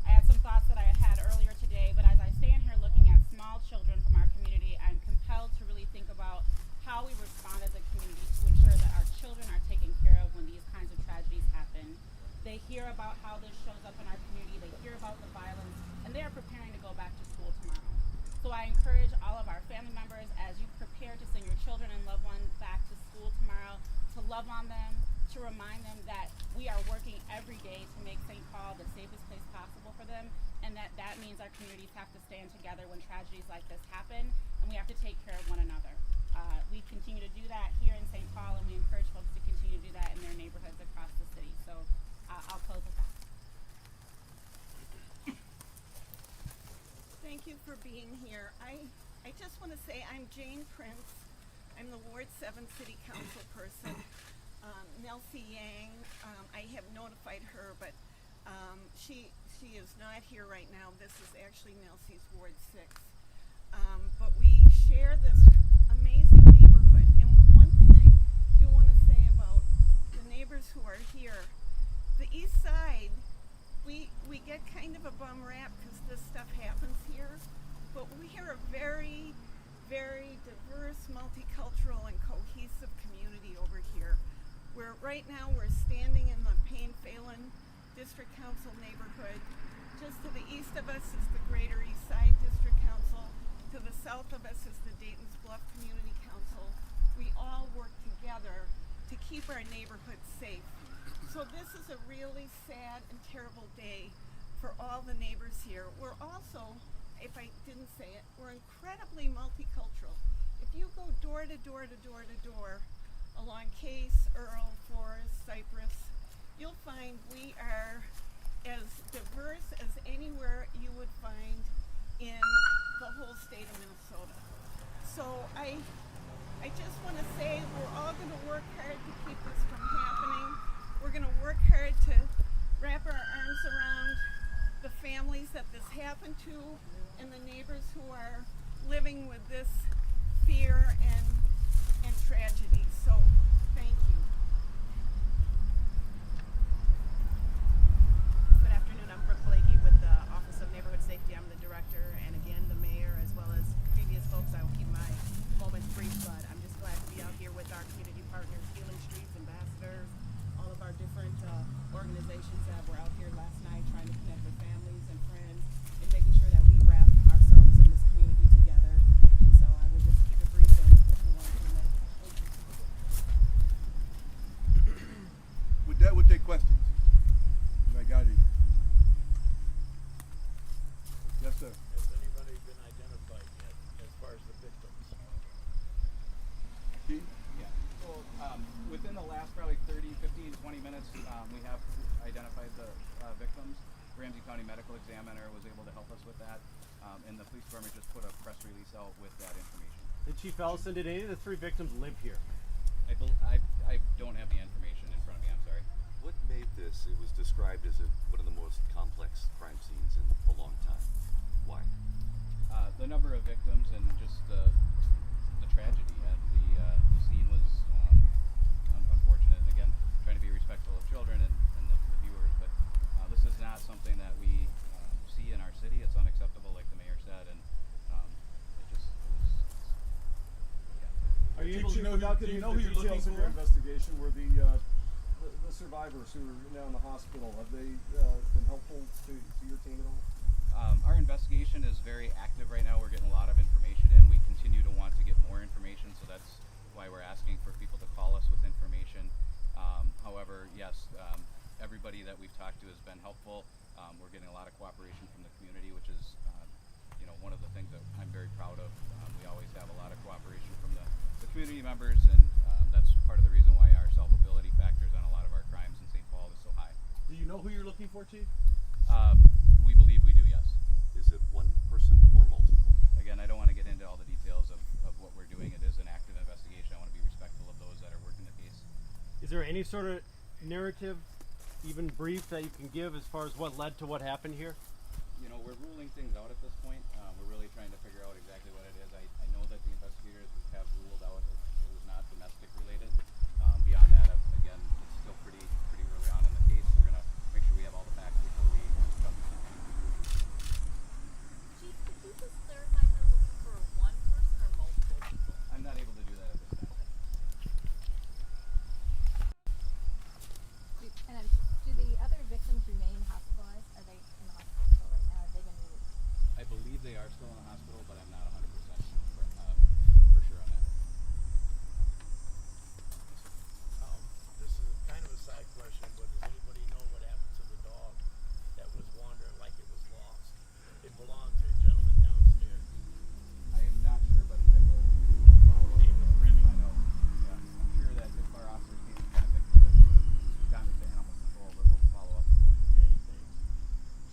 I had some thoughts that I had earlier today, but as I stand here looking at small children from our community, I'm compelled to really think about how we respond as a community to ensure that our children are taken care of when these kinds of tragedies happen. They hear about how this shows up in our community, they hear about the violence, and they are preparing to go back to school tomorrow. So I encourage all of our family members, as you prepare to send your children and loved ones back to school tomorrow, to love on them, to remind them that we are working every day to make St. Paul the safest place possible for them, and that means our communities have to stand together when tragedies like this happen, and we have to take care of one another. We continue to do that here in St. Paul, and we encourage folks to continue to do that in their neighborhoods across the city. So I'll close with that. Thank you for being here. I just want to say I'm Jane Prince. I'm the Ward 7 City Council person. Nelsie Yang, I have notified her, but she is not here right now. This is actually Nelsie's Ward 6. But we share this amazing neighborhood. And one thing I do want to say about the neighbors who are here, the East Side, we get kind of a bum rap because this stuff happens here, but we are a very, very diverse, multicultural, and cohesive community over here. Right now we're standing in the Payne-Phelan District Council neighborhood. Just to the east of us is the Greater East Side District Council. To the south of us is the Dayton's Bluff Community Council. We all work together to keep our neighborhood safe. So this is a really sad and terrible day for all the neighbors here. We're also, if I didn't say it, we're incredibly multicultural. If you go door to door to door to door along Case, Earl, Forest, Cypress, you'll find we are as diverse as anywhere you would find in the whole state of Minnesota. So I just want to say we're all going to work hard to keep this from happening. We're going to work hard to wrap our arms around the families that this happened to and the neighbors who are living with this fear and tragedy. So thank you. Good afternoon. I'm Brooke Blakey with the Office of Neighborhood Safety. I'm the director, and again, the mayor, as well as previous folks. I will keep my moments brief, but I'm just glad to be out here with our community partners, Healing Streets, ambassadors, all of our different organizations that were out here last night trying to connect with families and friends and making sure that we wrap ourselves in this community together. And so I will just keep it brief and move on to the next. With that, we'll take questions. I got it. Yes, sir. Has anybody been identified yet as far as the victims? Yeah. Well, within the last probably 30, 15, 20 minutes, we have identified the victims. Ramsey County Medical Examiner was able to help us with that, and the police department just put a press release out with that information. And Chief Ellison, did any of the 3 victims live here? I don't have the information in front of me, I'm sorry. What made this? It was described as one of the most complex crime scenes in a long time. Why? The number of victims and just the tragedy at the scene was unfortunate. And again, trying to be respectful of children and the viewers, but this is not something that we see in our city. It's unacceptable, like the mayor said, and it was. Yeah. Are you able to know who you're looking for? Investigation where the survivors who are now in the hospital, have they been helpful to your team at all? Our investigation is very active right now. We're getting a lot of information in. We continue to want to get more information, so that's why we're asking for people to call us with information. However, yes, everybody that we've talked to has been helpful. We're getting a lot of cooperation from the community, which is one of the things that I'm very proud of. We always have a lot of cooperation from the community members, and that's part of the reason why our solvability factors on a lot of our crimes in St. Paul is so high. Do you know who you're looking for, Chief? We believe we do, yes. Is it one person or multiple? Again, I don't want to get into all the details of what we're doing. It is an active investigation. I want to be respectful of those that are working the case. Is there any sort of narrative, even brief, that you can give as far as what led to what happened here? We're ruling things out at this point. We're really trying to figure out exactly what it is. I know that the investigators have ruled out it was not domestic related. Beyond that, again, it's still pretty early on in the case. We're going to make sure we have all the facts before we jump to something. Chief, could you just clarify if you're looking for one person or multiple people? I'm not able to do that at this time. And do the other victims remain hospitalized? Are they in the hospital right now? Have they been released? I believe they are still in the hospital, but I'm not 100% for sure on that. This is kind of a side question, but does anybody know what happened to the dog that was wandering like it was lost? It belonged to a gentleman downstairs. I am not sure, but I will follow up and find out. Yeah, I'm sure that if our officers came in contact with it, we would have gotten to animal control, but we'll follow up. Okay, thanks.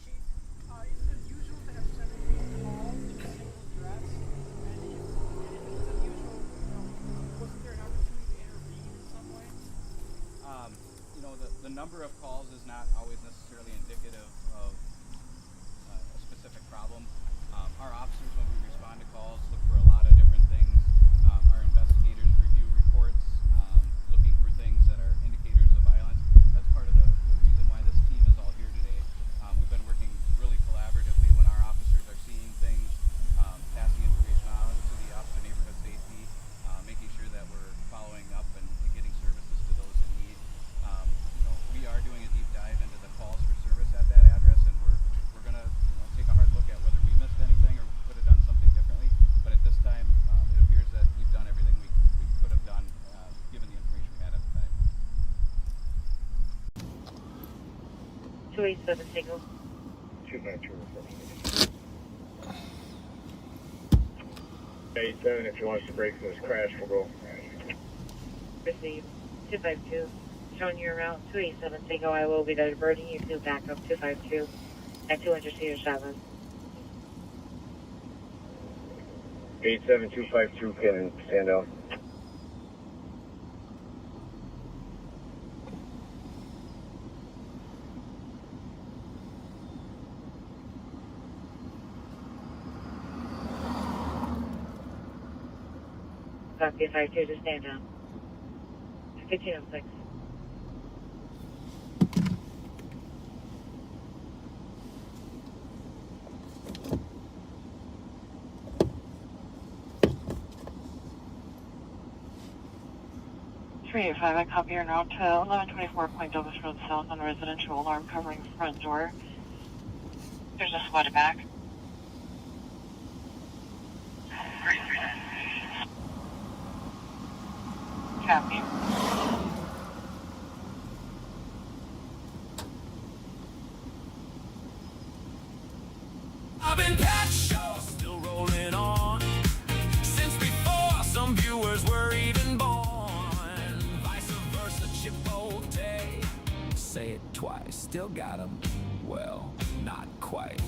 Chief, is it unusual to have 7 calls in a single address? And if it's unusual, wasn't there an opportunity to intervene in some way? The number of calls is not always necessarily indicative of a specific problem. Our officers, when we respond to calls, look for a lot of different things. Our investigators review reports, looking for things that are indicators of violence. That's part of the reason why this team is all here today. We've been working really collaboratively when our officers are seeing things, passing information on to the Office of Neighborhood Safety, making sure that we're following up and getting services to those in need. We are doing a deep dive into the calls for service at that address, and we're going to take a hard look at whether we missed anything or could have done something differently. But at this time, it appears that we've done everything we could have done given the information we had at the time. 287 single. 292. 87, if you want us to break from this crash, we'll go. Receive 252. Showing your route 287 single. I will be diverting you to backup 252 at 200 Cedar 7. 87252 can stand out. Copy 52 to stand down. 1506. I copy your route to 1124 Point Douglas Road South on a residential alarm covering front door. There's a sweater back. Copy. I've been patch show still rolling on since before some viewers were even born. Vice versa, Chipotle. Say it twice, still got 'em. Well, not quite.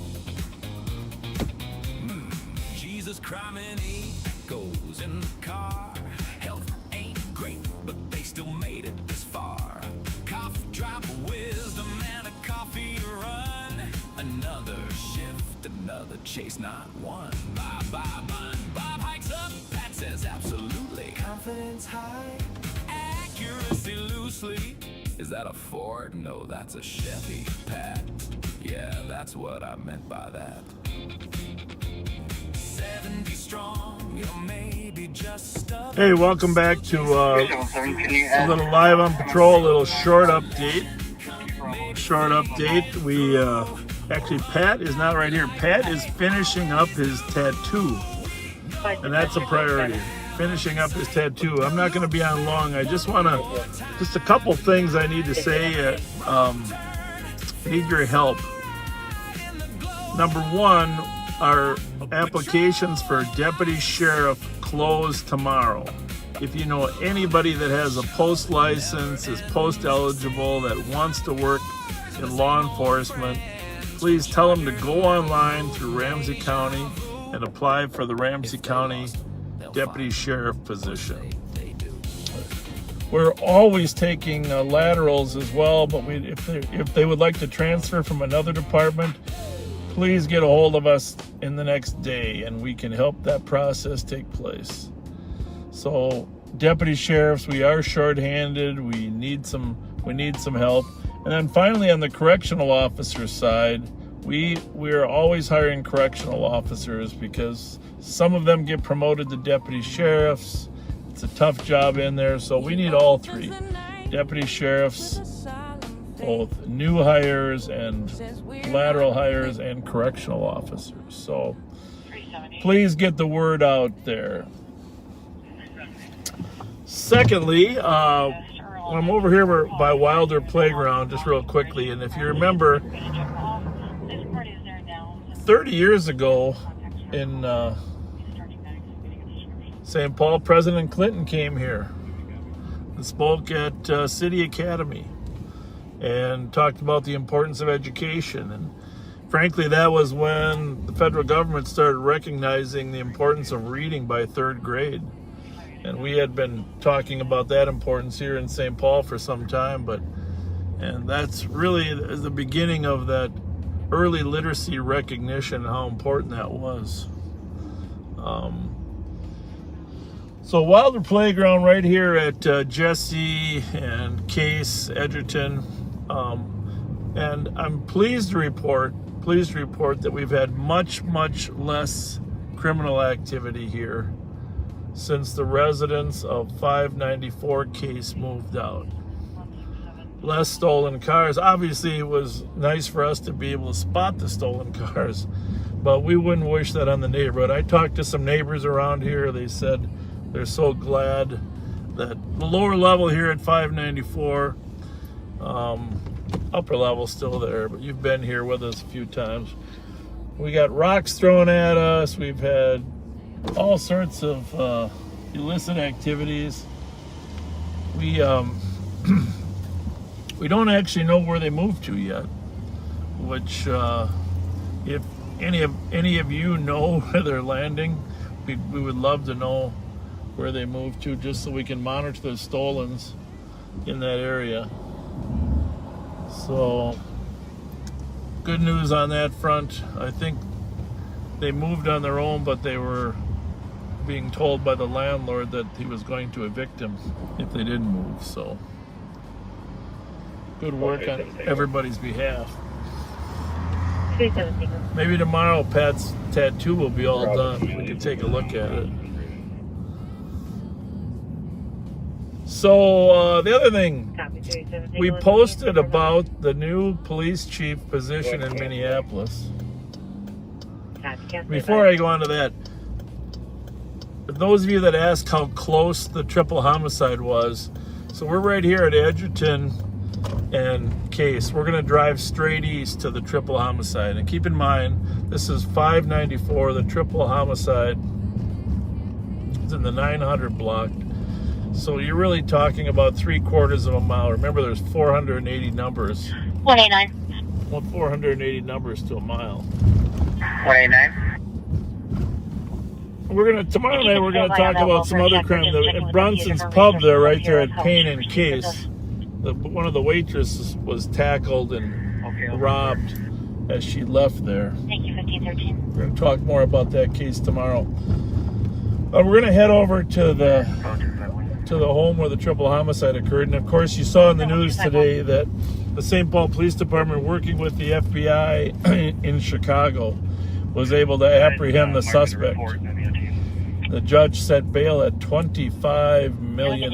Jesus criminy goes in the car. Health ain't great, but they still made it this far. Cough drop wisdom and a coffee run. Another shift, another chase not one. Bob, Bob hikes up, Pat says absolutely. Confidence high, accuracy loosely. Is that a Ford? No, that's a Chevy, Pat. Yeah, that's what I meant by that. 70 strong, you're maybe just a... Hey, welcome back to a little live on patrol, a little short update. We actually, Pat is not right here. Pat is finishing up his tattoo, and that's a priority. Finishing up his tattoo. I'm not going to be on long. I just want to, just a couple things I need to say. Need your help. Number one, our applications for deputy sheriff close tomorrow. If you know anybody that has a post license, is post eligible, that wants to work in law enforcement, please tell them to go online through Ramsey County and apply for the Ramsey County deputy sheriff position. We're always taking laterals as well, but if they would like to transfer from another department, please get a hold of us in the next day and we can help that process take place. So deputy sheriffs, we are shorthanded. We need some help. And then finally, on the correctional officer side, we are always hiring correctional officers because some of them get promoted to deputy sheriffs. It's a tough job in there, so we need all three: deputy sheriffs, both new hires and lateral hires, and correctional officers. So please get the word out there. Secondly, I'm over here by Wilder Playground, just real quickly, and if you remember, 30 years ago in St. Paul, President Clinton came here and spoke at City Academy and talked about the importance of education. And frankly, that was when the federal government started recognizing the importance of reading by 3rd grade. And we had been talking about that importance here in St. Paul for some time, and that's really the beginning of that early literacy recognition, how important that was. So Wilder Playground right here at Jesse and Case, Edgerton, and I'm pleased to report that we've had much less criminal activity here since the residents of 594 Case moved out. Less stolen cars. Obviously, it was nice for us to be able to spot the stolen cars, but we wouldn't wish that on the neighborhood. I talked to some neighbors around here. They said they're so glad that the lower level here at 594, upper level still there, but you've been here with us a few times. We got rocks thrown at us. We've had all sorts of illicit activities. We don't actually know where they moved to yet, which if any of you know where they're landing, we would love to know where they moved to, just so we can monitor the stolens in that area. So good news on that front. I think they moved on their own, but they were being told by the landlord that he was going to evict them if they didn't move. So good work on everybody's behalf. Maybe tomorrow Pat's tattoo will be all done. We can take a look at it. So the other thing, we posted about the new police chief position in Minneapolis. Before I go on to that, those of you that asked how close the triple homicide was, so we're right here at Edgerton and Case. We're going to drive straight east to the triple homicide. And keep in mind, this is 594. The triple homicide is in the 900 block. So you're really talking about 3/4 of a mile. Remember, there's 480 numbers. 189. Well, 480 numbers to a mile. 189. Tomorrow night we're gonna talk about some other crime. At Brunson's Pub there, right there at Payne and Case, one of the waitresses was tackled and robbed as she left there. Thank you, 15. 1513. We're going to talk more about that case tomorrow. We're going to head over to the home where the triple homicide occurred. And of course, you saw in the news today that the St. Paul Police Department, working with the FBI in Chicago, was able to apprehend the suspect. The judge set bail at $25 million.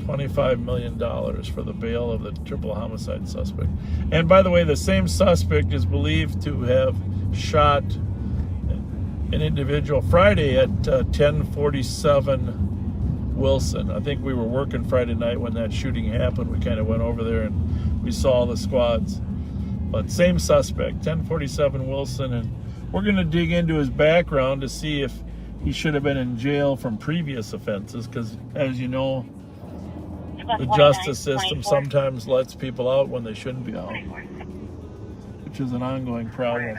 $25 million for the bail of the triple homicide suspect. And by the way, the same suspect is believed to have shot an individual Friday at 1047 Wilson. I think we were working Friday night when that shooting happened. We kind of went over there and we saw the squads. But same suspect, 1047 Wilson. And we're going to dig into his background to see if he should have been in jail from previous offenses, because as you know, the justice system sometimes lets people out when they shouldn't be out, which is an ongoing problem.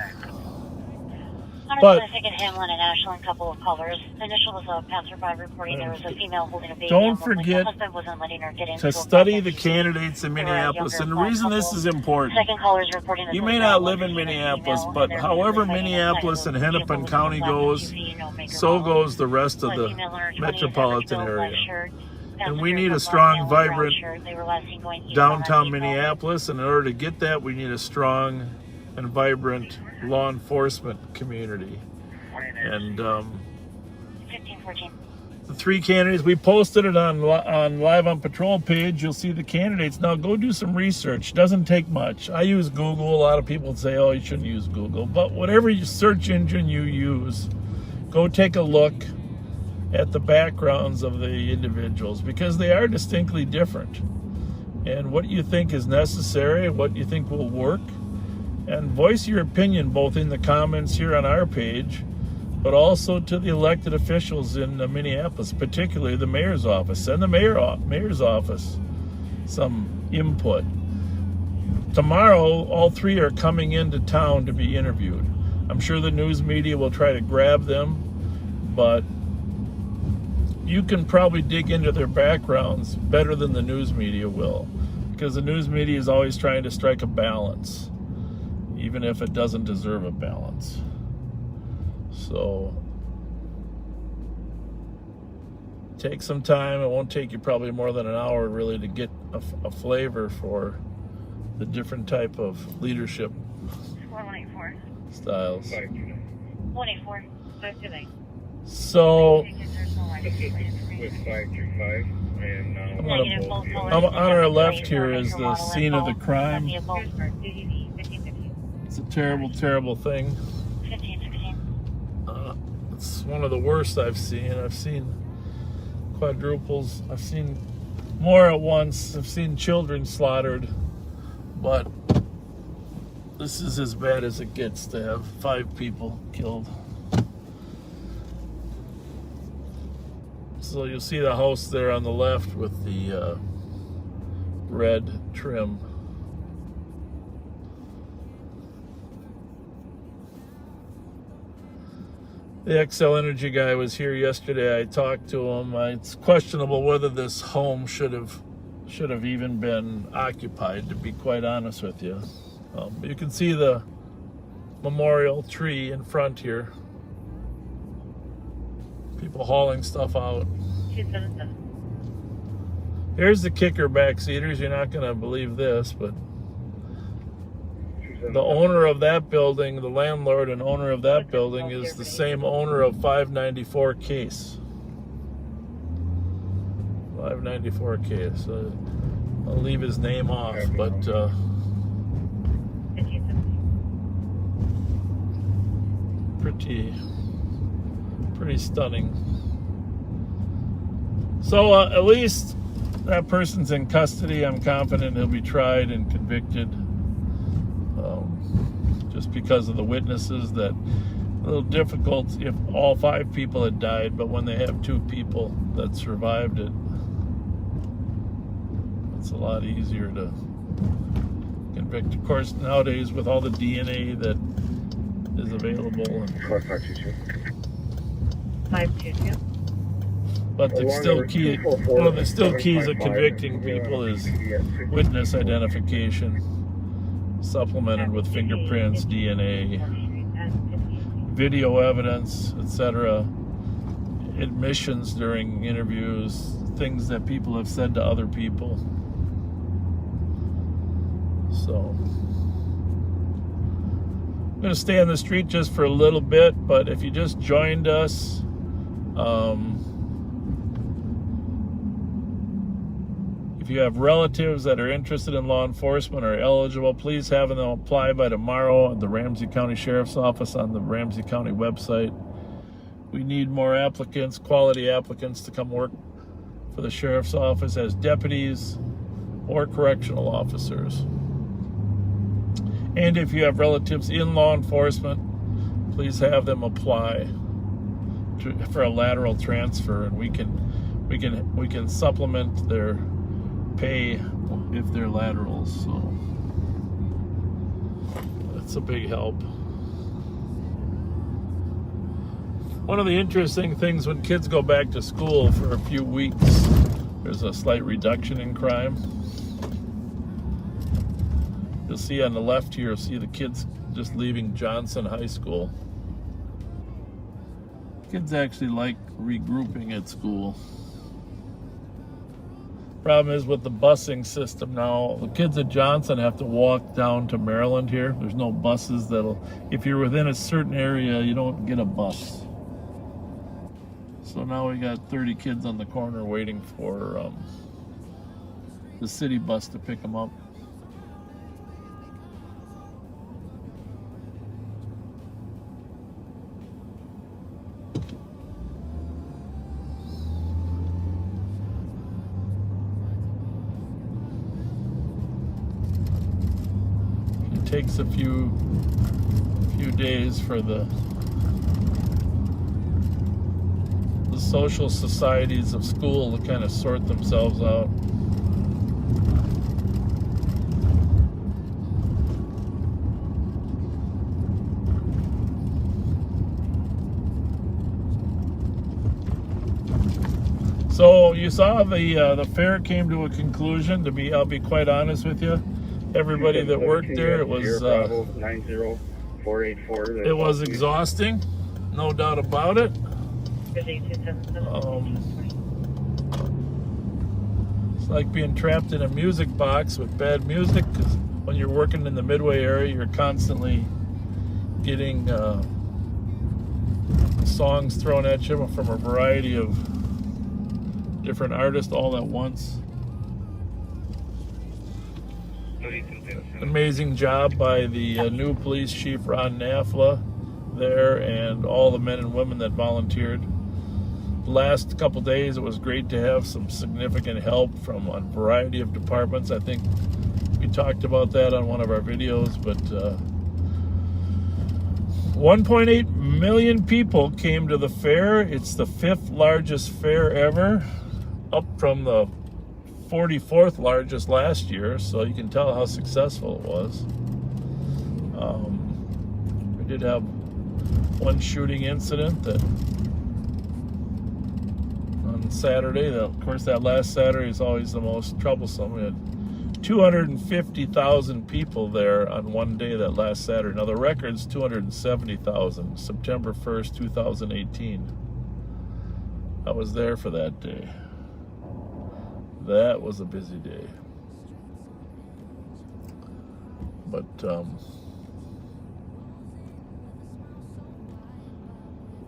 But Hamlin and Ashland, couple of callers. The initial was a passerby reporting there was a female holding a baby. Don't forget to study the candidates in Minneapolis. And the reason this is important, you may not live in Minneapolis, but however Minneapolis and Hennepin County goes, so goes the rest of the metropolitan area. And we need a strong, vibrant downtown Minneapolis. And in order to get that, we need a strong and vibrant law enforcement community. And the three candidates, we posted it on Live on Patrol page. You'll see the candidates. Now go do some research. Doesn't take much. I use Google. A lot of people say, oh, you shouldn't use Google. But whatever search engine you use, go take a look at the backgrounds of the individuals, because they are distinctly different. And what you think is necessary, what you think will work, and voice your opinion both in the comments here on our page, but also to the elected officials in Minneapolis, particularly the mayor's office. Send the mayor's office some input. Tomorrow, all three are coming into town to be interviewed. I'm sure the news media will try to grab them, but you can probably dig into their backgrounds better than the news media will, because the news media is always trying to strike a balance, even if it doesn't deserve a balance. So take some time. It won't take you probably more than an hour really to get a flavor for the different type of leadership 184 styles. 184 529. So with 525 and on our left here is the scene of the crime. It's a terrible, terrible thing. It's one of the worst I've seen. I've seen quadruples. I've seen more at once. I've seen children slaughtered. But this is as bad as it gets, to have 5 people killed. So you'll see the house there on the left with the red trim. The XL Energy guy was here yesterday. I talked to him. It's questionable whether this home should have even been occupied, to be quite honest with you. You can see the memorial tree in front here. People hauling stuff out. 277. Here's the kicker, backseaters. You're not going to believe this, but the owner of that building, the landlord and owner of that building, is the same owner of 594 Case. 594 Case. I'll leave his name off, but pretty stunning. So at least that person's in custody. I'm confident he'll be tried and convicted. Just because of the witnesses, that a little difficult if all 5 people had died, but when they have 2 people that survived it, it's a lot easier to convict. Of course, nowadays with all the DNA that is available. But it's still key. One of the still keys of convicting people is witness identification. supplemented with fingerprints, DNA, video evidence, etc., admissions during interviews, things that people have said to other people. So I'm going to stay on the street just for a little bit, but if you just joined us, if you have relatives that are interested in law enforcement or eligible, please have them apply by tomorrow at the Ramsey County Sheriff's Office on the Ramsey County website. We need more applicants, quality applicants, to come work for the Sheriff's Office as deputies or correctional officers. And if you have relatives in law enforcement, please have them apply for a lateral transfer, and we can supplement their pay if they're laterals. So that's a big help. One of the interesting things when kids go back to school for a few weeks, there's a slight reduction in crime. You'll see on the left here, you'll see the kids just leaving Johnson High School. Kids actually like regrouping at school. Problem is with the busing system now, the kids at Johnson have to walk down to Maryland here. There's no buses if you're within a certain area, you don't get a bus. So now we got 30 kids on the corner waiting for the city bus to pick them up. It takes a few days for the social societies of school to kind of sort themselves out. So you saw the fair came to a conclusion. I'll be quite honest with you, everybody that worked there, it was exhausting, no doubt about it. It's like being trapped in a music box with bad music, because when you're working in the Midway area, you're constantly getting songs thrown at you from a variety of different artists all at once. Amazing job by the new police chief, Ron Nafla, there, and all the men and women that volunteered. The last couple days, it was great to have some significant help from a variety of departments. I think we talked about that on one of our videos, but 1.8 million people came to the fair. It's the 5th largest fair ever, up from the 44th largest last year, so you can tell how successful it was. We did have one shooting incident that on Saturday. Of course, that last Saturday is always the most troublesome. We had 250,000 people there on one day that last Saturday. Now the record's 270,000, September 1st, 2018. I was there for that day. That was a busy day. But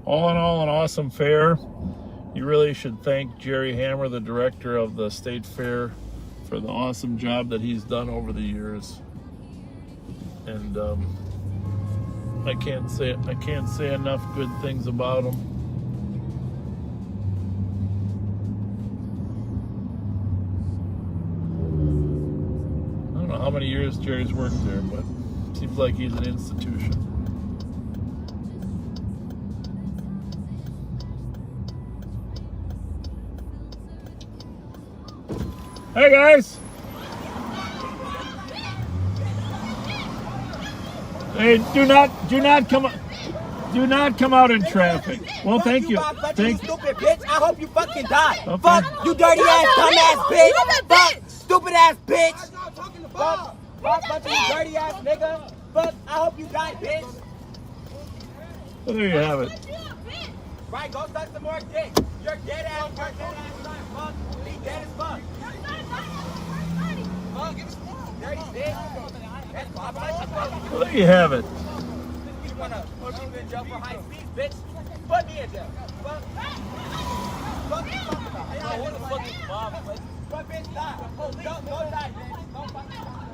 all in all, an awesome fair. You really should thank Jerry Hammer, the director of the State Fair, for the awesome job that he's done over the years. And I can't say enough good things about him. I don't know how many years Jerry's worked there, but it seems like he's an institution. Hey guys! Hey, do not come out in traffic. Well, thank you. Thank you, stupid bitch. I hope you fucking die. Okay. Fuck you, dirty ass, dumb ass bitch. Fuck, stupid ass bitch. Fuck, bunch of you dirty ass nigga. Fuck, I hope you die, bitch. Well, there you have it. Right, go suck some more dick. You're dead ass, son. Fuck, be dead as fuck. Fuck, dirty bitch. That's my Well, there you have it. You wanna put me in jail for high speed, bitch? Put me in jail. Fuck. Fuck you talking about? I don't want to fuck your mom, but what bitch die? Don't die, bitch. Don't fucking die.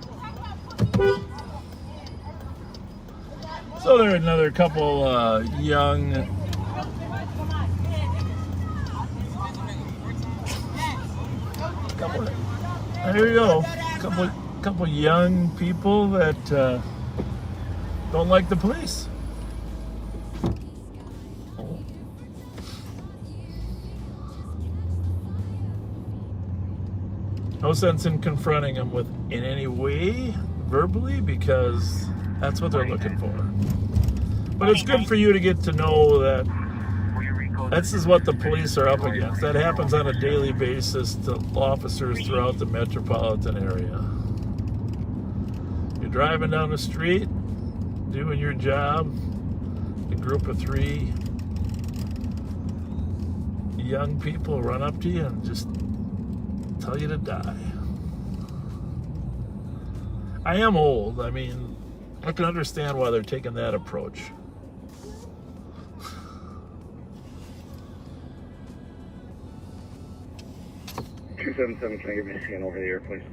So there are another couple young there you go. Couple young people that don't like the police. No sense in confronting them in any way verbally, because that's what they're looking for. But it's good for you to get to know that this is what the police are up against. That happens on a daily basis to officers throughout the metropolitan area. You're driving down the street, doing your job, a group of 3 young people run up to you and just tell you to die. I am old. I mean, I can understand why they're taking that approach. Can I give me a scan over the air, please?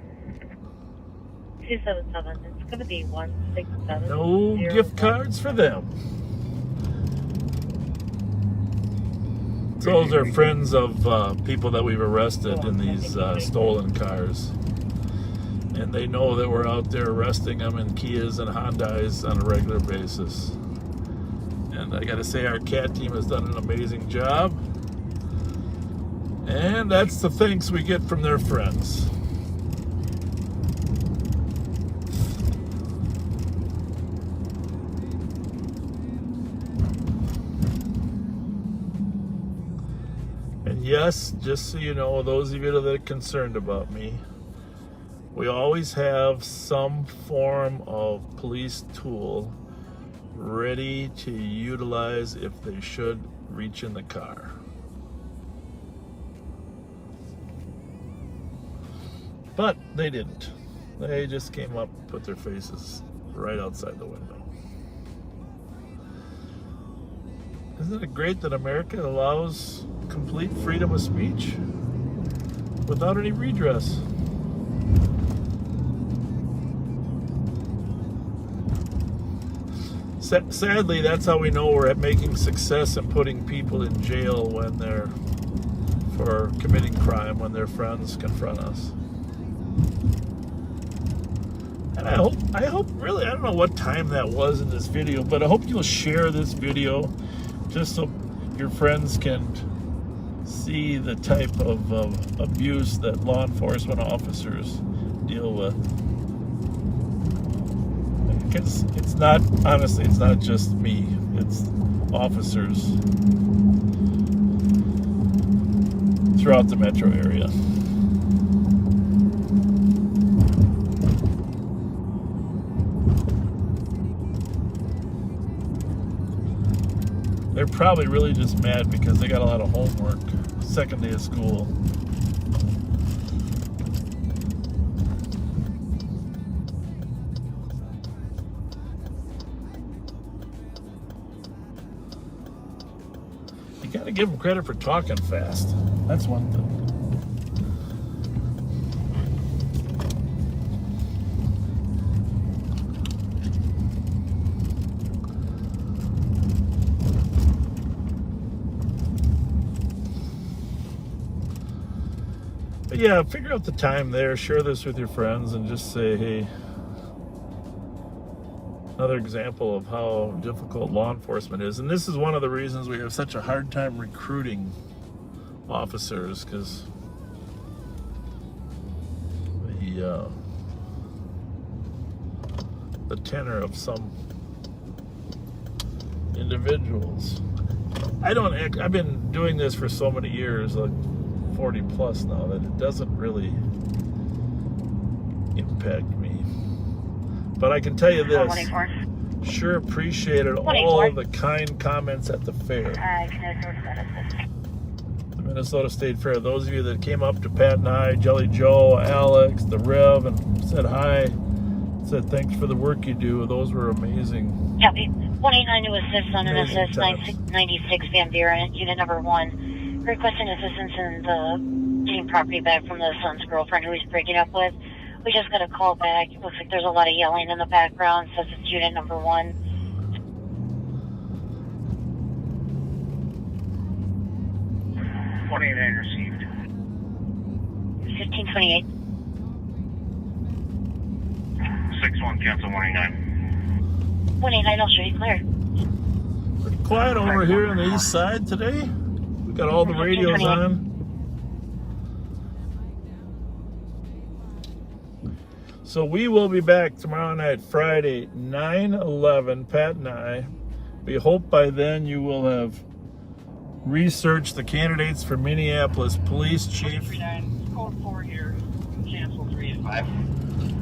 277. It's going to be 167. No gift cards for them. Those are friends of people that we've arrested in these stolen cars. And they know that we're out there arresting them in Kias and Hyundais on a regular basis. And I gotta say, our CAT team has done an amazing job. And that's the thanks we get from their friends. And yes, just so you know, those of you that are concerned about me, we always have some form of police tool ready to utilize if they should reach in the car. But they didn't. They just came up, put their faces right outside the window. Isn't it great that America allows complete freedom of speech without any redress? Sadly, that's how we know we're making success in putting people in jail when they're for committing crime, when their friends confront us. And I hope really, I don't know what time that was in this video, but I hope you'll share this video just so your friends can see the type of abuse that law enforcement officers deal with. Because it's not, honestly, it's not just me, it's officers throughout the metro area. They're probably really just mad because they got a lot of homework, second day of school. You gotta give them credit for talking fast. That's one thing. But yeah, figure out the time there, share this with your friends, and just say, hey, another example of how difficult law enforcement is. And this is one of the reasons we have such a hard time recruiting officers, because the tenor of some individuals. I've been doing this for so many years, like 40 plus now, that it doesn't really impact me. But I can tell you this, 184. sure appreciated all of the kind comments at the fair. The Minnesota State Fair. Those of you that came up to Pat and I, Jelly Joe, Alex, the Rev, and said hi, said thanks for the work you do. Those were amazing. Copy. 189 to assist on an SS 96 Van Buren, unit number 1. Requesting assistance in the getting property back from the son's girlfriend who he's breaking up with. We just got a call back. It looks like there's a lot of yelling in the background. Says it's unit number 1. Received. 1528. 6-1, cancel 189. 189, I'll show you clear. Pretty quiet over here on the east side today. We got all the radios on. So we will be back tomorrow night, Friday, 9/11, Pat and I. We hope by then you will have researched the candidates for Minneapolis Police Chief. Code 4 here. Cancel 3 and 5.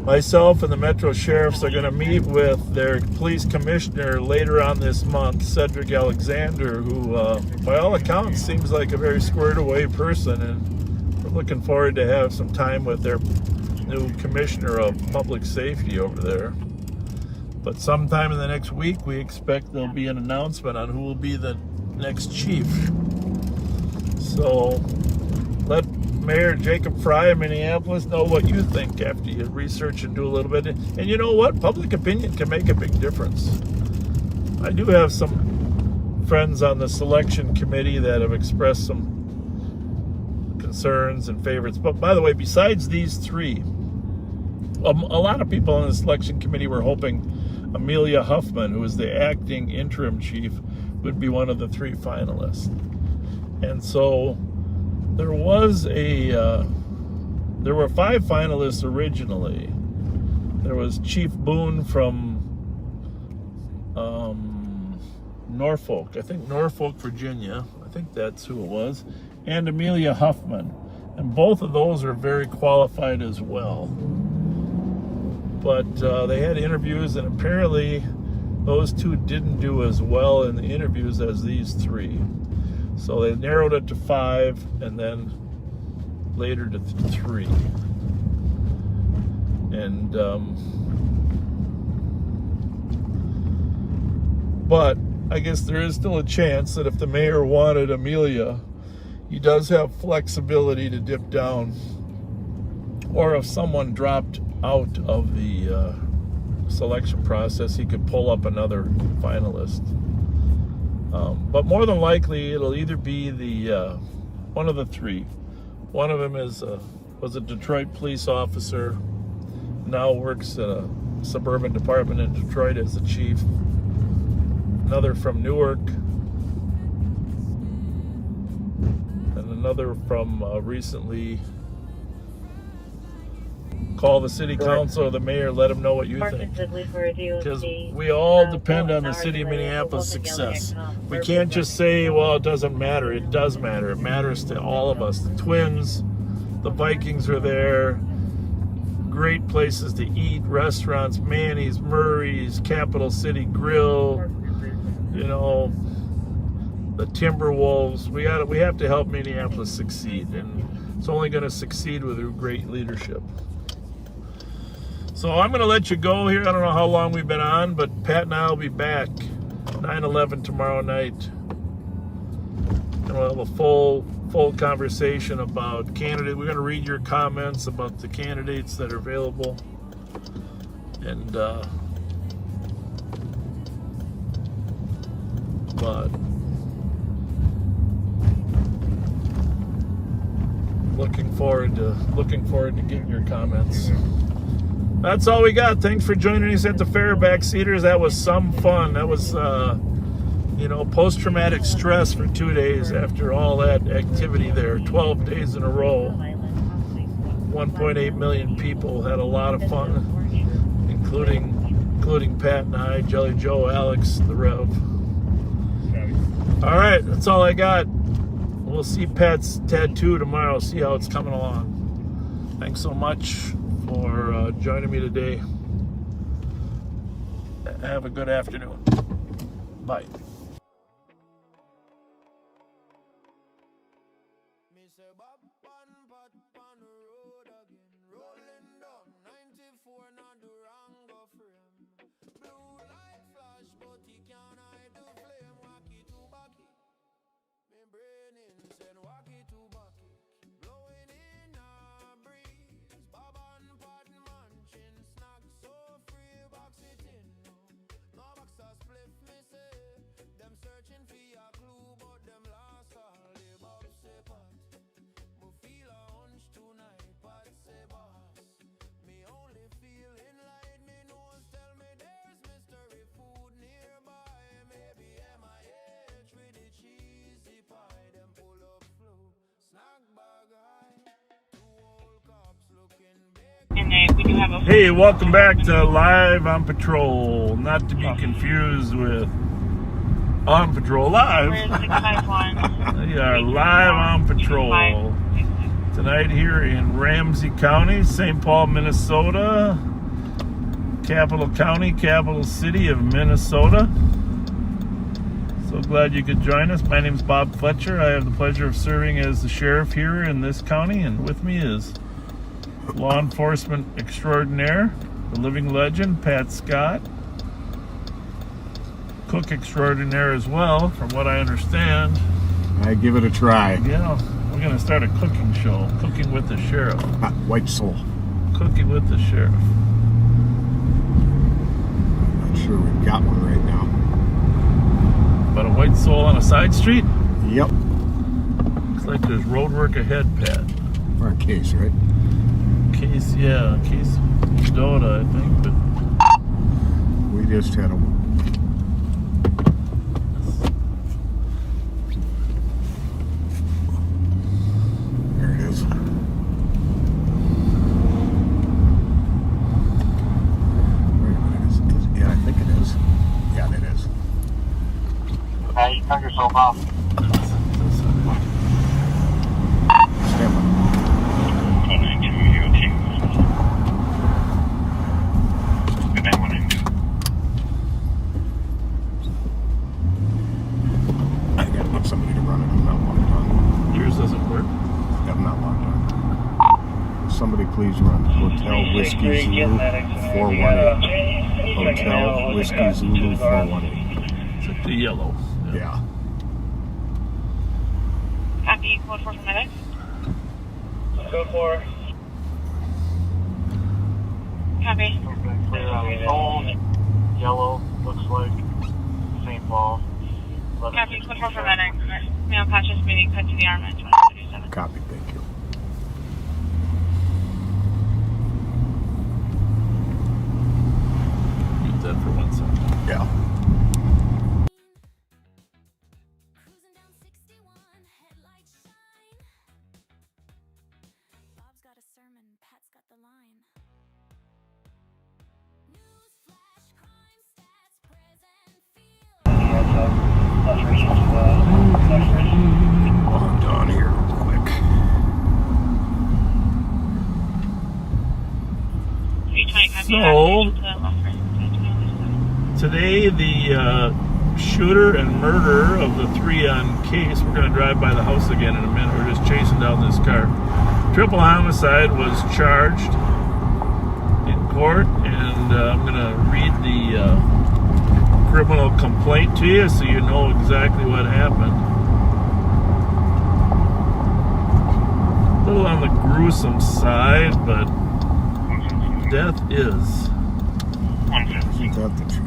Myself and the Metro Sheriffs are going to meet with their police commissioner later on this month, Cedric Alexander, who, by all accounts, seems like a very squared away person. And we're looking forward to have some time with their new commissioner of public safety over there. But sometime in the next week, we expect there'll be an announcement on who will be the next chief. So let Mayor Jacob Fry of Minneapolis know what you think after you research and do a little bit. And you know what? Public opinion can make a big difference. I do have some friends on the selection committee that have expressed some concerns and favorites. But by the way, besides these three, a lot of people on the selection committee were hoping Amelia Huffman, who is the acting interim chief, would be one of the three finalists. And so there was there were 5 finalists originally. There was Chief Boone from Norfolk, I think Norfolk, Virginia. I think that's who it was. And Amelia Huffman. And both of those are very qualified as well. But they had interviews, and apparently those two didn't do as well in the interviews as these three. So they narrowed it to 5, and then later to 3. And but I guess there is still a chance that if the mayor wanted Amelia, he does have flexibility to dip down, or if someone dropped out of the selection process, he could pull up another finalist. But more than likely, it'll either be the one of the 3. One of them was a Detroit police officer, now works at a suburban department in Detroit as the chief. Another from Newark, and another from recently. Call the city council or the mayor, let them know what you think. Because we all depend on the city of Minneapolis' success. We can't just say, well, it doesn't matter. It does matter. It matters to all of us. The Twins, the Vikings are there. Great places to eat, restaurants, Manny's, Murray's, Capital City Grill, you know, the Timberwolves. We have to help Minneapolis succeed, and it's only going to succeed with great leadership. So I'm going to let you go here. I don't know how long we've been on, but Pat and I will be back 9/11 tomorrow night. And we'll have a full conversation about candidates. We're going to read your comments about the candidates that are available. And but looking forward to getting your comments. That's all we got. Thanks for joining us at the fair, Backseaters. That was some fun. That was, post-traumatic stress for 2 days after all that activity there. 12 days in a row. 1.8 million people had a lot of fun, including Pat and I, Jelly Joe, Alex, the Rev. All right, that's all I got. We'll see Pat's tattoo tomorrow, see how it's coming along. Thanks so much for joining me today. have a good afternoon. Bye. Hey, welcome back to Live on Patrol. Not to be confused with On Patrol Live. We are live on patrol tonight here in Ramsey County, St. Paul, Minnesota. Capital County, capital city of Minnesota. So glad you could join us. My name is Bob Fletcher. I have the pleasure of serving as the sheriff here in this county, and with me is law enforcement extraordinaire, the living legend, Pat Scott. Cook extraordinaire as well, from what I understand. I give it a try. Yeah, we're going to start a cooking show, Cooking with the Sheriff. White Soul. Cooking with the Sheriff. Not sure we've got one right now. But a White Soul on a side street? Yep. Looks like there's road work ahead, Pat. Or a case, right? Case, yeah, Case Dota, I think, but we just had a there it is. Yeah, I think it is. Yeah, it is. You cut yourself off. Stand by. Somebody to run it. I'm not logged on. Yours doesn't work? I'm not logged on. Somebody please run Hotel Whiskey Zulu 418. Hotel Whiskey Zulu 418. It's like the yellow. Yeah. Copy, code 4 from medics. Code 4. Copy. Old, yellow, looks like St. Paul. Copy, code 4 from medics. Male conscious meeting cut to the arm at 2037. Copy, thank you. Use that for 1 second. Yeah. Bob's got a sermon, Pat's got the line. News flash, crime stats, present field. I'm done here real quick. So, today the shooter and murderer of the 3 on Case, we're going to drive by the house again in a minute. We're just chasing down this car. Triple homicide was charged in court, and I'm going to read the criminal complaint to you so you know exactly what happened. A little on the gruesome side, but death is. Isn't that the truth?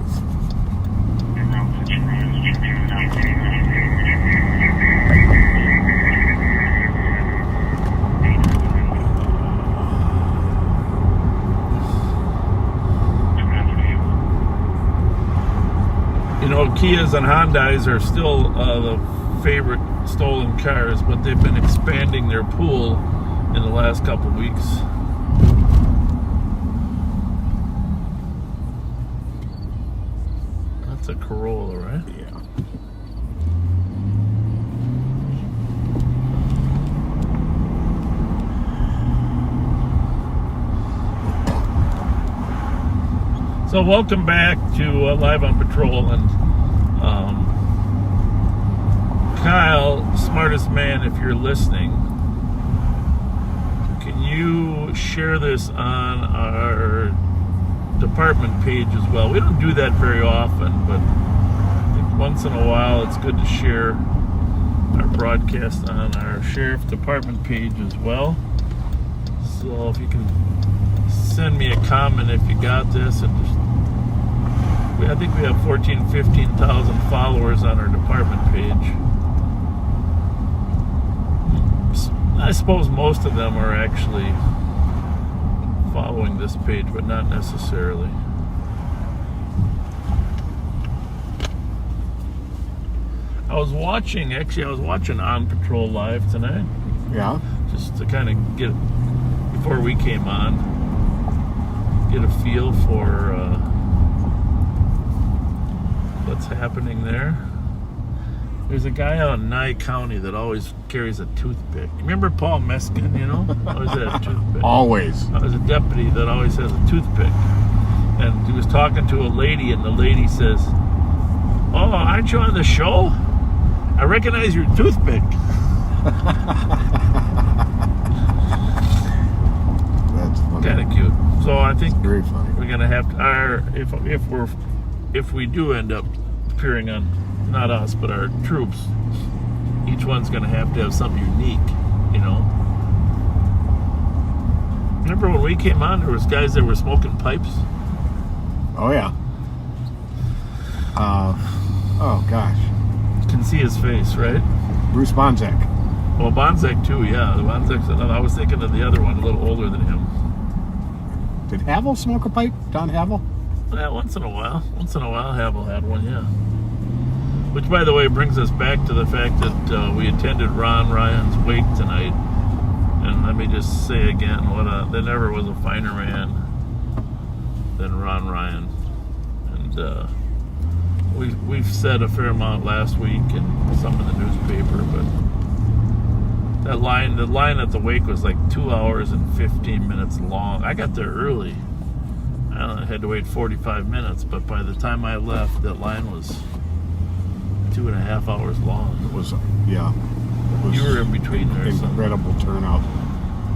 You know, Kias and Hyundais are still the favorite stolen cars, but they've been expanding their pool in the last couple weeks. That's a Corolla, right? Yeah. So welcome back to Live on Patrol, and Kyle, smartest man, if you're listening, can you share this on our department page as well? We don't do that very often, but I think once in a while it's good to share our broadcast on our sheriff department page as well. So if you can send me a comment if you got this, and just, I think we have 15,000 followers on our department page. I suppose most of them are actually following this page, but not necessarily. I was watching On Patrol Live tonight. Yeah. Just to kind of get, before we came on, get a feel for what's happening there. There's a guy out in Nye County that always carries a toothpick. Remember Paul Meskin, you know? Always had a toothpick. Always. I was a deputy that always has a toothpick. And he was talking to a lady, and the lady says, "Oh, aren't you on the show? I recognize your toothpick." That's funny. Kind of cute. So I think very funny. We're gonna have to, if we do end up appearing on, not us, but our troops, each one's gonna have to have something unique, you know. Remember when we came on, there was guys that were smoking pipes? Oh yeah. Oh gosh. You can see his face, right? Bruce Bonzak. Well, Bonzak too, yeah. The Bonzak's, I was thinking of the other one, a little older than him. Did Havel smoke a pipe? Don Havel? Yeah, once in a while. Once in a while, Havel had one, yeah. Which, by the way, brings us back to the fact that we attended Ron Ryan's wake tonight. And let me just say again, there never was a finer man than Ron Ryan. And we've said a fair amount last week and some in the newspaper, but the line at the wake was like 2 hours and 15 minutes long. I got there early. I had to wait 45 minutes, but by the time I left, that line was 2.5 hours long. It was, yeah. It was you were in between there. Incredible turnout.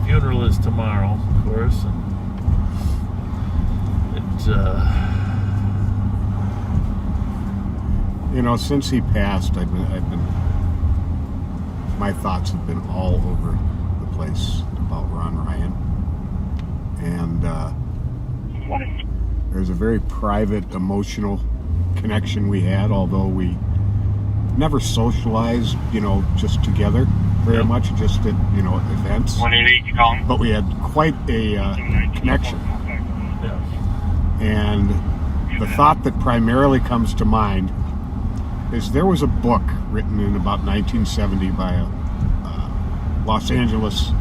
Funeral is tomorrow, of course. And you know, since he passed, I've been my thoughts have been all over the place about Ron Ryan. And there's a very private, emotional connection we had, although we never socialized, you know, just together very much, just at, you know, events. But we had quite a connection. Yeah. And the thought that primarily comes to mind is there was a book written in about 1970 by a Los Angeles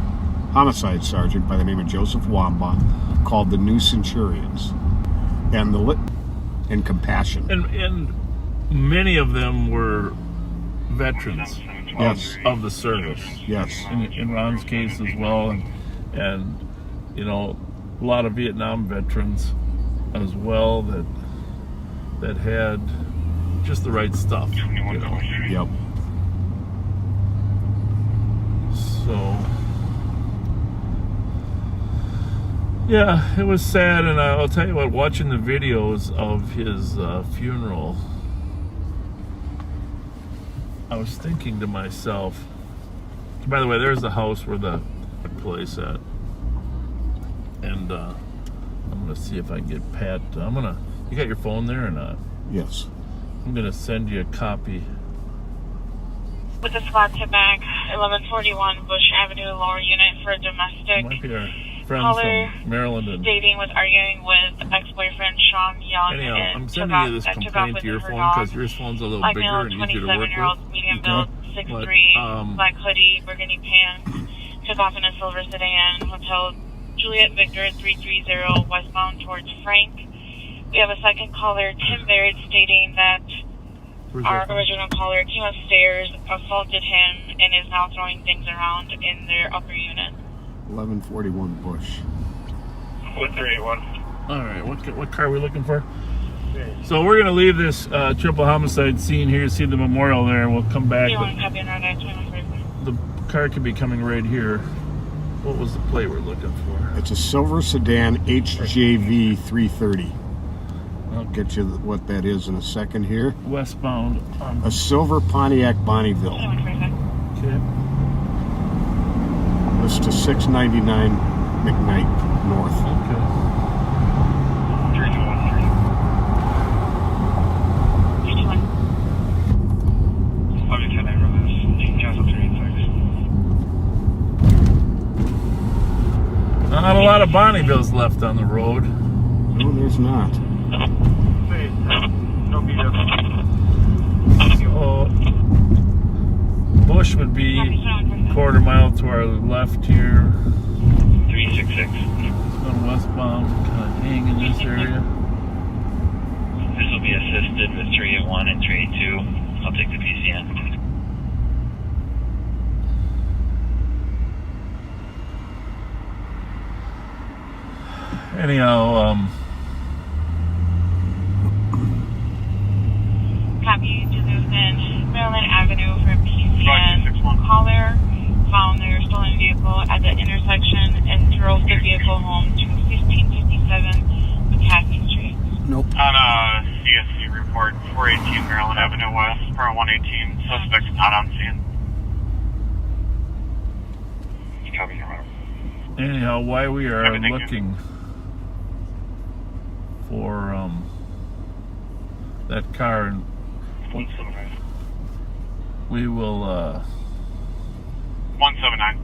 homicide sergeant by the name of Joseph Wambach called The New Centurions, and and Compassion. And many of them were veterans yes. of the service. Yes. In Ron's case as well, and you know, a lot of Vietnam veterans as well that had just the right stuff, you know. Yep. So, yeah, it was sad, and I'll tell you what, watching the videos of his funeral, I was thinking to myself, by the way, there's the house where the place at, and I'm gonna see if I can get Pat. You got your phone there or not? Yes. I'm gonna send you a copy. With a squad to back, 1141 Bush Avenue, lower unit for domestic. Might be our friends Caller from Maryland. And stating was arguing with ex-boyfriend Sean Young. anyhow, and I'm sending you this complaint to your phone because your phone's a little bigger and easier to work with. Medium build, 6'3", black hoodie, burgundy pants, took off in a silver sedan, Hotel Juliet Victor 330 westbound towards Frank. We have a second caller, Tim Baird, stating that our original caller came upstairs, assaulted him, and is now throwing things around in their upper unit. 1141 Bush. With 381. All right, what car are we looking for? So we're gonna leave this triple homicide scene here, see the memorial there, and we'll come back. The car could be coming right here. What was the plate we're looking for? It's a silver sedan HJV 330. I'll get you what that is in a second here. Westbound. A silver Pontiac Bonneville. Okay. This to 699 McKnight North. Okay. 321. Not a lot of Bonnievilles left on the road. No, there's not. Oh, Bush would be a quarter mile to our left here. 366. On westbound, kind of hang in this area. This will be assisted with 381 and 382. I'll take the PCN. Anyhow, Copy to Susan, Maryland Avenue for PCN. Caller found their stolen vehicle at the intersection and drove the vehicle home to 1557 McCaskey Street. Nope. On a CSC report, 418 Maryland Avenue West, for 118, suspects not on scene. Copy your order. anyhow, why we are Everything looking for that car, and we will 179.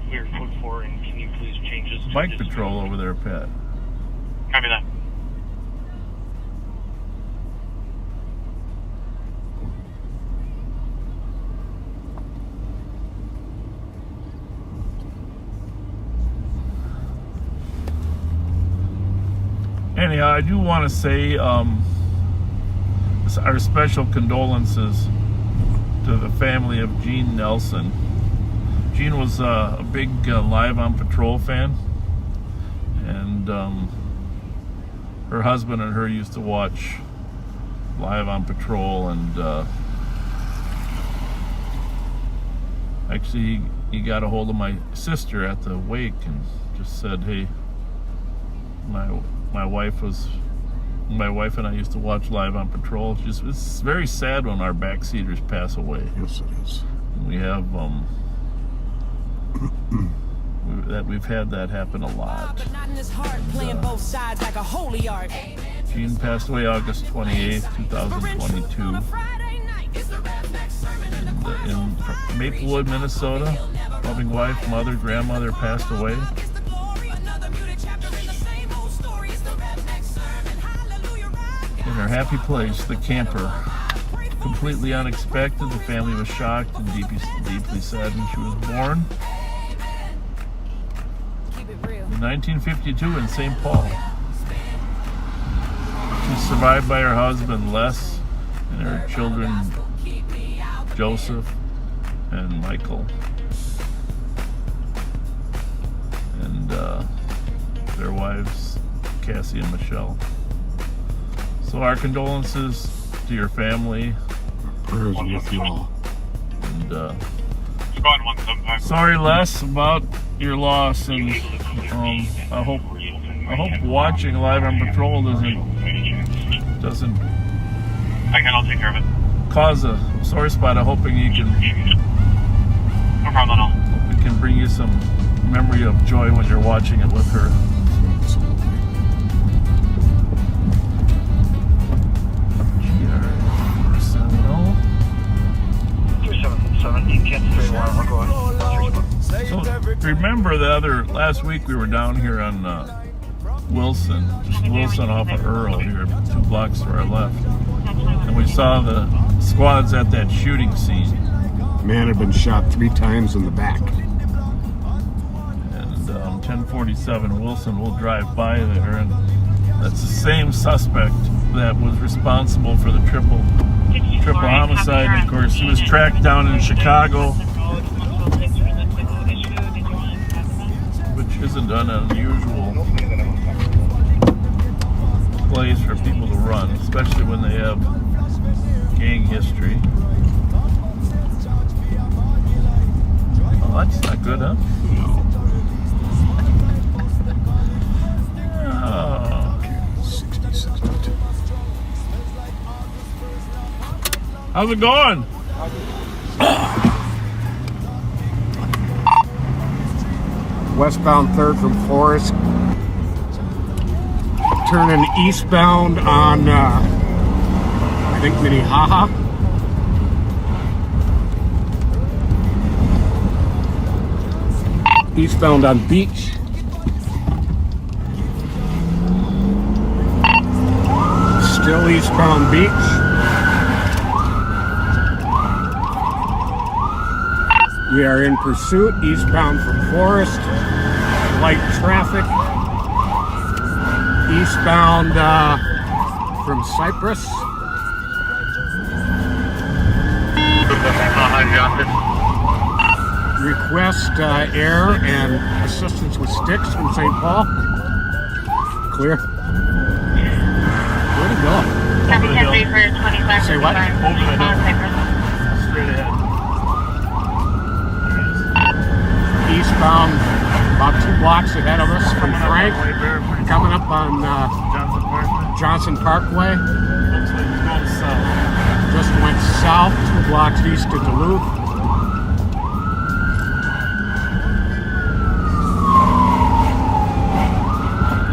We're code 4, and can you please change this to bike patrol over there, Pat. Copy that. Anyhow, I do want to say our special condolences to the family of Gene Nelson. Gene was a big Live on Patrol fan, and her husband and her used to watch Live on Patrol, and actually he got a hold of my sister at the wake and just said, hey, my wife and I used to watch Live on Patrol. It's very sad when our backseaters pass away. Yes, it is. We have we've had that happen a lot. Gene passed away August 28th, 2022. In Maplewood, Minnesota. Loving wife, mother, grandmother passed away. In her happy place, the camper. Completely unexpected. The family was shocked and deeply sad when she was born. In 1952 in St. Paul. She's survived by her husband, Les, and her children, Joseph and Michael. And their wives, Cassie and Michelle. So our condolences to your family. Prayers with you all. And Squad 175. sorry, Les, about your loss, and I hope watching Live on Patrol doesn't I'll take care of it. cause a sore spot. I'm hoping you can. No problem at all. Hope it can bring you some memory of joy when you're watching it with her. So remember last week we were down here on Wilson, just Wilson off of Earl here, 2 blocks to our left, and we saw the squads at that shooting scene. Man had been shot 3 times in the back. And 1047 Wilson will drive by there, and that's the same suspect that was responsible for the triple homicide. And of course, he was tracked down in Chicago, which isn't an unusual place for people to run, especially when they have gang history. Oh, that's not good, huh? Oh. 60-62. How's it going? Westbound 3rd from Forest. Turning eastbound on, I think, Minnehaha. Eastbound on Beach. Still eastbound Beach. We are in pursuit, eastbound from Forest. Light traffic. Eastbound from Cypress. Request air and assistance with sticks from St. Paul. Clear. Where'd it go? Say what? Over the hill. Straight ahead. Eastbound, about 2 blocks ahead of us from Frank. Coming up on Johnson Parkway. Looks like he's going south. Just went south, 2 blocks east of Duluth.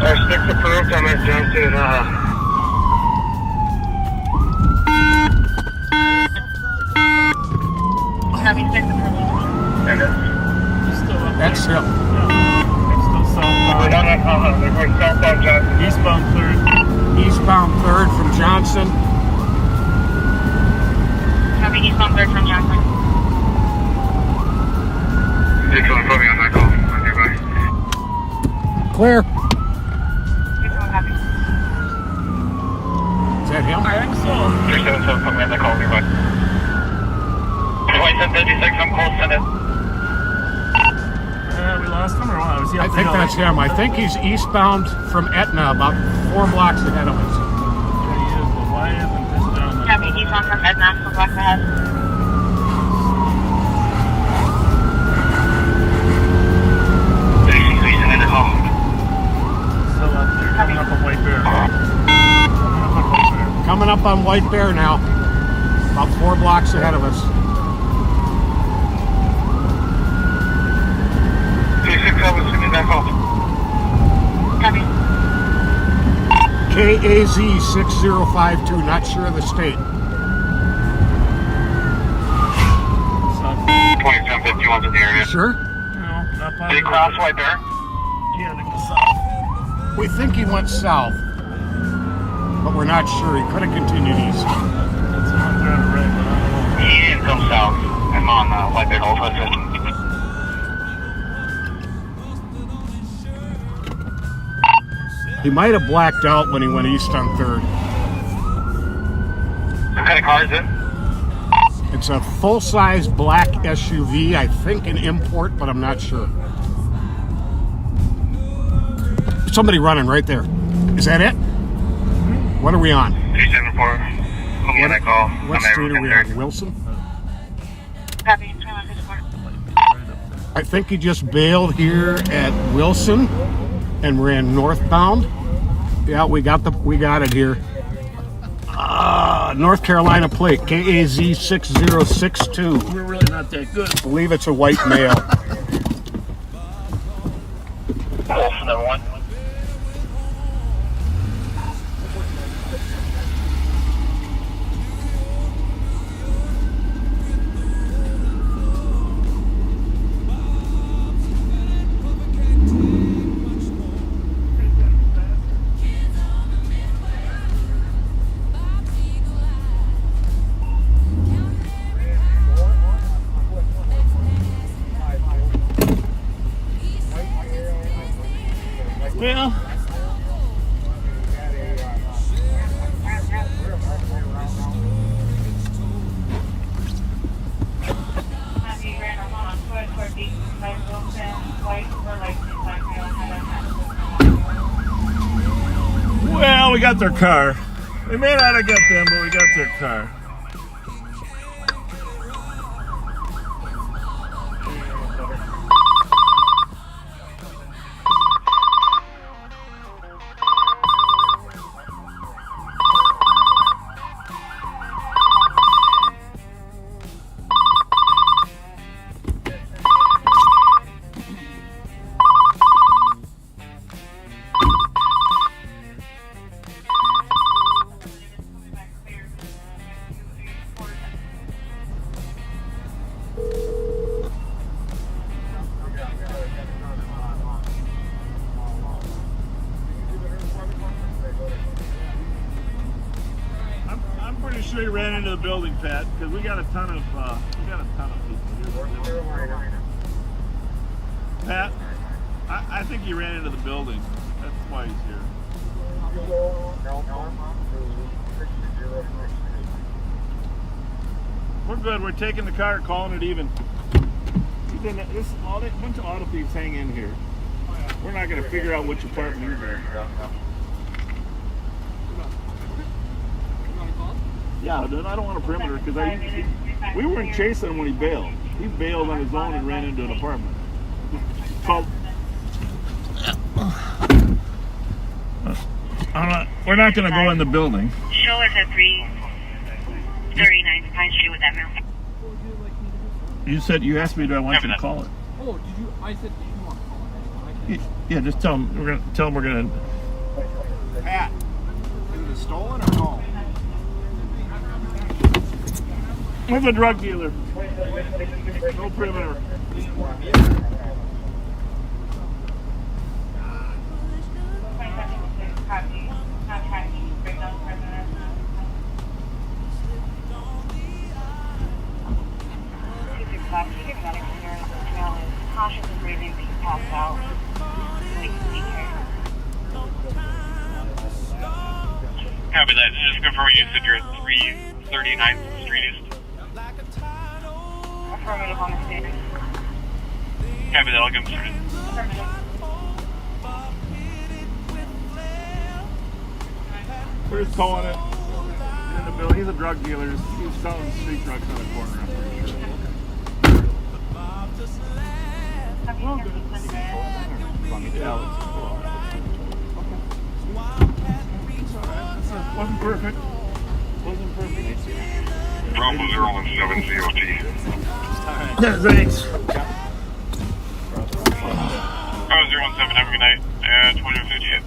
Our sticks approved. I'm at Johnson. That's him. Still southbound. They're going southbound Johnson. Eastbound 3rd. Eastbound 3rd from Johnson. Copy, eastbound 3rd from Johnson. You're coming from me on that call. I'm nearby. Clear. Copy. Is that him? I think so. 377 from me on that call nearby. 2756, I'm close to it. We lost him or what? Was he I think that's him. I think he's eastbound from Etna, about 4 blocks ahead of us. Yeah, he is. But why isn't this down there? Copy, eastbound from Edna, 4 blocks ahead. Still up there. Coming up on White Bear. Coming up on White Bear now. About 4 blocks ahead of us. Copy. KAZ 6052, not sure of the state. 2751's in the area. Sure? No, not Did he positive. cross White Bear? Yeah, they go south. We think he went south, but we're not sure. He could have continued east. That's the one there on the right, but I don't know. He didn't come south. I'm on White Bear Old Hudson. He might have blacked out when he went east on 3rd. What kind of car is it? It's a full-size black SUV, I think an import, but I'm not sure. Somebody running right there. Is that it? What are we on? 374. Put me on that call. What street are we on? Wilson? Copy, 2154. I think he just bailed here at Wilson and ran northbound. Yeah, we got it here. North Carolina plate, KAZ 6062. We're really not that good. I believe it's a white male. Wilson, number 1. Well, we got their car. We may not have got them, but we got their car. I'm pretty sure he ran into the building, Pat, because we got a ton of people here. Pat, I think he ran into the building. That's why he's here. We're good. We're taking the car, calling it even. This bunch of auto thieves hang in here. We're not going to figure out which apartment you're in. Yeah, dude, I don't want a perimeter because we weren't chasing him when he bailed. He bailed on his own and ran into an apartment. We're not going to go in the building. Show us at 339 Pine Street with that mount. You asked me, do I want you to call it? Oh, did you? I said, did you want to call it? Yeah, just tell him we're gonna. Pat, is it stolen or no? Where's a drug dealer? No perimeter. Cautious of breathing, being passed out. Please be here. Copy that. Just confirming you said you're at 339th Street East. Affirmative on the stairs. Copy that. I'll give him started. We're just calling it in the building. He's a drug dealer. He's selling street drugs on the corner, I'm pretty sure. Well, good. Yeah, wasn't perfect. Wasn't perfect. Bravo 017 COT. Thanks. Bravo 017, have a good night. 2058.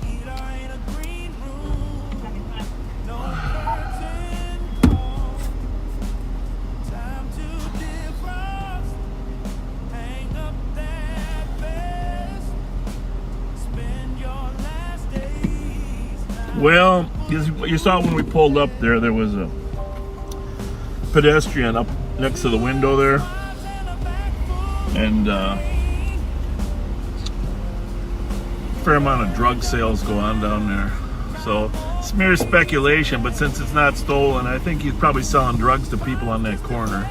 Well, you saw when we pulled up there was a pedestrian up next to the window there. And fair amount of drug sales go on down there. So it's mere speculation, but since it's not stolen, I think he's probably selling drugs to people on that corner.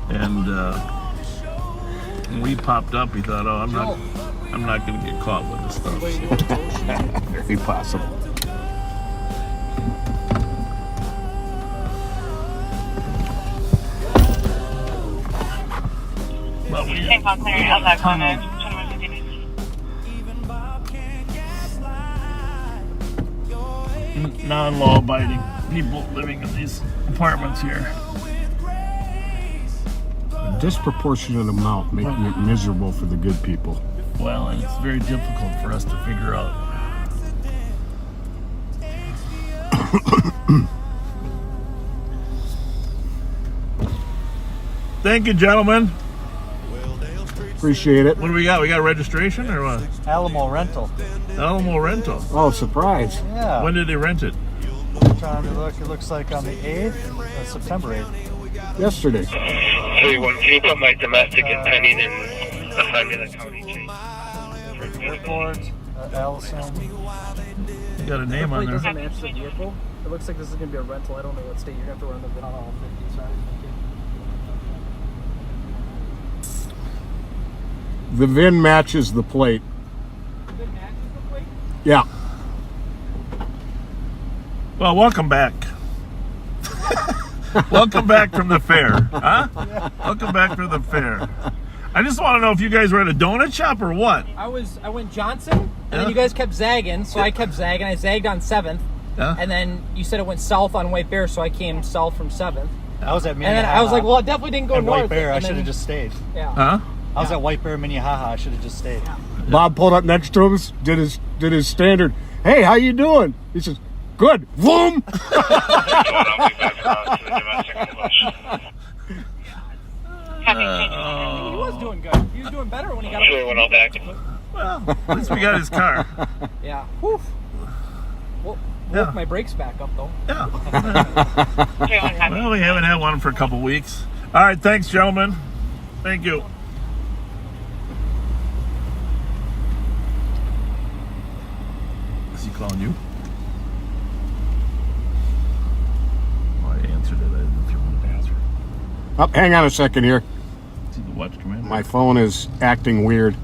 And when we popped up, he thought, oh, I'm not going to get caught with this stuff. Very possible. Well, we St. Paul Clear, outside corner, 2158. Non-law-abiding people living in these apartments here. A disproportionate amount making it miserable for the good people. Well, and it's very difficult for us to figure out. Thank you, gentlemen. Appreciate it. What do we got? We got registration or what? Alamo Rental. Alamo Rental. Oh, surprise. Yeah. When did they rent it? I'm trying to look. It looks like on the 8th, September 8th. Yesterday. 31, can you put my domestic and pending in the Fabula County chain? Airport, Allison. You got a name on there. Doesn't match the vehicle. It looks like this is going to be a rental. I don't know what state you're going to have to run the VIN on all 50, sorry. The VIN matches the plate. The VIN matches the plate? Yeah. Well, welcome back. Welcome back from the fair, huh? Welcome back from the fair. I just want to know if you guys were at a donut shop or what. I went Johnson, and then you guys kept zagging, so I kept zagging. I zagged on 7th, and then you said it went south on White Bear, so I came south from 7th. I was at And then I was like, well, it definitely didn't go at north. White Bear. I and should have then- just stayed. Yeah. Huh? I was at White Bear Minnehaha. I should have just stayed. Bob pulled up next to him, did his standard. Hey, how you doing? He says, good. Boom. He was doing good. He was doing better when he got Sure, up. went all back. Well, at least we got his car. Yeah. Whew. Well, work my brakes back up, though. Yeah. Well, we haven't had one for a couple weeks. All right, thanks, gentlemen. Thank you. Is he calling you? Oh, I answered it. I didn't know if you wanted to answer. Oh, hang on a second here. Is he the watch commander? My phone is acting weird.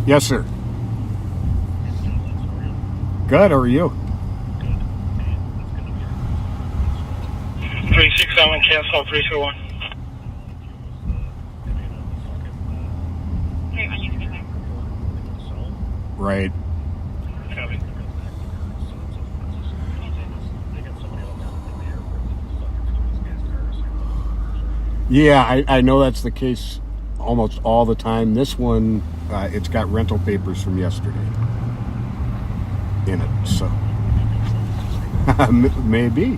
Yes, sir. Good, how are you? 361, cancel 321. Right. Copy. Yeah, I know that's the case almost all the time. This one, it's got rental papers from yesterday in it, so maybe.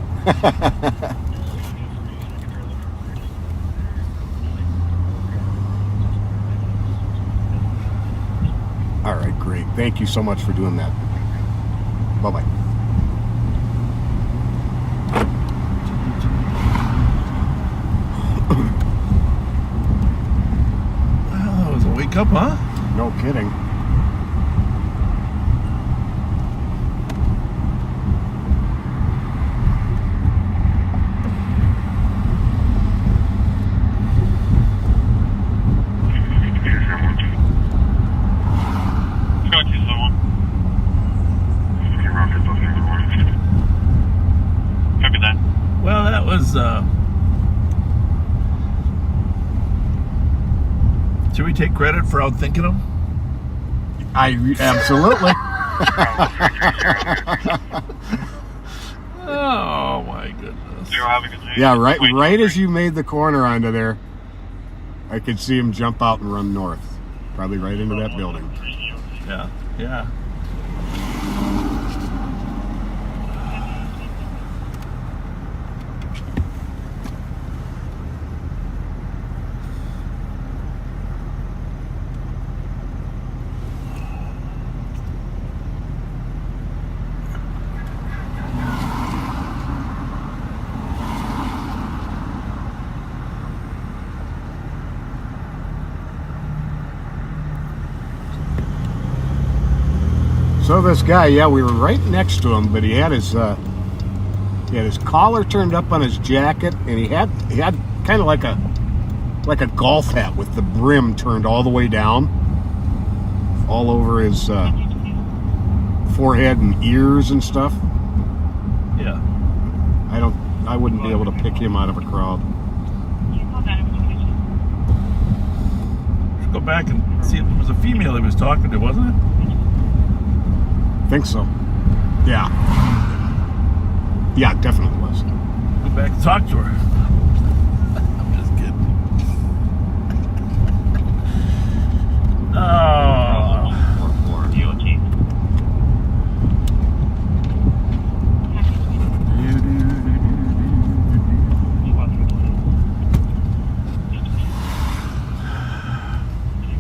All right, great. Thank you so much for doing that. Bye-bye. Well, that was a wake up, huh? No kidding. Well, that was. Should we take credit for outthinking them? Absolutely. Oh my goodness. Yeah, right as you made the corner onto there, I could see him jump out and run north. Probably right into that building. Yeah, yeah. So this guy, yeah, we were right next to him, but he had his collar turned up on his jacket, and he had kind of like a golf hat with the brim turned all the way down, all over his forehead and ears and stuff. Yeah. I wouldn't be able to pick him out of a crowd. Let's go back and see if it was a female he was talking to, wasn't it? Think so. Yeah. Yeah, it definitely was. Go back and talk to her. I'm just kidding. Oh.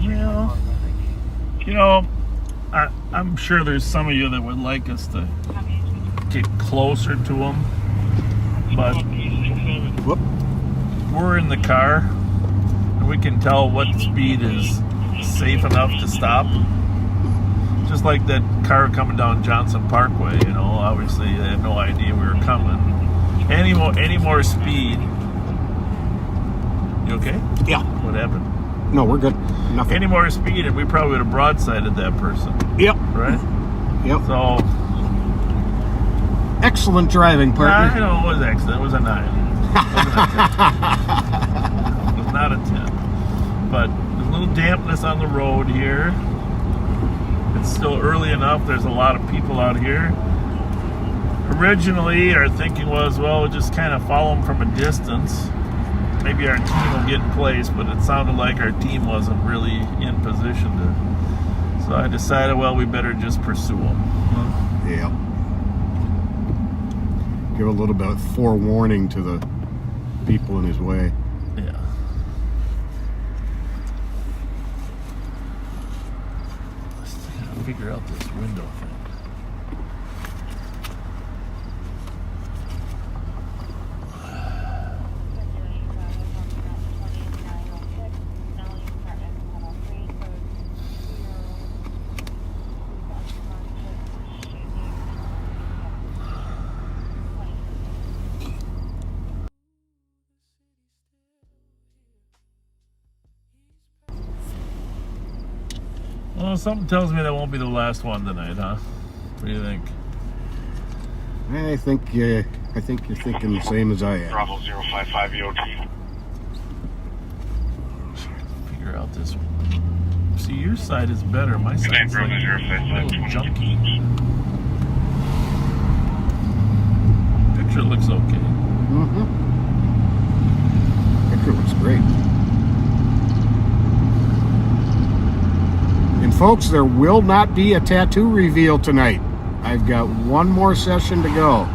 Well, you know, I'm sure there's some of you that would like us to get closer to them, but we're in the car and we can tell what speed is safe enough to stop. Just like that car coming down Johnson Parkway, you know, obviously they had no idea we were coming. Any more speed. You okay? Yeah. What happened? No, we're good. Nothing. Any more speed, and we probably would have broadsided that person. Yep. Right? Yep. So. Excellent driving, partner. I know it was excellent. It was a 9. It was not a 10. But there's a little dampness on the road here. It's still early enough. There's a lot of people out here. Originally, our thinking was, well, we'll just kind of follow them from a distance. Maybe our team will get in place, but it sounded like our team wasn't really in position to. So I decided, well, we better just pursue them. Yeah. Give a little bit of forewarning to the people in his way. Yeah. Let's figure out this window thing. Well, something tells me that won't be the last one tonight, huh? What do you think? I think you're thinking the same as I am. Bravo 055 EOT. Figure out this one. See, your side is better. My side's like a little junky. Picture looks okay. Mm-hmm. Picture looks great. And folks, there will not be a tattoo reveal tonight. I've got one more session to go.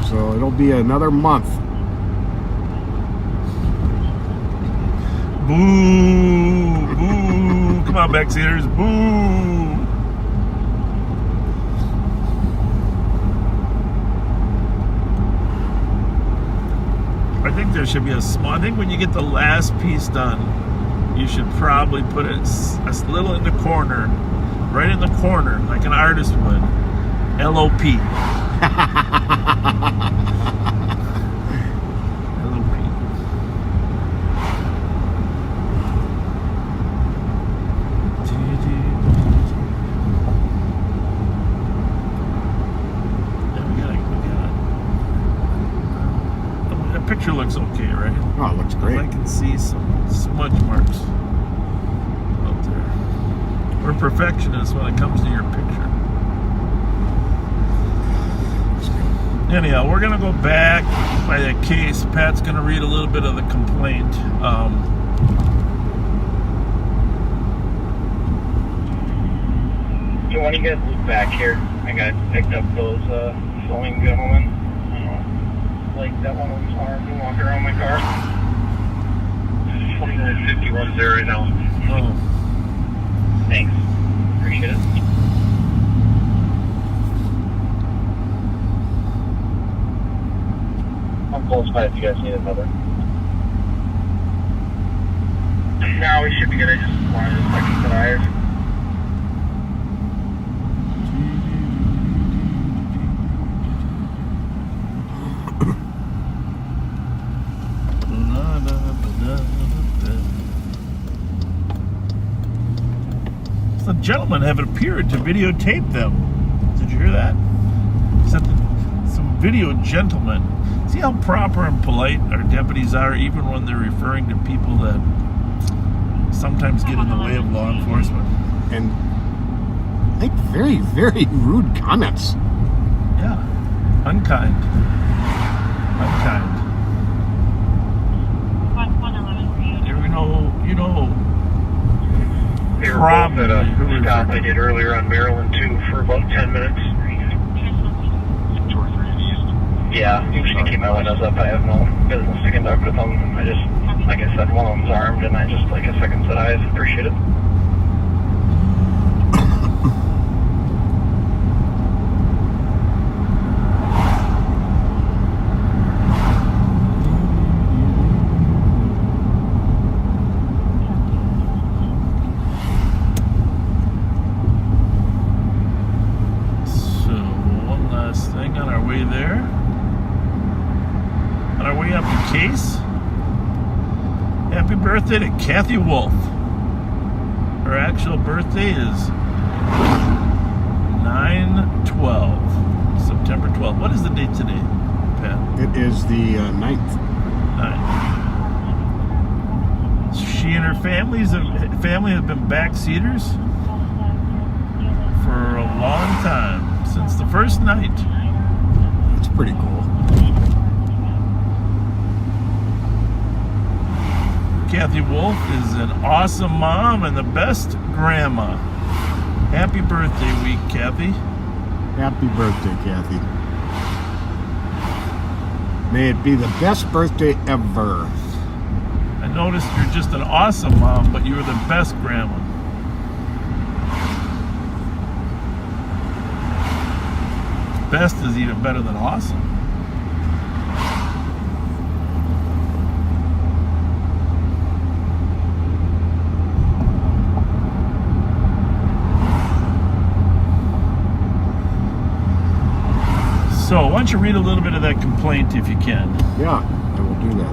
So it'll be another month. Boo! Boo! Come on, backseaters. Boo! I think there should be a small... I think when you get the last piece done, you should probably put it a little in the corner, right in the corner, like an artist would. LOP. LOP. Yeah, we got it. That picture looks okay, right? Oh, it looks great. I can see some smudge marks out there. We're perfectionists when it comes to your picture. Anyhow, we're going to go back by the case. Pat's going to read a little bit of the complaint. So when you guys look back here, I got picked up those filming gentlemen. Like that one was armed and walking around my car. 2951 there right now. Oh. Thanks. Appreciate it. I'm close by if you guys need another. No, we should be good. I just wanted a second set of eyes. Some gentlemen have appeared to videotape them. Did you hear that? Some video gentlemen. See how proper and polite our deputies are, even when they're referring to people that sometimes get in the way of law enforcement. And I think very, very rude comments. Yeah. Unkind. Unkind. You know, They were both at a stop I did earlier on Maryland too for about 10 minutes. Yeah, usually keep my windows up. I have no business to conduct with them. I just, like I said, one of them's armed and I just like a second set of eyes. Appreciate it. Happy birthday to Kathy Wolf. Her actual birthday is 9/12, September 12th. What is the date today, Pat? It is the 9th. 9th. She and her family have been backseaters for a long time, since the first night. That's pretty cool. Kathy Wolf is an awesome mom and the best grandma. Happy birthday week, Kathy. Happy birthday, Kathy. May it be the best birthday ever. I noticed you're just an awesome mom, but you're the best grandma. Best is even better than awesome. So, why don't you read a little bit of that complaint if you can? Yeah, I will do that.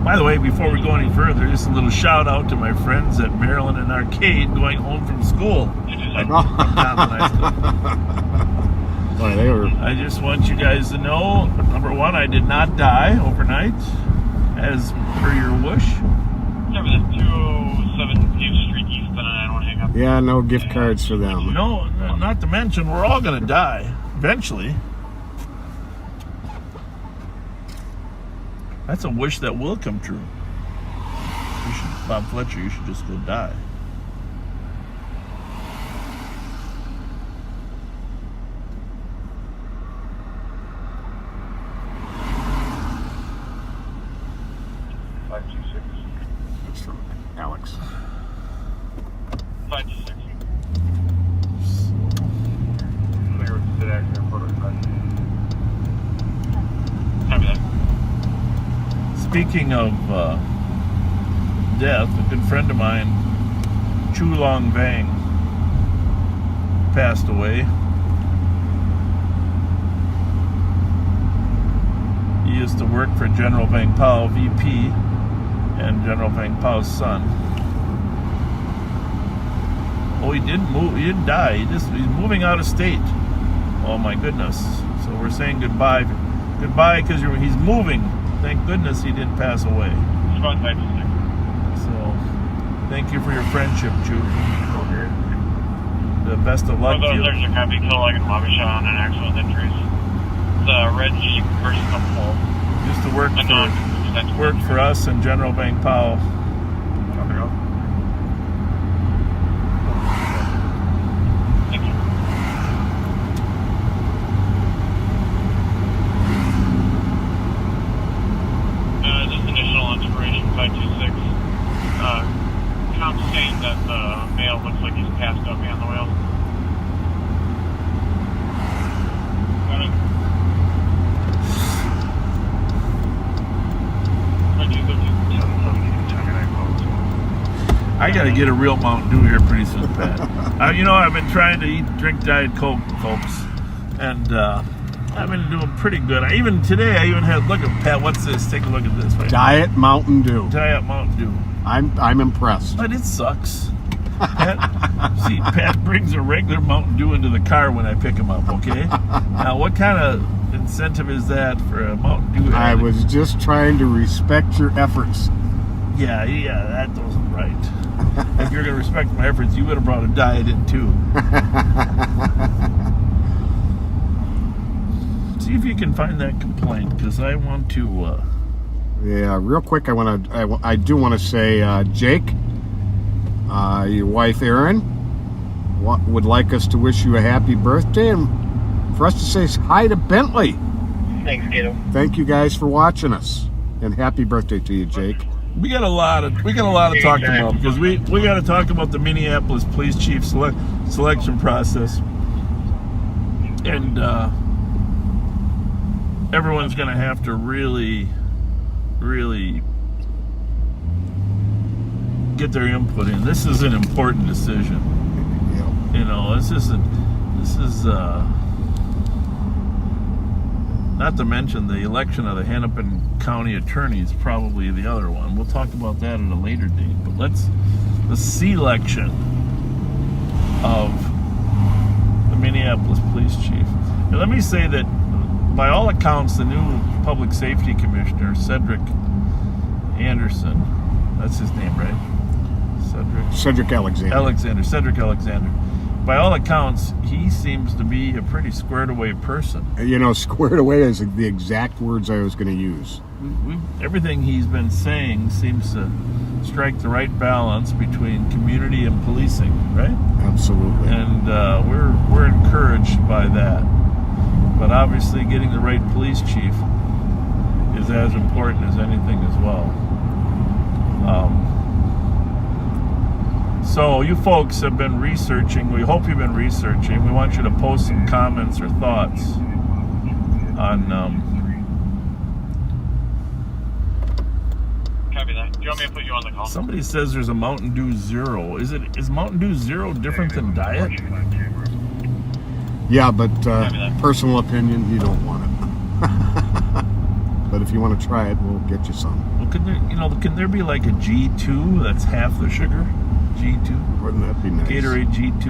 By the way, before we go any further, just a little shout out to my friends at Maryland and Arcade going home from school. I just want you guys to know, number one, I did not die overnight, as per your wish. Remember that 207 Hughes Street East, and I don't want to hang up. Yeah, no gift cards for them. No, not to mention, we're all going to die eventually. That's a wish that will come true. Bob Fletcher, you should just go die. That's from Alex. 526. Clear with the accident prototype. Copy that. Speaking of death, a good friend of mine, Chu Long Vang, passed away. He used to work for General Vang Pao, VP, and General Vang Pao's son. Oh, he didn't move. He didn't die. He's moving out of state. Oh my goodness! So we're saying goodbye, because he's moving. Thank goodness he didn't pass away. So, thank you for your friendship, Chu. The best of luck to you. There's a copy kill like in lobby shot on an actual injuries. It's a red Jeep versus a pole. Used to work for us and General Vang Pao. Thank you. Just initial inspiration 526. Comp saying that the male looks like he's passed out behind the wheel. Got it. 526. I gotta get a real Mountain Dew here pretty soon, Pat. You know, I've been trying to drink Diet Coke, folks, and I've been doing pretty good. Today I had, look at Pat, what's this? Take a look at this. Right? Diet Mountain Dew. Diet Mountain Dew. I'm impressed. But it sucks. Pat brings a regular Mountain Dew into the car when I pick him up, okay? Now, what kind of incentive is that for a Mountain Dew addict? I was just trying to respect your efforts. Yeah, that wasn't right. If you're going to respect my efforts, you would have brought a diet in too. See if you can find that complaint, because I want to. Yeah, real quick, I do want to say, Jake, your wife Erin, would like us to wish you a happy birthday, and for us to say hi to Bentley. Thanks, Gato. Thank you guys for watching us, and happy birthday to you, Jake. We got a lot of talk about, because we got to talk about the Minneapolis Police Chief selection process, and everyone's going to have to really get their input in. This is an important decision. Not to mention the election of the Hennepin County Attorney is probably the other one. We'll talk about that at a later date. But the selection of the Minneapolis Police Chief. Now, let me say that by all accounts, the new Public Safety Commissioner, Cedric Anderson, that's his name, right? Cedric Alexander. Cedric Alexander. By all accounts, he seems to be a pretty squared away person. You know, squared away is the exact words I was going to use. Everything he's been saying seems to strike the right balance between community and policing, right? Absolutely. And we're encouraged by that. But obviously, getting the right police chief is as important as anything as well. So you folks have been researching. We hope you've been researching. We want you to post some comments or thoughts on. Copy that. Do you want me to put you on the call? Somebody says there's a Mountain Dew Zero. Is Mountain Dew Zero different than Diet? Yeah, but personal opinion, you don't want it. But if you want to try it, we'll get you some. Well, can there be like a G2 that's half the sugar? G2? Wouldn't that be nice? Gatorade G2?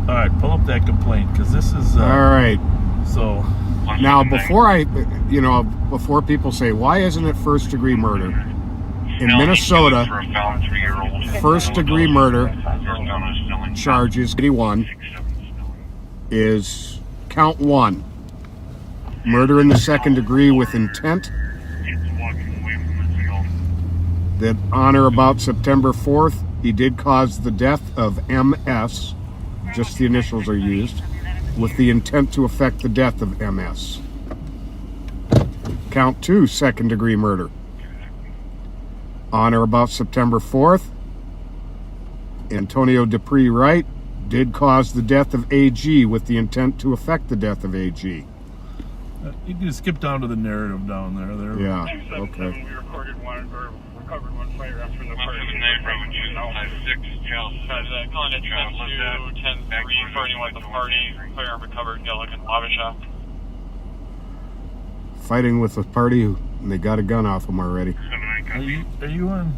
All right, pull up that complaint, because this is... all right. So... Now, before people say, why isn't it first-degree murder? In Minnesota, first-degree murder charges, 81, is count 1. Murder in the second degree with intent. That on or about September 4th, he did cause the death of MS, just the initials are used, with the intent to effect the death of MS. Count 2, second degree murder. On or about September 4th, Antonio Dupree Wright did cause the death of AG with the intent to effect the death of AG. You can skip down to the narrative down there. Yeah, okay. We recovered one fire after the party. 179 calling it 10-2, 10-3 for anyone at the party. Firearm recovered, Gillick and Lava Shop. Fighting with the party, and they got a gun off them already. Are you on?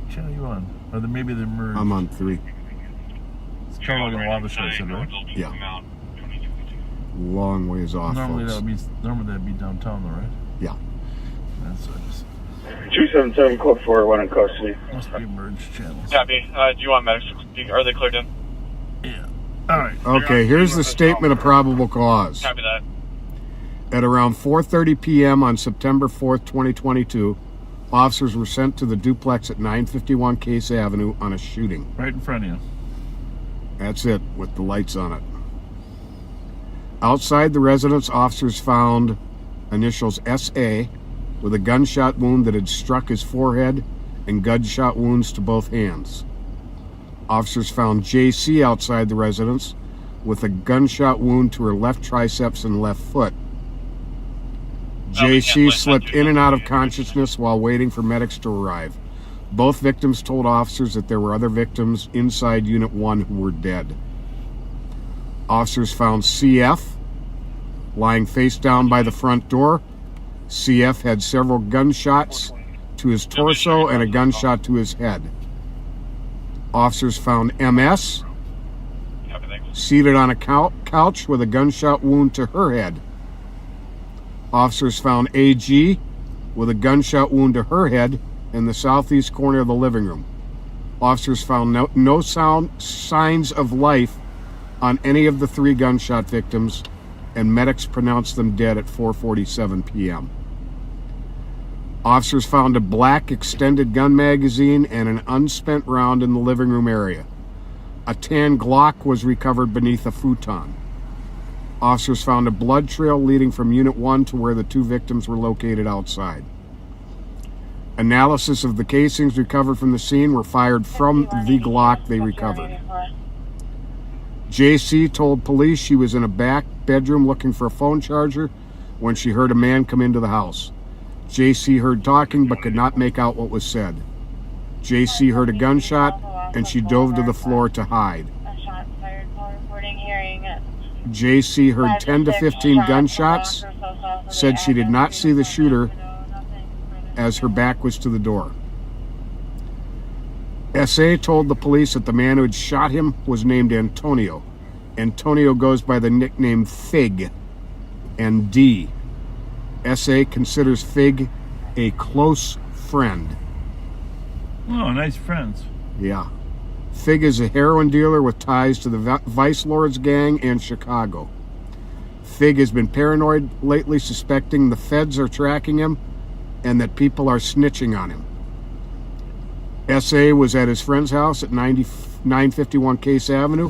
Channel you on? Or maybe they're merged. I'm on 3. It's Kellogg and Lava Shop, right? Yeah. Long ways off. Normally folks. that'd be downtown, though, right? Yeah. That's what I just. 277 Court 401 in custody. Must be merged channels. Copy. Do you want medics? Are they cleared in? Yeah. All right. Okay, here's the statement of probable cause. Copy that. At around 4:30 p.m. on September 4th, 2022, officers were sent to the duplex at 951 Case Avenue on a shooting. Right in front of you. That's it, with the lights on it. Outside the residence, officers found initials S.A. with a gunshot wound that had struck his forehead and gunshot wounds to both hands. Officers found J.C. outside the residence with a gunshot wound to her left triceps and left foot. J.C. slipped in and out of consciousness while waiting for medics to arrive. Both victims told officers that there were other victims inside Unit 1 who were dead. Officers found C.F. lying face down by the front door. C.F. had several gunshots to his torso and a gunshot to his head. Officers found M.S. seated on a couch with a gunshot wound to her head. Officers found A.G. with a gunshot wound to her head in the southeast corner of the living room. Officers found no signs of life on any of the 3 gunshot victims, and medics pronounced them dead at 4:47 p.m. Officers found a black extended gun magazine and an unspent round in the living room area. A tan Glock was recovered beneath a futon. Officers found a blood trail leading from Unit 1 to where the 2 victims were located outside. Analysis of the casings recovered from the scene were fired from the Glock they recovered. J.C. told police she was in a back bedroom looking for a phone charger when she heard a man come into the house. J.C. heard talking but could not make out what was said. J.C. heard a gunshot and she dove to the floor to hide. A shot fired while reporting hearing JC heard 10 to 15 gunshots, said she did not see the shooter as her back was to the door. S.A. told the police that the man who had shot him was named Antonio. Antonio goes by the nickname Fig and D. S.A. considers Fig a close friend. Oh, nice friends. Yeah. Fig is a heroin dealer with ties to the Vice Lords gang and Chicago. Fig has been paranoid lately, suspecting the feds are tracking him and that people are snitching on him. S.A. was at his friend's house at 951 Case Avenue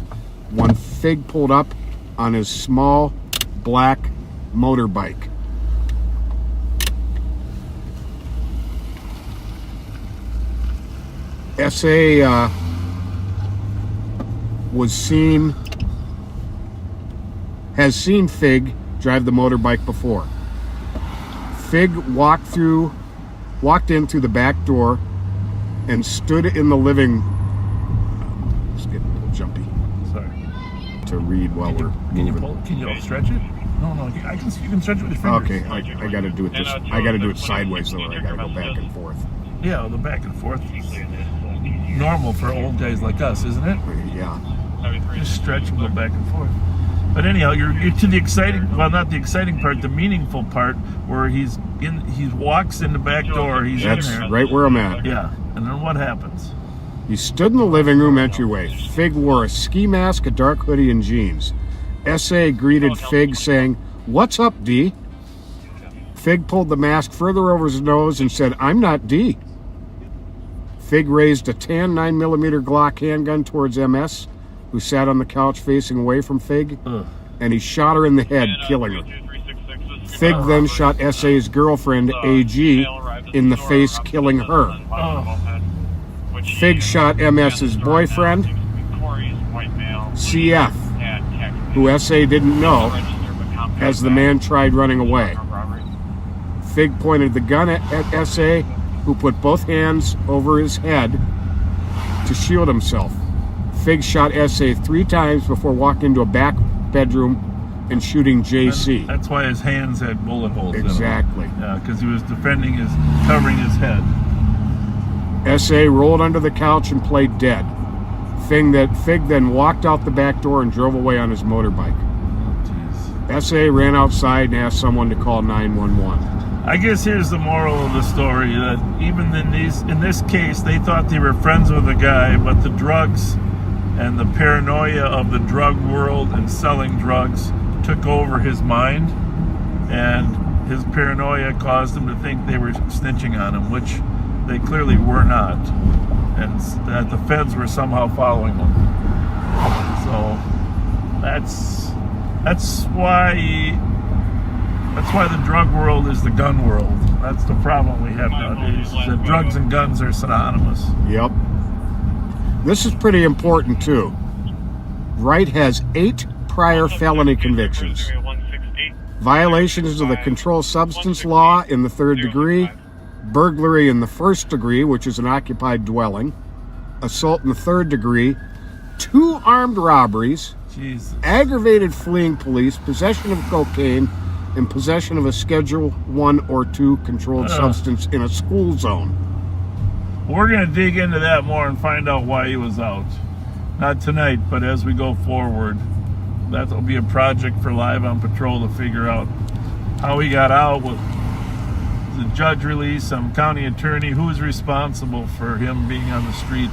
when Fig pulled up on his small black motorbike. S.A. has seen Fig drive the motorbike before. Fig walked in through the back door and stood in the living. It's getting a little jumpy. Sorry. To read while we're moving. Can you stretch it? No, you can stretch it with your fingers. Okay, I got to do it. I got to do it sideways though. Or I got to go back and forth. Yeah, the back and forth. Normal for old guys like us, isn't it? Yeah. Just stretch and go back and forth. But anyhow, you're to the exciting, well, not the exciting part, the meaningful part, where he walks in the back door. That's in there. Right where I'm at. Yeah, and then what happens? He stood in the living room entryway. Fig wore a ski mask, a dark hoodie, and jeans. S.A. greeted Fig, saying, "What's up, D?" Fig pulled the mask further over his nose and said, "I'm not D." Fig raised a tan 9mm Glock handgun towards MS, who sat on the couch facing away from Fig, and he shot her in the head, killing her. Fig then shot S.A.'s girlfriend, A.G., in the face, killing her. Fig shot MS's boyfriend, CF, who S.A. didn't know, as the man tried running away. Fig pointed the gun at S.A., who put both hands over his head to shield himself. Fig shot S.A. 3 times before walking into a back bedroom and shooting JC. And that's why his hands had bullet holes Exactly. in them. Yeah, because he was covering his head. S.A. rolled under the couch and played dead. Fig then walked out the back door and drove away on his motorbike. S.A. ran outside and asked someone to call 911. I guess here's the moral of the story, that even in this case, they thought they were friends with the guy, but the drugs and the paranoia of the drug world and selling drugs took over his mind, and his paranoia caused him to think they were snitching on him, which they clearly were not, and that the feds were somehow following them. So that's why the drug world is the gun world. That's the problem we have nowadays, is that drugs and guns are synonymous. Yep. This is pretty important too. Wright has 8 prior felony convictions. Violations of the controlled substance law in the 3rd degree, burglary in the 1st degree, which is an occupied dwelling, assault in the 3rd degree, 2 armed robberies, aggravated fleeing police, possession of cocaine, and possession of a Schedule 1 or 2 controlled substance in a school zone. We're going to dig into that more and find out why he was out. Not tonight, but as we go forward. That'll be a project for Live on Patrol to figure out how he got out, with the judge release, some county attorney, who's responsible for him being on the street.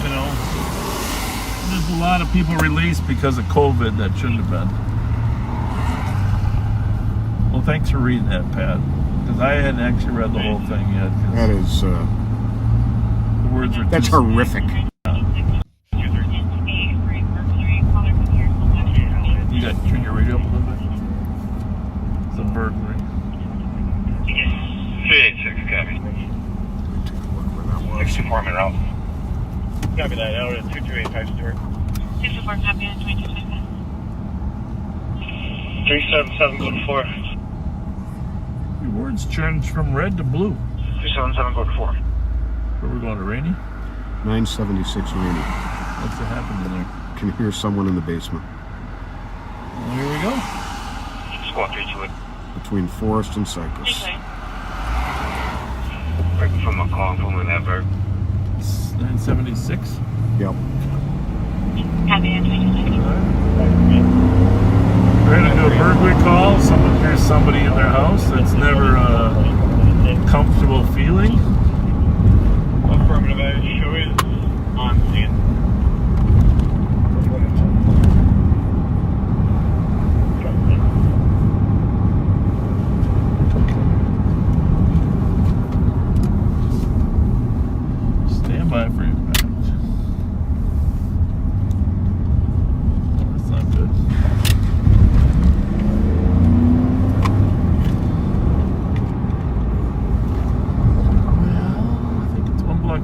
You know, there's a lot of people released because of COVID that shouldn't have been. Well, thanks for reading that, Pat, because I hadn't actually read the whole thing yet. That is, the words are that's horrific. You got to turn your radio up a little bit. It's a burglary. 386, copy. 64 minute route. Copy that, out at 2285 Stewart. 64, copy on 2225. 377, go to 4. Your words changed from red to blue. 377, go to 4. Where we going, to Rainy? 976 Rainy. What's happening there? Can hear someone in the basement. Here we go. Squawk 328. Between Forest and Cypress. Right from a call from whenever. 976. Yep. Happy We're gonna do a burglary call. There's somebody in their house. That's never a comfortable feeling. Affirmative, show is on scene. Stand by for you. That's not good.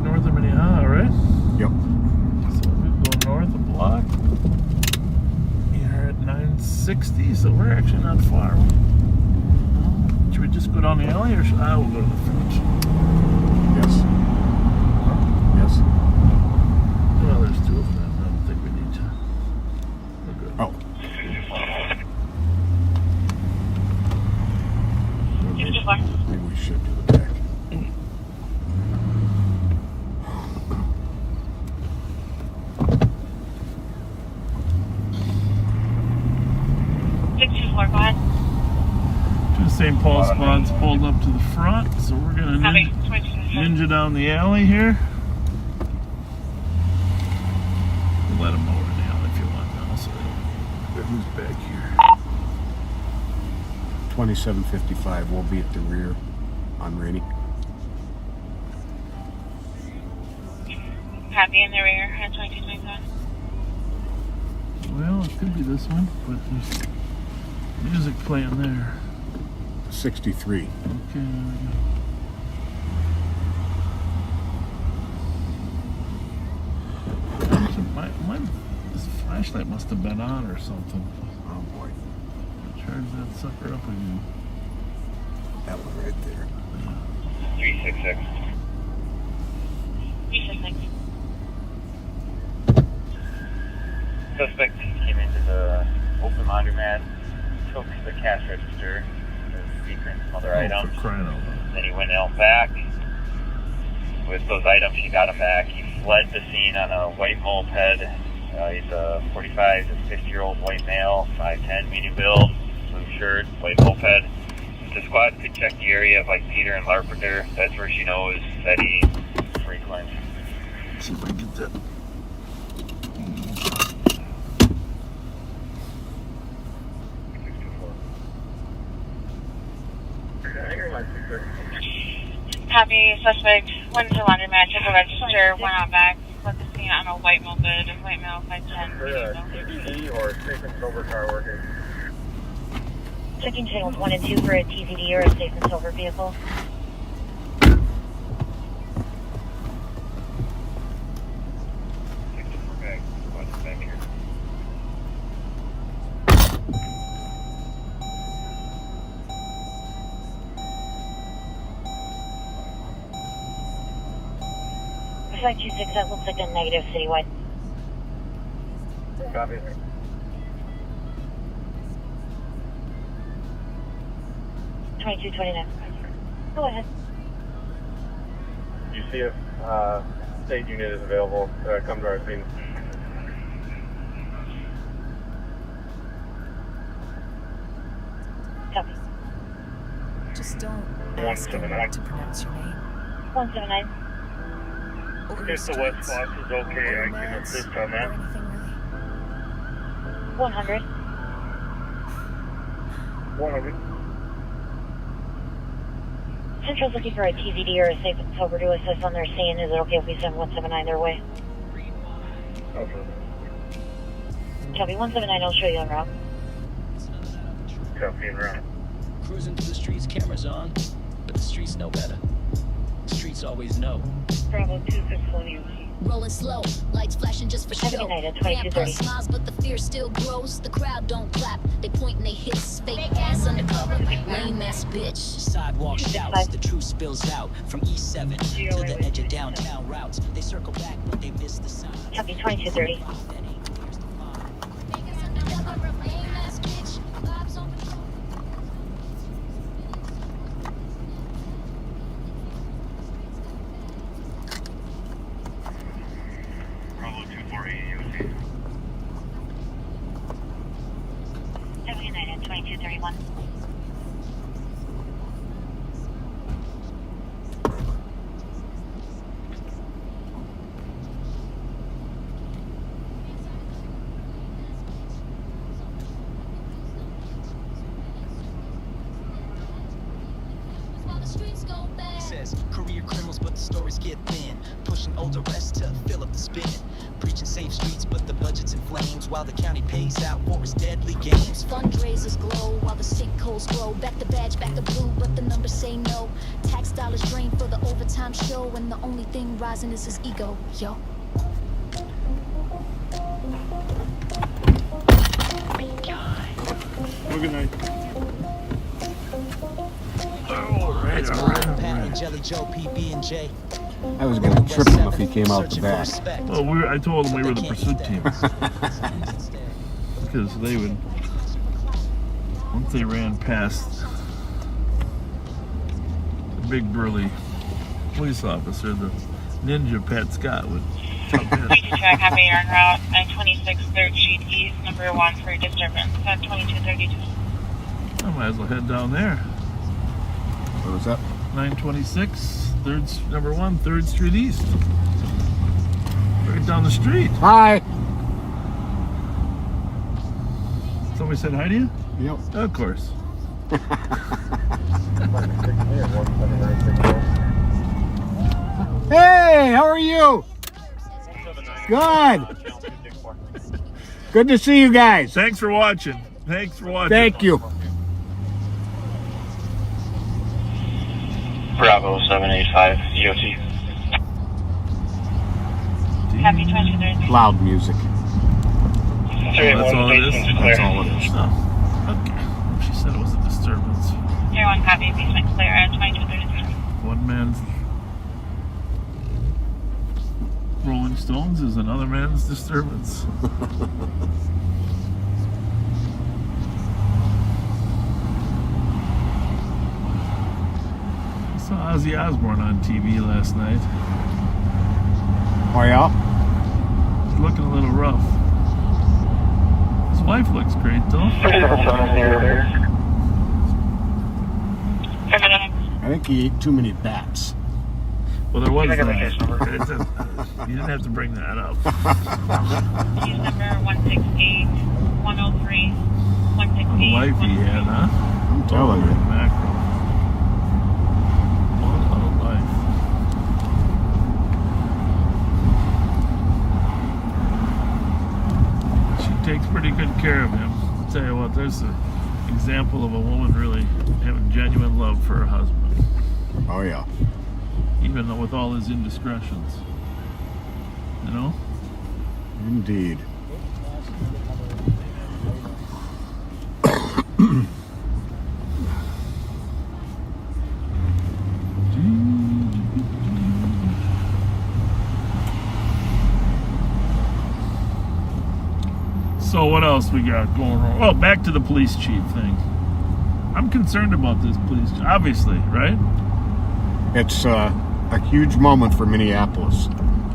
North of Minnehaha, right? Yep. So we go north a block. You're at 960, so we're actually not far. Should we just go down the alley, or we'll go to the front? Yes. Yes. Well, there's two of them. I don't think we need to. We're good. Oh. Maybe we should do the back. 624, go ahead. Two St. Paul spots pulled up to the front, so we're gonna ninja down the alley here. We'll let them over the alley if you want now, so who's back here? 2755. We'll be at the rear on Rainy. Happy in the rear at 2227. Well, it could be this one, but there's music playing there. 63. Okay, there we go. This flashlight must have been on or something. Oh boy. Charge that sucker up again. That one right there. 366. 366. Suspect came into the open laundromat, took the cash register, the speaker and some other items. For crying out loud. Then he went out back. With those items, he got him back. He fled the scene on a white moped. He's a 45 to 50-year-old white male, 5'10", medium build, blue shirt, white moped. The squad could check the area of like Peter and Larpenter. That's where she knows that he frequents. Let's see if I can get that. Happy suspect went to laundromat, took a register, went out back, left the scene on a white moped, white male, 5'10". TVD or safe and sober car working? Checking channels 1 and 2 for a TVD or a safe and sober vehicle. Flight 26, that looks like a negative citywide. Copy. $22.29. Go ahead. You see if state unit is available to come to our scene. Copy. Just don't ask him to pronounce your name. 179. If the West Box is okay, I can assist on that. 100. 100. Central's looking for a TVD or a safe and sober to assist on their scene. Is it okay if we send 179 their way? Okay. Copy. 179, I'll show you en route. Copy en route. Cruising through the streets, cameras on, but the streets know better. The streets always know. Bravo 2620. Rolling slow, lights flashing just for Happy show. night at Ramp up 22:30. smiles, but the fear still grows. The crowd don't clap, they point and they hiss. Fake ass undercover, lame ass bitch. Sidewalk shouts, the truth spills out from E7 to the edge of downtown routes. They circle back, but they miss the sign. Copy. 2230. 2231. Says career criminals, but the stories get thin. Pushing old arrests to fill up the spin. Preaching safe streets, but the budget's in flames. While the county pays out for its deadly games. Fundraisers glow while the sinkholes grow. Back the badge, back the blue, but the numbers say no. Tax dollars drain for the overtime show, and the only thing rising is his ego. Yo. Good night. It's Pat and Jelly Joe, PB&J. I was going to trip him if he came out the back. Well, I told him we were the pursuit team. Because they would, once they ran past the big burly police officer, the ninja Pat Scott would jump in. We can track happy en route 926 3rd Street East, number 1 for disturbance at 2232. I might as well head down there. What was that? 926, number 1, 3rd Street East. Right down the street. Hi. Somebody said hi to you? Yep. Of course. Hey, how are you? Good. Good to see you guys. Thanks for watching. Thanks for watching. Thank you. Bravo 785 EOT. Happy 2230. Loud music. That's all it is? That's all it is. Oh. Okay. She said it was a disturbance. 01 copy, basement clear at 2233. One man's Rolling Stones is another man's disturbance. I saw Ozzy Osbourne on TV last night. Oh yeah? He's looking a little rough. His wife looks great though. I think he ate too many bats. Well, there was that. You didn't have to bring that up. Case number 168, 103, 168. What a life he had, huh? I'm telling you. Mackerel. What a life. She takes pretty good care of him. I'll tell you what, there's an example of a woman really having genuine love for her husband. Oh yeah. Even though with all his indiscretions. You know? Indeed. So what else we got going on? Oh, back to the police chief thing. I'm concerned about this police chief, obviously, right? It's a huge moment for Minneapolis.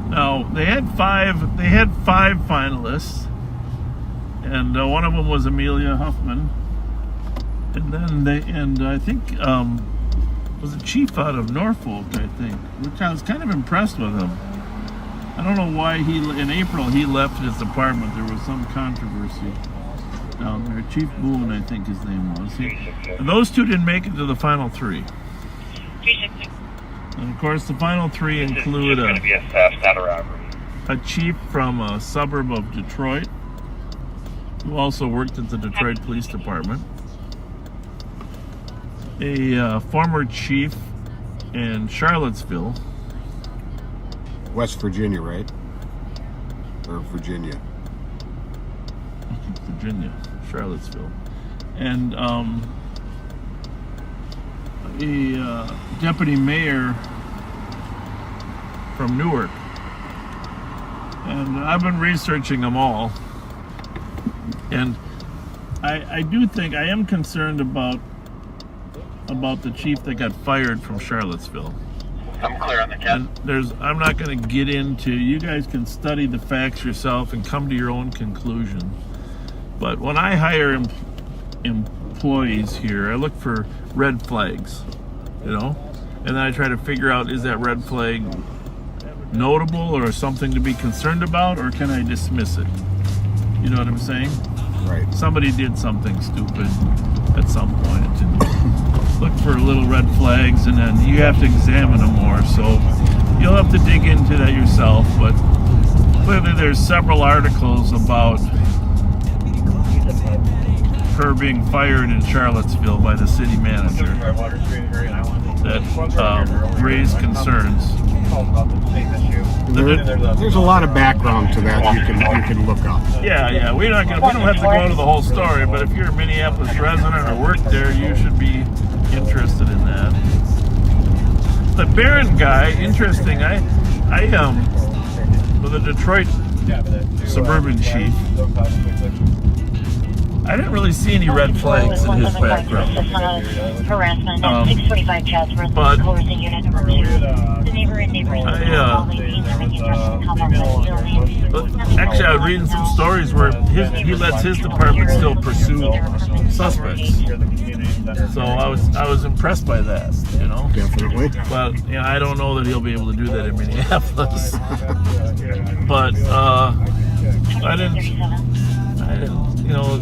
Now they had five finalists, and one of them was Amelia Huffman, and then I think was a chief out of Norfolk, I think, which I was kind of impressed with him. I don't know why in April he left his department. There was some controversy down there. Chief Boone, I think his name was. And those two didn't make it to the final three. 360. And of course, the final three include It's going to be a theft, not a robbery. a chief from a suburb of Detroit, who also worked at the Detroit Police Department, a former chief in Charlottesville, West Virginia, right? Or Virginia? Virginia, Charlottesville, and a deputy mayor from Newark. And I've been researching them all, and I do think I am concerned about the chief that got fired from Charlottesville. I'm clear on the cap. And I'm not going to get into. You guys can study the facts yourself and come to your own conclusion. But when I hire employees here, I look for red flags, you know, and then I try to figure out, is that red flag notable or something to be concerned about, or can I dismiss it? You know what I'm saying? Right. Somebody did something stupid at some point. And look for little red flags, and then you have to examine them more. So you'll have to dig into that yourself. But clearly, there's several articles about her being fired in Charlottesville by the city manager that raised concerns. There's a lot of background to that you can look up. Yeah. We don't have to go into the whole story, but if you're a Minneapolis resident or work there, you should be interested in that. The Barron guy, interesting. I with a Detroit suburban chief, I didn't really see any red flags in his background. Harassment at 645 Chatsworth. But unit number 2. The neighbor and neighbors. Actually, I was reading some stories where he lets his department still pursue suspects. So I was impressed by that, you know. Definitely. But I don't know that he'll be able to do that in Minneapolis. But I didn't.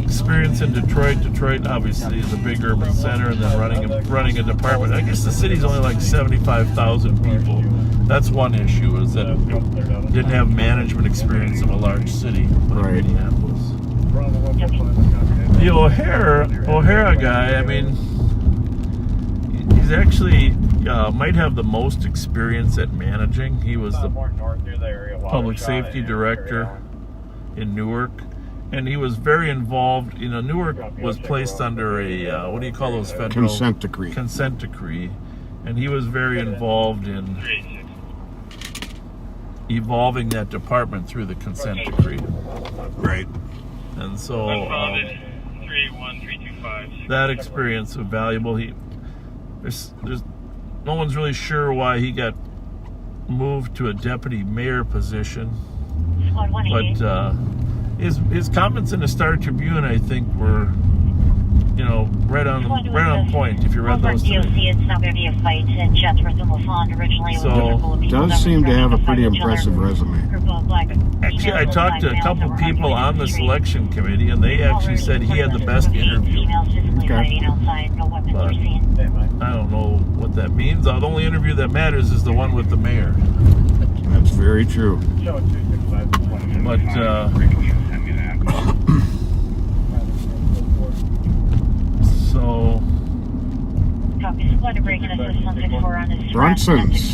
Experience in Detroit. Detroit obviously is a big urban center, and then running a department. I guess the city's only like 75,000 people. That's one issue, is that it didn't have management experience of a large city, like Minneapolis. The O'Hara guy, I mean, he's actually might have the most experience at managing. He was the public safety director in Newark. And he was very involved. Newark was placed under a, what do you call those federal? Consent decree. Consent decree. And he was very involved in evolving that department through the consent decree. Right. And so that experience was valuable. There's no one's really sure why he got moved to a deputy mayor position. But his comments in the Star Tribune, I think, were, right on point. If you read those today. It's not going to be a fight in Chatsworth and LaFond. Originally, it does seem to have a pretty impressive resume. Actually, I talked to a couple people on the selection committee, and they actually said he had the best interview. Okay. But I don't know what that means. The only interview that matters is the one with the mayor. That's very true. But so Brunson's.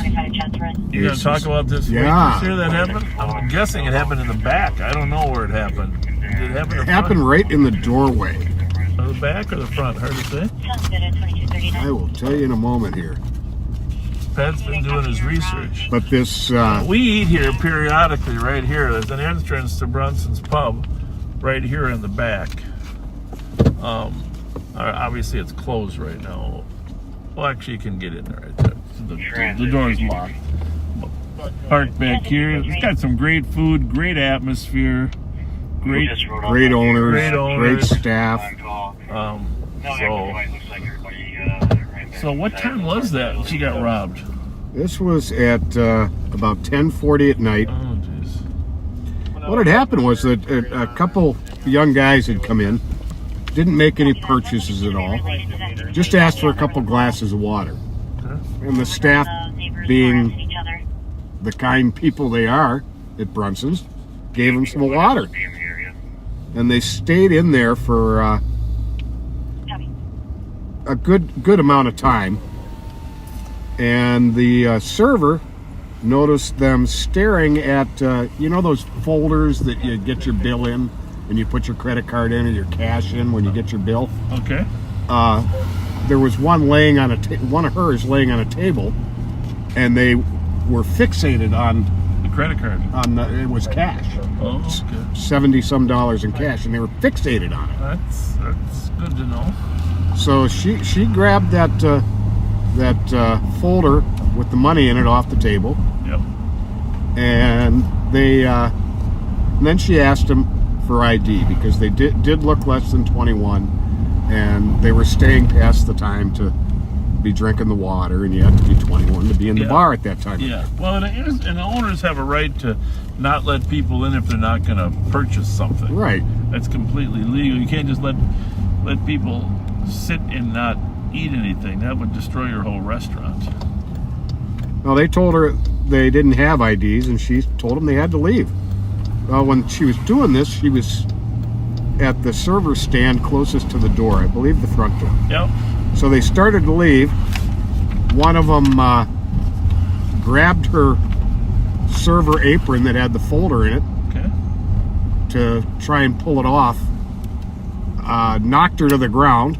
You gonna talk about this? Yeah. Sure that happened? I'm guessing it happened in the back. I don't know where it happened. Did it happen in the happened front? right in the doorway. The back or the front? Hard to say. I will tell you in a moment here. Pat's been doing his research. But this... we eat here periodically right here. There's an entrance to Brunson's Pub right here in the back. Obviously it's closed right now. Well, actually you can get in there right there. The door's locked. Park back here. It's got some great food, great atmosphere, great owners, great staff. So what time was that she got robbed? This was at about 10:40 at night. Oh, jeez. What had happened was that a couple young guys had come in, didn't make any purchases at all, just asked for a couple glasses of water. And the staff, being the kind people they are at Brunson's, gave them some water. And they stayed in there for a good amount of time, and the server noticed them staring at those folders that you get your bill in and you put your credit card in or your cash in when you get your bill. Okay. There was one laying on one of hers laying on a table, and they were fixated on the credit card. It was cash. Oh, okay. $70-some in cash, and they were fixated on it. That's good to know. So she grabbed that folder with the money in it off the table. Yep. And then she asked him for ID because they did look less than 21, and they were staying past the time to be drinking the water, and you had to be 21 to be in the bar at that time. Yeah. Well, and the owners have a right to not let people in if they're not going to purchase something. Right. That's completely legal. You can't just let people sit and not eat anything. That would destroy your whole restaurant. Well, they told her they didn't have IDs, and she told them they had to leave. Well, when she was doing this, she was at the server stand closest to the door, I believe the front door. Yep. So they started to leave. One of them grabbed her server apron that had the folder in it to try and pull it off. Knocked her to the ground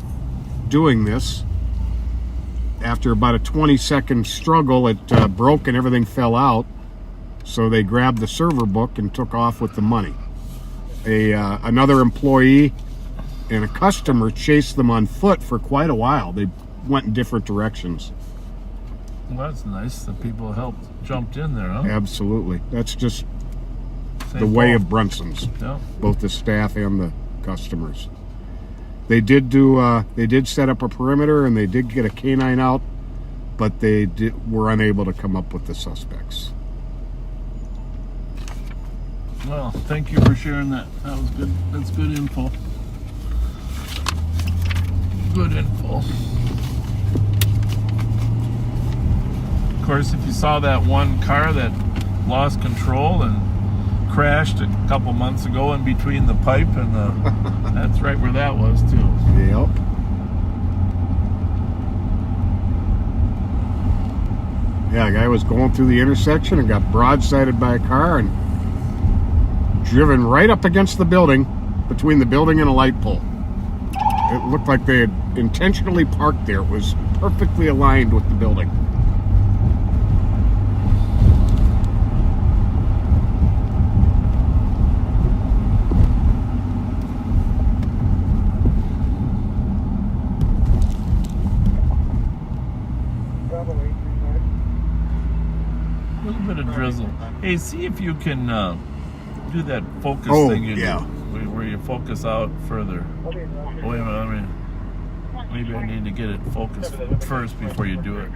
doing this. After about a 20-second struggle, it broke and everything fell out. So they grabbed the server book and took off with the money. Another employee and a customer chased them on foot for quite a while. They went in different directions. Well, that's nice. The people jumped in there, huh? Absolutely. That's just St. the way Paul. of Brunson's. Yeah. Both the staff and the customers. They did set up a perimeter, and they did get a canine out, but they were unable to come up with the suspects. Well, thank you for sharing that. That was good. That's good info. Good info. Of course, if you saw that one car that lost control and crashed a couple months ago in between the pipe and the... that's right where that was, too. Yep. Yeah, a guy was going through the intersection and got broadsided by a car and driven right up against the building, between the building and a light pole. It looked like they had intentionally parked there. It was perfectly aligned with the building. A little bit of drizzle. Hey, see if you can do that focus thing you do, where you focus out further. Oh, wait a minute, maybe I need to get it focused first before you do it.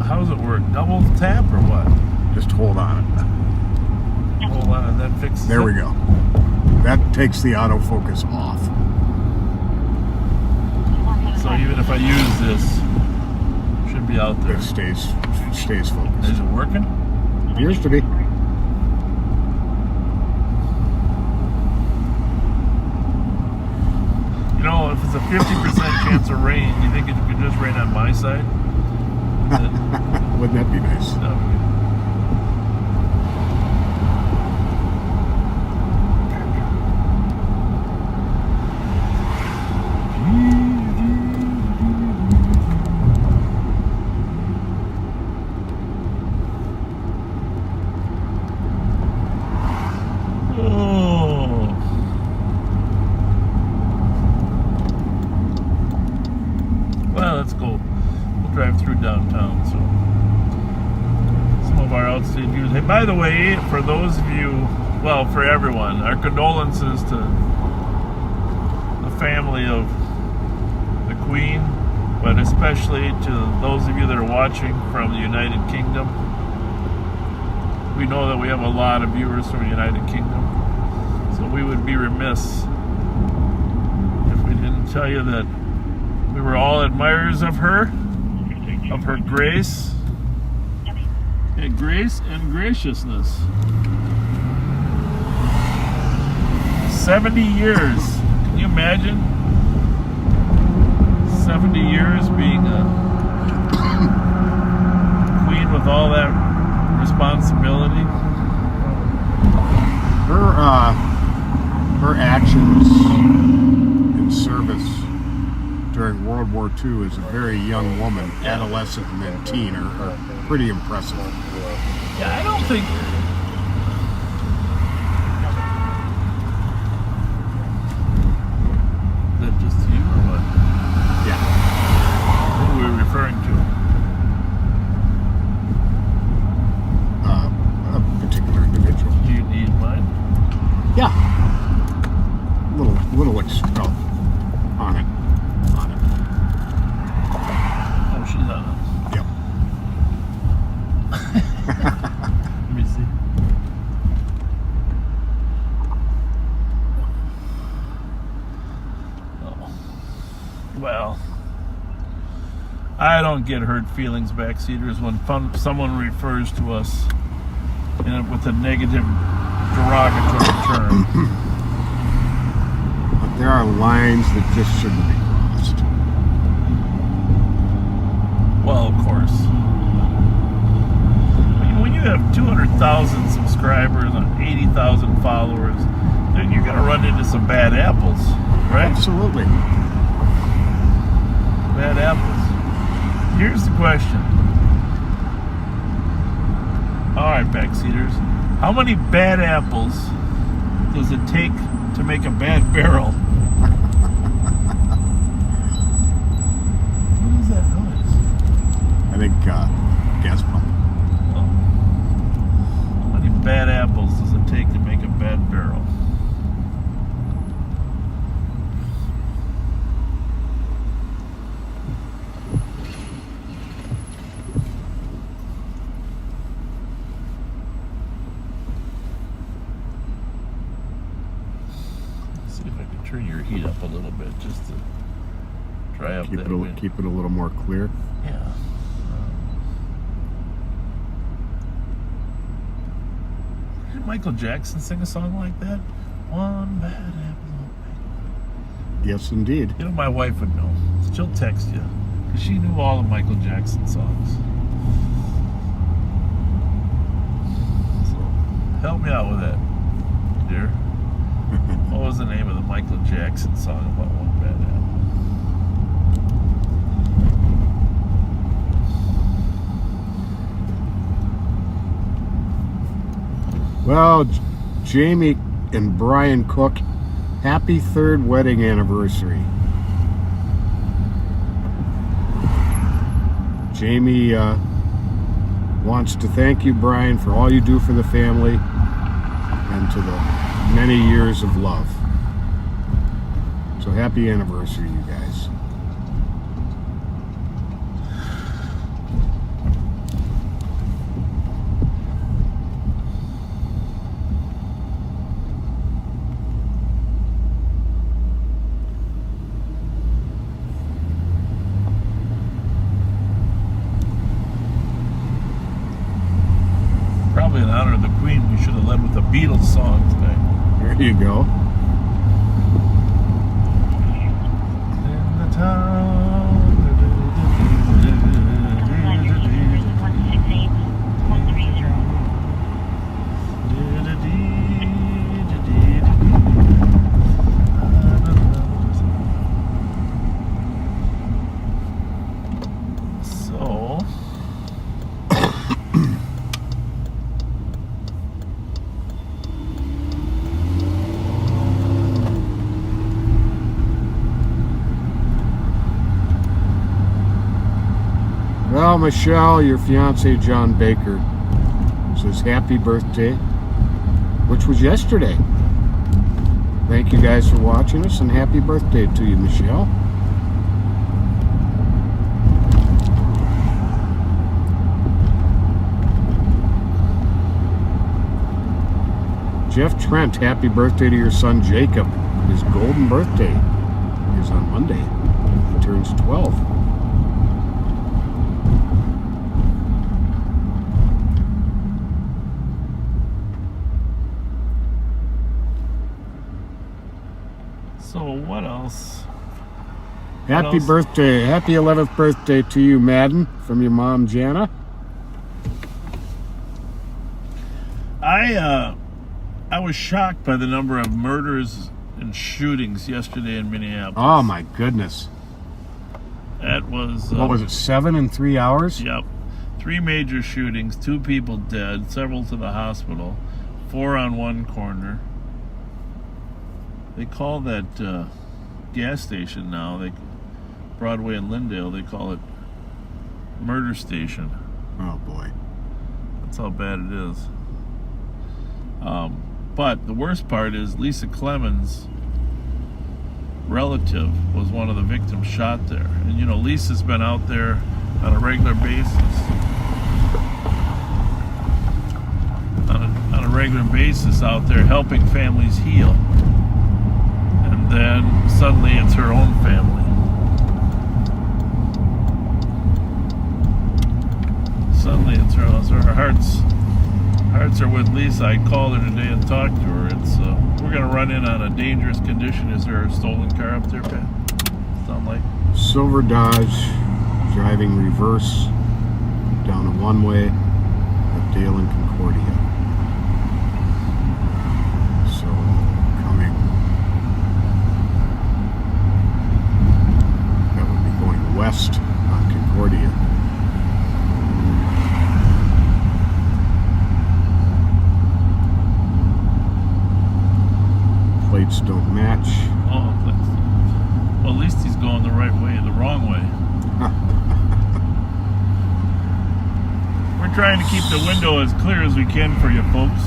How does it work? Double tap or what? Just hold on it. Hold on and then fix it. There we go. That takes the autofocus off. So even if I use this, it should be out there. It stays focused. Is it working? Appears to be. You know, if it's a 50% chance of rain, you think it could just rain on my side? Wouldn't that be nice? That would be. Well, let's go. We'll drive through downtown. So some of our outstate viewers. Hey, by the way, for those of you, well, for everyone, our condolences to the family of the Queen, but especially to those of you that are watching from the United Kingdom. We know that we have a lot of viewers from the United Kingdom, so we would be remiss if we didn't tell you that we were all admirers of her grace, and grace and graciousness. 70 years. Can you imagine? 70 years being a queen with all that responsibility. Her actions in service during World War II as a very young woman, adolescent and then teen, are pretty impressive. Yeah, I don't think... Is that just you or what? Yeah. Who are we referring to? Well, I don't get hurt feelings, backseaters, when someone refers to us with a negative, derogatory term. But there are lines that just shouldn't be crossed. Well, of course. When you have 200,000 subscribers and 80,000 followers, then you're going to run into some bad apples, right? Absolutely. Bad apples. Here's the question. All right, backseaters. How many bad apples does it take to make a bad barrel? What is that noise? I think gas pump. Oh. How many bad apples does it take to make a bad barrel? Turn your heat up a little bit just to dry up that wind. Keep it a little more clear. Yeah. Did Michael Jackson sing a song like that? One bad apple. Yes, indeed. You know, my wife would know. She'll text you because she knew all of Michael Jackson songs. So help me out with that, dear. What was the name of the Michael Jackson song about one bad apple? Well, Jamie and Brian Cook, happy 3rd wedding anniversary. Jamie wants to thank you, Brian, for all you do for the family and to the many years of love. So happy anniversary, you guys. Probably in honor of the Queen, we should have led with a Beatles song today. There you go. In the town. So. Well, Michelle, your fiance John Baker says happy birthday, which was yesterday. Thank you guys for watching us, and happy birthday to you, Michelle. Jeff Trent, happy birthday to your son Jacob. His golden birthday is on Monday. He turns 12. So what else? Happy birthday. Happy 11th birthday to you, Madden, from your mom, Jana. I was shocked by the number of murders and shootings yesterday in Minneapolis. Oh my goodness. That was... what was it, 7 in 3 hours? Yep. 3 major shootings, 2 people dead, several to the hospital, 4 on one corner. They call that gas station now, Broadway and Lyndale, they call it Murder Station. Oh boy. That's how bad it is. But the worst part is Lisa Clemens' relative was one of the victims shot there. And you know, Lisa's been out there on a regular basis. On a regular basis out there helping families heal. And then suddenly it's her own family. with Lisa. I called her today and talked to her. It's we're gonna run in on a dangerous condition. Is there a stolen car up there, Pat? Sound like Silver Dodge driving reverse down a one-way at Dale and Concordia. So coming, that would be going west on Concordia. Plates don't match. oh, well, at least he's going the right way, the wrong way. We're trying to keep the window as clear as we can for you folks.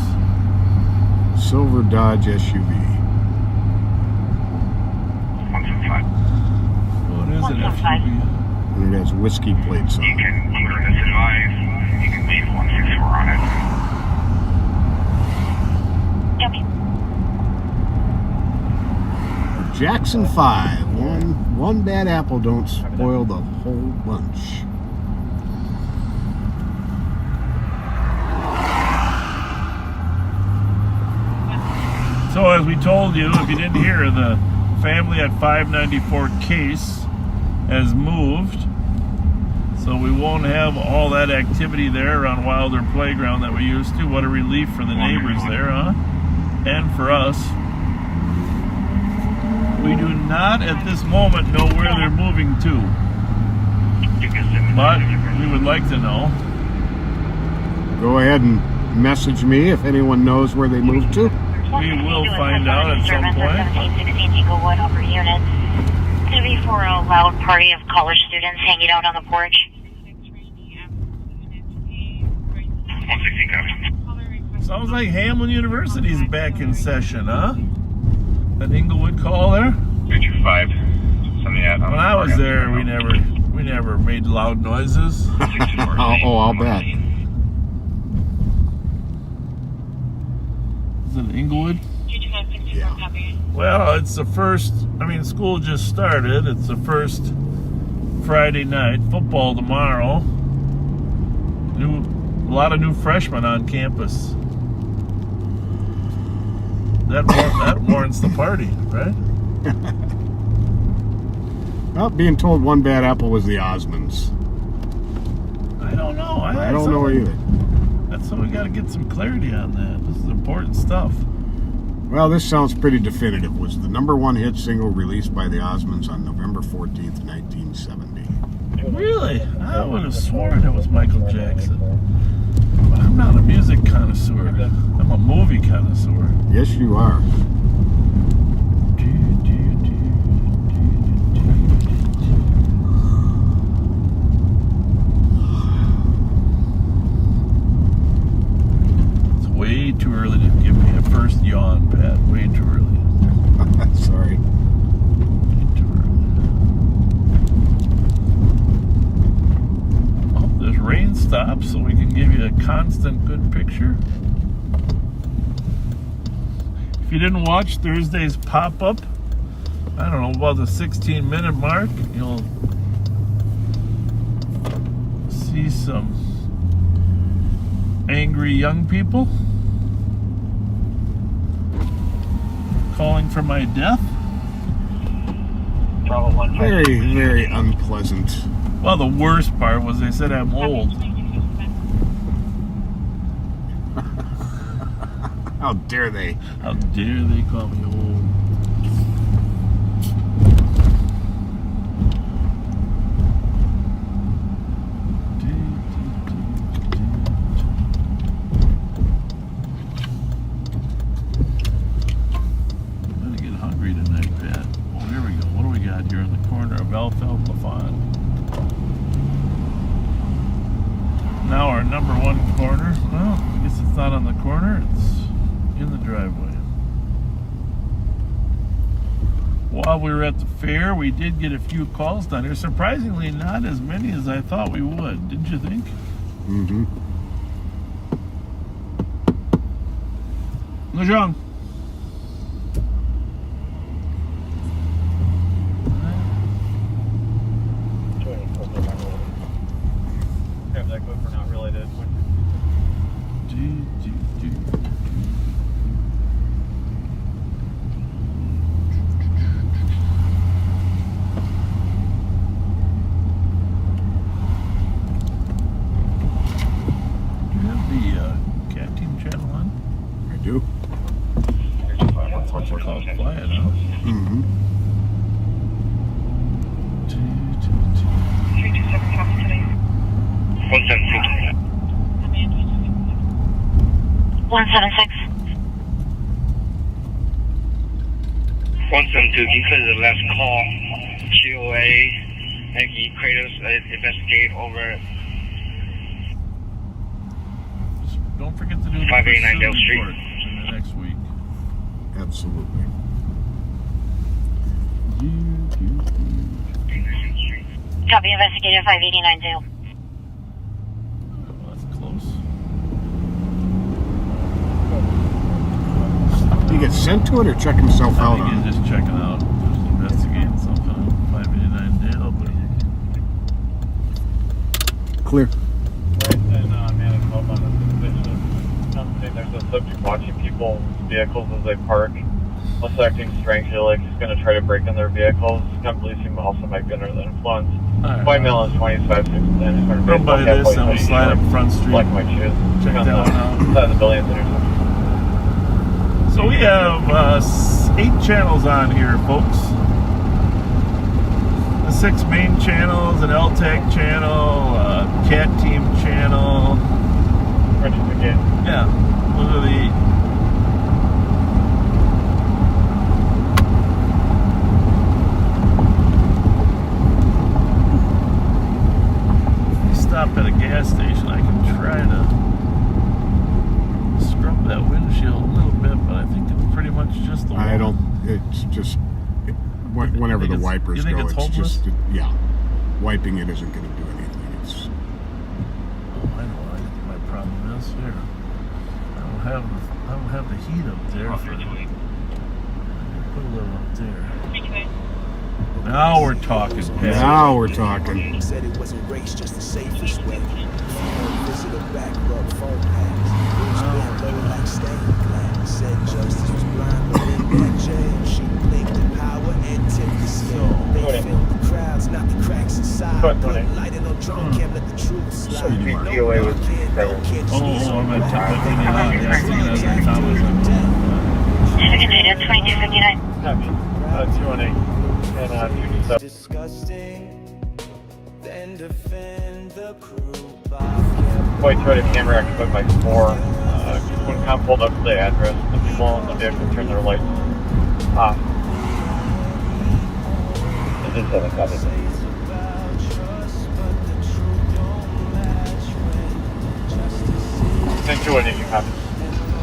Silver Dodge SUV. What is it, SUV? And it has whiskey plates on it. You can clear this advice. You can leave 164 on it. Jackson 5. One bad apple don't spoil the whole bunch. So as we told you, if you didn't hear, the family at 594 Case has moved. So we won't have all that activity there around Wilder Playground that we used to. What a relief for the neighbors there, huh? And for us. We do not at this moment know where they're moving to. But we would like to know. Go ahead and message me if anyone knows where they moved to. We will find out at some point. 1716 Eaglewood upper unit. It's going to be for a loud party of college students hanging out on the porch. 116 copy. Sounds like Hamlin University's back in session, huh? That Inglewood call there? Picture 5. Something at. When I was there, we never made loud noises. I'll bet. Is it Inglewood? Yeah. Well, it's the first. I mean, school just started. It's the first Friday night football tomorrow. A lot of new freshmen on campus. That warrants the party, right? Well, being told one bad apple was the Osmonds. I don't know. I don't know either. That's why we got to get some clarity on that. This is important stuff. Well, this sounds pretty definitive. Was the #1 hit single released by the Osmonds on November 14th, 1970. Really? I would have sworn it was Michael Jackson. But I'm not a music connoisseur. I'm a movie connoisseur. Yes, you are. It's way too early to give me a first yawn, Pat. Way too early. Sorry. Way too early. Oh, this rain stops so we can give you a constant good picture. If you didn't watch Thursday's pop-up, I don't know, about the 16-minute mark, you'll see some angry young people calling for my death. Very, very unpleasant. Well, the worst part was they said I'm old. How dare they? How dare they call me old? I'm gonna get hungry tonight, Pat. Oh, here we go. What do we got here in the corner of Alfeld Lafon? Now our #1 corner. Well, I guess it's not on the corner. It's in the driveway. While we were at the fair, we did get a few calls down here. Surprisingly, not as many as I thought we would. Didn't you think? Mm-hmm. Lejong. Have that good for not related. 176. 172, can you clear the last call? GOA, and can you create us investigate over Don't forget to do the 589 Dale Street report in the next week. Absolutely. Copy, investigator 589 Dale. That's close. Did he get sent to it or check himself I out think on he's just checking out, just investigating something on 589 Dale, but Clear. And management on the suspicion. There's a subject watching people's vehicles as they park. Also acting strangely like he's going to try to break in their vehicles. I'm believing he also might be under the influence. White male is 25-6. Run by this and we'll slide up Front Street. Like my shoes. Check on that the one out. side of the building's intersection. So we have 8 channels on here, folks. The 6 main channels, an LTAC channel, a CAT team channel. Ready to begin. Yeah, those are the 8. If we stop at a gas station, I can try to scrub that windshield a little bit, but I think it's pretty much just the I don't. It's just whenever the wipers you think go, it's it's just hopeless? yeah. Wiping it isn't going to do anything. It's Oh, I know what my problem is here. I don't have the heat up there for put a little up there. Now we're talking. now we're talking. Said it wasn't race, just the safest way. Visit a back rub phone pass. Low like stained glass. Said justice was blind, but in that jail she blinked the power and tipped the scale. They filled the crowds, not the cracks inside. Put light in no drone cam, let the truth slide. DOA was I'm gonna tell you that's the Thomas. Second data 2259. Copy. 218 and 227. Disgusting. Then defend the crew. White Toyota Camry occupied by 4. When cop pulled up to the address, the people in the vehicle turned their lights off. Is this a copy? Thank you, any copy.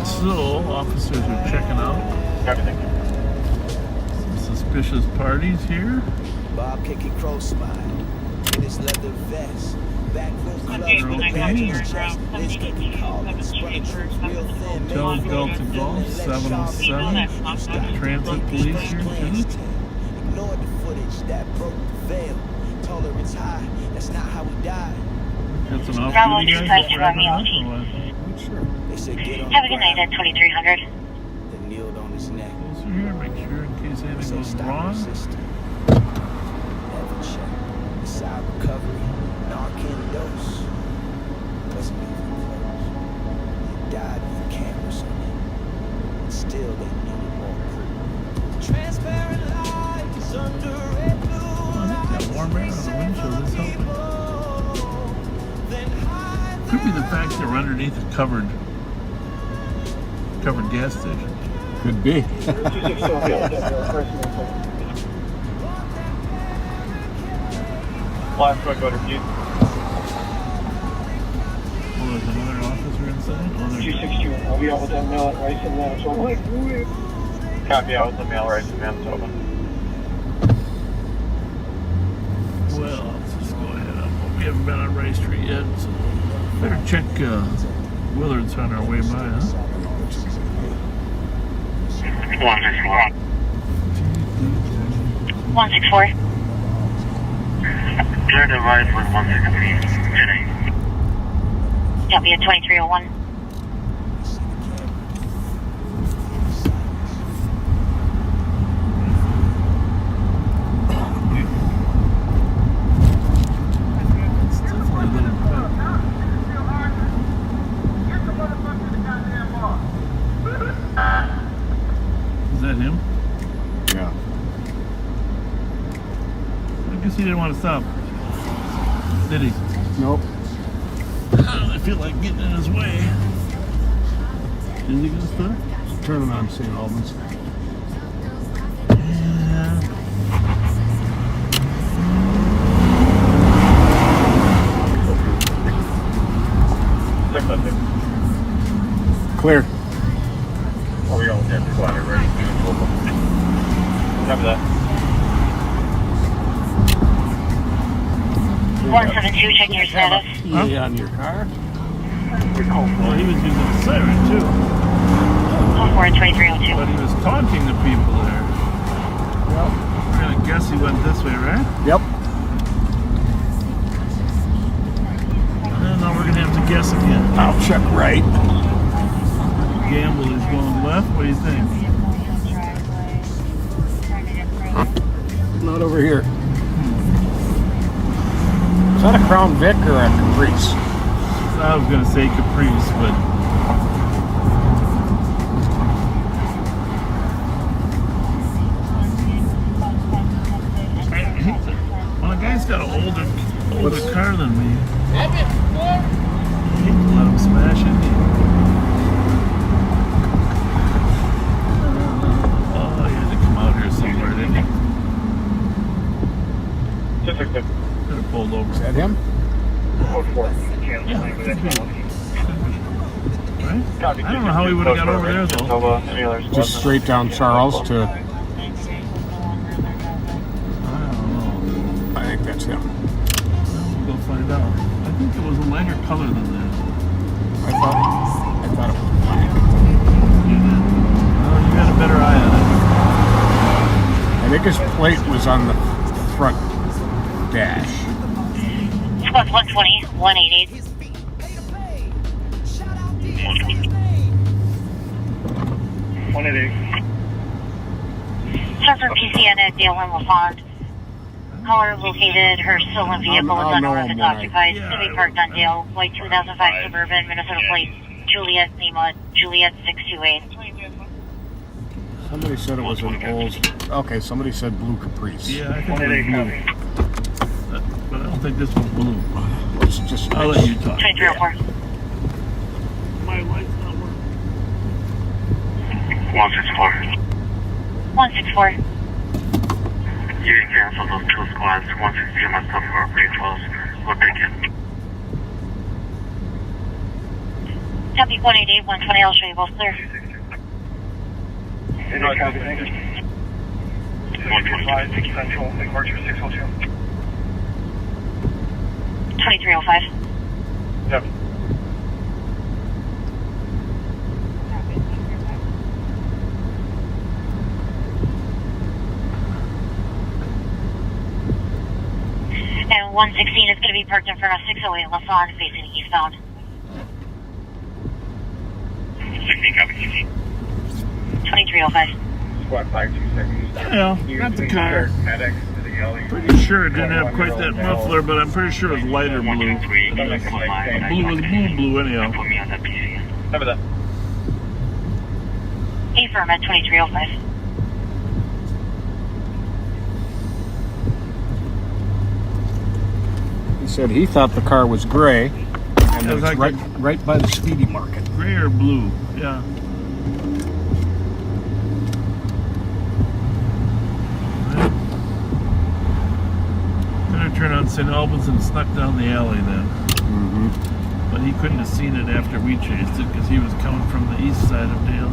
So officers are checking out Copy, thank you. some suspicious parties here. Bob kicking crow smile in his leather vest. Back room club Okay. with a badge on his chest. Liz cooking callers, running troops real thin. Hotel Delta Golf 707. Transit police here too. Ignored the footage that broke the veil. Tolerance high, that's not how we died. Got some Bravo, off-duty guys dispatch, that riding Romeo. up or what? Sure. They said get on Have a the good night ground. at 2300. Then kneeled on his neck. Closer here, make sure in case anything Say goes stop wrong. resisting. Never check. Side recovery. Narcan dose. Wasn't even close. He died with cameras on him. And still they needed more proof. Transparent lights under red blue. That warm air on the windshield is helping. Could be the fact that we're underneath a covered gas station. Could be. Last one, go to Pete. Oh, there's another officer inside? Oh, there's 261, I'll be out with that mail at Rice and Manitoba. Copy, I was the mail rights in Manitoba. Well, let's just go ahead up. We haven't been on Rice Street yet, so better check Willard's on our way by, huh? 164. 164. Clear the ride with 163 today. Copy at 2301. It's definitely a little quick. Is that him? Yeah. I guess he didn't want to stop. Did he? Nope. I feel like getting in his way. Is he gonna start? Turning on St. Albans. Yeah. Clear. Are we all there? Quiet, ready? Copy that. 172, checking your status. Yeah, on your car. Well, he was using a siren too. 4 and 2302. But he was taunting the people there. Yep. We're gonna guess he went this way, right? Yep. And now we're gonna have to guess again. I'll check right. Gamble is going left. What do you think? Not over here. Is that a Crown Vic or a Caprice? I was gonna say Caprice, but well, the guy's got an older car than me. I hate to let him smash it. Oh, he had to come out here somewhere, didn't he? Could have pulled over. Is that him? Yeah. Right? I don't know how he would have got over there though. Just straight down Charles to. I don't know. I think that's him. We'll go find out. I think it was a lighter color than that. I thought it was black. You did. Oh, you had a better eye on I think his plate was on the front dash. Squad 120, 188. Sergeant PCN at Dale and LaFond. Caller located her stolen vehicle is unknown if it's occupied. To be parked on Dale, white 2005 Suburban, Minnesota plate, Juliet Lima, Juliet 628. Somebody said it was an old. Okay, somebody said blue Caprice. Yeah, I think it was blue. But I don't think this was blue. It's just. I'll let you talk. 2304. My light's not working. 164. 164. You can cancel those two squads. 160 must come for pretty close. We'll take it. Copy 188, 120. I'll show you both clear. Copy, thank you. 125 Central, departure 602. 2305. Yep. And 116 is going to be parked in front of 608 LaFond facing eastbound. 16 copy. 2305. Squad 526. Yeah, not the car. Pretty sure it didn't have quite that muffler, but I'm pretty sure it was lighter blue. Blue was blue anyhow. Remember that. Affirm at 2305. He said he thought the car was gray, and it was like right by the speedy market. Gray or blue, yeah. Turn on St. Albans and snuck down the alley then. Mm-hmm. But he couldn't have seen it after we chased it because he was coming from the east side of Dale.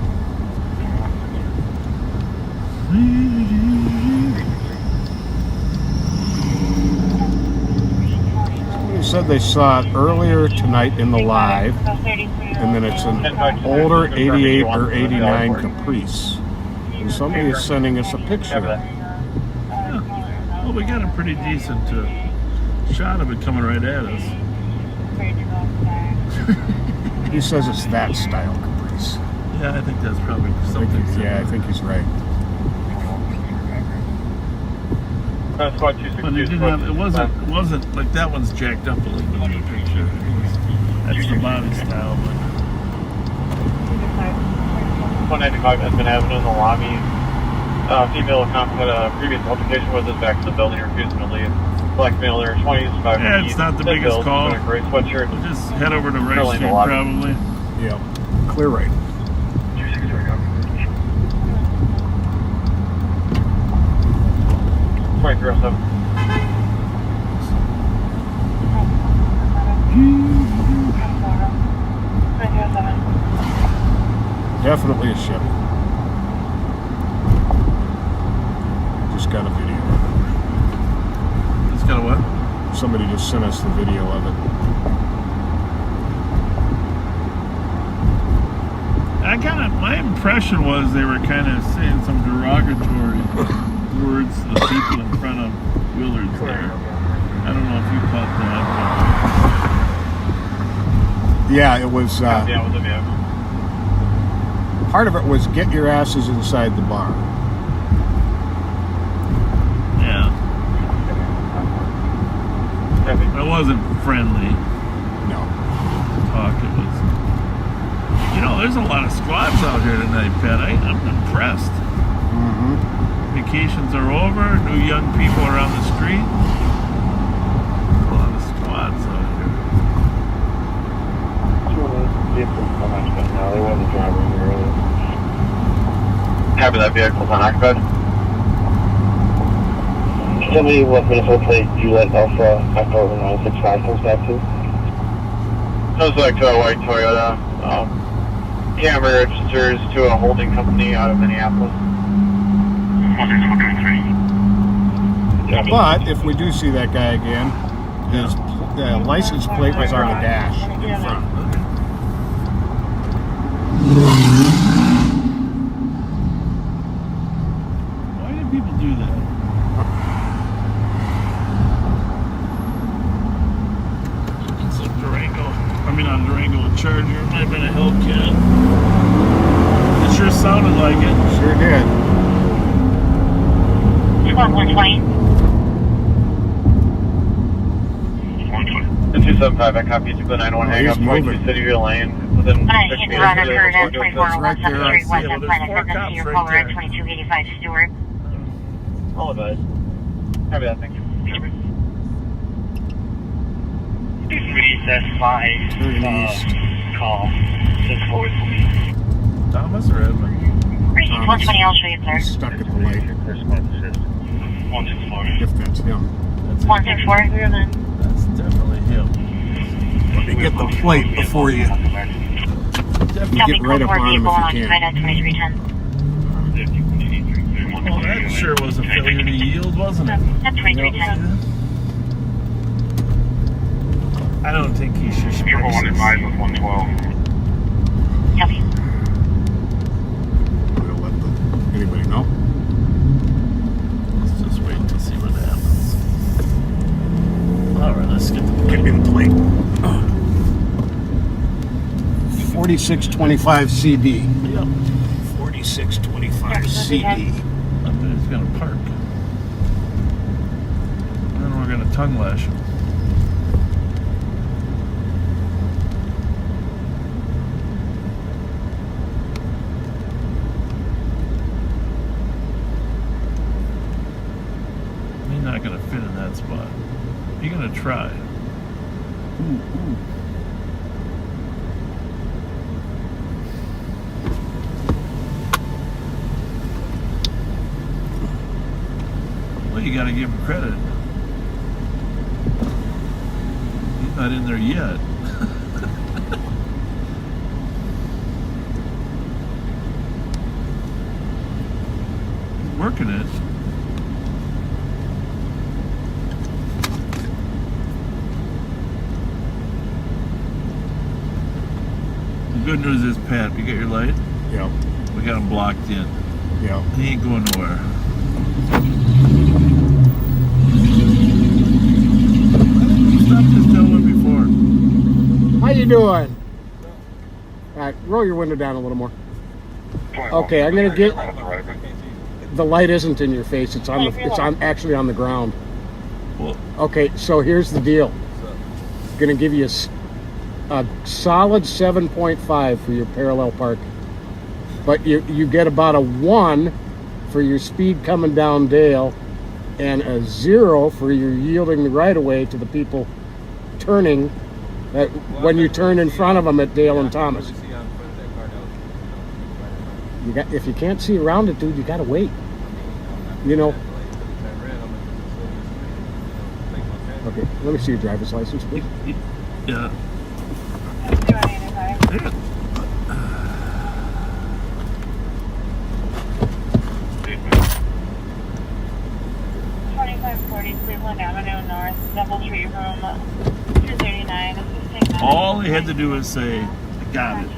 Somebody said they saw it earlier tonight in the live, and then it's an older 88 or 89 Caprice. And somebody is sending us a picture. Well, we got a pretty decent shot of it coming right at us. He says it's that style Caprice. Yeah, I think that's probably something. I think he's right. Squad 262. But it wasn't like that one's jacked up a little bit in the picture. That's the body style. But 195 Edmund Avenue in the lobby. Female had a previous altercation with us back to the building, refusing to leave. Black male in her 20s, about yeah, it's not the biggest call. Gray sweatshirt. We'll just head over to Rice Street probably. Yeah, clear right. 2307. Definitely a Chevy. Just got a video. Just got a what? Somebody just sent us the video of it. My impression was they were kind of saying some derogatory words to the people in front of Willard's there. I don't know if you caught that. Yeah, it was. Yeah, with the vehicle. Part of it was get your asses inside the bar. Yeah. It wasn't friendly. No. Talk. It was. You know, there's a lot of squads out here tonight, Pat. I'm impressed. Mm-hmm. Vacations are over. New young people are on the street. A lot of squads out here. Copy, that vehicle's unoccupied. Somebody with Minnesota plate Juliet Alpha Echo 965 comes back to. Looks like a white Toyota. Camera registers to a holding company out of Minneapolis. But if we do see that guy again, his license plate was on the dash in front. Why do people do that? It's a Durango. I mean, on Durango Charger. It might have been a Hellcat. It sure sounded like it. Sure did. Squad 120. The 275, I copy 291 hang up, 22 City View Lane, within 6 Hit meters. the run occurred at 24 right West there. 7th Street, West Yeah, of well, Planet there's four Fitness, cops your right caller at there. 2285 Stewart. All advised. Copy that, thank you. Recess 5. Call. 6-4 police. Thomas or Edmund? Precinct 120, I'll show you, sir. He's stuck at the light. 164. If that's him. That's 164. That's definitely him. Let me get the plate before you Copy, get right code up 4 on him vehicle if you occupied can. at 2310. Well, that sure was a failure to yield, wasn't it? At 2310. I don't think he should Vehicle sprint 105 with 112. Copy. We'll let anybody know. Let's just wait to see what happens. All right, let's get the plate. Get me the plate. 4625 CD. Yep. 4625 CD. I bet he's gonna park. And then we're gonna tongue lash him. He's not gonna fit in that spot. He's gonna try. Ooh, ooh. Well, you gotta give him credit. He's not in there yet. He's working it. The good news is, Pat, you got your light? Yeah. We got him blocked in. Yeah. He ain't going nowhere. Stopped this gentleman before. How you doing? All right, roll your window down a little more. Okay, I'm gonna get. The light isn't in your face. It's on the. It's on actually on the ground. Okay, so here's the deal. Gonna give you a solid 7.5 for your parallel parking, but you get about a 1 for your speed coming down Dale, and a 0 for your yielding the right of way to the people turning. When you turn in front of them at Dale and Thomas. You got, if you can't see around it, dude, you gotta wait. You know. Okay, let me see your driver's license, please. Yeah. Yeah. 2540 Cleveland Avenue North, Doubletree Room 239. All he had to do was say, I got it.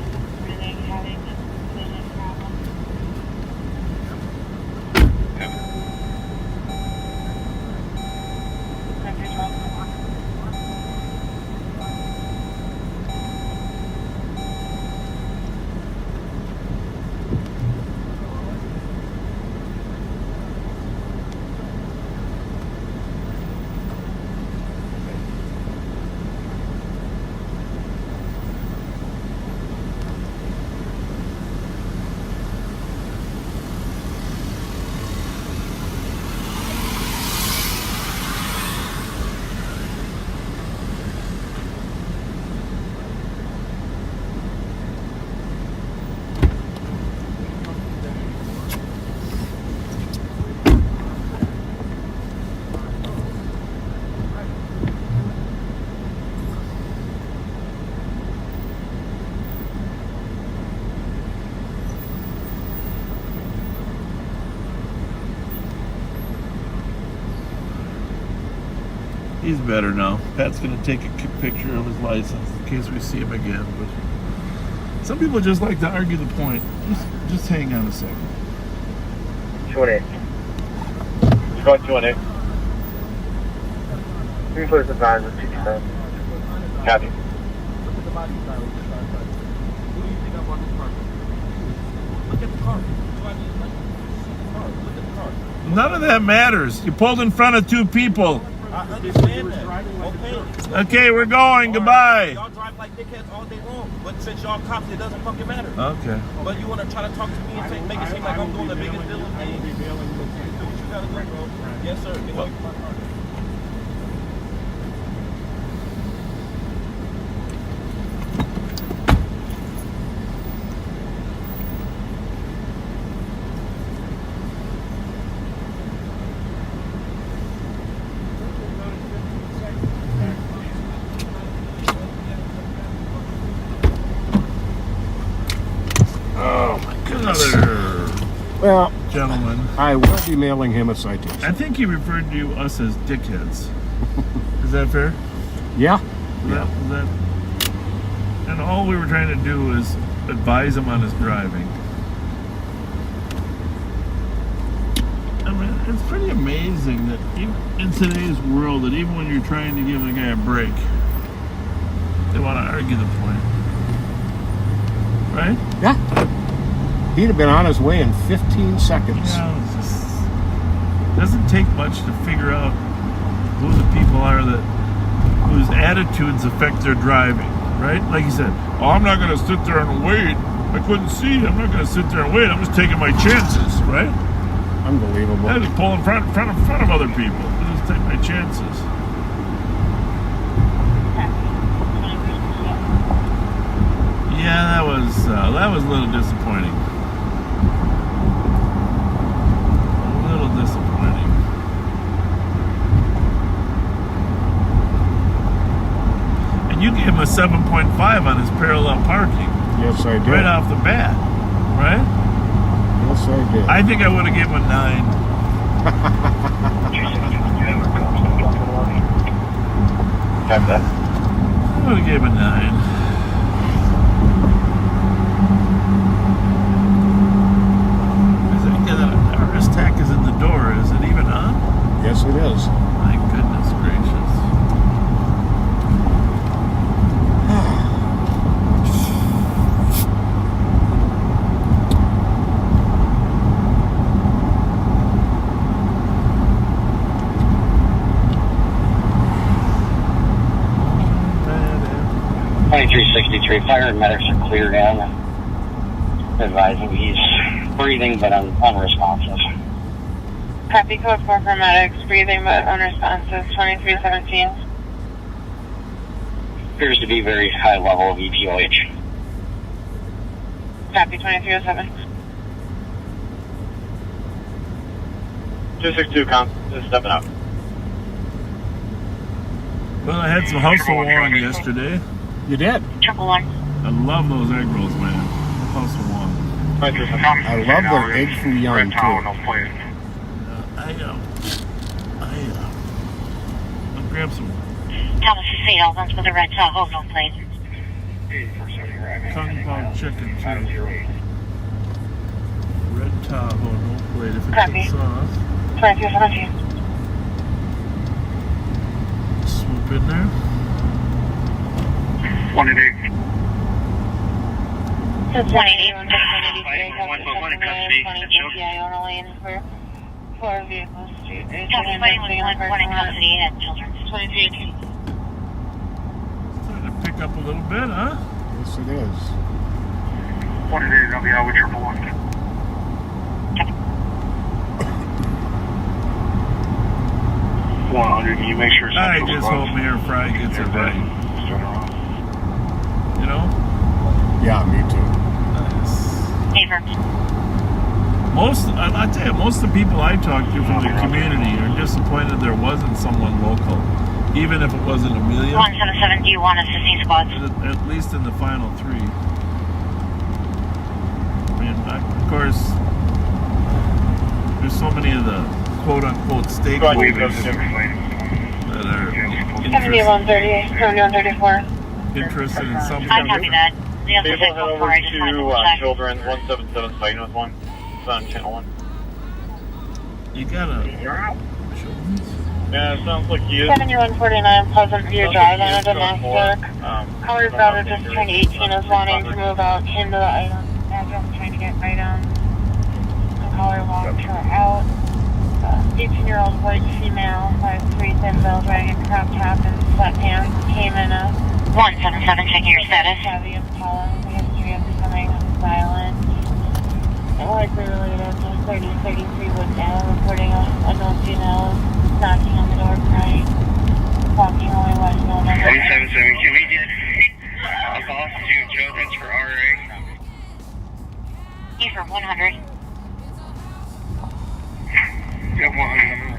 He's better now. Pat's going to take a picture of his license in case we see him again. But some people just like to argue the point. Just hang on a second. 218. Let's go 218. 3 foot of time with 67. Copy. What do you think about this car? Look at the car. Do I need to see the car? Look at the car. None of that matters. You pulled in front of two people. I understand that. Okay. Okay, we're going. Goodbye. Y'all drive like dickheads all day long, but since y'all cops, it doesn't fucking matter. Okay. But you want to try to talk to me and make it seem like I'm doing the biggest deal of the day. Do what you gotta do, bro. Yes, sir. Get away from my car. Well, gentlemen, I will be mailing him a citation. I think he referred to us as dickheads. Is that fair? Yeah. Is that, and all we were trying to do was advise him on his driving. I mean, it's pretty amazing that even in today's world, that even when you're trying to give a guy a break, they want to argue the point. Right? Yeah. He'd have been on his way in 15 seconds. Yeah, it doesn't take much to figure out who the people are that whose attitudes affect their driving, right? Like you said, oh, I'm not going to sit there and wait. I couldn't see. I'm not going to sit there and wait. I'm just taking my chances, right? Unbelievable. I just pull in front of other people. I just take my chances. Yeah, that was a little disappointing. Disappointing. And you gave him a 7.5 on his parallel parking. Yes, I did. Right off the bat, right? Yes, I did. I think I would have given him a 9. I would have given him a 9. Tack is in the door. Is it even on? Yes, it is. My goodness gracious. Fire and medics are cleared in. Advising he's breathing but unresponsive. Copy code 4 for medics, breathing but unresponsive, 2317. Appears to be very high level of EPOH. Copy 2307. 262 count, just stepping out. Well, I had some household one yesterday. You did? Triple one. I love those egg rolls, man. Household one. I love the egg foo young too. I'll grab some Thomas is St. Albans with a red Tahoe, no plate. Kung Pao chicken too. Red Tahoe, no plate. If it Copy. takes off, 2217. swoop in there. 188. That's 188. Four vehicles. Copy, one in custody at Children's. 2318. Starting to pick up a little bit, huh? Yes, it is. 188, I'll be out with 111. Can you make sure? I just hope Mayor Fry gets it right. You know? Yeah, me too. I tell you, most of the people I talk to from the community are disappointed there wasn't someone local, even if it wasn't Amelia. 177, do you want assisting squads? At least in the final three. I mean, of course, there's so many of the quote-unquote stakeholders that are 7138, 7134. interested in something. I copy that. The other People side head over before I just wanted to to check. Children's 177 fighting with one. It's on channel 1. You gotta. Yeah, it sounds like he is. 7149 Pleasant View Drive on a domestic. Caller Caller daughter just turned 18 is wanting to move out into the item. Address trying to get items. The caller walked her out. 18-year-old white female, 5'3", thin belt, wearing a crop top and sweatpants, came in a 177 checking your status. Heavy Impala, the history of becoming violent. And likely related to 3033 Wooddale, reporting a known female knocking on the door crying, walking away, watching all that. 177, can we get a call to Children's for RA? E for 100. Yeah, 100.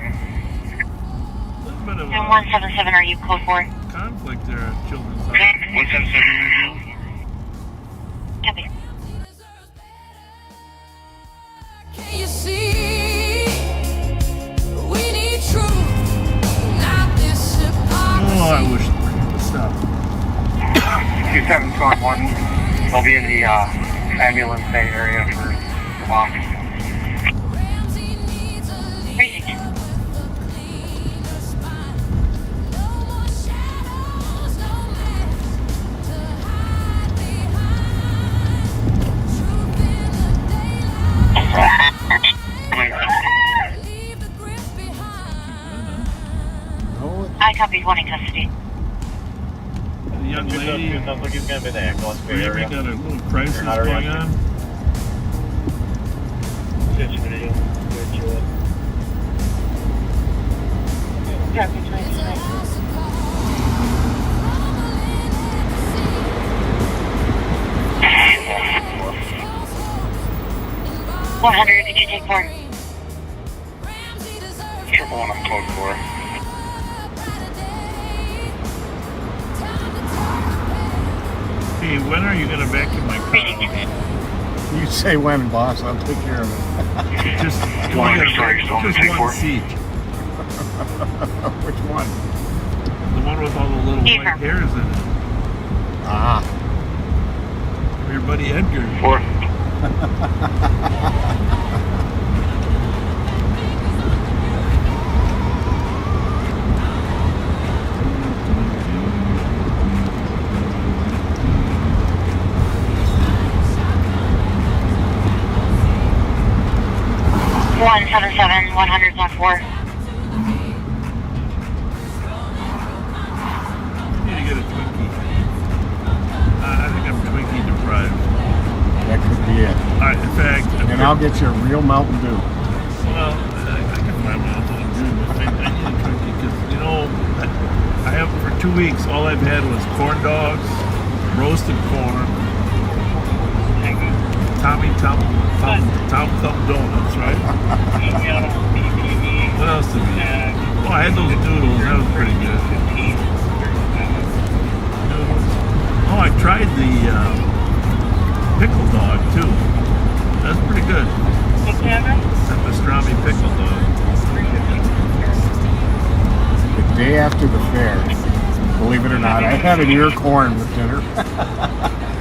Bit of And 177, are you code 4? conflict there at Children's Hospital. 177. Copy. Can you see? We need truth, not this hypocrisy. Oh, I wish the rain would stop. 2721. They'll be in the ambulance bay area for the walk. Precinct. I copied one in custody. The young lady, Sounds like he's going to be in the ambulance bay maybe area. got a little crisis Not going arrested. on. Copy 29. 100, did you take 4? 111 on code 4. Hey, when are you gonna vacuum my car? You say when, boss. I'll take care of it. Just One one, extra, just only take one 4. seat. Which one? The one with all the little white hairs in it. Ah. Your buddy Edgar. 4. One 77, 100's on 4. Need to get a Twinkie. I think I'm Twinkie deprived. That could be it. In fact, And I'll get you a real Mountain Dew. well, I can find Mountain Dew, but I need a Twinkie because, you know, I have for 2 weeks, all I've had was corn dogs, roasted corn, Tom donuts, right? What else did we have? Oh, I had those noodles. That was pretty good. Believe it or not, I had an ear corn with dinner.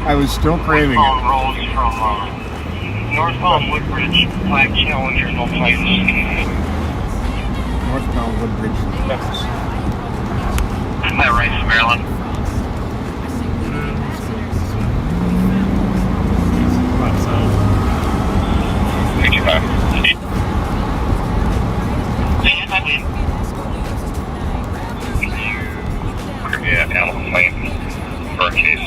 I was still craving it. Roads from northbound Woodbridge, Black Challenger, no plates. Northbound Woodbridge. Hi, Rice, Maryland. Yeah, Allen Lane for a case.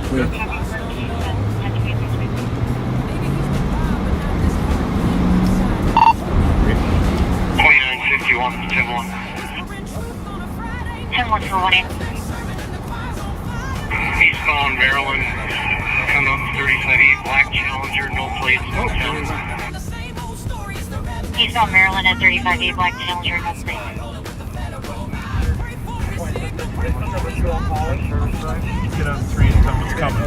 Clear. 2951, 10-1. 10-1 for 1-8. Eastbound Maryland, come up 35E, Black Challenger, no plates, no towns. Eastbound Maryland at 35E, Black Challenger, no plates. Get on 3 and come, it's coming.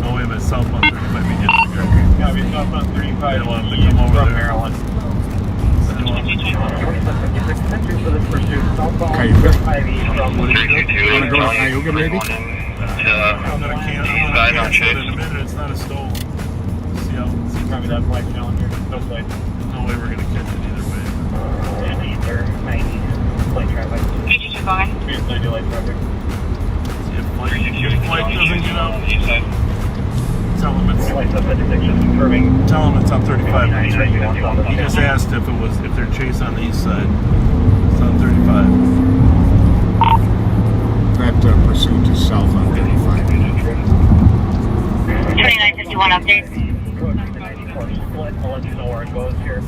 Oh, wait a minute, southbound 35 be getting there. Yeah, we southbound 35. I don't want them to come over there. Maryland. Cayuga? What are you doing? Want to go to Cayuga, maybe? I'm gonna cancel it in a minute. It's not a stole. See how? Probably that Black Challenger. No plate. No way we're gonna catch it either way. Light traffic. Speed 90 light traffic. See if flight doesn't get out. Tell him it's on 35. He just asked if they're chasing on the east side. It's on 35. That pursuit is south on 35. 2951 update. I'll let you know where it goes here.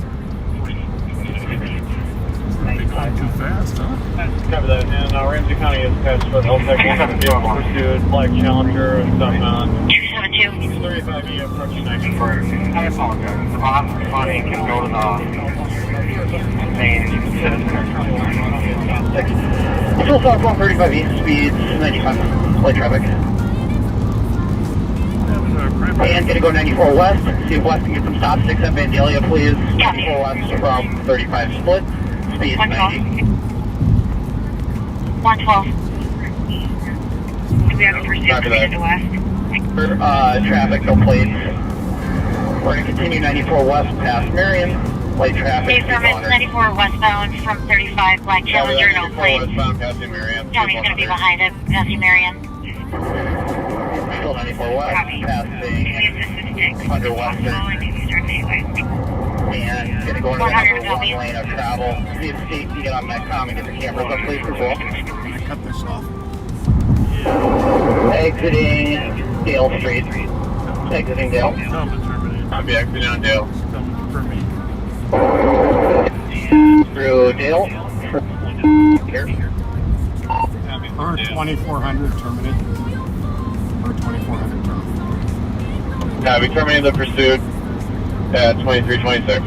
They're going too fast, huh? Cover that. And Ramsey County is past for the LTEC vehicle pursued, Black Challenger, southbound. 272. 35E approaching 94. I apologize. The boss is funny. Can go to the main citizen. Still southbound 35E, speeds 95, light traffic. And gonna go 94 west, see if west can get some stop 6 at Vandalia, please. 94 west from 35 split, speed 90. 112. Do we have a pursuit coming to west? Traffic, no plates. We're gonna continue 94 west past Marion, light traffic. Hey, from 94 westbound from 35 Black Challenger, no plates. Westbound passing Marion. County's gonna be behind it, passing Marion. Still 94 west, passing under Western. And gonna go into the number 1 lane of travel. See if Steve can get on Metcom and get the cameras up, please, as well. Can I cut this off? Exiting Dale Street. Exiting Dale. I'll be exiting on Dale. For me. Through Dale. Here. Or 2400 terminate. Or 2400 terminate. Yeah, we terminated the pursuit at 2326.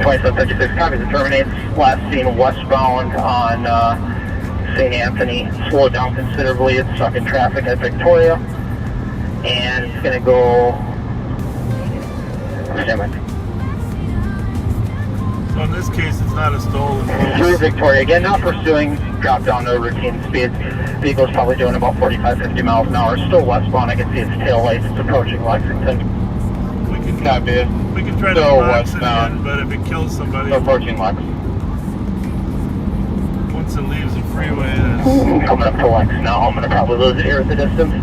2756 copies and terminates. Last seen westbound on St. Anthony. Slowed down considerably. It's stuck in traffic at Victoria. And it's going to go... Stand by. So in this case, it's not a stolen. Through Victoria. Again, not pursuing. Drop down to routine speed. Vehicle's probably doing about 45-50 miles an hour. Still westbound. I can see its tail lights. It's approaching Lexington. We can Copy. We can try to Still box it westbound. in, but if it kills somebody, Still approaching Lex. once it leaves the freeway, that's... Coming up to Lex now. I'm going to probably lose it here at the distance.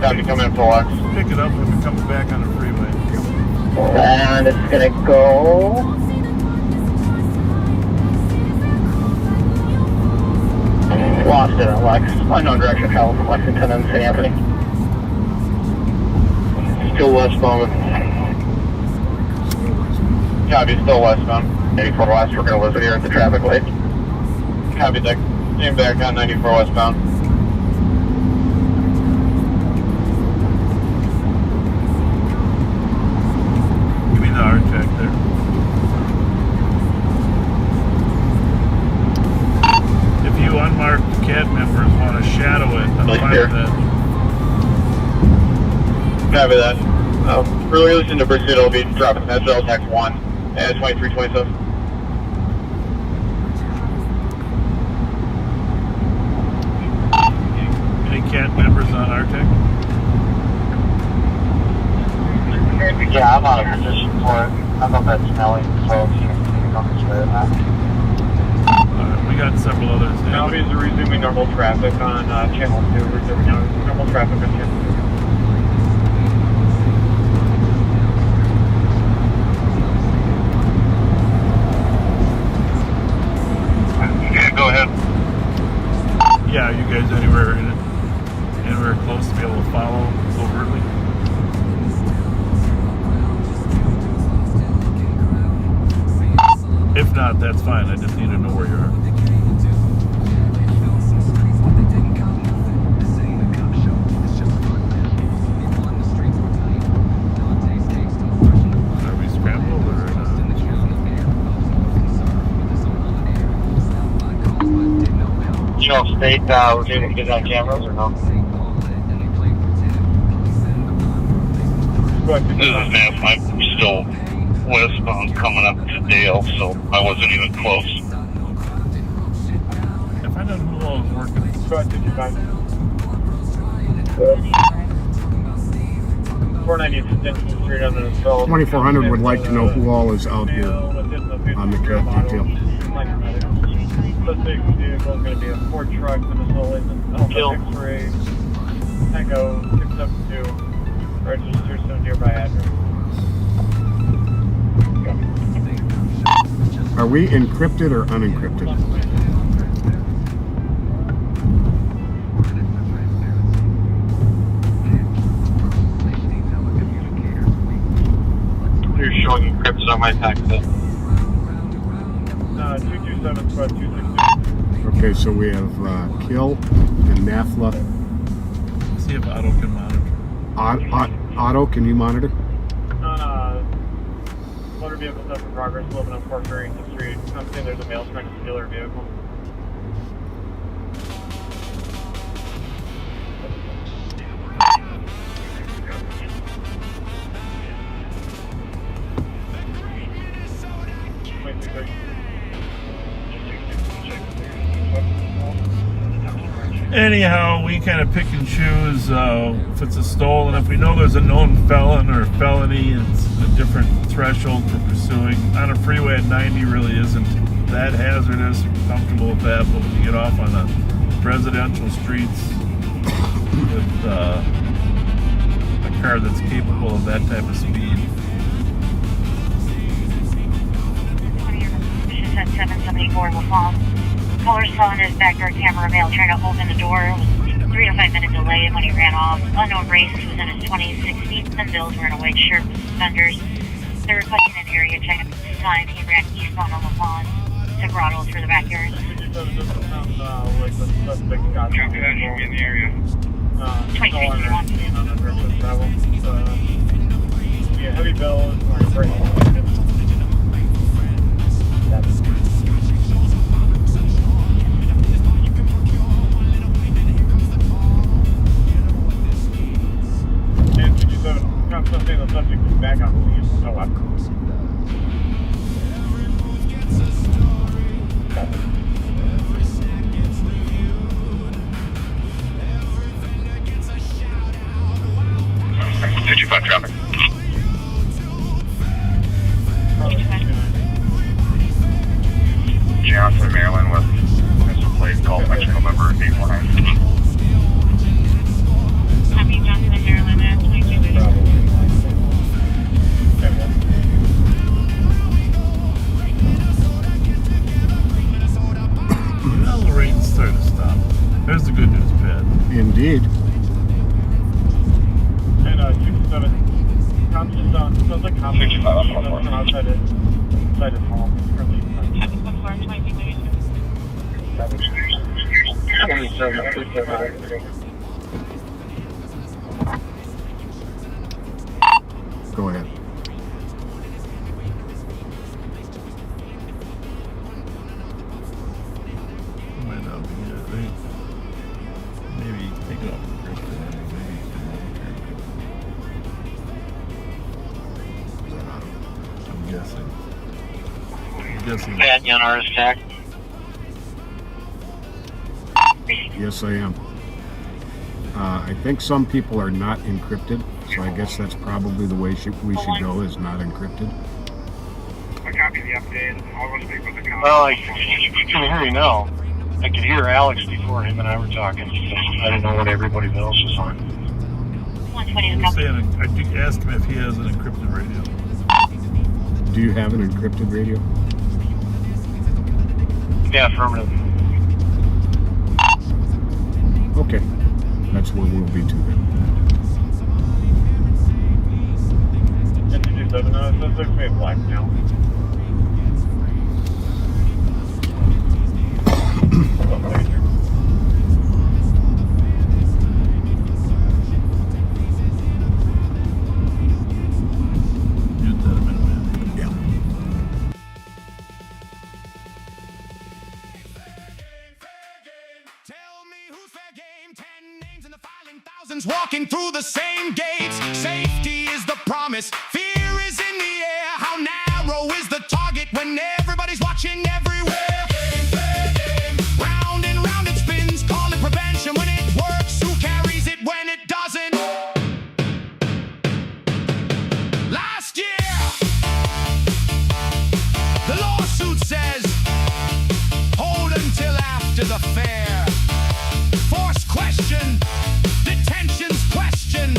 Copy, coming up to Lex. Pick it up if it comes back on the freeway. And it's going to go... Lost it at Lex. Unknown direction travel from Lexington and St. Anthony. Still westbound. Copy, still westbound. 94 west, we're going to lose it here at the traffic light. Copy, deck. Aim back on 94 westbound. Give me the hard track there. If you unmarked CAD members want to shadow it, I'm fine with that. Copy that. We're releasing to Bridge City, will be dropping the Metro next 1 at 2327. Any CAT members on Arctic? Yeah, I'm out of position for it. I'm up at Snelling, so if you can come this way or not. Alright, we got several others. Malby's are resuming normal traffic on Channel 2. We're resuming normal traffic on Channel 2. Yeah, go ahead. Yeah, you guys anywhere close to be able to follow overtly? If not, that's fine. I just need to know where you are. Are we scrambled or not? You know, state was able to get on cameras or no? This is Nath. I'm still westbound coming up to Dale, so I wasn't even close. If I know who all is working. 490 Extension Street on the 2400 would like to know who all is out here on the CAT detail. Suspect vehicle is going to be a Ford truck, Minnesota, Alpha X-ray, Echo 672, registered to a nearby address. Are we encrypted or unencrypted? You're showing encrypted on my tax bill. 227 squad 262. Okay, so we have Kill and Nafla. See if Otto can monitor. Otto, can you monitor? Motor vehicle theft in progress, 1104 Farrington Street. I'm saying there's a male trying to steal her vehicle. Anyhow, we kind of pick and choose if it's a stolen. If we know there's a known felon or felony, it's a different threshold for pursuing. On a freeway at 90 really isn't that hazardous. We're comfortable with that, but when you get off on the residential streets with a car that's capable of that type of speed. She's at 774 La Palm. Caller saw in his backyard camera male trying to open the door. It was 3 to 5 minute delay when he ran off. Unknown race. He was in his 20s, 16s, and bills wearing a white shirt, suspenders. They were collecting an area check at the time. He ran eastbound on La Palm to Grotto through the backyard. Like the suspect got in the area. 2321. On aggressive travel. Yeah, heavy bills, wearing a brake. Something the subject is back on the scene. No weapon. Traffic. Johnson, Maryland, with a place called Fletcher, number 819. Happy Johnson, Maryland, at 22. Now the rain's starting to stop. There's the good news, Pat. Indeed. And 227. Cops just sounds like cops just outside his home. Currently. Go ahead. Might not be it, right? Maybe take it off the grid for that. Maybe. guessing. I'm guessing. Pat, you on RS Tech? Yes, I am. I think some people are not encrypted, so I guess that's probably the way we should go, is not encrypted. I copy the update. All those people that come. Well, I can hear you now. I could hear Alex before him and I were talking. So I don't know what everybody else is on. We're saying, I did ask him if he has an encrypted radio. Do you have an encrypted radio? Yeah, affirmative. Okay. That's where we'll be to then. Entity 7, this looks me black now. Walking through the same gates. Safety is the promise. Fear is in the air. How narrow is the target when everybody's watching everywhere? Round and round it spins. Call it prevention when it works. Who carries it when it doesn't? Last year, the lawsuit says hold until after the fair. Forced question. Detention's question,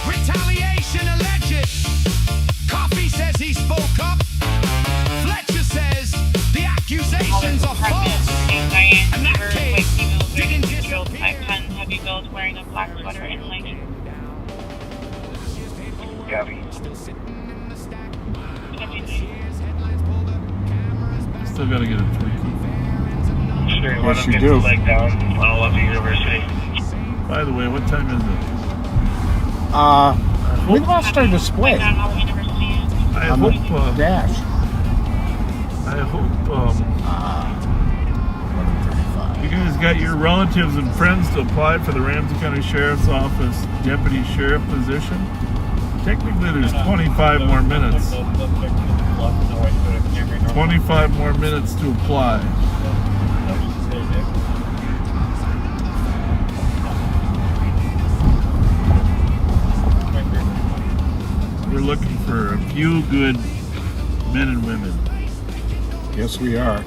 retaliation alleged. Coffee says he spoke up. Fletcher says the accusations are false. And that case didn't disappear. 510 heavy build wearing a black sweater in lake. Copy. Still gotta get a tweaky. Sure, you Yes, want to you get do. the leg down all up to University. By the way, what time is it? We lost our display I on hope, the dash. I hope you guys got your relatives and friends to apply for the Ramsey County Sheriff's Office Deputy Sheriff position. Technically, there's 25 more minutes. 25 more minutes to apply. We're looking for a few good men and women. Yes, we are.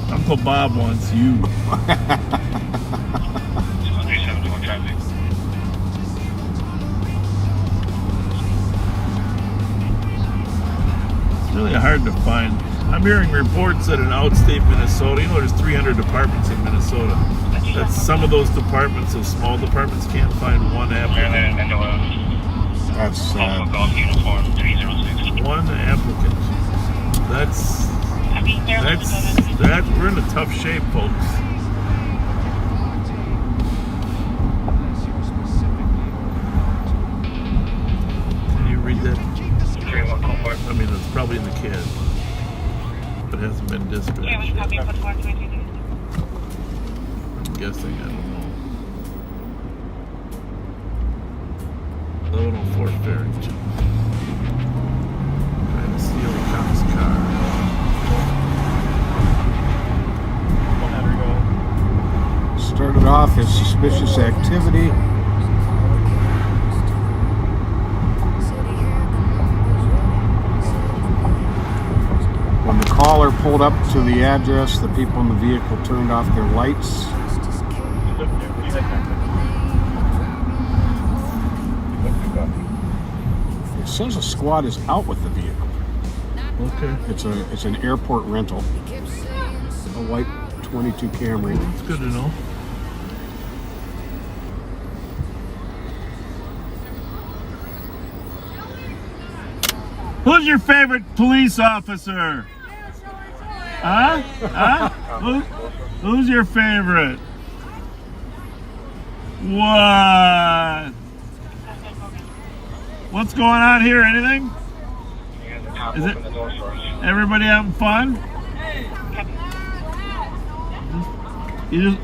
Uncle Bob wants you. It's really hard to find. I'm hearing reports that in outstate Minnesota, you know, there's 300 departments in Minnesota. That some of those departments, those small departments, can't find one applicant. That's sad. One applicant. That's we're in a tough shape, folks. Can you read that? I mean, it's probably in the CAD, but it hasn't been dispatched yet. I'm guessing, I don't know. 1104 Farrington. Trying to steal a cop's car. Started off as suspicious activity. When the caller pulled up to the address, the people in the vehicle turned off their lights. It says a squad is out with the vehicle. Okay. It's an airport rental. A white 22 Camry. It's good to know. Who's your favorite police officer? Huh? Huh? Who's your favorite? What? What's going on here? Anything? Is it everybody having fun? You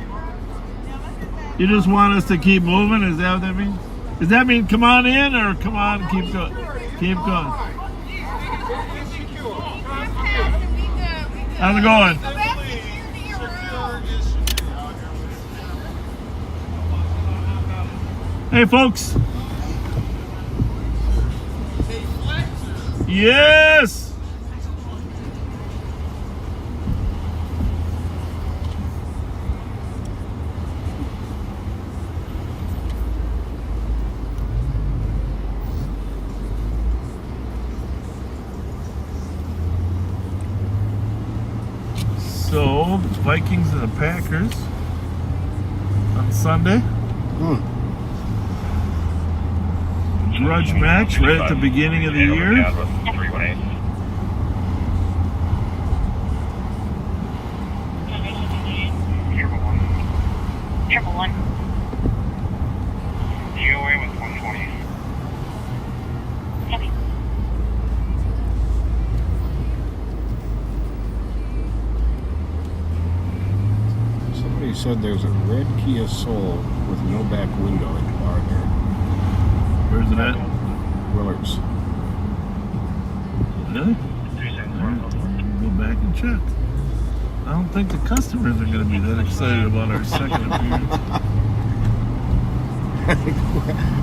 just want us to keep moving? Is that what that means? Does that mean come on in or come on, keep going? Keep going. How's it going? Hey, folks. Yes. So, Vikings and the Packers on Sunday. Grudge match right at the beginning of the year. Triple one. DOA with 120. Copy. Somebody said there's a red Kia Soul with no back window in the bar there. Where's it at? Willard's. Really? Go back and check. I don't think the customers are going to be that excited about our second appearance.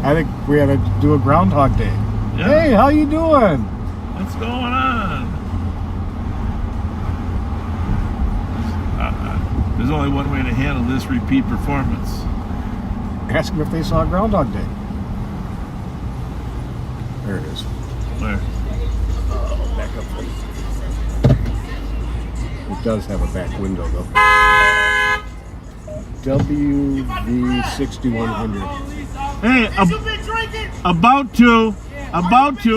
I think we had to do a Groundhog Day. Yeah. Hey, how you doing? What's going on? There's only one way to handle this repeat performance. Ask them if they saw Groundhog Day. There it is. Where? Back up. It does have a back window though. WV6100. Hey, about to,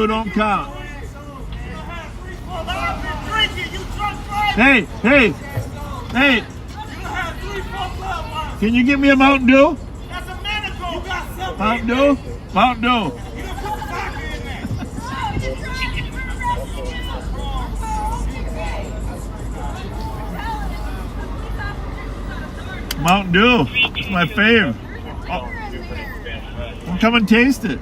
don't count. Hey, hey, hey. Can you give me a Mountain Dew? Mountain Dew? Mountain Dew. Mountain Dew. It's my fave. Oh. Come and taste it.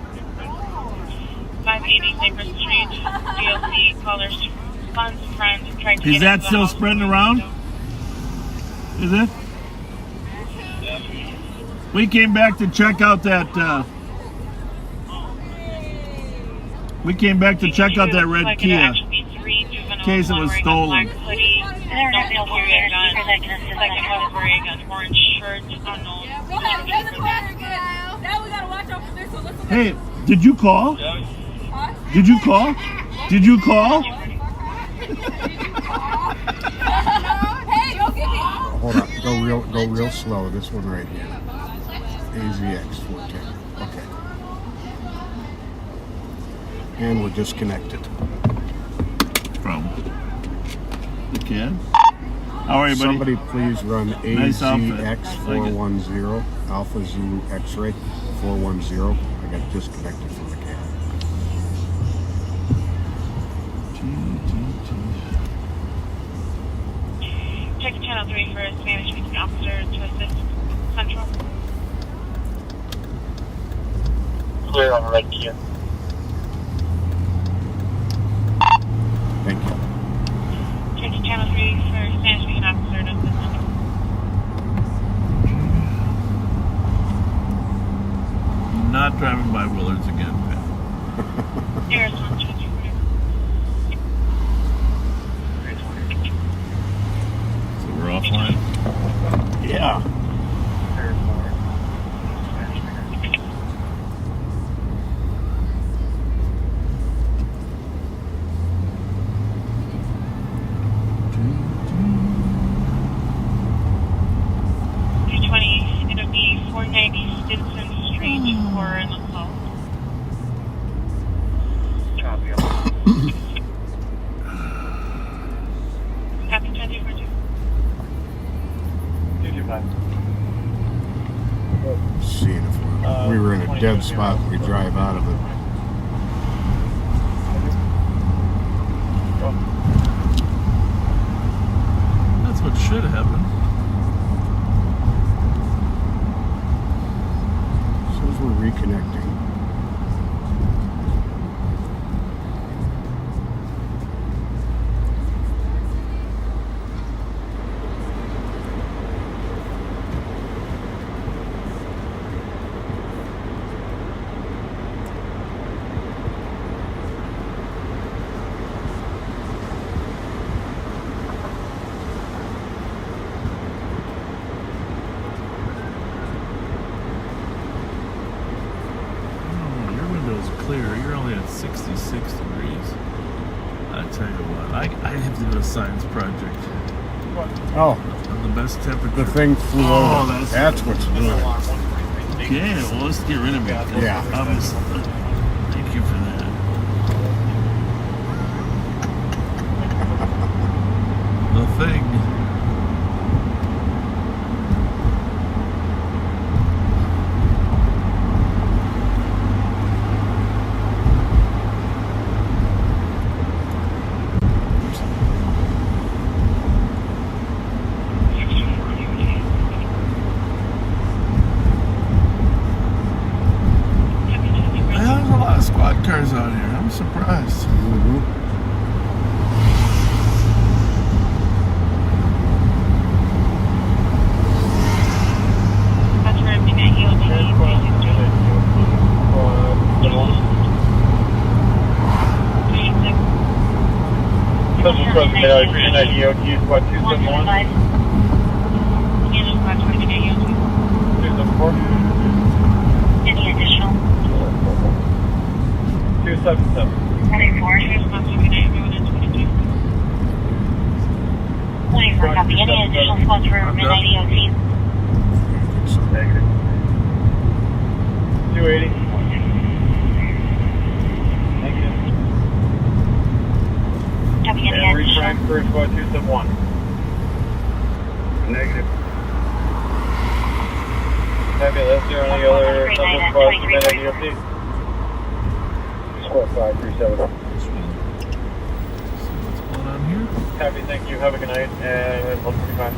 580 Cypress Street, DLC, callers, funds, friend, tried to Is get that into the still house. spreading around? Is it? We came back to check out that red Kia. In case it was stolen. Hoodie, no period gun, second one break, an orange shirt, unknown. Now we gotta watch out for this, so let's look Hey, did you call? Did you call? Did you call? Hey, go get me! Hold on. Go real slow. This one right here. AZX 410. Okay. And we're disconnected. From the kid? How are you, buddy? Somebody please run Nice outfit. AZX 410, Alpha Zulu X-Ray 410. I got disconnected from the cab. Check channel 3 for a Spanish speaking officer to assist Central. Clear on red Kia. Thank you. Check channel 3 for a Spanish speaking officer to assist Central. Not driving by Willard's again, Pat. Air 122. So we're offline? Yeah. It'll be 490 Stinson Street for an assault. Copy. Copy 2042. 225. Seeing if we were in a dead spot and we drive out of it. That's what should happen. Says we're reconnecting. tell you what, I have to do a science project. Oh. On the best temperature. The thing flew Oh, over. That's what's doing it. Okay, well, let's get rid of it. Yeah. Obviously. Thank you for that. The thing. There's a lot of squad cars out here. I'm surprised. That's Ramsey at EOT. Special President, I agree that EOT is what, 271? Angel Squad 20 at EOT. 274? Any additional? 277. 24. Angel Squad 20 at everyone at 22. 24 copy. Any additional spots for midnight EOT? Negative. 280. Negative. Copy. Any And additional? reframe for squad 271. Negative. Fabulous. There any other special squads for midnight EOT? Squad 537. What's going on here? Happy, thank you. Have a good night. And 145.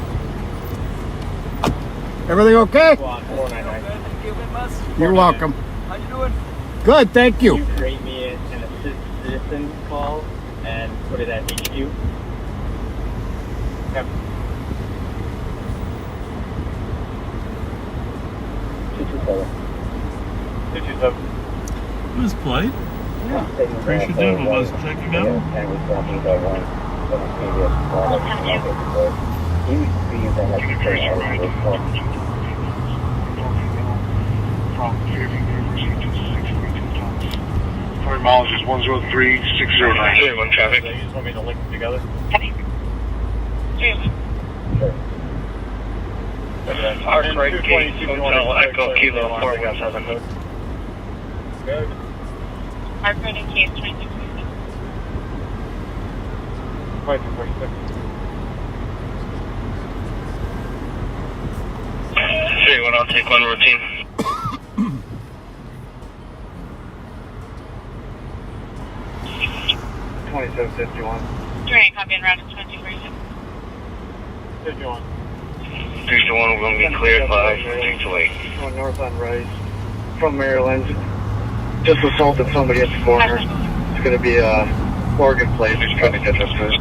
Everything okay? Squad 499. You're welcome. How you doing? Good, thank you. You create me an citizen call and put it at HQ. Yep. 227. 227. It was played. Yeah. Appreciative of us checking out. And we're talking about one from the previous call. He would be using that to turn out the call. From Fairview University to 632 tons. 40 miles is 103,609. 3-1 traffic. You just want me to link them together? Arc right gate, Hotel Echo Kilo 417. Good. Arc right in case 26. 2246. 3-1, I'll take one routine. 2751. 3 copy and route to 2046. 51. 3 to 1, we're going to be cleared by 3 to 8. Going north on Rice from Maryland. Just assaulted somebody at the corner. It's going to be a Oregon plate. He's trying to catch us first.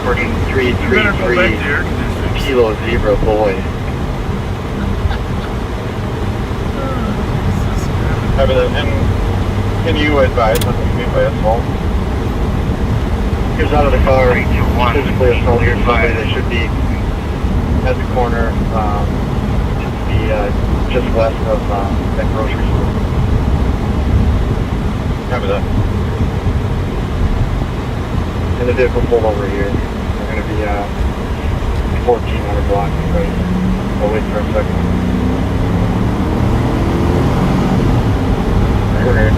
Working 333 Kilo Zebra Boy. And can you advise what you mean by assault? He was out of the car, physically assaulted somebody that should be at the corner, just west of that grocery store. Copy that. And the vehicle pulled over here. We're going to be 1400 blocks, right? We'll wait for a second. We're here.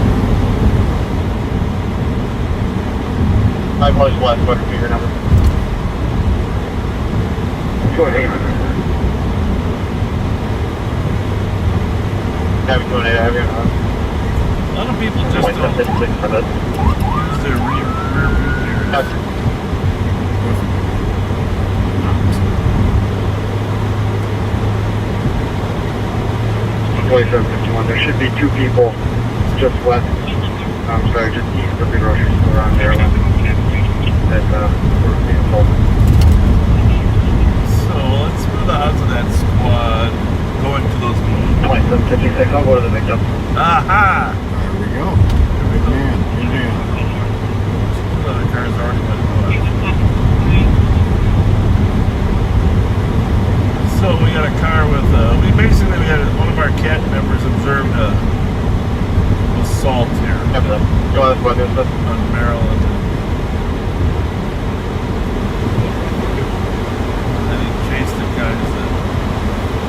I apologize, last motor figure number. Go ahead. Happy 28, I have you. A lot of people just don't use their rear view mirrors. 2751. There should be two people just west. I'm sorry, just east of the grocery store on Maryland. That were being assaulted. So let's move the odds of that squad going to those meetings. 2756. I'll go to the victim. Aha! There we go. Good man. Good man. The other car's already been on Maryland. And he chased the guys that...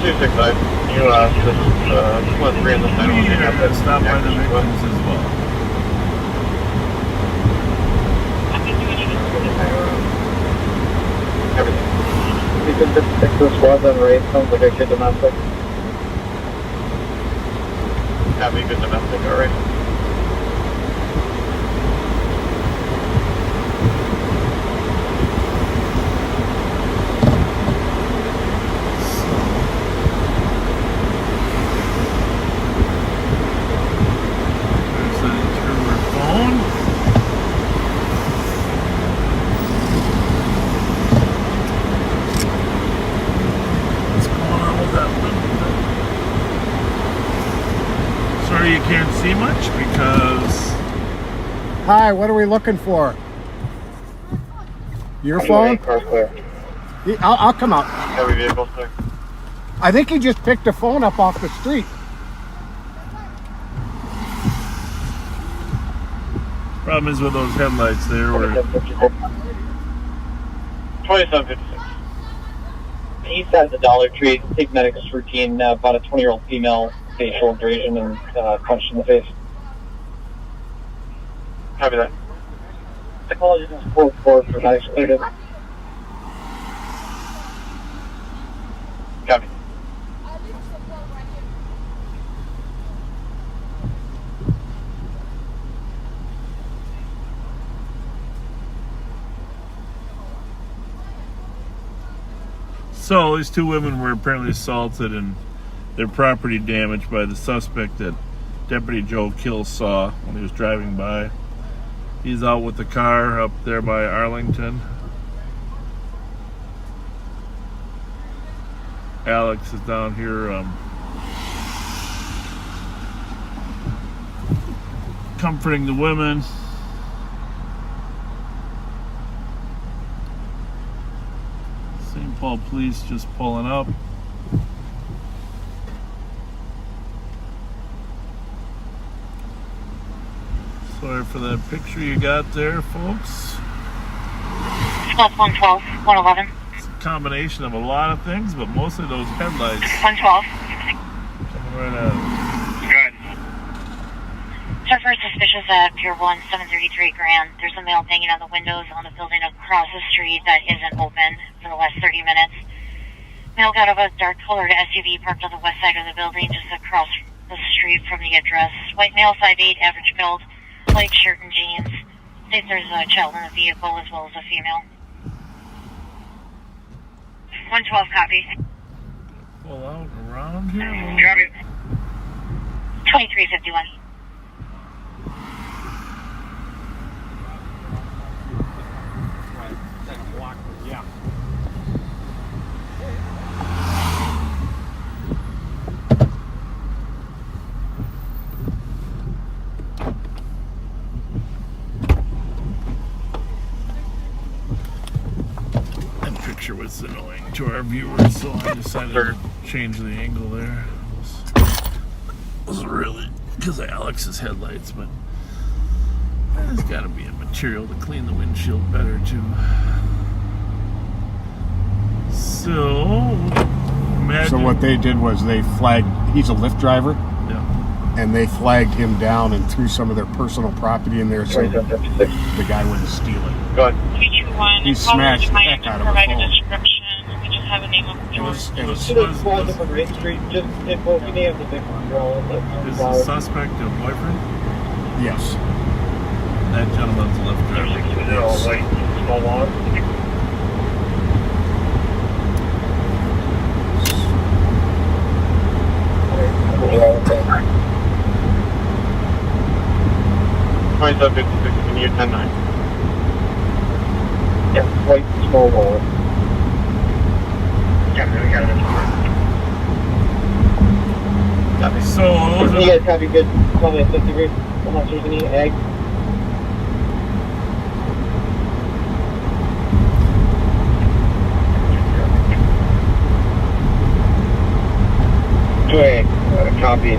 265. You just went 3 on the side. We are stopped by the victims as well. Everything. You can just pick the squad on race. Sounds like a good domestic. Have a good domestic, alright. You can't see much because... Hi, what are we looking for? Your phone? I'll come out. Heavy vehicle, sir. I think he just picked a phone up off the street. Problem is with those headlights there were... 2756. East side of the Dollar Tree, take medics routine, about a 20-year-old female, facial abrasion and punched in the face. Copy that. Psychologist is 4-4 for not excluded. Copy. So these two women were apparently assaulted and their property damaged by the suspect that Deputy Joe Kills saw when he was driving by. He's out with the car up there by Arlington. Alex is down here comforting the women. St. Paul police just pulling up. Sorry for that picture you got there, folks. Squad 112, 111. It's a combination of a lot of things, but mostly those headlights. 112. Coming right at it. Suffer suspicious at Pier 1, 733 Grand. There's a male banging on the windows on the building across the street that isn't open for the last 30 minutes. Male got out of a dark-colored SUV parked on the west side of the building, just across the street from the address. White male, 5'8", average build, white shirt and jeans. States there's a child in the vehicle as well as a female. 112 copy. Pull out around here. Copy. 2351. Yeah. That picture was annoying to our viewers, so I decided to change the angle there. It was really because of Alex's headlights, but there's got to be a material to clean the windshield better too. So what they did was they flagged, he's a Lyft driver, and they flagged him down and threw some of their personal property in there so the guy wouldn't steal it. Go ahead. 321. He smashed the heck out of provide a a phone. description. We just have a name of George. It was pulled up on Race Street, just if we may have the big umbrella. Is the suspect a boyfriend? Yes. That gentleman's a Lyft driver. Yes. White, small log. Point up 56, can you 10-9? Yeah, white, small wall. Yeah, we got it. So, you guys have a good probably at 50 degrees, unless there's any egg. Wait, copy.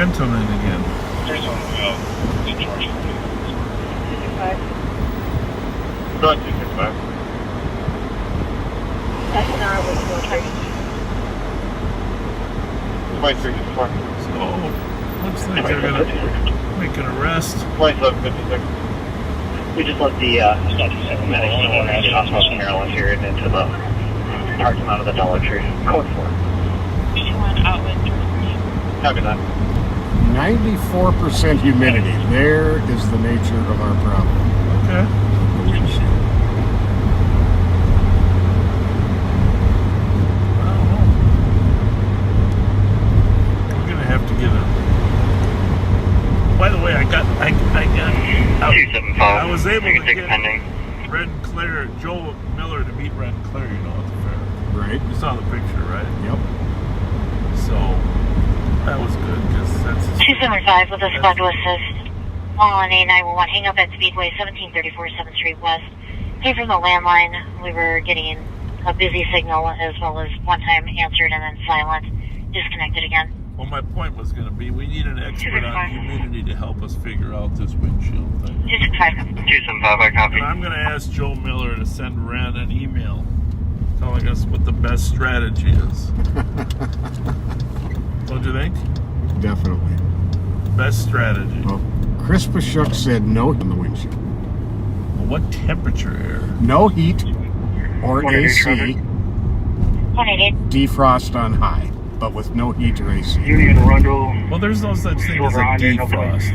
gentleman again? There's one in Georgia. 265. Go ahead, 265. SNR was 430. 2354. So, looks like they're gonna make an arrest. 2756. We just let the medics know we're going to Cosmos, Maryland here and into the parking lot of the Dollar Tree. Code 4. 21 outlet. Copy that. 94% humidity. There is the nature of our problem. Okay. The windshield. We're gonna have to get a. By the way, I was able to get Red and Claire, Joe Miller to meet Red and Claire, you know, at the fair. Right. You saw the picture, right? Yep. So that was good because that's. 275 with a squad to assist on A911. Hang up at Speedway 1734 7th Street West. Came from the landline. We were getting a busy signal as well as one time answered and then silent. Disconnected again. Well, my point was going to be we need an expert on humidity to help us figure out this windshield thing. 275, I copy. And I'm going to ask Joe Miller to send Ren an email telling us what the best strategy is. Don't you think? Definitely. Best strategy. Well, Chris Pashuk said no in the windshield. Well, what temperature air? No heat or AC. Defrost on high, but with no heat or AC. Union Arundel. Well, there's no such thing as a defrost.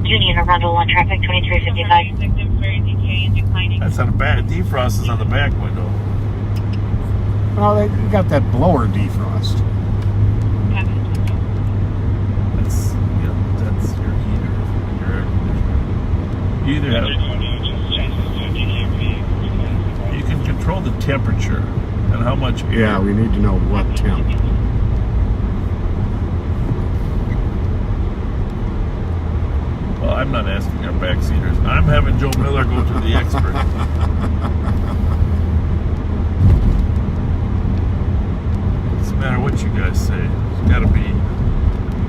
Union Arundel on traffic 2355. That's not a bad. Defrost is on the back window. Well, they got that blower defrost. That's your heater, your air conditioner. You either have. You can control the temperature and how much air. Yeah, we need to know what temp. Well, I'm not asking our backseaters. I'm having Joe Miller go to the expert. Doesn't matter what you guys say. It's got to be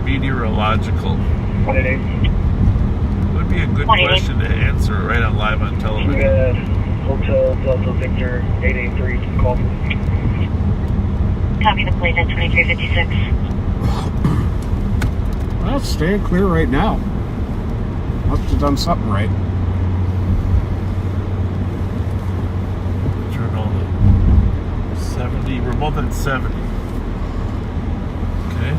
meteorological. It would be a good question to answer right on live on television. Hotel Delta Victor 883 call. Copy the plate at 2356. Well, it's staying clear right now. Must have done something right. Turn on the 70. We're both at 70. Okay.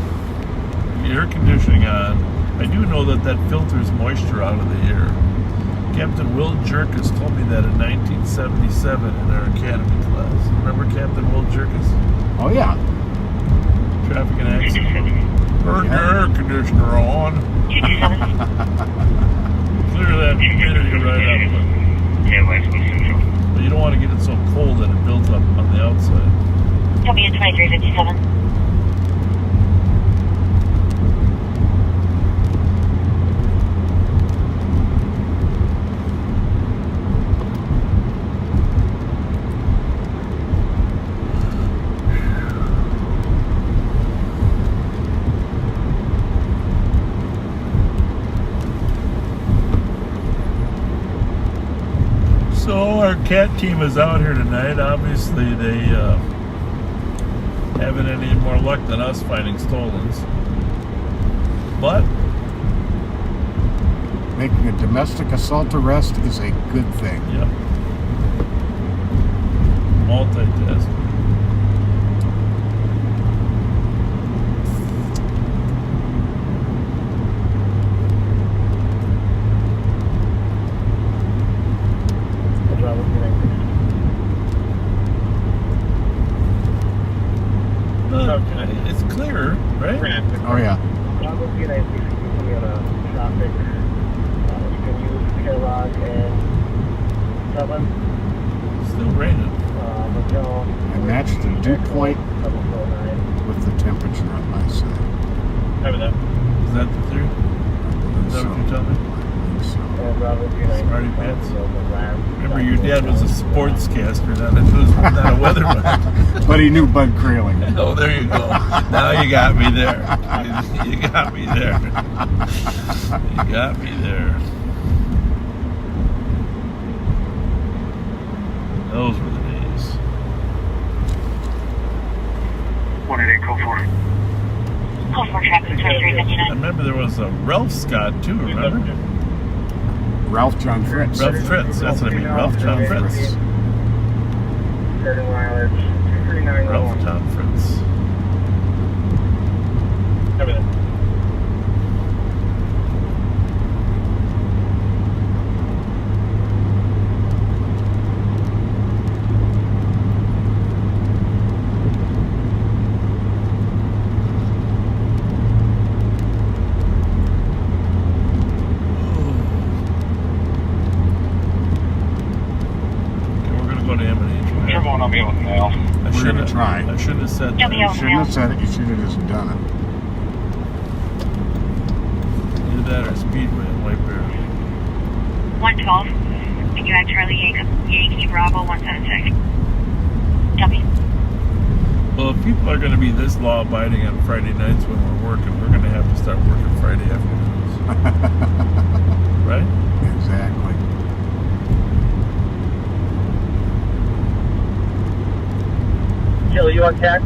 Air conditioning on. I do know that filters moisture out of the air. Captain Will Jerkis told me that in 1977 in our academy class. Remember Captain Will Jerkis? Oh, yeah. Traffic and accident. Turn your air conditioner on. Clear that humidity right up. But you don't want to get it so cold that it builds up on the outside. Copy at 2357. So our cat team is out here tonight. Obviously, they haven't any more luck than us finding stolens. But making a domestic assault arrest is a good thing. Yep. Multitasking. It's clear, right? Oh, yeah. Still raining. I matched the dew point with the temperature on my side. Is that the theory? Is that what you're telling me? I think so. Smarty pants. Remember, your dad was a sportscaster, not a weatherman. But he knew Bud Kraling. Oh, there you go. Now you got me there. You got me there. You got me there. Those were the days. 188, code 4. Code 4 traffic, 2359. I remember there was a Ralph Scott, too, remember? Ralph John Fritz. Ralph Fritz, that's what I mean. Ralph John Fritz. Ralph John Fritz. Everything. We're gonna try. I shouldn't have said that. You shouldn't have said it. You should have just done it. Either that or Speedway and White Bear. 112. And you have Charlie Yankee Bravo 176. Copy. Well, if people are going to be this law-abiding on Friday nights when we're working, we're going to have to start working Friday afternoons. Right? Exactly. Jill, you on tax?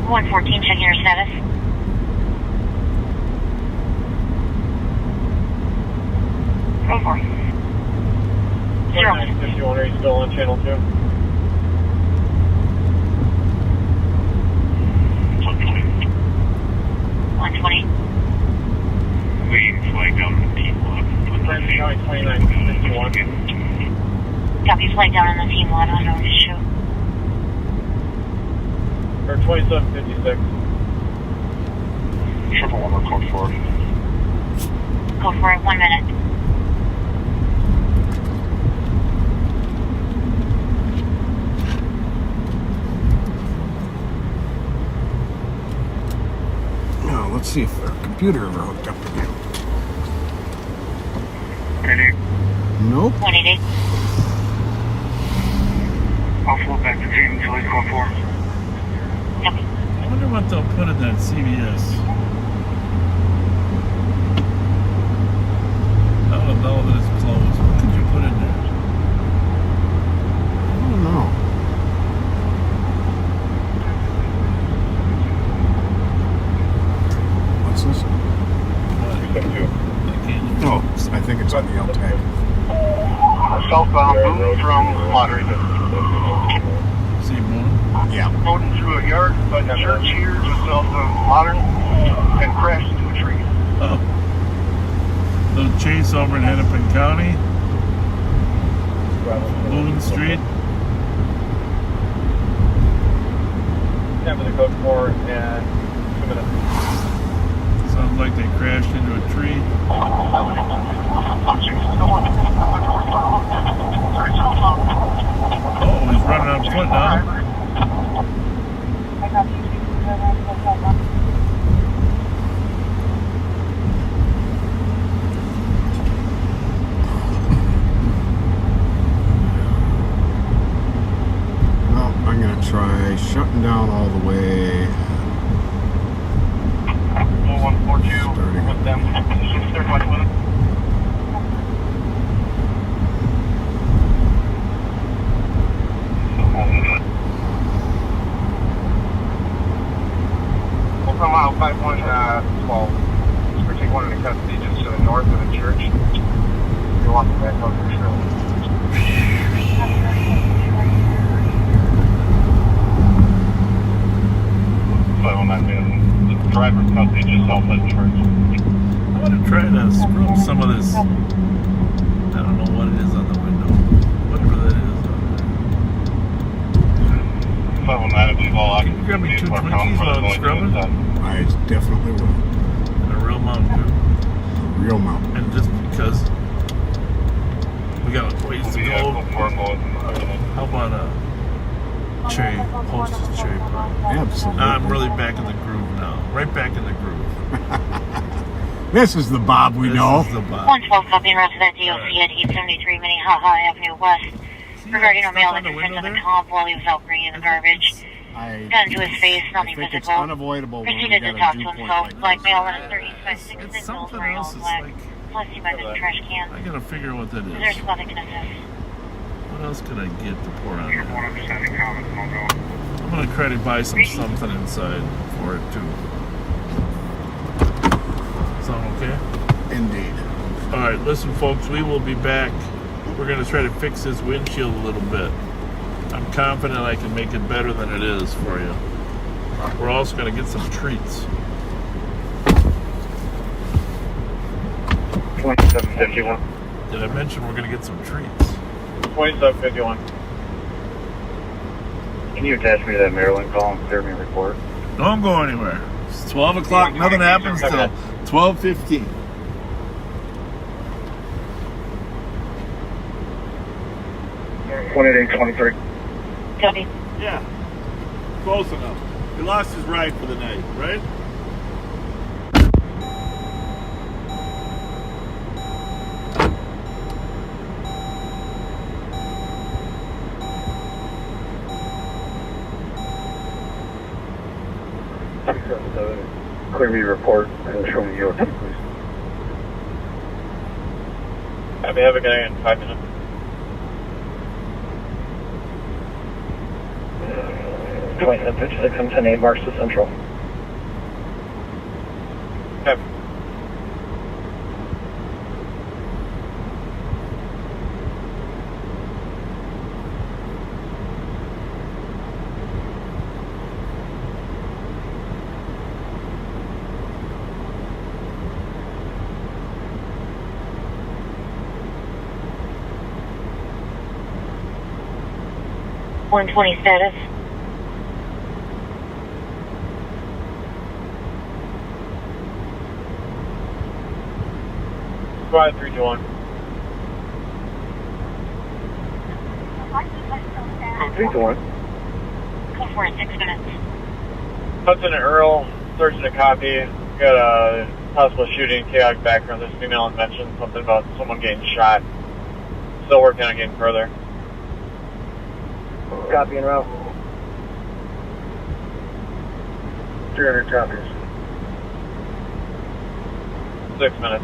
$114, checking your status. Go for it. 2951, are you still on channel 2? We flag down the team log. Ramsey County 2951. Copy, flag down on the team lot on our issue. Or 2756. 111, code 4. Go for it, 1 minute. Now, let's see if our computer ever hooked up again. 188. Nope. 188. I'll float back to team until he's code 4. I wonder what they'll put in that CVS. Now that it's closed, what could you put in there? I don't know. What's this? Oh, I think it's on the L tag. Southbound boom from Moderate. See Moon? Yeah. Floating through a yard by the church here just south of Modern and crashed into a tree. Oh. Little chase over in Hennepin County. Boone Street. Time for the code 4 and 2 minutes. Sounds like they crashed into a tree. Oh, he's running on foot now. Well, I'm going to try shutting down all the way. 142 with them. They're fighting with it. We'll come out 5112. We're taking one in the custody just to the north of the church. You're walking back on the trail. The driver's custody just outside the church. I want to try to scrub some of this. I don't know what it is on the window. Whatever that is on 519, I believe all there. Can you grab me 2 Twinkies while I'm scrubbing? I definitely will. And a real Mountain Dew. Real Mountain. And just because we got a ways to go. How about a Che, Hostess Che Pro? Absolutely. I'm really back in the groove now. Right back in the groove. This is the Bob we know. This is the Bob. 112 copying rest of that DOC at 873 Minnehaha Avenue West. Regarding a male that confronted the comp while he was out bringing the garbage. Gun to his face, nothing think it's visible. unavoidable when we Proceeded got to a talk to dew point himself. like Black this. male in a 30s by 6 It's inch something wearing all else. It's black. like, Plus he might have a trash can. I gotta figure what that Is there is. spot that can assist? What else could I get to pour on there? I'm gonna try to buy something inside for it too. Sound okay? Indeed. All right, listen, folks. We will be back. We're gonna try to fix this windshield a little bit. I'm confident I can make it better than it is for you. We're also gonna get some treats. 2751. Did I mention we're gonna get some treats? 2751. Can you attach me to that Maryland call and clear me a report? Don't go anywhere. It's 12 o'clock. Nothing happens till 12:15. Copy. Yeah, close enough. He lost his ride for the night, right? Clear me a report and show me your please. Have a guy in 5 minutes. Point and pitch 610 marks to Central. Okay. .120 status. Squad 321. 321. Come for in 6 minutes. Hudson and Earl, searching a copy. Got a possible shooting, chaotic background. This female mentioned something about someone getting shot. Still working on getting further. Copy and route. 300 copies. 6 minutes.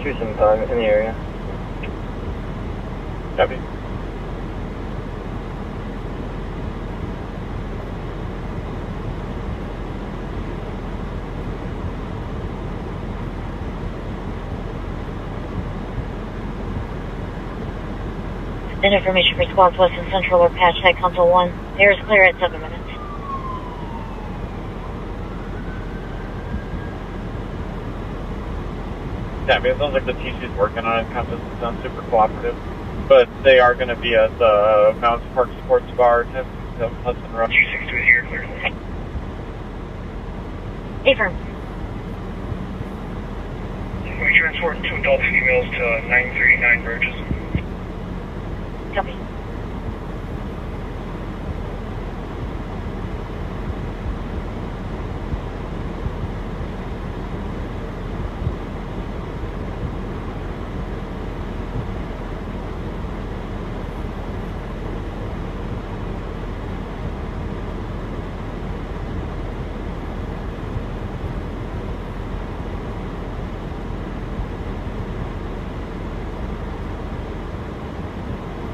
Choose some time in the area. Copy. Then information for squads west and central or patch site console 1. Air is clear at 7 minutes. Yeah, I mean, it sounds like the TC's working on it. Kind of doesn't sound super cooperative. But they are going to be at the Mountain Park Sports Bar, Hudson Road. 262 is here, clear. Affirm. We transport 2 adult females to 939 Burgess. Copy.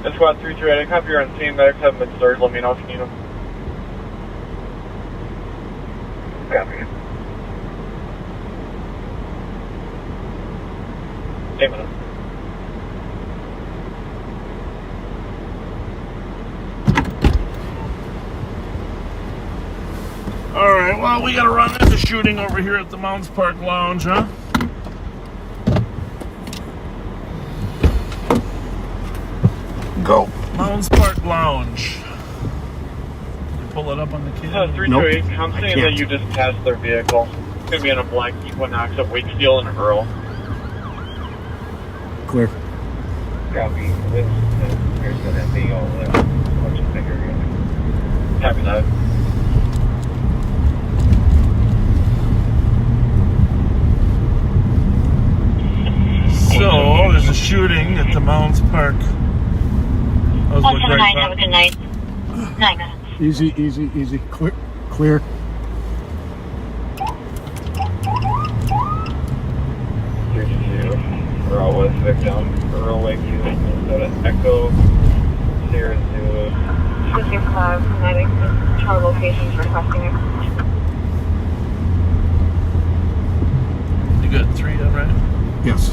And Squad 3-3, I copy you're on scene. Medics haven't been served. Let me know if you need them. Copy. 8 minutes. All right. Well, we gotta run into shooting over here at the Mounds Park Lounge, huh? Go. Mounds Park Lounge. You pull it up on the kid. 328, I'm saying that you just passed their vehicle. It's going to be in a black Equinox at Wakefield and Earl. Clear. Copy. Here's going to be all there. 9 minutes. Easy, easy, easy. Clear. Clear. Earl was victim. Earl Lakeview, Minnesota Echo 0. Sister Cloud, Kinetic, control locations requesting it. You got 3 on, right? Yes.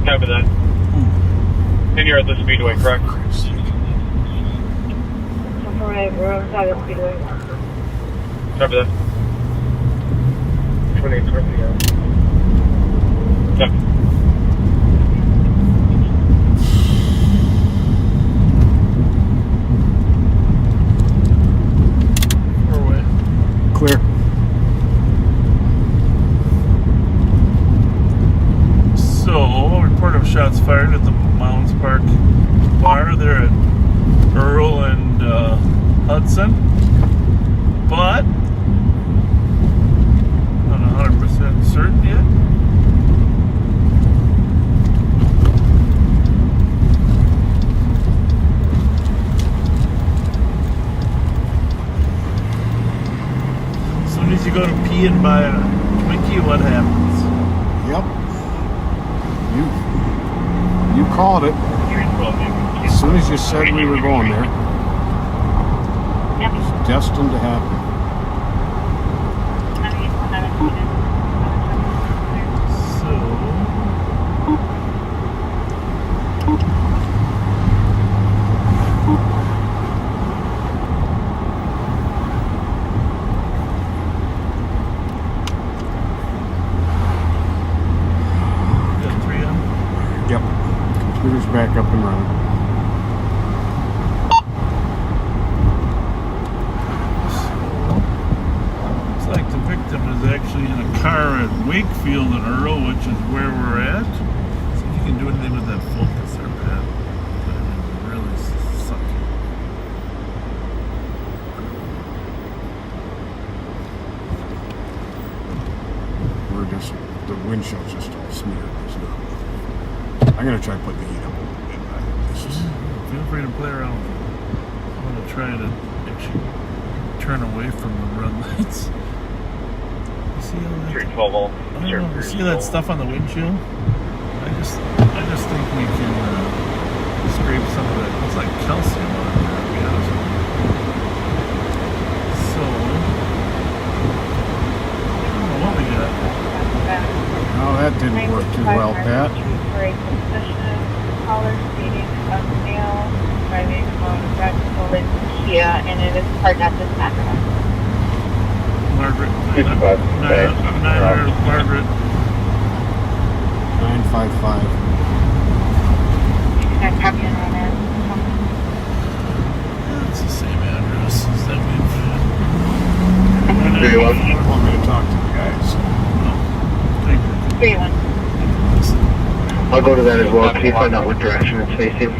Copy that. And you're at the Speedway, correct? We're outside of Speedway. Copy that. 2820, yeah. Copy. Clear. So, report of shots fired at the Mounds Park bar there at Earl and Hudson, but not 100% certain yet. As soon as you go to pee and buy a Twinkie, what happens? Yep. You called it. As soon as you said we were going there, it's destined to happen. Yep. Computer's back up and running. Looks like the victim is actually in a car at Wakefield and Earl, which is where we're at. See if you can do anything with that focus there, Pat. That is really sucky. We're just, the windshield's just all smeared. There's no, I'm going to try to put the heat up a little bit. This is, Feel free to play around with it. I'm going to try to actually turn away from the red lights. You see all that? 312 I don't know. You see that stuff on the windshield? I just think we can scrape some of that. Looks like calcium on there, to be honest with you. So, I don't know what we got. oh, that didn't work too well, Pat. Caller stating a male driving on Red Stolen Kia, and it is parked at this address. Margaret. 55. Margaret. 955. And copy on that. It's the same address as that we've. You want me to talk to the guys? 3-1. I'll go to that as well, see if I know what direction it's facing.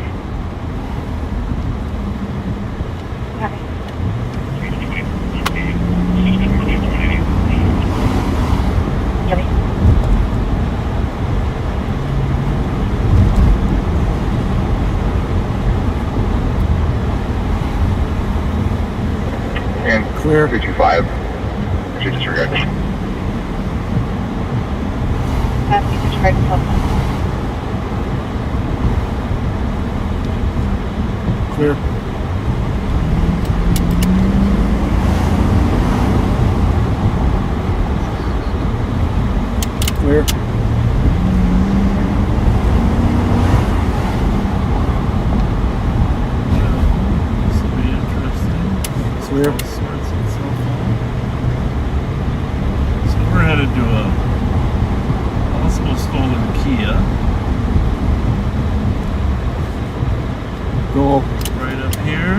And Clear. 325. Should disregard. Clear. Clear. This will be interesting. Clear. Sorts itself out. So we're headed to a possible stolen Kia. Go. Right up here.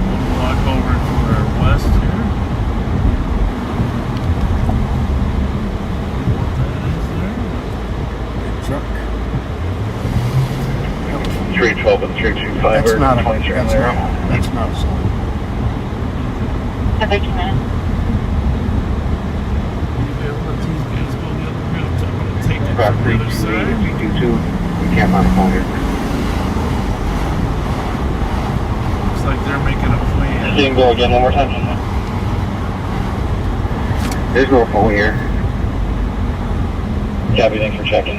We'll walk over to our west here. What that is there? Big truck. 312 and 325 That's are not a, points right that's there. not a zone. Have 2 minutes. Yeah, we'll let these guys go the other route. I'm going to take it About from the other side. 328, 322. We can't modify it. See and go again one more time. There's no phone here. Copy, thanks for checking.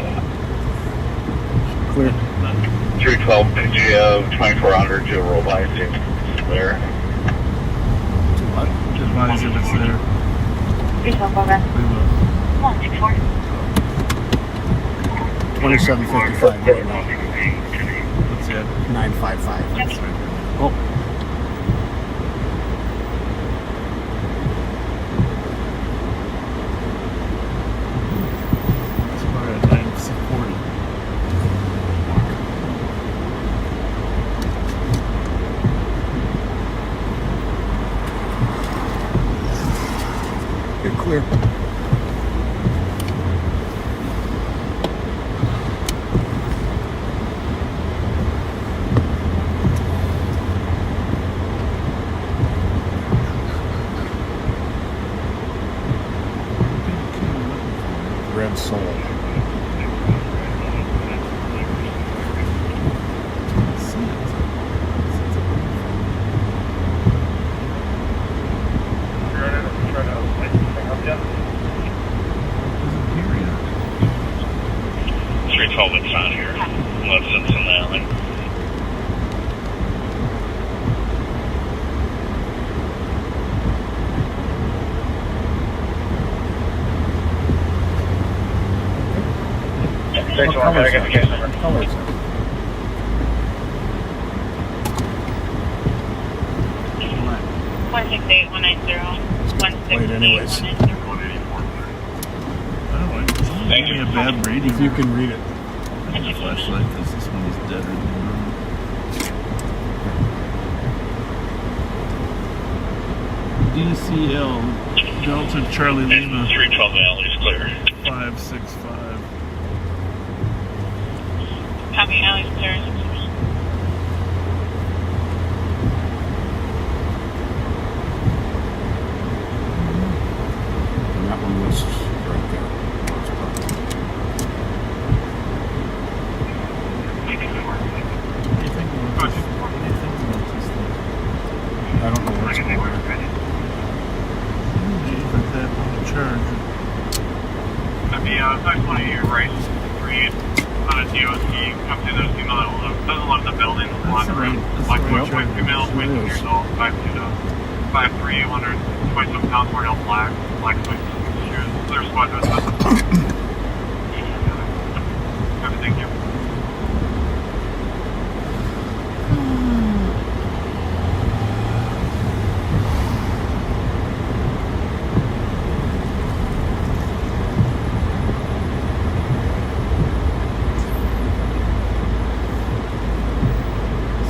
Clear. 312, PG of 2400 to roll by. Clear. What? Advise if it's there. 312, go back. 164. 2755 right now. What's that? 955. That's right. Oh. It's probably at 940. Get clear. Red Soul. It's on here. Unless it's in the alley. What color is that? What color is that? Black. 168 190 Wait, anyways. Thank you. A bad rating. If you can read it. The flashlight, this one is deader than the room. DCL Delta Charlie Lima 312 alley is clear. 565. Copy, alley's clear. And that one was right there. I don't know what's going on. That on the charge. There's one of your right read on a DOT comes in, there's a female that doesn't live in the building, the block room. Like white female, 22 years old, 5'2" to 5'3", 127 pounds, wearing all black suede shoes, clear sweat vest. Thank you.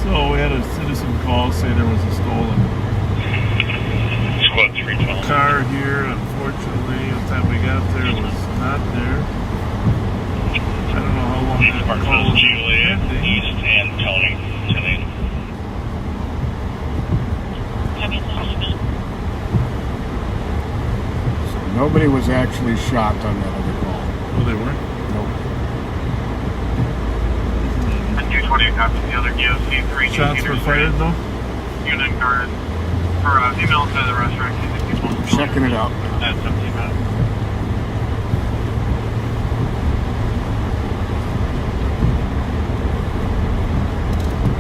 So we had a citizen call say there was a stolen Squad 312. car here. Unfortunately, the time we got there, it was not there. I don't know how long that call was pending. East and Tony. So nobody was actually shot on that other call. Oh, they weren't? Nope. 220 copies the other DOC 3. Shots were fired though? Unit guarded. For female inside the restaurant, Checking it out. At 17 minutes.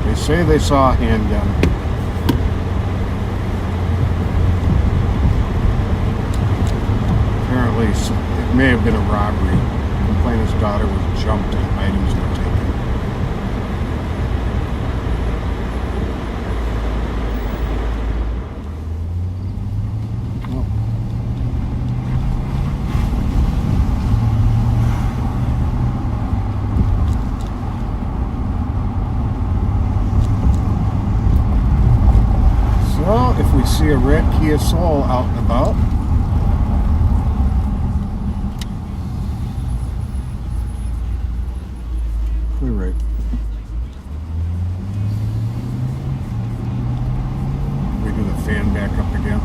They say they saw a handgun. Apparently, it may have been a robbery. The complainant's daughter was jumped and items were taken. So, if we see a red Kia Soul out and about, clear right. We do the fan back up again.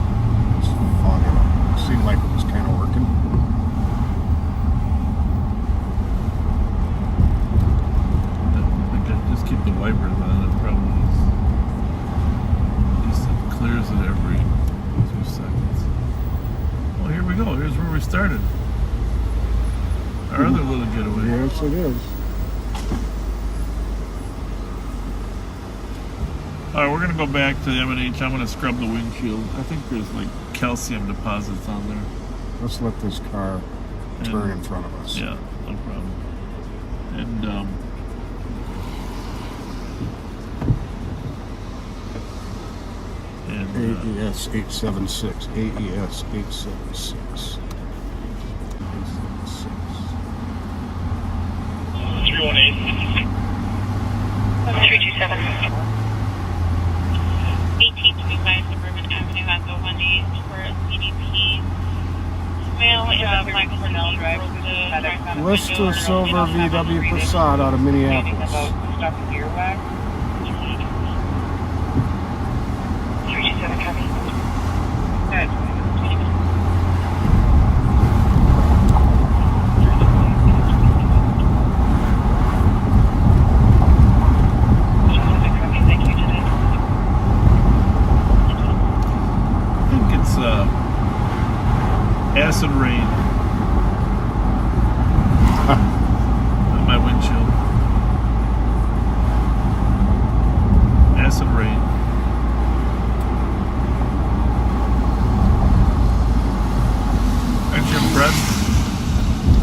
It's fogging up. It seemed like it was kind of working. I think I just keep the wipers on. It probably is. At least it clears it started. Our other little getaway. Yes, it is. All right, we're gonna go back to the M&H. I'm gonna scrub the windshield. I think there's like calcium deposits on there. Let's let this car turn in front of us. Yeah, no problem. And AES 876. AES 876. 318. 327. 1825 Suburban Avenue at the 1 East for CDP. Male in a black Cornell Drive. Lister Silver VW Passat out of Minneapolis. 327 copy. Acid rain on my windshield. Acid rain. Aren't you impressed?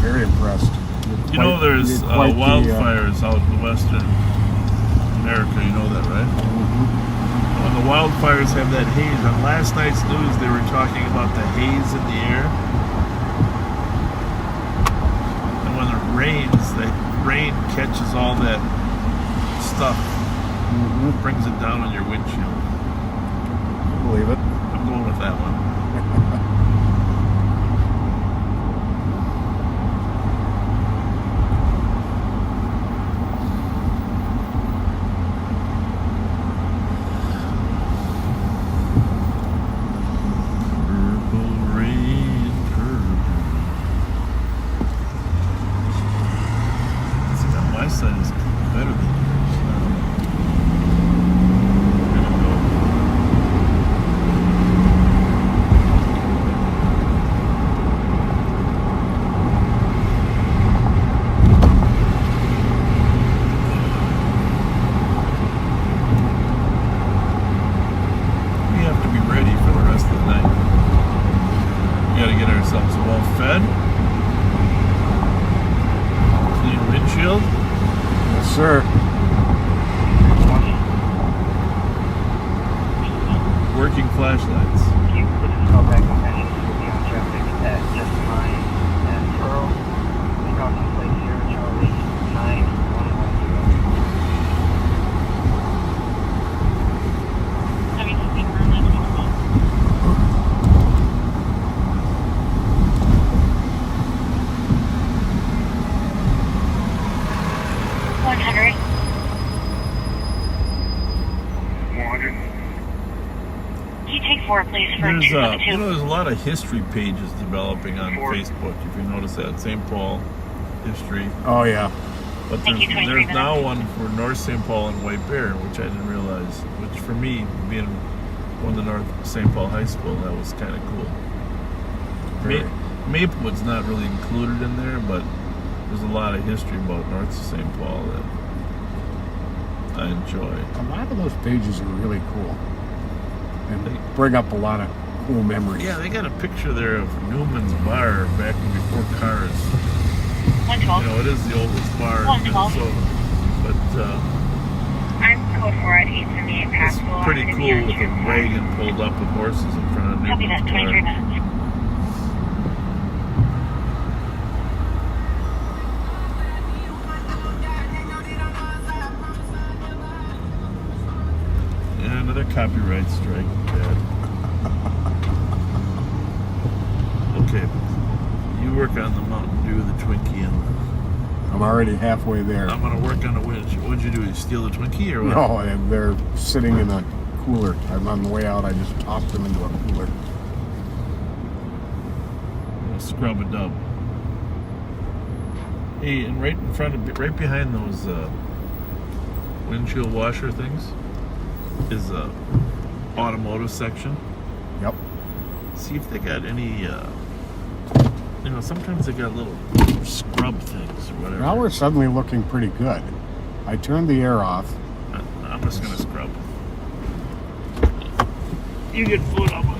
Very impressed. You know there's wildfires out in western America, you know that, right? When the wildfires have that haze, on last night's news they were talking about the haze in the air. And when it rains, the rain catches all that stuff, brings it down on your windshield. I believe it. I'm going with that one. Sir. Working flashlights. Call back on that. We'll be on traffic at Just Mine and Pearl. Crossing plate here, Charlie 9110. Having something for that. 100. 100. Can you take 4, please, for There's 272? there's a lot of history pages developing on Facebook. If you notice that, St. Paul history. Oh yeah. But there's now one for North St. Paul and White Bear, which I didn't realize. Which for me, being one of the North St. Paul High School, that was kind of cool. Maplewood's not really included in there, but there's a lot of history about North St. Paul that I enjoy. A lot of those pages are really cool. And they bring up a lot of cool memories. Yeah, they got a picture there of Newman's Bar back before cars. 112. You know, it is the oldest bar in 112. Minnesota. But I'm code 4 at 878 it's Passable. pretty cool with a wagon pulled up with horses in front of Copy that, Newman's 23 Bar. minutes. And another copyright strike. Bad. Okay. You work on the Mountain Dew, the Twinkie, and I'm already halfway there. I'm going to work on the winch. What'd you do? You steal the Twinkie or what? No, they're sitting in a cooler. I'm on the way out. I just tossed them into a cooler. We'll scrub it up. Hey, and right in front of, right behind those windshield washer things is a automotive section. Yep. See if they got any You know, sometimes they got little scrub things or whatever. Now we're suddenly looking pretty good. I turned the air off. I'm just gonna scrub. You get food on my.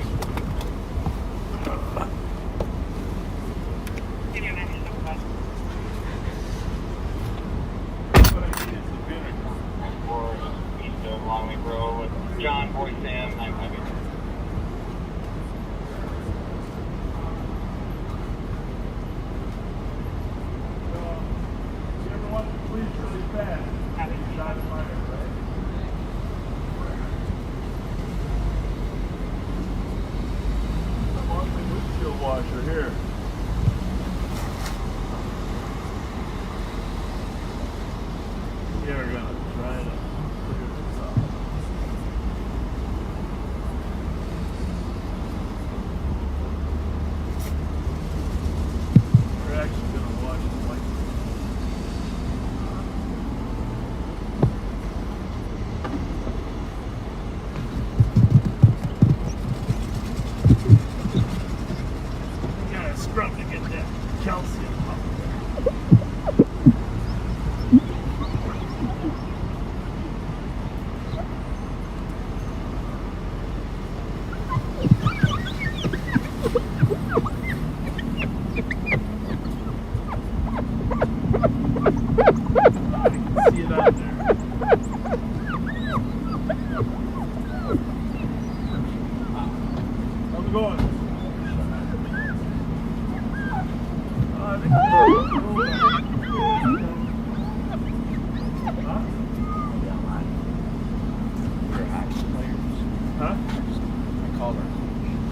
John, Boy Sam, 958. You ever want to please really fast? Having shot fire, right? I want the windshield washer here. We're gonna try to clear this up. We're actually gonna watch the light. You gotta scrub to get that calcium up. See it out there. How's it going? I think Huh? I called her.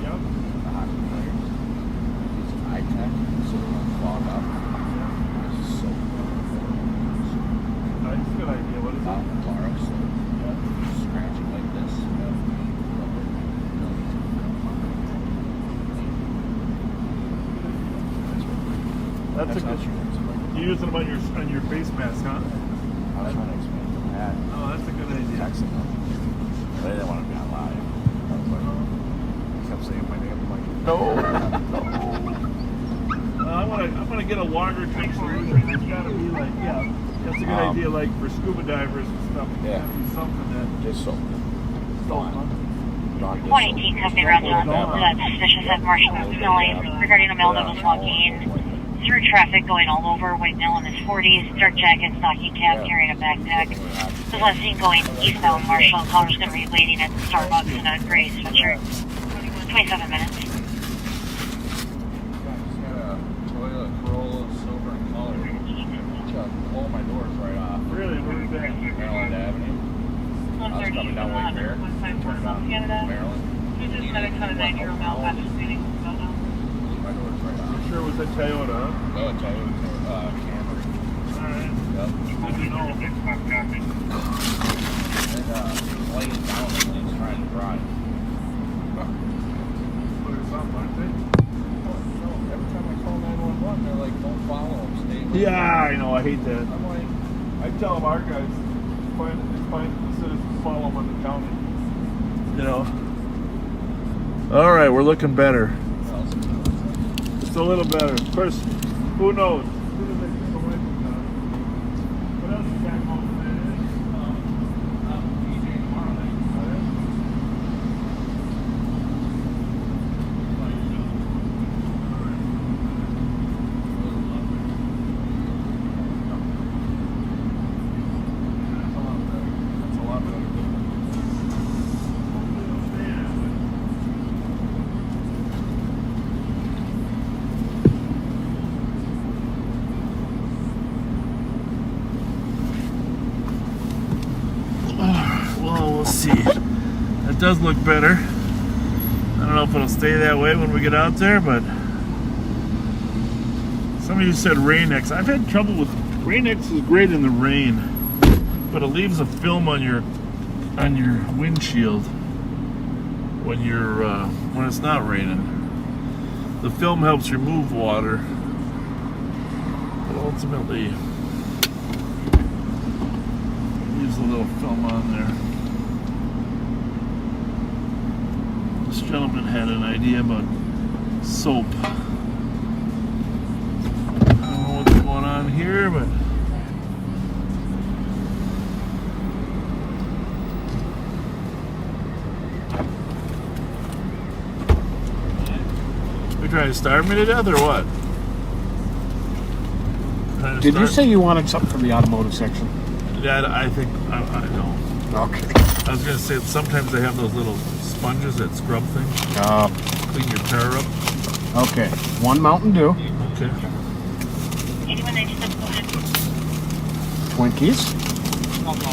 Yep. The hockey players. It's high-tech, so they don't clog up. It's so That's a good idea. What is it? Borrow, so scratching like this. That's a good. You use them on your face mask, huh? I was trying to explain to Pat. Oh, that's a good idea. Texting them. They didn't want to be on live. I was like, he kept saying my name. I'm like, no. I'm gonna get a longer tank solution. It's gotta be like, yeah, that's a good idea. Like for scuba divers and stuff. It's gotta be something that just so. 118 company round on suspicious at Marshall Millie regarding a male that was walking through traffic going all over, white male in his 40s, dark jacket, stocking cap, carrying a backpack. Was last seen going eastbound Marshall. Caller's going to be waiting at Starbucks in a gray sweatshirt. 27 minutes. Toyota Corolla, silver in color. Blow my doors right off. Really? Where's that? Maryland Avenue. I was coming down Lake Bear. Turned on Maryland. You just had a kind of 9-year-old male back to meeting. My doors right off. You sure it was a Toyota, huh? No, a Toyota Camry. Alright. Yep. Good to know. And laying down and he's trying to drive. Put it up, aren't they? Every time I call 911, they're like, don't follow him, stay with him. Yeah, I know. I hate that. I'm like, I tell them our guys, find the citizens, follow them on the county. You know. All right, we're looking better. It's a little better. Of course, who knows? As soon as they get away from that. What else you got going on there? DJ tomorrow night. That's a lot better. Well, we'll see. It does look better. I don't know if it'll stay that way when we get out there, but some of you said Rain-X. I've had trouble with Rain-X. Is great in the rain, but it leaves a film on your windshield when you're when it's not raining. The film helps remove water, but ultimately leaves a little film on there. This gentleman had an idea about soap. on here, but you trying to starve me to death or what? Did you say you wanted something from the automotive section? Yeah, I think I don't. Okay. I was gonna say that sometimes they have those little sponges that scrub things. Clean your car up. Okay. 1 Mountain Dew. Okay. 8196, go ahead. Twinkies.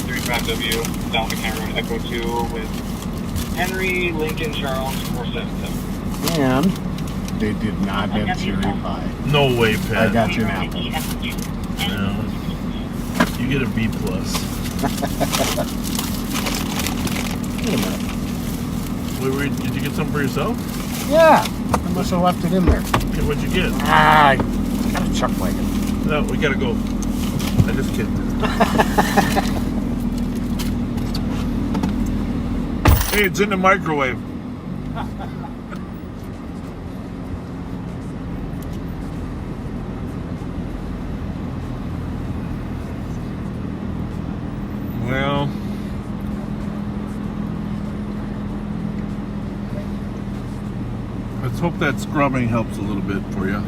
35W, down to County Road, Echo 2 with Henry, Lincoln, Charles, 477. And they did not have cherry pie. No way, Pat. I got you an apple. No. You get a B+. Wait a minute. Did you get something for yourself? Yeah. I must have left it in there. Okay, what'd you get? I got a chuck wagon. No, we gotta go. I just kidding. Hey, it's in the microwave. Well, let's hope that scrubbing helps a little bit for you.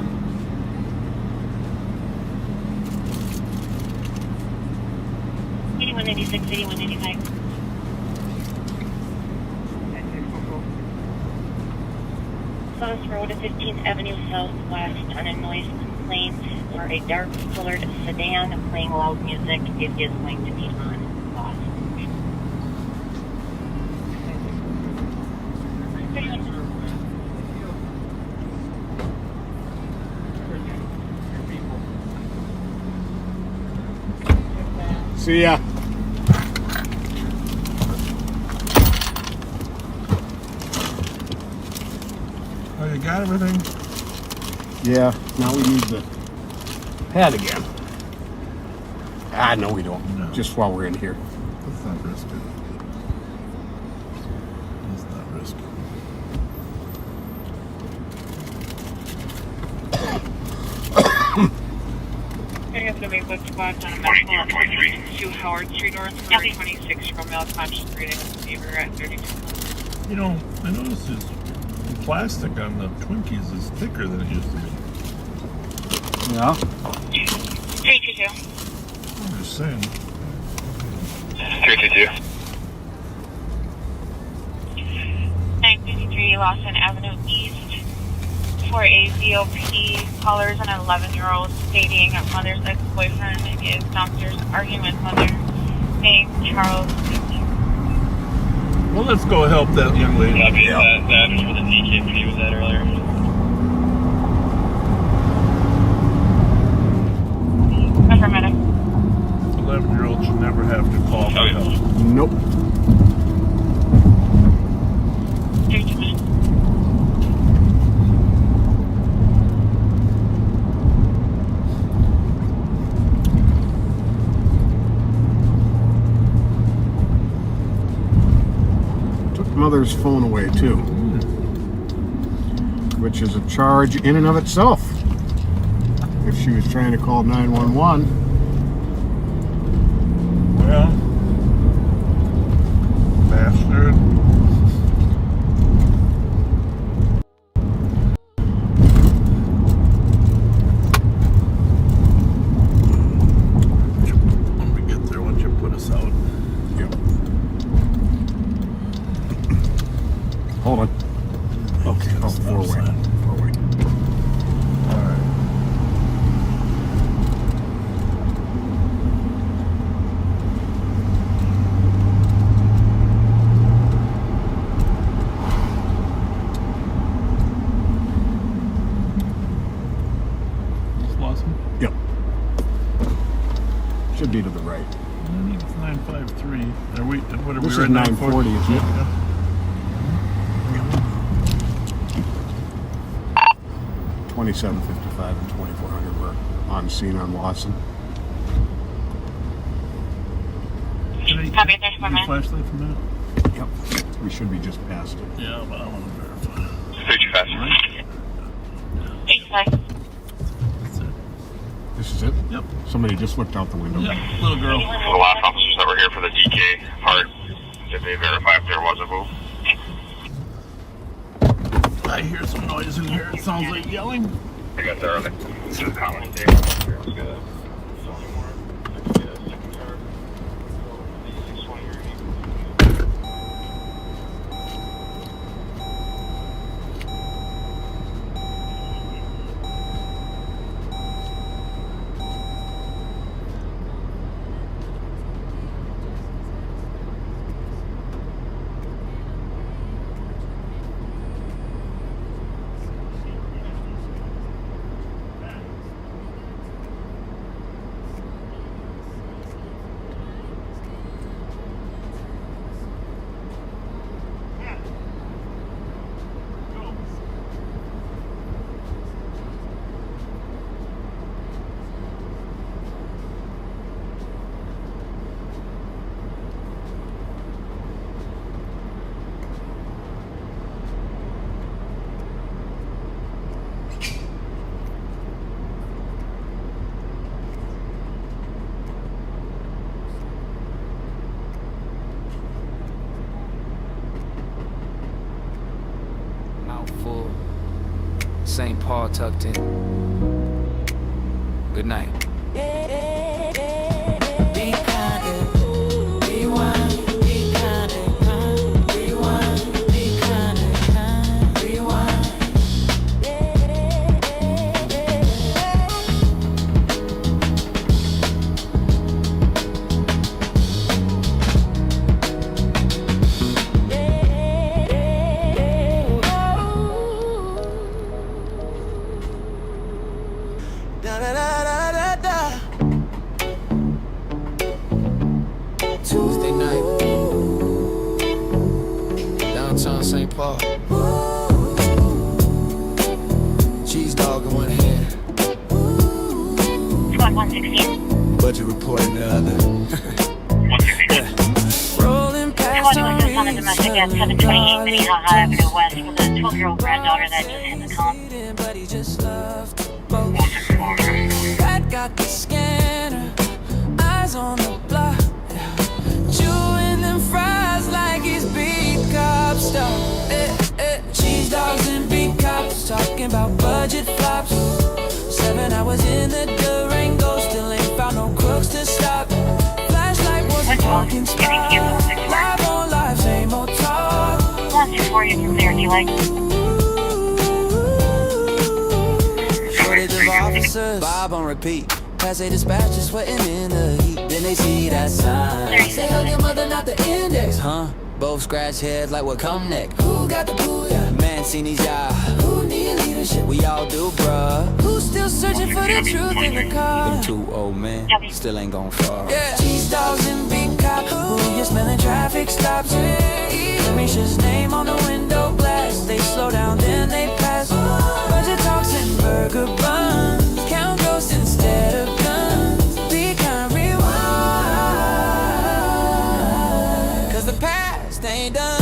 South Road at 15th Avenue Southwest on a noise complaint for a dark colored sedan playing loud music. It is going to be on loss. See ya. Oh, you got everything? Yeah, now we need the pad again. No, we don't. No. Just while we're in here. Let's not risk it. Let's not risk it. Picking up the big book spots on a medical 2 Howard Street North, 26 from Malconscious breathing with fever at 32. You know, I noticed the plastic on the Twinkies is thicker than it used to be. Yeah. 322. I'm just saying. 322. 953 Lawson Avenue East for a VOP. Callers an 11-year-old stating a mother's ex-boyfriend is downstairs arguing with mother named Charles. Well, let's go help that young lady. That address where the TKP was at earlier. Affirmative. 11-year-old should never have to call for help. Nope. 329. Mother's phone away too, which is a charge in and of itself. If she was trying to call 911, well, bastard. When we get there, once you put us out. Yep. Hold on. Okay, oh, four-way. Four-way. All right. Lawson? Yep. Should be to the right. I think it's 953. Are we? What are This we? is 940, isn't it? Yeah. 2755 and 2400 were on scene on Lawson. Can I Copy, get there's your flashlight from that? Yep. We should be just past it. Yeah, but I want to verify. 325. 85. That's it. This This is it? Yep. Somebody just looked out the window. Yep, little girl. The last officers that were here for the DK part, did they verify if there was a move? I hear some noise in here. It sounds like yelling. I got there on the common day. Full. St. Paul tucked in. Good night. Be kind, rewind, be kind, rewind, be kind, rewind. Tuesday night. Downtown St. Paul. Cheese dog in one hand. Squad 116. Budget report in the other. Rolling past Squad 2 assist on a domestic at 728 Minnehaha Avenue West with a 12-year-old granddaughter that just hit the column. but he just loved both. That got the scanner, eyes on the block, chewing them fries like he's beat cop stuff. Cheese dogs and beat cops talking about budget flops. 7 hours in the Durango, still ain't found no crooks to stop. Flashlight was a parking spot. Live on live, same old talk. 164, you can clear if you like. Shortage of officers, Bob on repeat. As they dispatch is sweating in the heat. Then they see that sign. Say hug your mother, not the index. Huh? Both scratch heads like what come next. Who got the booyah? Man seen these y'all. Who need leadership? We all do, bruh. Who's still searching for the truth in the car? Them 2 old men still ain't gone far. Yeah. Cheese dogs and big cops. Who you smelling traffic stops? Misha's name on the window glass. They slow down, then they pass. Budget talks and burger buns. Count ghosts instead of guns. Be kind, rewind. Cause the past ain't done.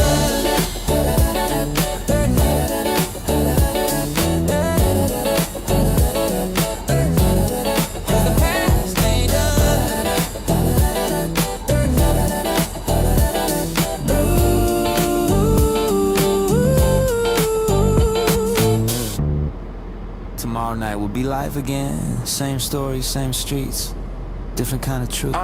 Tomorrow night will be live again. Same story, same streets, different kind of truth.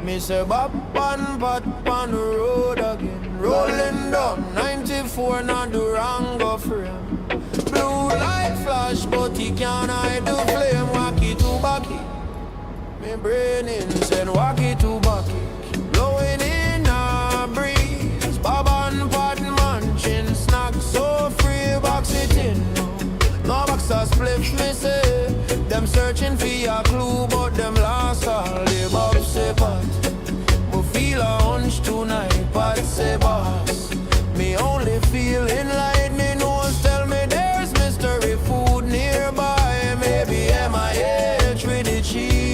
Me say bop on the road again, rolling down 94 on the Durango frame. Blue light flash, but he can't hide the flame. Wacky to backy, me brain insane. Wacky to backy, blowing in a breeze. Bob and pot munching, snack so free. Box it in, no boxer spliff me say. Them searching for a clue, but them lost all the bob say pot. We feel a hunch tonight, but say boss. Me only feeling lightning, won't tell me there's mystery food nearby. Maybe MIH with the cheese.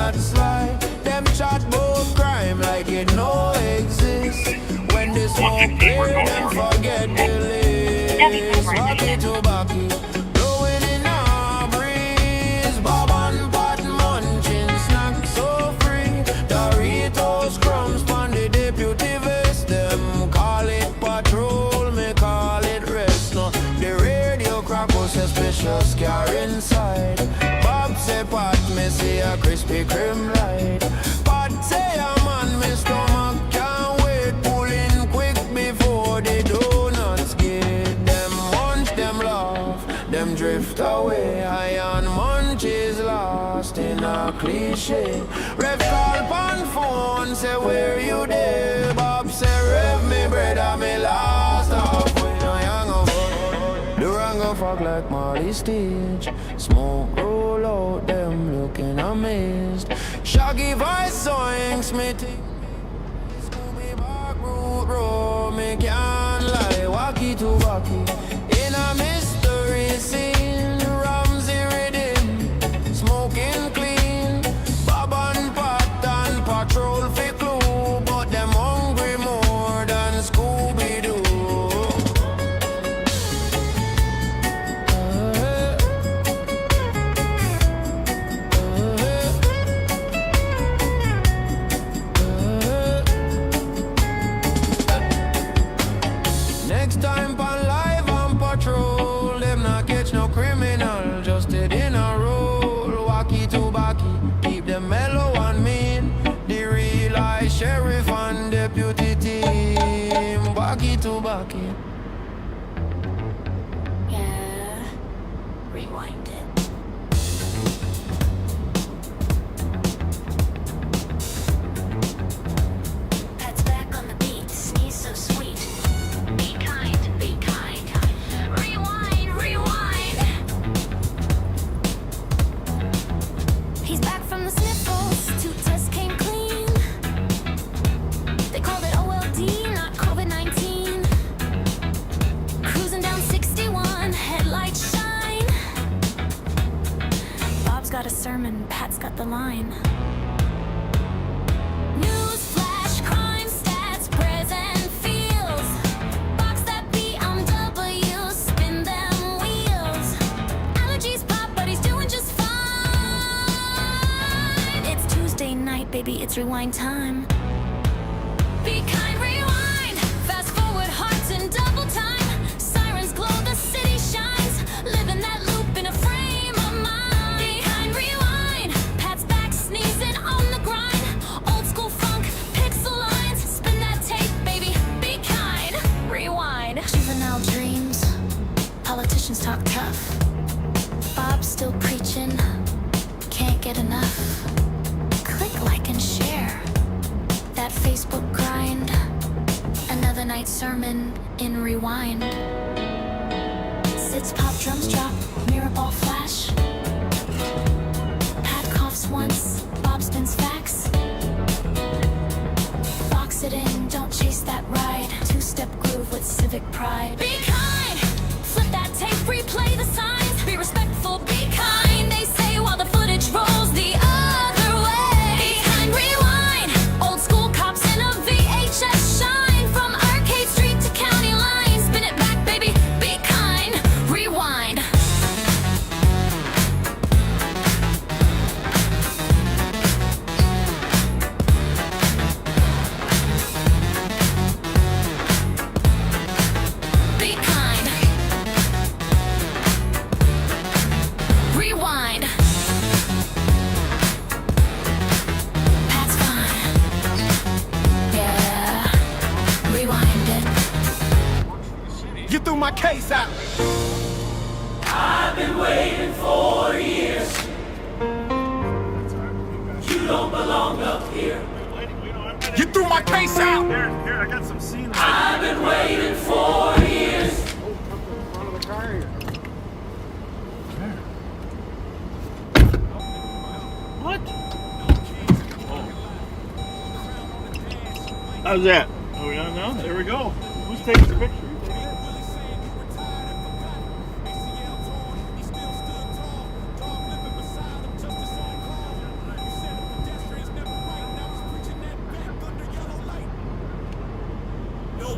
chat slide. Them chat both crime like it no exist. When the smoke clear, them forget the list. Walkie to walkie, blowing in a breeze. Bob and pot munching, snacks so free. Doritos, crumbs, pan the deputy vest. Them call it patrol, me call it rest. No, the radio crack was suspicious, car inside. Bob say pot, me see a crispy cream light. Pot say a man, me stomach can't wait. Pulling quick before the donuts get. Them munch, them laugh, them drift away. High on munchies lost in a cliche. Rev call pan phone, say where you there? Bob say rev me brother, me last halfway. No young of the wrong of fuck like Marty stage. Smoke roll out, them looking amazed. Shaggy voice songs me take. Scooby back root row, me can't lie. Walkie to walkie in a mystery scene. Ramsey rhythm, smoking clean. Bob and pot and patrol for clue, but them hungry more than Scooby Doo. Next time pan live on patrol, them not catch no criminal, just it in a roll. Walkie to walkie, keep them mellow and mean. The real eye sheriff and deputy team. Walkie to walkie. Yeah, rewind it. Pat's back on the beat, sneeze so sweet. Be kind, be kind. Rewind, rewind. He's back from the sniffles, 2 tests came clean. They called it OLD, not COVID-19. Cruising down 61, headlights shine. Bob's got a sermon, Pat's got the line. News flash, crime stats, present feels. Box that BMW, spin them wheels. Allergies pop, but he's doing just fine. It's Tuesday night, baby, it's rewind time. Be kind, rewind. Fast forward, hearts in double time. Sirens glow, the city shines. Living that loop in a frame of mind. Be kind, rewind. Pat's back, sneezing on the grind. Old school funk, pixel lines. Spin that tape, baby. Be kind, rewind. Juvenile dreams. Politicians talk tough. Bob's still preaching. Can't get enough. Click, like, and share. That Facebook grind. Another night sermon in rewind. Sits pop, drums drop, mirror ball flash. Pat coughs once, Bob spins facts. Box it in, don't chase that ride. 2-step groove with civic pride. Be kind, flip that tape, replay the signs. Be respectful, be kind. They say while the footage rolls the other way. Be kind, rewind. Old school cops in a VHS shine. From Arcade Street to county line. Spin it back, baby. Be kind, rewind. Be kind. Rewind. Pat's fine. Yeah. Rewind it. Get through my case out. I've been waiting 4 years. You don't belong up here. Get through my case out. Here, I got some scene. I've been waiting 4 years. What? How's that? Oh, yeah, no? There we go. Who's taking the picture? You taking it?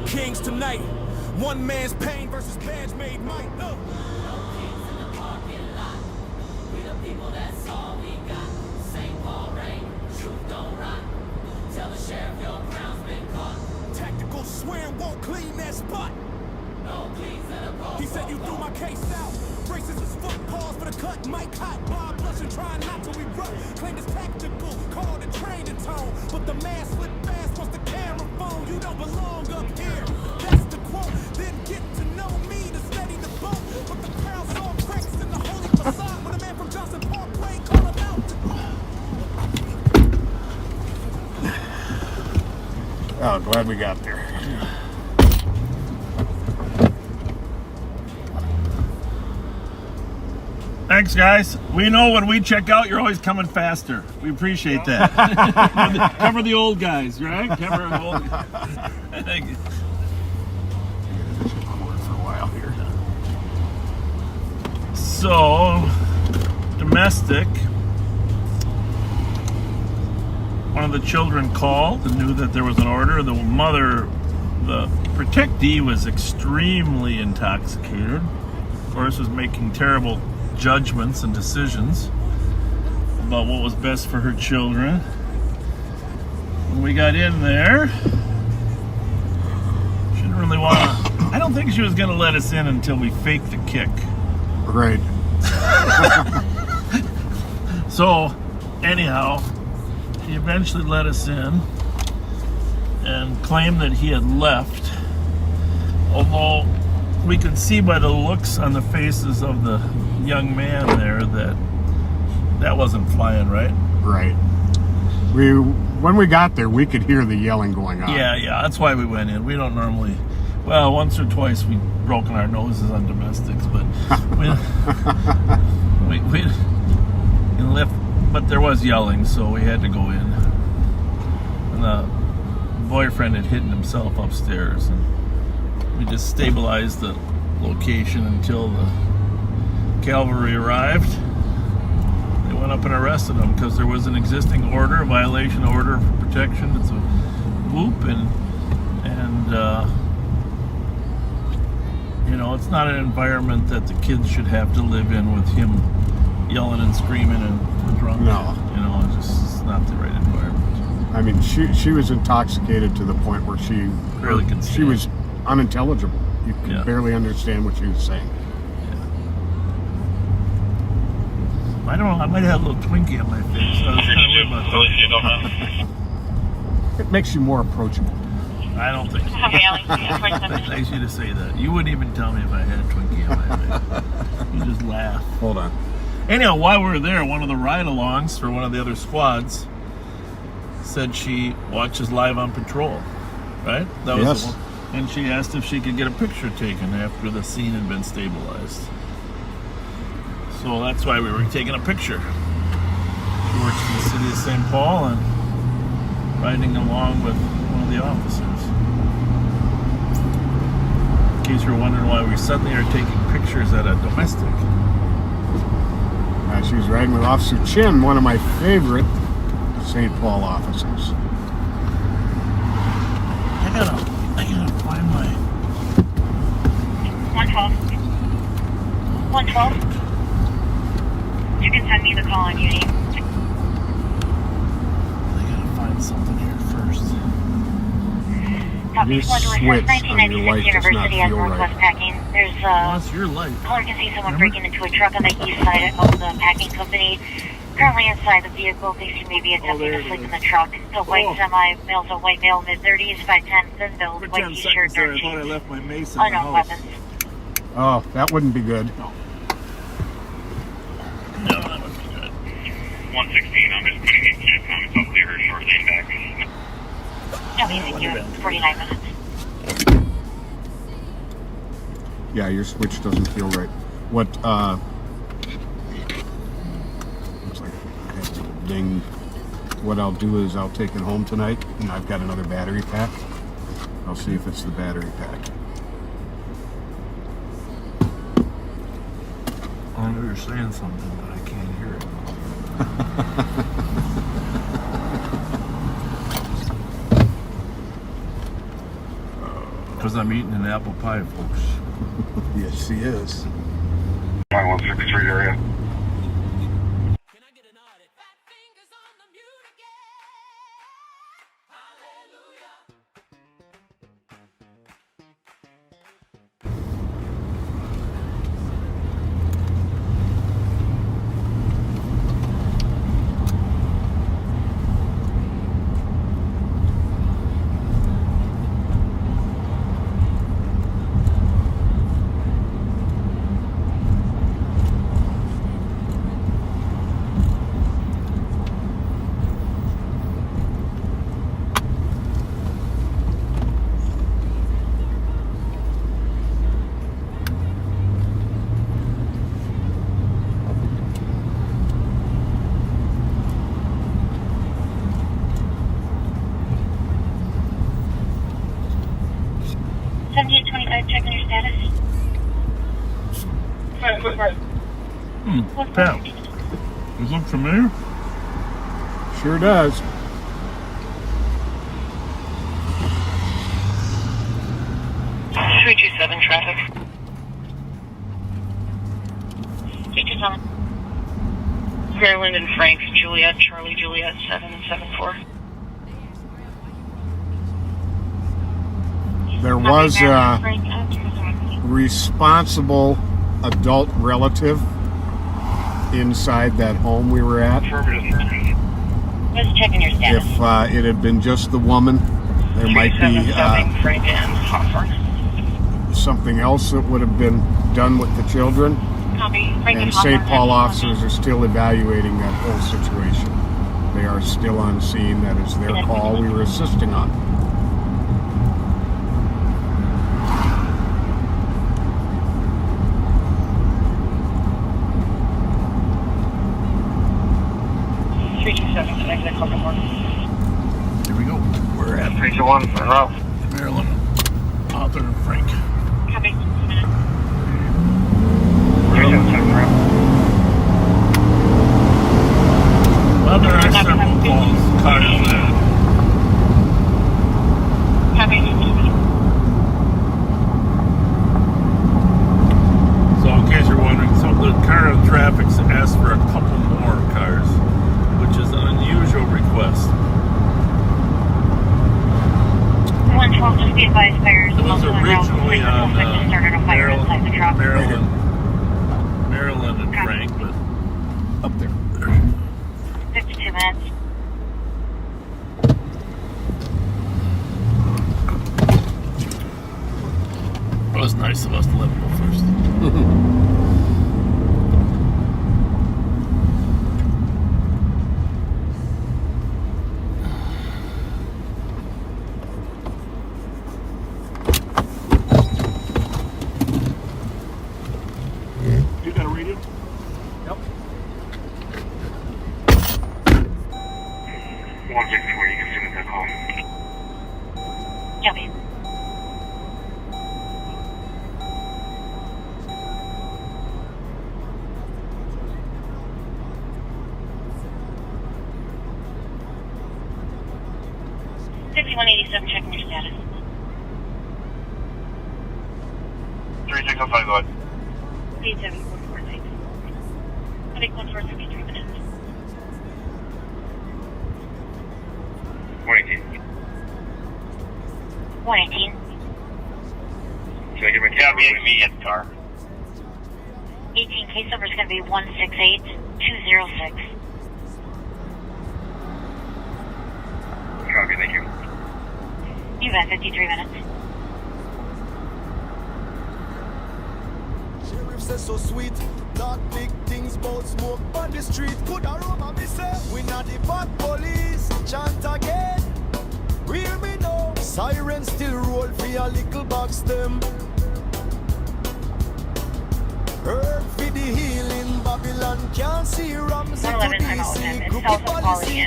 kings tonight. One man's pain versus badge made might. Tell the sheriff your crown's been caught. Tactical swearing won't clean that spot. No please in the ball. He said you threw my case out. Racist as fuck, pause for the cut. Mike hot, Bob blushing, trying not to erupt. Claimed it's tactical, called it trained tone. But the man slipped fast once the camera phone. You don't belong up here. That's the quote. Didn't get to know me to steady the boat. But the crowd saw cracks in the holy facade. When a man from Johnson Park played, call him out. Oh, glad we got there. Thanks, guys. We know when we check out, you're always coming faster. We appreciate that. Cover the old guys, right? Cover the old guys. Thank you. For a while here. So, domestic. One of the children called and knew that there was an order. The mother, the protectee, was extremely intoxicated. Of course, was making terrible judgments and decisions about what was best for her children. When we got in there, she didn't really want to. I don't think she was going to let us in until we faked the kick. Right. So, anyhow, he eventually let us in and claimed that he had left, although we could see by the looks on the faces of the young man there that wasn't flying right. Right. When we got there, we could hear the yelling going on. Yeah, that's why we went in. We don't normally, well, once or twice we've broken our noses on domestics, but we left, but there was yelling, so we had to go in. And the boyfriend had hidden himself upstairs, and we just stabilized the location until the cavalry arrived. They went up and arrested him because there was an existing order, a violation order for protection. It's a whoop, and you know, it's not an environment that the kids should have to live in with him yelling and screaming and drunk. No. You know, it's not the right environment. I mean, she was intoxicated to the point where she was unintelligible. You could barely understand what she was saying. I don't know, I might have a little Twinkie on my face. So I was kind of worried about that. It makes you more approachable. I don't think so. That's nice of you to say that. You wouldn't even tell me if I had a Twinkie on my face. You just laugh. Hold on. Anyhow, while we were there, one of the ride-alongs for one of the other squads said she watches Live on Patrol, right? That was the one. And she asked if she could get a picture taken after the scene had been stabilized. So that's why we were taking a picture. She works for the city of St. Paul and riding along with one of the officers. In case you're wondering why we suddenly are taking pictures at a domestic. She was riding with Officer Chin, one of my favorite St. Paul officers. I gotta find my 112. 112. You can send me the call on Uni. I gotta find something here first. Copy Squad to switch assess 1996 University at Northwest Packing. There's that's your light. caller can see someone breaking into a truck on the east side of the packing company. Currently inside the vehicle, thinks he may be attempting to sleep in the truck. The white semi, male's a white male, mid-30s, 5'10", thin build, For white 10 t-shirt, seconds there, dark I thought I jeans. left my mace in the Unknown house. weapons. Oh, that wouldn't be good. No, that would be good. 116, I'm just putting in kid comments. I'll clear her shortly and back. Thank you. 49 minutes. Yeah, your switch doesn't feel right. What, looks like I have a little ding. What I'll do is I'll take it home tonight, and I've got another battery pack. I'll see if it's the battery pack. I know you're saying something, but I can't hear it. Because I'm eating an apple pie, folks. Yes, he is. 9163 area. Checking your status. Pat, does it look familiar? Sure does. .327 traffic. 327. Maryland and Frank, Juliet, Charlie, Juliet, 774. There was a responsible adult relative inside that home we were at. Just checking your status. If it had been just the woman, there might be something else that would have been done with the children. And St. Paul officers are still evaluating that whole situation. They are still on scene. That is their call we were assisting on. Here we go. We're at 321 en route. Maryland, Arthur and Frank. Copy. 377 route. Well, there are several calls. Cars there. Copy. So, in case you're wondering, so the car of traffic's asked for a couple more cars, which is an unusual request. 112, just be advised, fires. It was originally on Maryland and Frank, but up there. 52 minutes. It was nice of us to let him go first. You got a radio? Yep. 164, you can submit that call. Copy. Checking your status. 3605, go ahead. 87446. Having 1453 minutes. 118. 118. Should I give me a convenience car? 18 case number is going to be 168206. Copy, thank you. You got 53 minutes. Sheriff says so sweet. Talk big things about smoke on the street. Could a rumor me say we not the bad police. Chant again. Real me know. Sirens still roll for your little box them. Earth for the healing. Babylon can't see Ramsey to DC. Group of policy.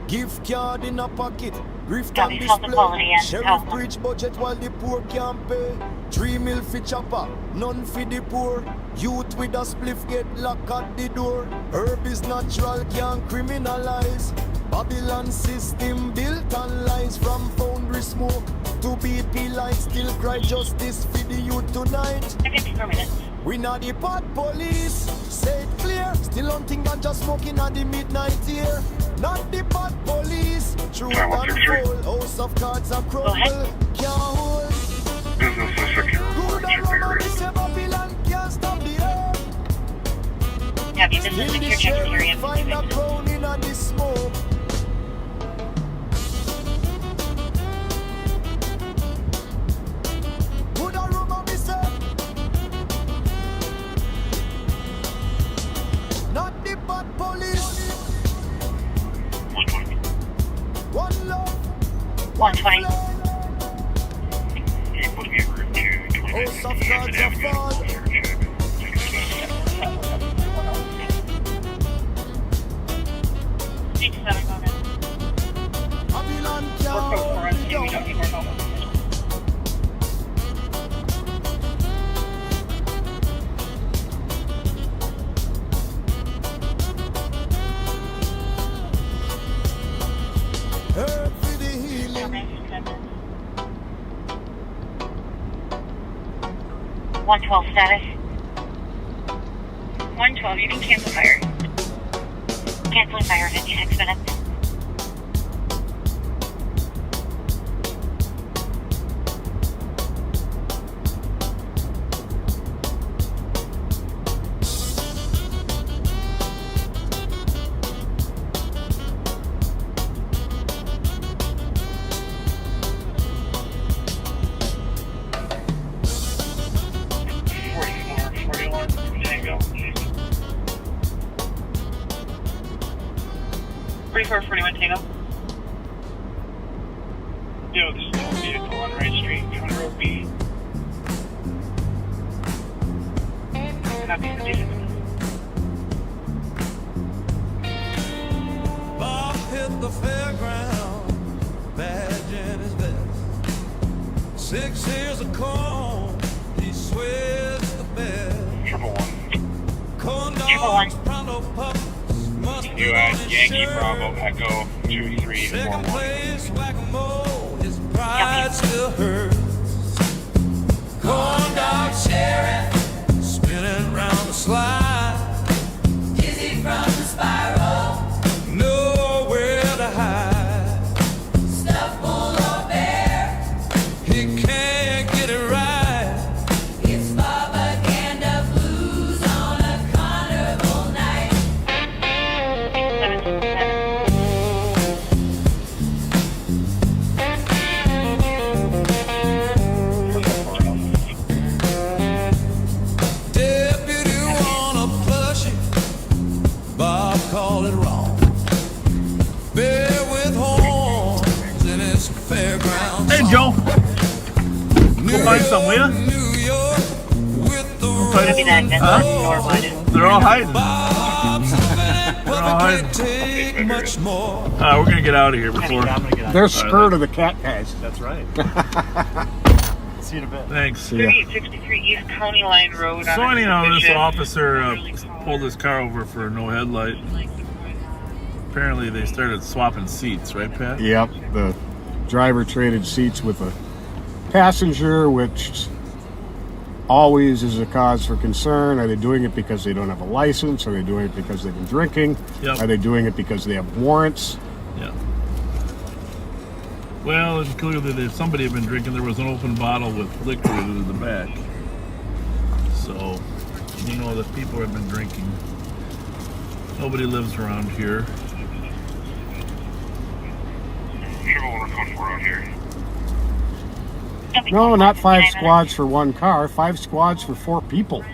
Gift card in a pocket. Rift on display. Sheriff preach budget while the poor can't pay. 3 mil for chopper, none for the poor. Youth with a spliff get locked at the door. Herb is natural, can't criminalize. Babylon system built on lies from foundry smoke. to BP line, still cry justice for the youth tonight. 50 per minute. We not the pot police, say it clear. Still hunting and just smoking at the midnight here. Not the pot police, truth unfold. House of cards are crumble, can't hold. Business is secure. Good and woman, this Babylon can't stop the earth. Have you business secure checking area? Find a crown in the smoke. Good and woman, me say. Not the bad police. 1 love. 120. House of cards are fall. Babylon can't. Herb for the healing. 112 status. 112, you can cancel fire. Canceling fire, 56 minutes. Tango. 41 Tango. Yo, this is a vehicle on Wright Street, on Road B. Copy, 56. Bob hit the fairground, badge in his vest. 6 years of corn, he swears the best. 111. Corn dogs, pronto pups, mustard You on his Yankee shirt. Bravo Echo 2341. Second place, whack-a-mole, his pride still hurts. Corn dog sheriff, spinning round the slide. Dizzy from the spiral, nowhere to hide. Stuff full or bare, he can't get it right. It's propaganda blues on a carnival night. Deputy wanna plush it, Bob called it wrong. Bear with horns in his fairground. Hey, Joe. Go find some, will ya? New York with the Huh? They're all hiding. They're all hiding. take much more. We're gonna get out of here before. They're scared of the cat guys. That's right. See you in a bit. Thanks. 3863 East County Line Road. So anyhow, this officer pulled his car over for no headlight. Apparently they started swapping seats, right, Pat? Yep, the driver traded seats with a passenger, which always is a cause for concern. Are they doing it because they don't have a license? Are they doing it because they've been drinking? Yep. Are they doing it because they have warrants? Yeah. Well, it's clear that if somebody had been drinking, there was an open bottle with liquid in the back. So, you know that people have been drinking. Nobody lives around here. Around here. No, not 5 squads for one car, 5 squads for 4 people.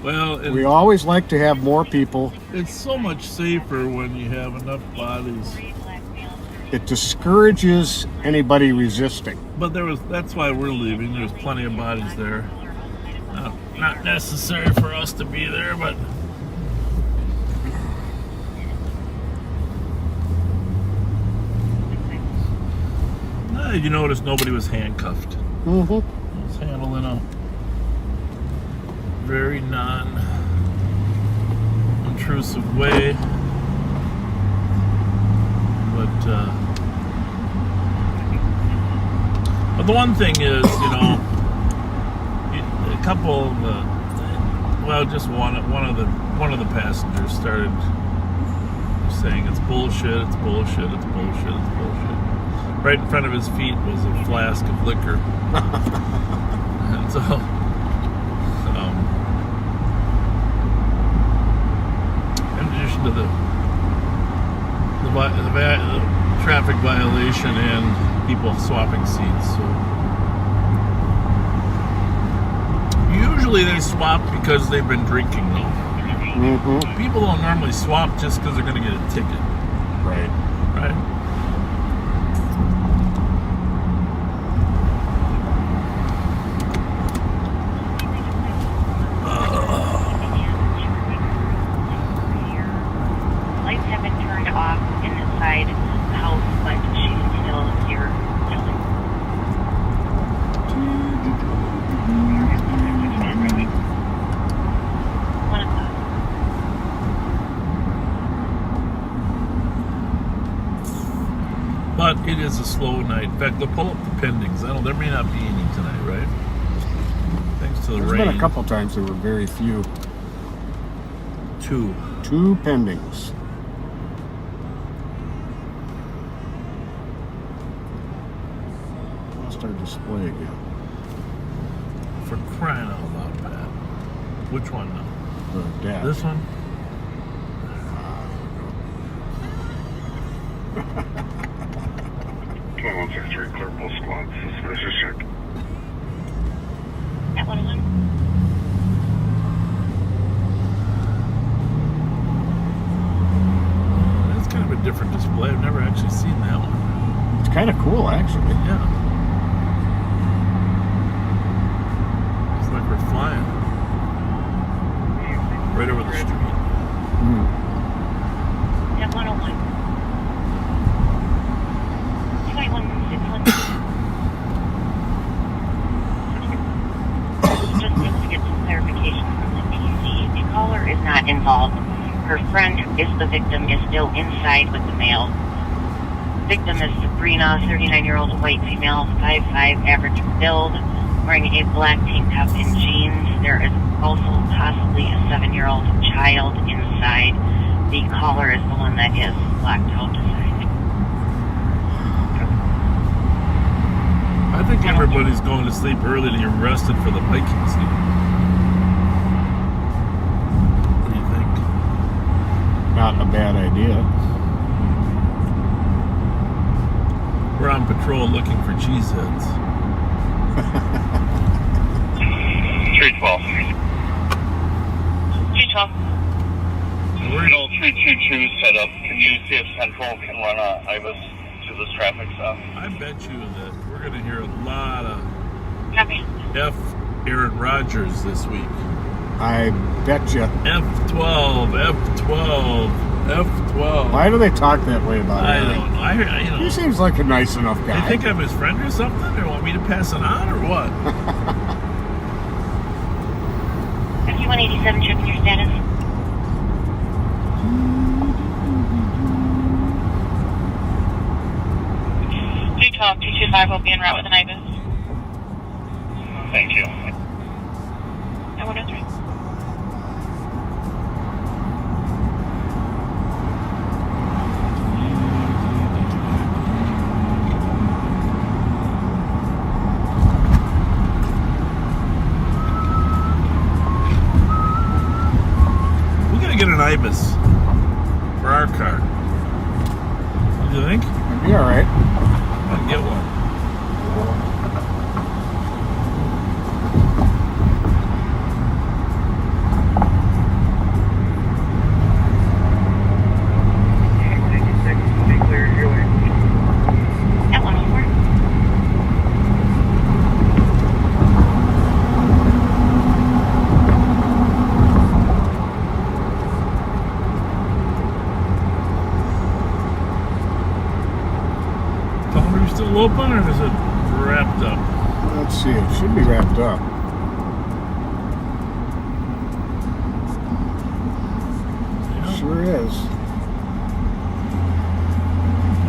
Well, We always like to have more people. it's so much safer when you have enough bodies. It discourages anybody resisting. But that's why we're leaving. There's plenty of bodies there. Not necessary for us to be there, but you notice nobody was handcuffed. Mm-hmm. It was handled in a very non-intrusive way. But But the one thing is, you know, a couple of the, well, just one of the passengers started saying it's bullshit, it's bullshit, it's bullshit, it's bullshit. Right in front of his feet was a flask of liquor. And so, in addition to the traffic violation and people swapping seats, so usually they swap because they've been drinking, though. Mm-hmm. People don't normally swap just because they're going to get a ticket. Right. Right? Lights have been turned off inside the house, but she can still hear yelling. But it is a slow night. In fact, they'll pull up the pendings. I know there may not be any tonight, right? Thanks to the There's rain. been a couple times there were very few. Two pendings. Lost our display again. For crying out loud, Pat. Which one now? The dash. This one? 2163, clear both squads. Suspicious check. At 101. That's kind of a different display. I've never actually seen that one. It's kind of cool, actually. Yeah. It's like we're flying. Right over the street. At 101. 2161. Just to get some clarification from the PC, the caller is not involved. Her friend, who is the victim, is still inside with the male. Victim is Sabrina, 39-year-old white female, 5'5", average build, wearing a black tank top and jeans. There is also possibly a 7-year-old child inside. The caller is the one that is blacked out. I think everybody's going to sleep early to get arrested for the Vikings game. What do you think? Not a bad idea. We're on patrol looking for cheeseheads. 312. 312. We're in 322 set up. Can you see if Central can run a IBIS to this traffic stop? I bet you that we're going to hear a lot of Copy. F. Aaron Rodgers this week. I bet you. F12, F12, F12. Why do they talk that way about I him? don't know. You know. He seems like a nice enough guy. You think I'm his friend or something? Or want me to pass it on or what? FU-187, checking your status. T12, T25 will be en route with an IBIS. Thank you. At 103. We gotta get an IBIS for our car. What do you think? It'd be alright. I'll get one. At 104. Foundry still open or is it wrapped up? Let's see. It should be wrapped up. Sure is.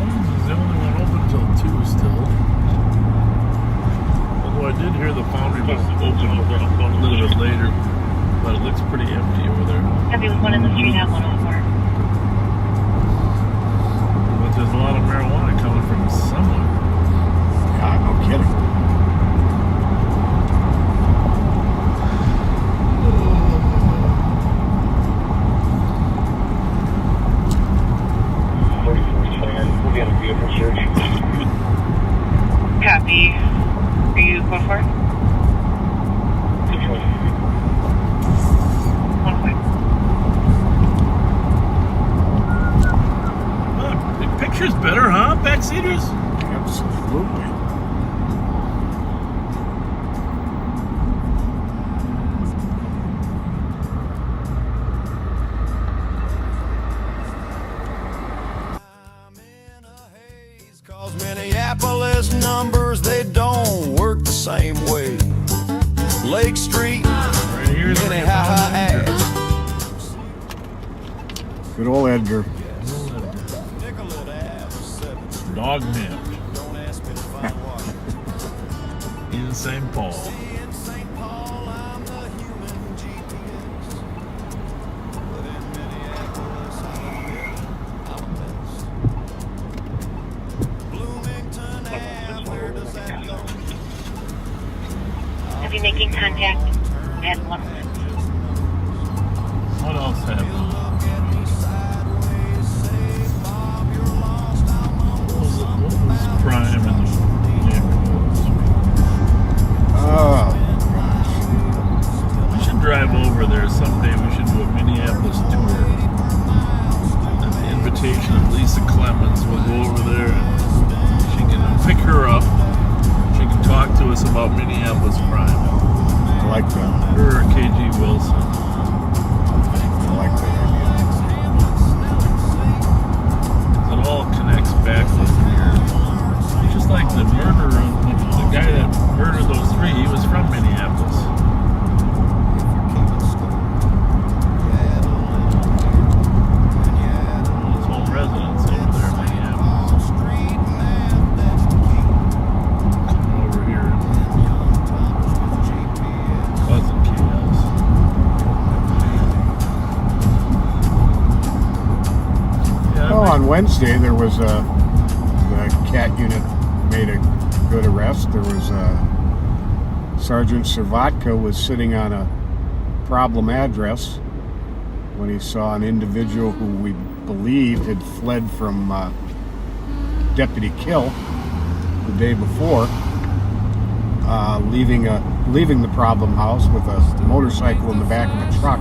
This is the only one open until 2 still. hear the foundry was open a little bit later, but it looks pretty empty over there. Heavy with one in the street at 104. But there's a lot of marijuana coming from somewhere. Yeah, no kidding. We'll get a vehicle search. Copy. Are you going for it? 1 point. Big picture's better, huh? Backseaters? Absolutely. Minneapolis numbers, they don't work the same way. Lake Street, Minnehaha. Good old Edgar. Dog napped. In St. Paul. Have you making contact at 1? What else happened? What was crime in the neighborhoods? We should drive over there someday. We should do a Minneapolis tour. At the invitation of Lisa Clemens, we'll go over there and she can pick her up. She can talk to us about Minneapolis crime. I like that. Her or KG Wilson. I like that It all connects back with here. Just like the murderer, the guy that murdered those three, he was from Minneapolis. His whole residence over there in Minneapolis. Coming over here. Causing chaos. Well, on Wednesday there was the CAT unit made a good arrest. There was Sergeant Servatka was sitting on a problem address when he saw an individual who we believed had fled from Deputy Kill the day before, leaving the problem house with a motorcycle in the back of a truck,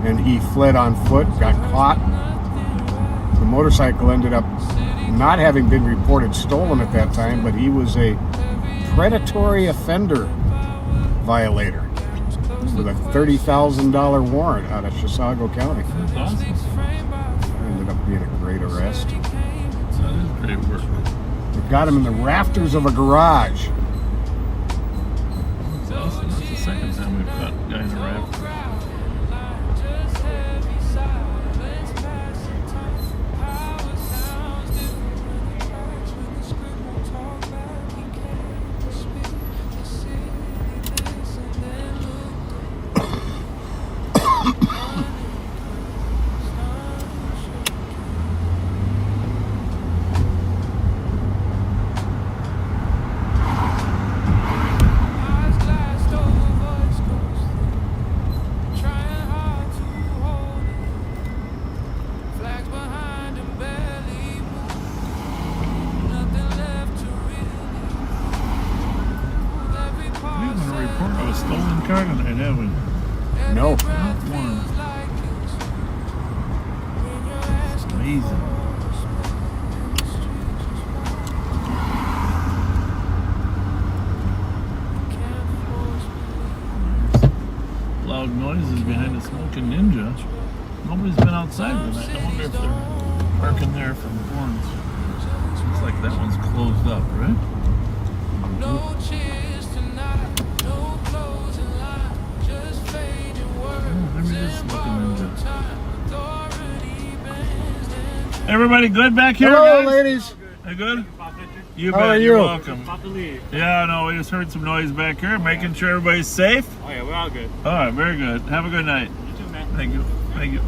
and he fled on foot, got caught. The motorcycle ended up not having been reported stolen at that time, but he was a predatory offender violator with a $30,000 warrant out of Chisago County. Ended up being a great arrest. That is great work. They got him in the rafters of a garage. That's awesome. That's the second time we've caught a guy in a rafter. No. Not one. It's amazing. Loud noises behind the smoking ninja. Nobody's been outside tonight. I wonder if they're parking there from horns. Looks like that one's closed up, right? No cheers tonight, no closing line, just fading Everybody good back here, Hello, guys? ladies. You good? You How bet. are You're you? welcome. About to leave. Yeah, no, we just heard some noise back here, making sure everybody's safe. Oh yeah, we're all good. All right, very good. Have a good night. You too, man. Thank you. Thank you.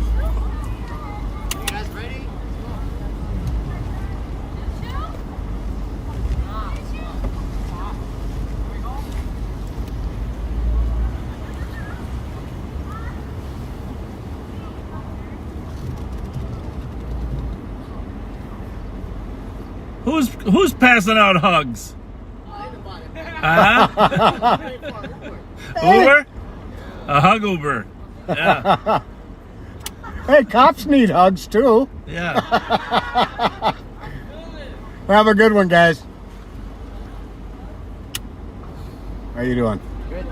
You guys ready? Who's passing out hugs? Uber? A hug Uber. Yeah. Hey, cops need hugs too. Yeah. Have a good one, guys. How you doing? Good.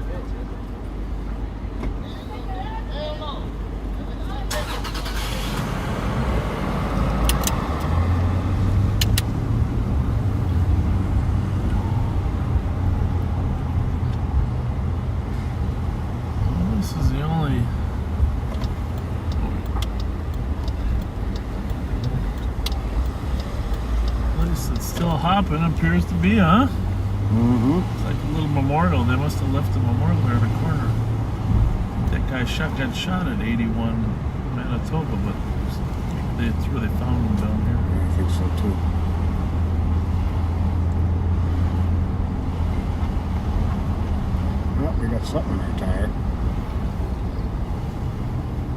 This is the only. Place that's still hopping appears to be, huh? Mm-hmm. It's like a little memorial. They must have left a memorial there in the corner. That guy got shot at 81 Manitoba, but that's where they found him down here. I think so too. Well, we got something in our tire.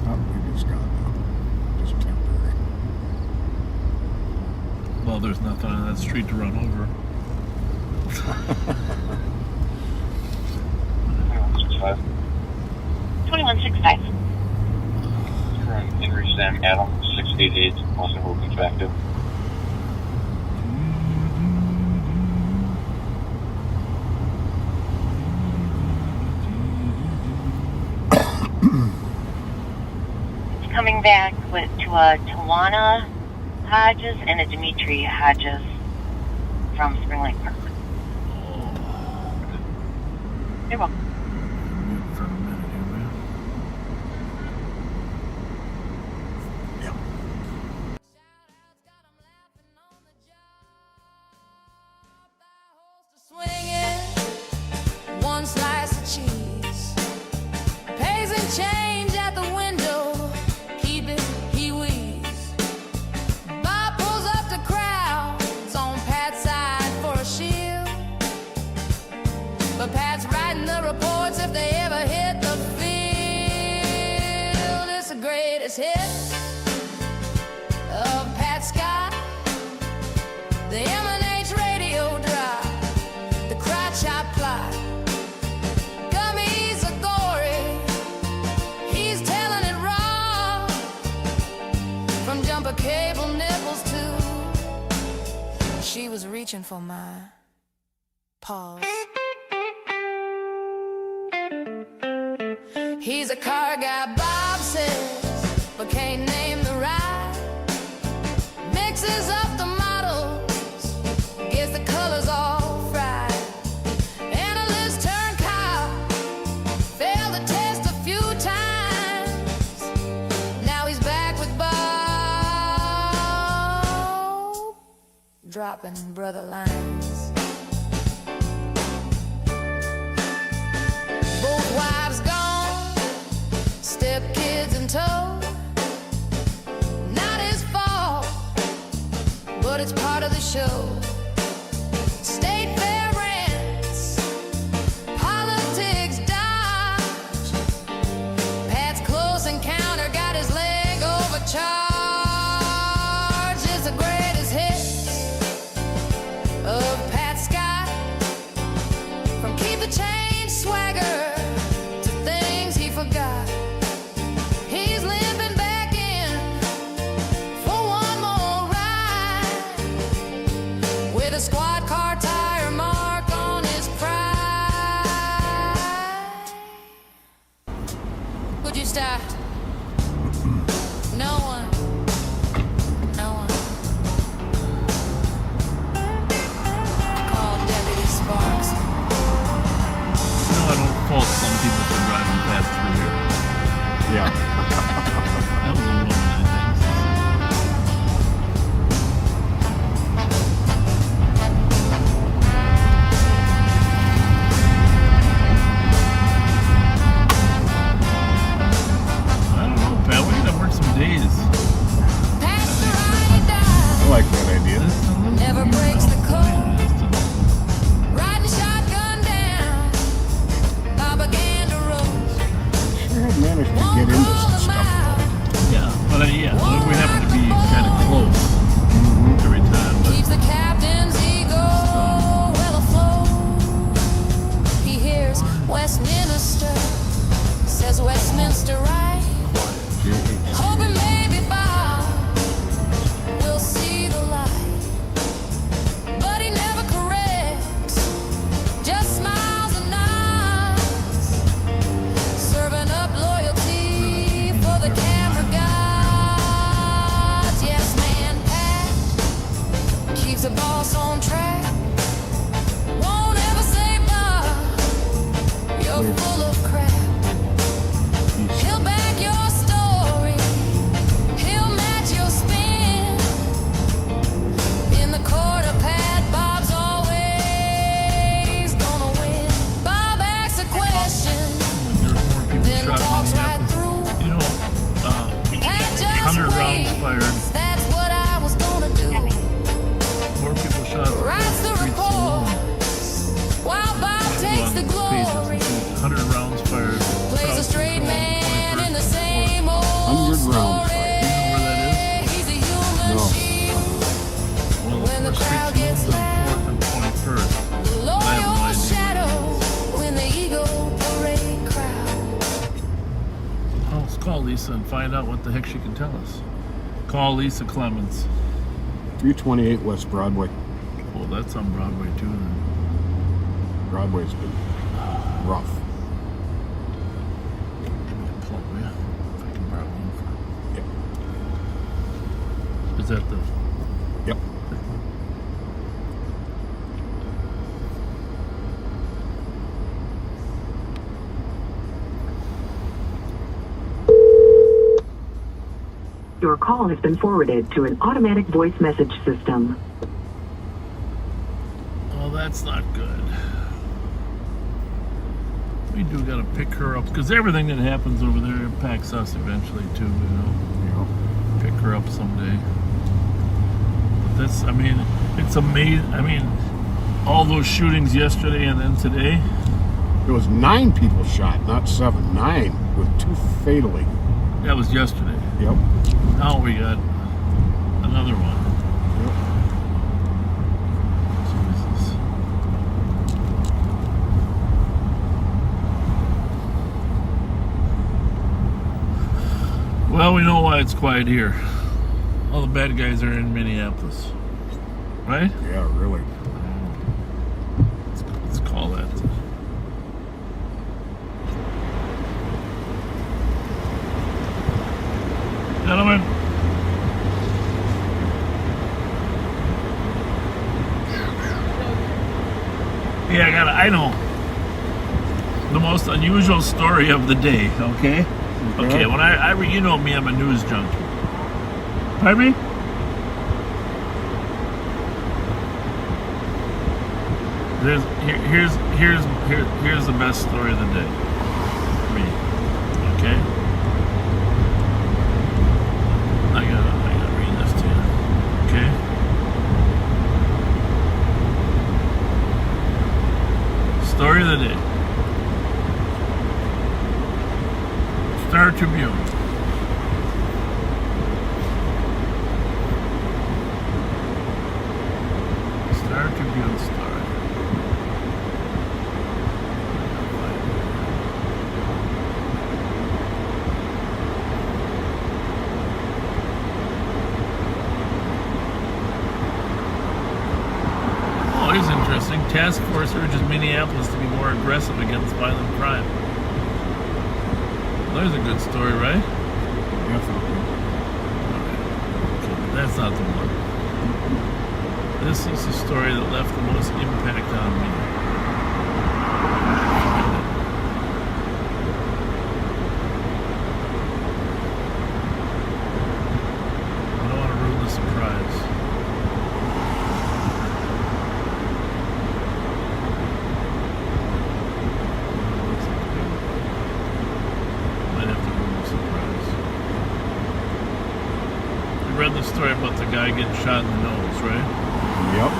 Oh, we just got just temporary. Well, there's nothing on that street to run over. 2165. Henry Sam Adam 688 also moving active. It's coming back to a Tawana Hodges and a Dimitri Hodges from Spring Lake Park. You're welcome. For a minute here, man. One slice of cheese, pays and change at the window, keep it, he wheezes. Bob pulls up the crowds on Pat's side for a shield, but Pat's writing the reports if they ever hit the field. It's the greatest hit of Pat Scott, the M&H radio drop, the crotch chop plot. Gummy's a gory, he's telling it raw, from jumper cable nipples to she was reaching for my paws. He's a car guy, Bob says, but can't name the ride. Mixes up the models, gets the colors all fried. Analyst turned cop, failed the test a few times. Now he's back with Bob, dropping brother lines. Both wives gone, step kids in tow. Not his fault, but it's part of the show. State fair rants, politics dodge. Pat's close encounter got his leg overcharged. It's the greatest hit of Pat Scott, from keep the change swagger to things he forgot. He's limping back in for one more ride, with a squad car tire mark on his pride. Would you stop? No one. No one. Call Deputy Sparks. No, I don't fault some people for driving past through here. Yeah. That was a woman, I think. horse on track. Won't ever say bye. You're full of crap. He'll back your story. He'll match your spin. In the quarter pad, Bob's always gonna win. Bob asks a question, then talks right through. You know, 100 rounds fired. That's what I was gonna do. 4 people shot. Writes the report while Bob takes the glory. 100 rounds fired. Plays a straight man in the same old 100 rounds story. He's a human shield. When the crowd gets loud, lower your shadow when the Eagle Parade crowd. Oh, let's call Lisa and find out what the heck she can tell us. Call Lisa Clemens. 328 West Broadway. Oh, that's on Broadway too then. Broadway's been rough. Give me a plug, will ya? If I can borrow one for. Yep. Is that the? Yep. Your call has been forwarded to an automatic voice message system. Oh, that's not good. We do gotta pick her up because everything that happens over there impacts us eventually too, you know. Pick her up someday. But that's, I mean, it's amazing. I mean, all those shootings yesterday and then today. There was 9 people shot, not 7. 9 with 2 fatally. That was yesterday. Yep. Now we got another one. Jesus. Well, we know why it's quiet here. All the bad guys are in Minneapolis. Right? Yeah, really. Let's call that. Gentlemen. Yeah, I know. The most unusual story of the day, okay? Okay, when you know me, I'm a news junkie. Pardon me? Here's the best story of the day. For me. Okay? I gotta read this to you. Okay? Story of the day. Star Tribune. Star Tribune story. Interesting. Task force urges Minneapolis to be more aggressive against violent crime. There's a good story, right? Definitely. Okay, that's not the one. This is the story that left the most impact on me. I don't want to ruin the surprise. Read the story about the guy getting shot in the nose, right? Yep.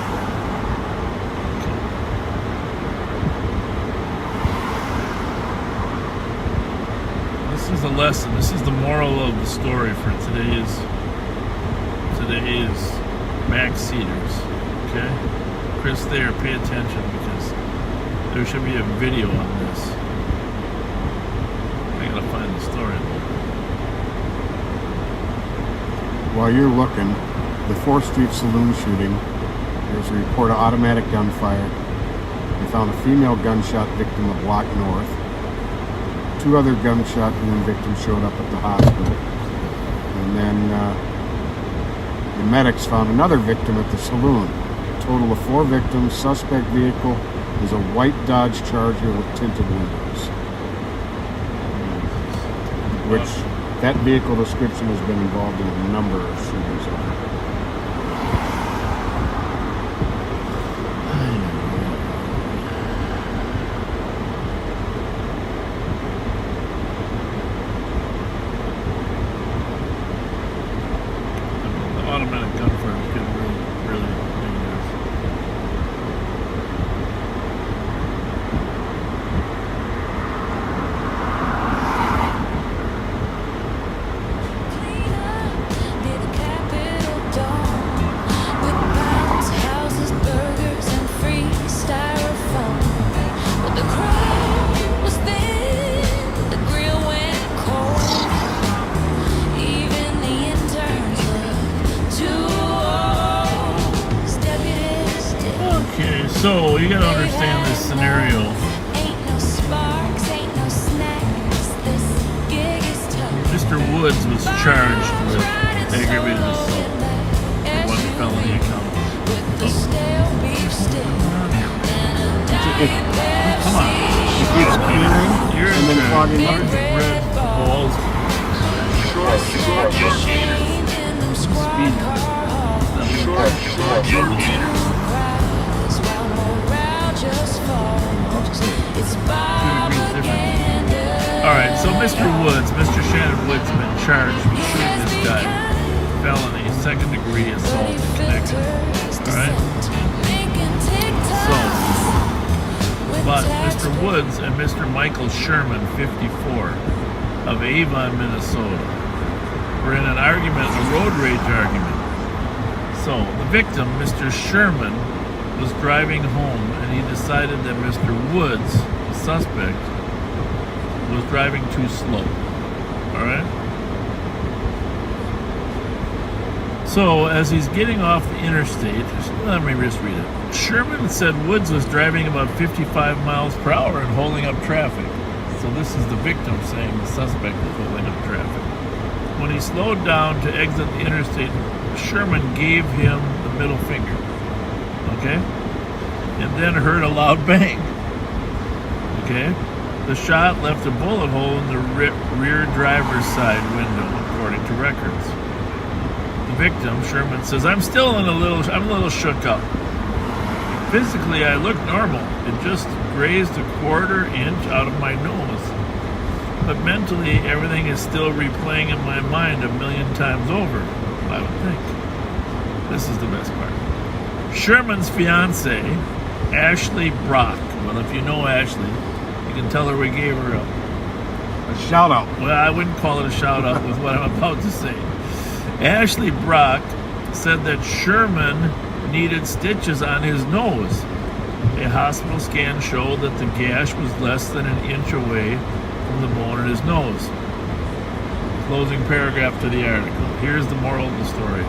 This is a lesson. This is the moral of the story for today's backseaters. Okay? Chris, there, pay attention because there should be a video on this. I gotta find the story. While you're looking, the 4th Street Saloon shooting, there's a report of automatic gunfire. They found a female gunshot victim a block north. 2 other gunshot wound victims showed up at the hospital. And then the medics found another victim at the saloon Total of 4 victims. Suspect vehicle is a white Dodge Charger with tinted windows. Which, that vehicle description has been involved in a number of shootings. Automatic gunfire is getting really dangerous. Near the Capitol Dome, with bounce houses, burgers, and free styrofoam. But the crowd was thin, the grill went cold. Even the interns looked too old. Deputies did. Okay, so you gotta understand this scenario. Ain't no sparks, ain't no snacks. This gig is tough. Mr. Woods was charged with aggravated assault, one felony count. The stale beef stick. Come on. You're and then clogging up. large red balls. Alright, so Mr. Woods, Mr. Shannon Woods has been charged with shooting this guy. Felony, second degree assault connection. Alright? So, but Mr. Woods and Mr. Michael Sherman, 54, of Avon, Minnesota, were in an argument, a road rage argument. So, the victim, Mr. Sherman, was driving home and he decided that Mr. Woods, the suspect, was driving too slow. Alright? So, as he's getting off the interstate, let me just read it. Sherman said Woods was driving about 55 miles per hour and holding up traffic. So this is the victim saying the suspect was holding up traffic. When he slowed down to exit the interstate, Sherman gave him the middle finger. Okay? And then heard a loud bang. Okay? The shot left a bullet hole in the rear driver's side window, according to records. The victim, Sherman, says, I'm a little shook up. Physically, I look normal. It just grazed a quarter inch out of my nose. But mentally, everything is still replaying in my mind a million times over, I would think. This is the best part. Sherman's fiancée, Ashley Brock. Well, if you know Ashley, you can tell her we gave her a shout out. Well, I wouldn't call it a shout out with what I'm about to say. Ashley Brock said that Sherman needed stitches on his nose. A hospital scan showed that the gash was less than an inch away from the bone in his nose. Closing paragraph to the article. Here's the moral of the story.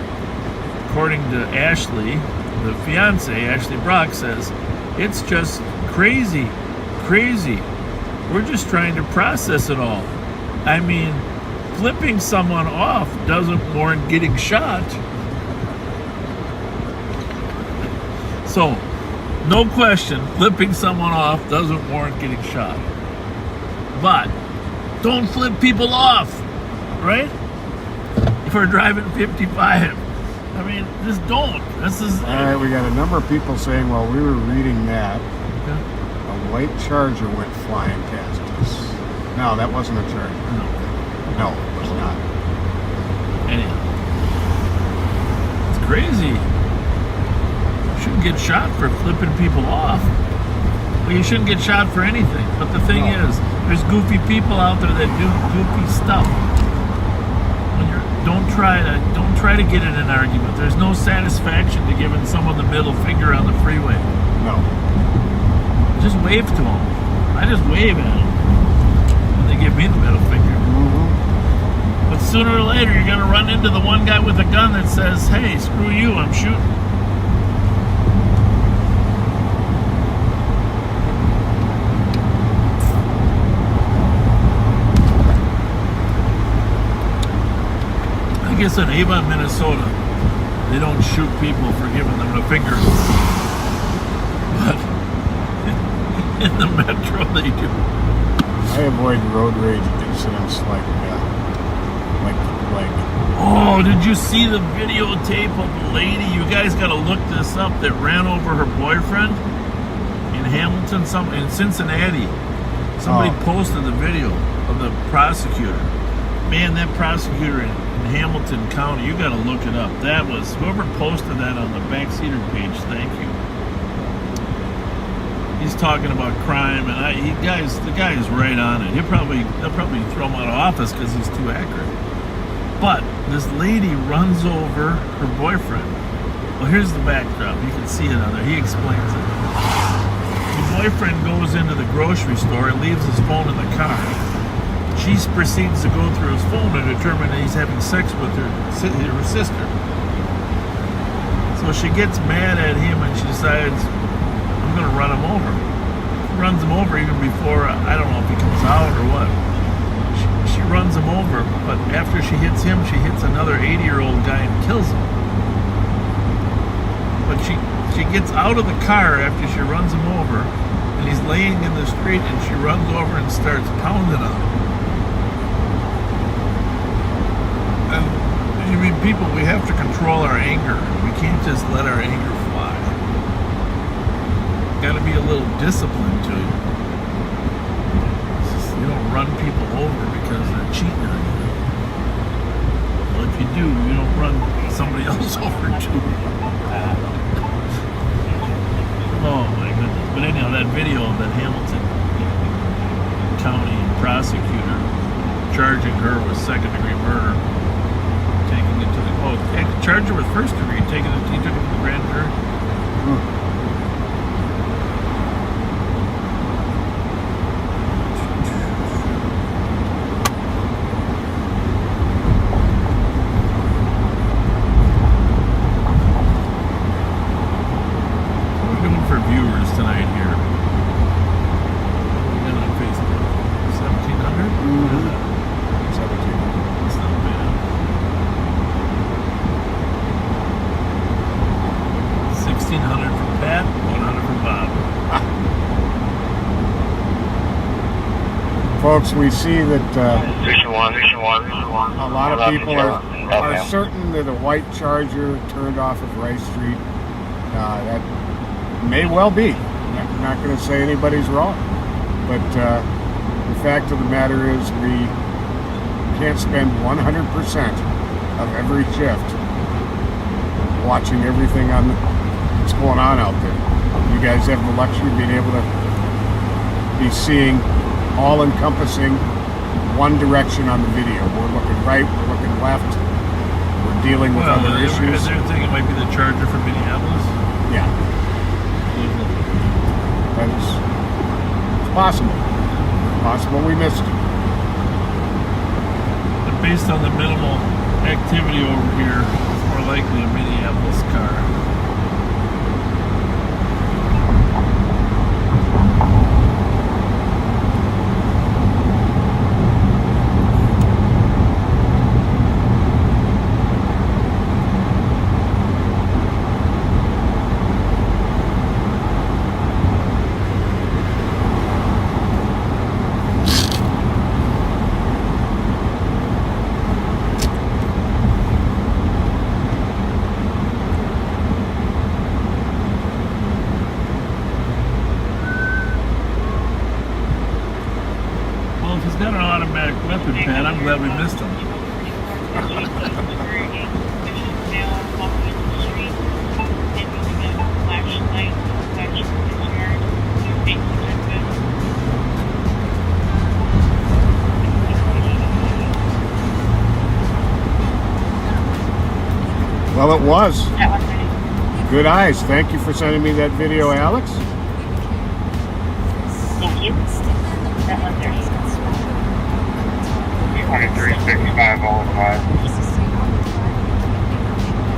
According to Ashley, the fiancé, Ashley Brock, says, it's just crazy. We're just trying to process it all. I mean, flipping someone off doesn't warrant getting shot. So, no question, flipping someone off doesn't warrant getting shot. But, don't flip people off, right? If we're driving 55, I mean, just don't. This is... All right, we got a number of people saying while we were reading that, a white Charger went flying past us. No, that wasn't a Charger. No, it was not. Anyhow, it's crazy. You shouldn't get shot for flipping people off. Well, you shouldn't get shot for anything. But the thing is, there's goofy people out there that do goofy stuff. Don't try to get in an argument. There's no satisfaction to giving someone the middle finger on the freeway. No. Just wave to them. I just wave at them when they give me the middle finger. Mm-hmm. But sooner or later, you're going to run into the one guy with a gun that says, hey, screw you, I'm shooting. I guess in Avon, Minnesota, They don't shoot people for giving them the finger. But in the metro, they do. I avoid road rage incidents like. Oh, did you see the videotape of the lady? You guys got to look this up. That ran over her boyfriend in Hamilton, in Cincinnati. Somebody posted the video of the prosecutor. Man, that prosecutor in Hamilton County, you got to look it up. That was whoever posted that on the backseater page. Thank you. He's talking about crime, and the guy is right on it. They'll probably throw him out of office because he's too accurate. But this lady runs over her boyfriend. Well, here's the backdrop. You can see it on there. He explains it. The boyfriend goes into the grocery store and leaves his phone in the car. She proceeds to go through his phone to determine that he's having sex with her sister. So she gets mad at him and she decides, I'm going to run him over. She runs him over even before, I don't know if he comes out or what. She runs him over, but after she hits him, she hits another 80-year-old guy and kills him. But she gets out of the car after she runs him over, and he's laying in the street, and she runs over and starts pounding on him. And I mean, people, we have to control our anger. We can't just let our anger fly. Got to be a little disciplined to it. You don't run people over because they're cheating on you. Well, if you do, you don't run somebody else over too. Oh my goodness. But anyhow, that video of that Hamilton County prosecutor charging her with second-degree murder, taking it to the charged her with first-degree, he took it to the grand jury. Folks, we see that a lot of people are certain that a white Charger turned off of Rice Street. That may well be. I'm not going to say anybody's wrong. But the fact of the matter is we can't spend 100% of every shift watching everything that's going on out there. You guys have the luxury of being able to be seeing all-encompassing one direction on the video. We're looking right, we're looking left, we're dealing with other issues. They're thinking it might be the Charger from Minneapolis? Yeah. It's possible. It's possible we missed it. But based on the minimal activity over here, it's more likely a Minneapolis car. Got an automatic weapon, Pat. I'm glad we missed him. Well, it was. Good eyes. Thank you for sending me that video, Alex. Thank you. That one's there. 2365 all in 5.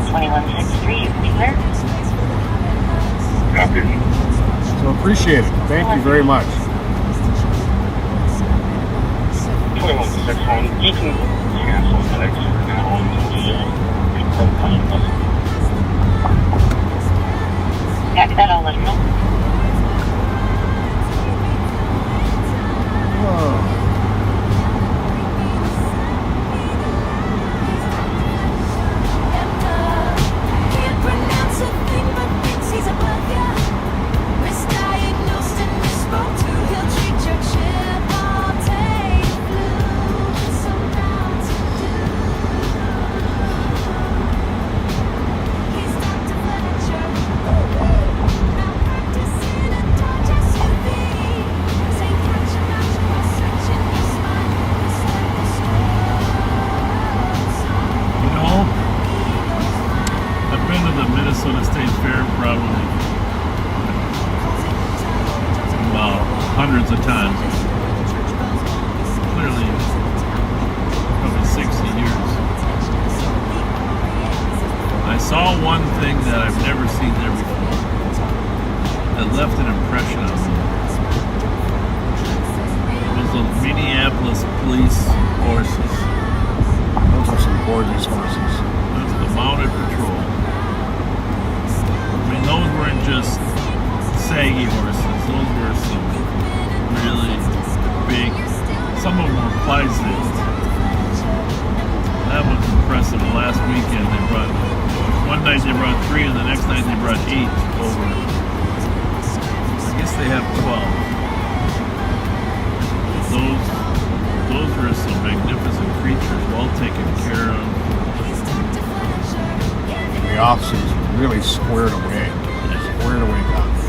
2163, you can be clear. Copy. So appreciate it. Thank you very much. 2161, you can cancel the next for now until the Copy that, I'll let him know. Can't pronounce a thing but thinks he's above ya. Misdiagnosed and misspoke too. He'll treat your chip all day. Blue, so proud to do. He's Dr. Fletcher. Malpractice in a Dodge SUV. Say catch him out while searching your spine. It's like the strokes. You know, I've been to the Minnesota State Fair probably about hundreds of times. Clearly, probably 60 years. I saw one thing that I've never seen there before that left an impression on me. It was the Minneapolis police horses. Those are some gorgeous horses. Those are the mounted patrol. I mean, those weren't just saggy horses. Those were some really big. Some of them were Clydesdales. That was impressive. Last weekend they brought, one night they brought 3 and the next night they brought 8 over. I guess they have 12. Those were some magnificent creatures, well taken care of. The officers really squared away. Squared away cops.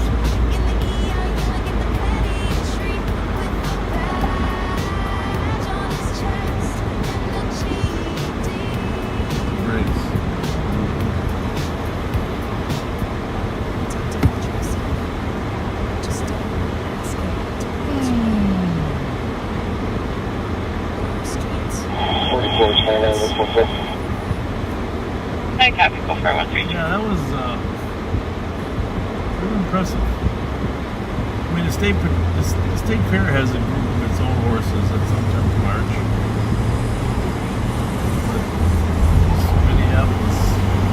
Great. 9 copy, go for 132. Yeah, that was really impressive. I mean, the state fair has a group of its own horses that sometimes march. But Minneapolis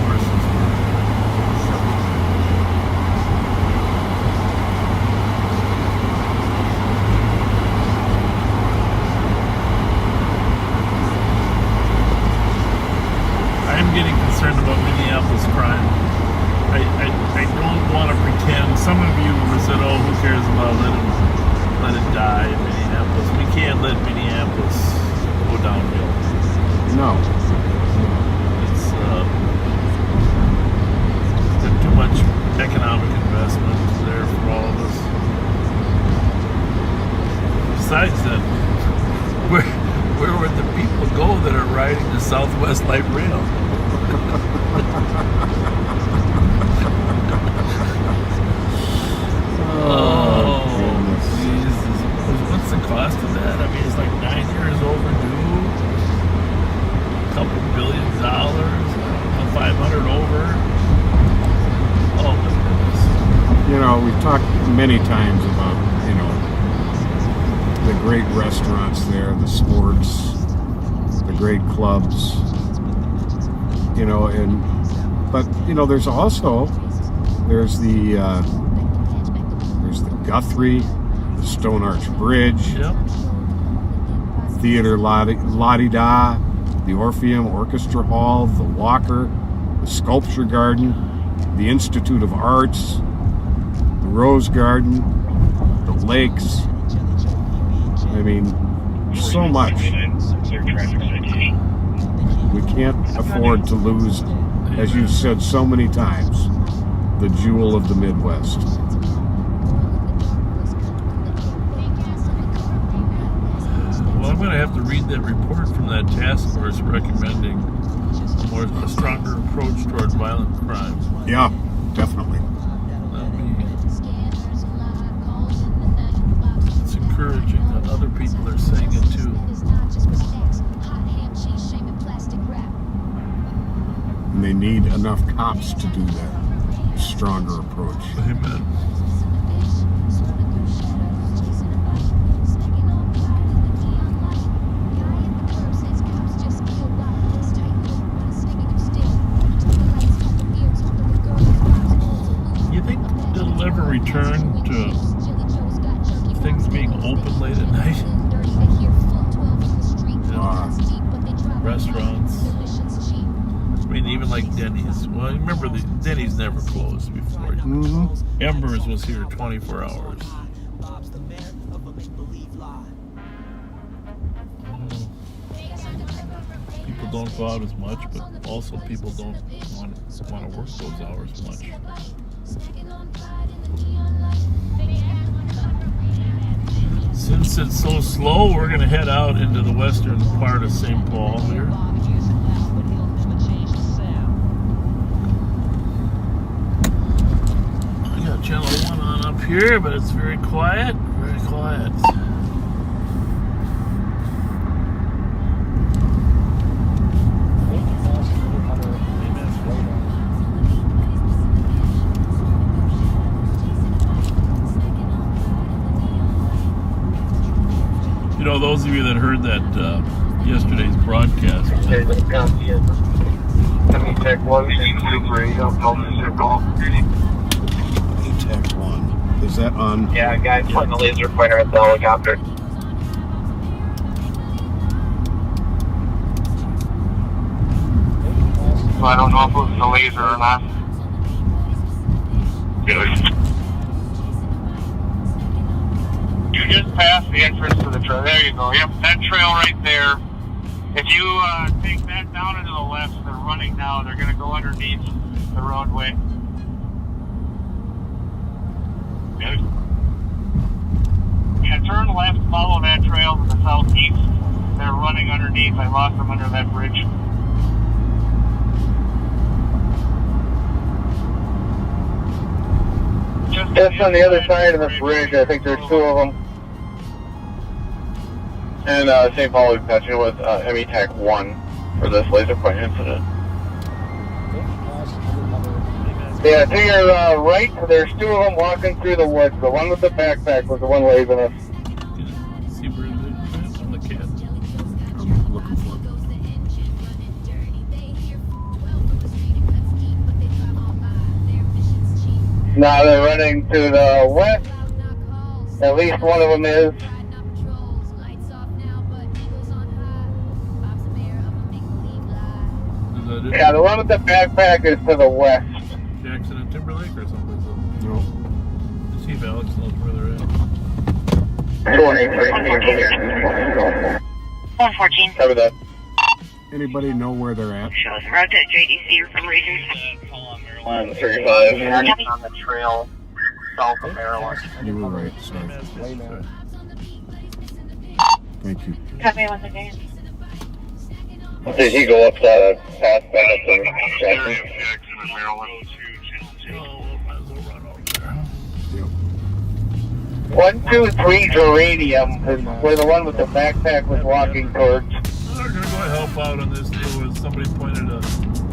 horses were I'm getting concerned about Minneapolis crime. I don't want to pretend. Some of you said, "Oh, who cares about let it die in Minneapolis." We can't let Minneapolis go downhill. No. It's there's too much economic investment there for all of us. Besides that, where would the people go that are riding the Southwest Light Rail? Oh, Jesus. What's the cost of that? I mean, it's like 9 years overdue. A couple $1 billion. 500 over. Oh, my goodness. You know, we've talked many times about, you know, the great restaurants there, the sports, the great clubs, you know, but you know, there's the Guthrie, the Stone Arch Bridge, Yep. Theater La-Di-Da, the Orpheum Orchestra Hall, the Walker, the Sculpture Garden, the Institute of Arts, the Rose Garden, the lakes. I mean, so much. We can't afford to lose, as you've said so many times, the jewel of the Midwest. Well, I'm going to have to read that report from that task force recommending a stronger approach toward violent crime. Yeah, definitely. It's encouraging that other people are saying it too. And they need enough cops to do that. A stronger approach. Amen. You think You'll never return to things being open late at night. Restaurants. I mean, even like Denny's. Well, remember, the Denny's never closed before. Embers was here 24 hours. People don't go out as much, but also people don't want to work those hours much. Since it's so slow, we're going to head out into the western part of St. Paul here. I got channel 1 on up here, but it's very quiet, very quiet. You know, those of you that heard that yesterday's broadcast. Tech 1, Tech 1. Is that on? Yeah, a guy pointing a laser pointer at the helicopter. So I don't know if it was the laser or not. You just passed the entrance to the trail. There you go. Yep, that trail right there. If you take that down and to the left, they're running now. They're going to go underneath the roadway. Yeah, turn left, follow that trail to the southeast. They're running underneath. I lost them under that bridge. Just on the other side of the bridge, I think there's 2 of them. And St. Paul is touching with ME Tech 1 for this laser point incident. Yeah, to your right, there's 2 of them walking through the woods. The one with the backpack was the one waving us. See where it is on the cat. I'm looking for it. Now they're running to the west. At least one of them is. Yeah, the one with the backpack is to the west. Jackson and Timberlake or someplace else? No. Let's see if Alex knows where they're at. 114. Cover that. Anybody know where they're at? Shows route to JDC from Rangers. 135. On the trail south of Maryland. You were right, sorry. Thank you. Copy once again. Did he go up that path back up to Jackson? 123 Geranium is where the one with the backpack was walking towards. We're going to go help out on this deal with somebody pointed a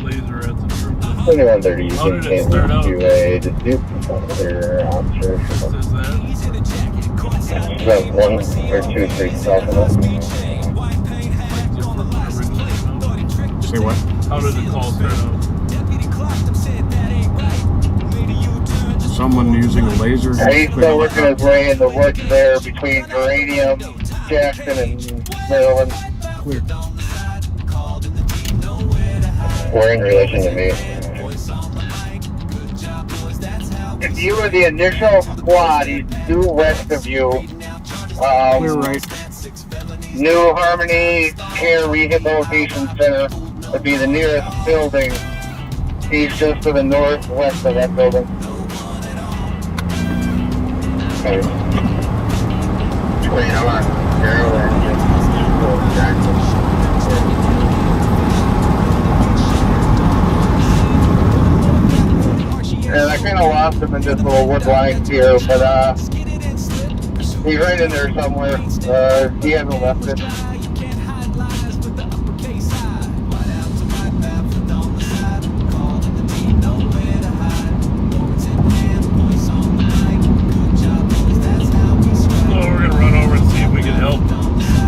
laser at the trooper. 2130, you How can did it start out? to a dispute with their officer. Says that? Is that 123 south of us? Say what? How did the call start out? Someone using a laser? He's still working his way in the woods there between Geranium, Jackson, and Maryland. Clear. We're in relation to me. If you were the initial squad, he's due west of you. Clear right. New Harmony Care Rehabilitation Center would be the nearest building. He's just to the northwest of that building. Okay. And I kind of lost him in this little wood line here, but he's right in there somewhere. He hasn't left it.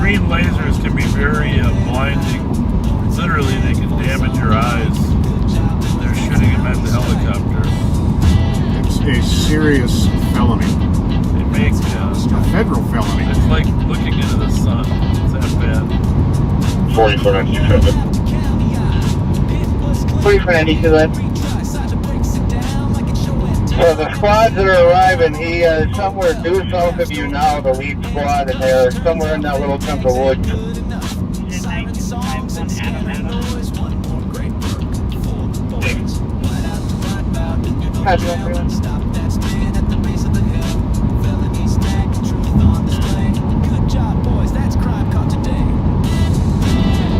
Green lasers can be very blinding. Literally, they can damage your eyes. They're shooting them at the helicopter. It's a serious felony. It makes A federal felony. It's like looking into the sun. It's that bad. 44 on 27. 44 on 27. So the squads that are arriving, he is somewhere due south of you now, the lead squad, and they're somewhere in that little chunk of woods.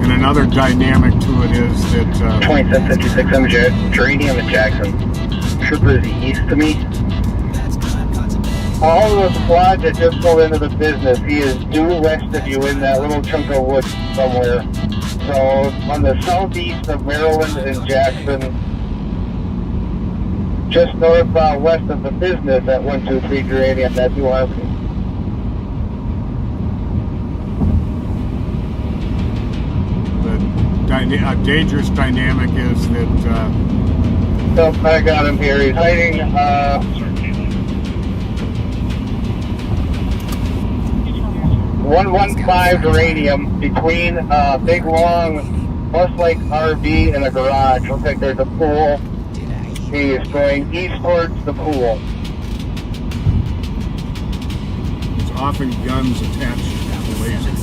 And another dynamic to it is that 2756, I'm Geranium and Jackson. Troopers east of me. All of the squads that just pulled into the business, he is due west of you in that little chunk of woods somewhere. So on the southeast of Maryland and Jackson, just northwest of the business at 123 Geranium, that's who I'm. a dangerous dynamic is that So I got him here. He's hiding 115 Geranium between a big long bus-like RV and a garage. Looks like there's a pool. He is going east towards the pool. there's often guns attached to lasers.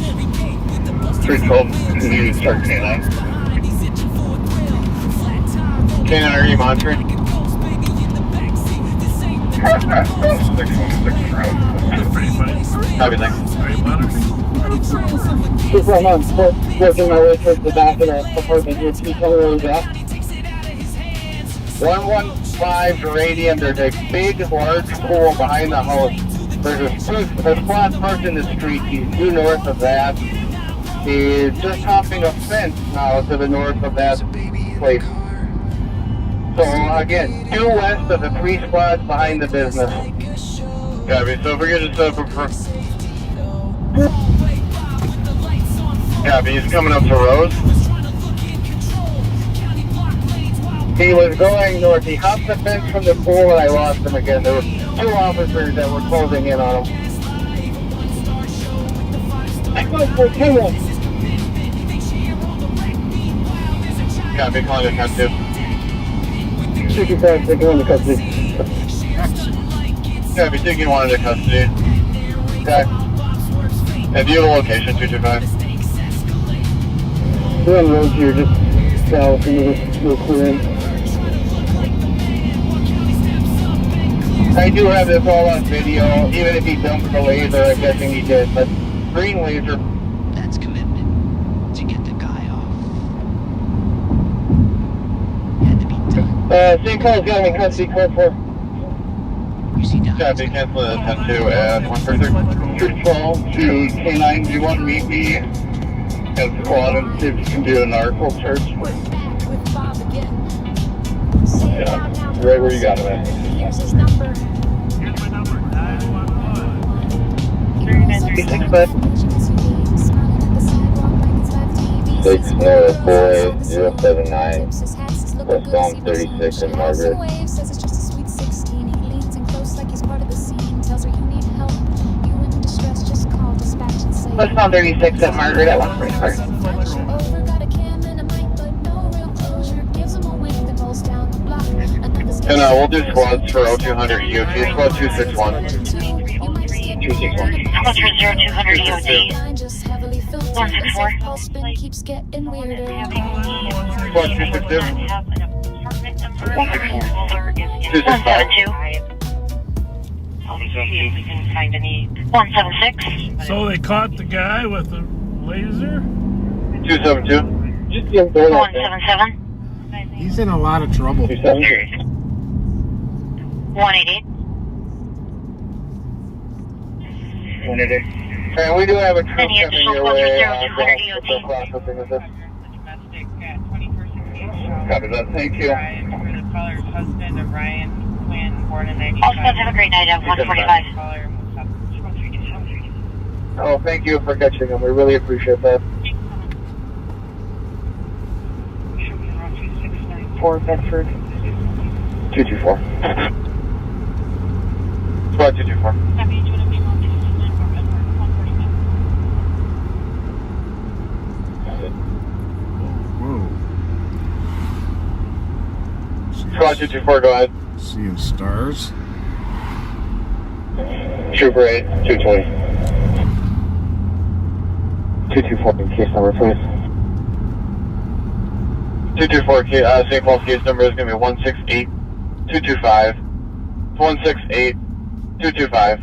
312, you start K9. K9, are you monitoring? 616 Pretty funny. Copy, thanks. Are you monitoring? Just right now, I'm working my way towards the back of the apartment here. Can you tell me where he's at? 115 Geranium. There's a big, large pool behind the house. There's a squad parked in the street. He's due north of that. He's just hopping a fence now to the north of that place. So again, due west of the 3 squads behind the business. Copy. So if we could just set up a Copy. He's coming up to Rose. He was going north. He hopped the fence from the pool and I lost him again. There were 2 officers that were closing in on him. I go for Taylor. Copy. Calling to custody. 65, taking into custody. Copy. Taking one into custody. Okay. And do you have a location, 225? We're on the road here, just south into this little clearing. I do have this all on video, even if he dumped the laser, I'm guessing he did, but green laser. That's commitment. To get the guy off. Had to be done. Same call is going in custody, code 4. You see down. Copy. Cancel the 10-2 at 133. 212 to K9, do you want to meet me at the squad and see if you can do an article search? Yeah, right where you got him at. Here's his number. Here's my number. 911. 36, 60479 West Palm 36 in Margaret. West Palm 36 at Margaret at 145. And we'll do squads for 0200 EOT. Squad 261. 261. Squad 0200 EOD. 164. Keeps getting weirder. Squad 262. 172. See if we can find any. 176. So they caught the guy with the laser? 272. 177. He's in a lot of trouble. 188. 188. And we do have a troop Any coming additional your squads way. for 0200 EOT? Processing of this. Copy that. Thank you. For the caller's husband of Ryan Quinn, born in 95. All squads have a great night at 145. Oh, thank you for catching him. We really appreciate that. 4 Bedford. 224. Squad 224. Copy, do you want to be on 269 Edward 145? Whoa. Squad 224, go ahead. Seeing stars. Trooper 8, 220. 224, case number, please. 224, St. Paul's case number is going to be 168225. 168225.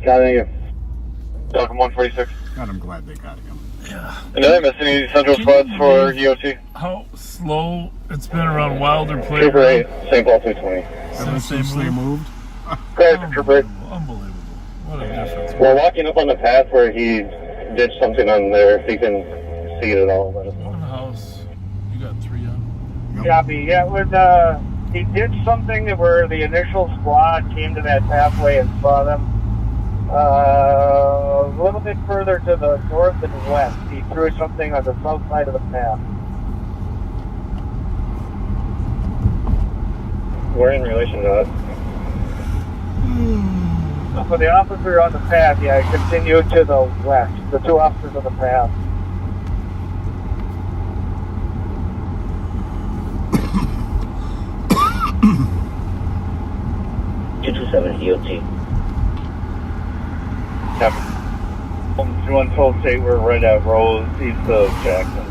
Got it. Welcome 146. God, I'm glad they got him. Yeah. Did I miss any central squads for EOT? How slow it's been around Wilder Play. Trooper 8, St. Paul 220. Since they moved. Correct, Trooper 8. Unbelievable. What a difference. We're walking up on the path where he did something on there, if you can see it at all. One house. You got 3 on. Copy. Yeah, it was, he did something where the initial squad came to that pathway and saw them. A little bit further to the north and west. He threw something on the south side of the path. We're in relation to that. So for the officer on the path, yeah, continue to the west. The 2 officers on the path. 227 EOT. Copy. 112 say we're right at Rose, east of Jackson.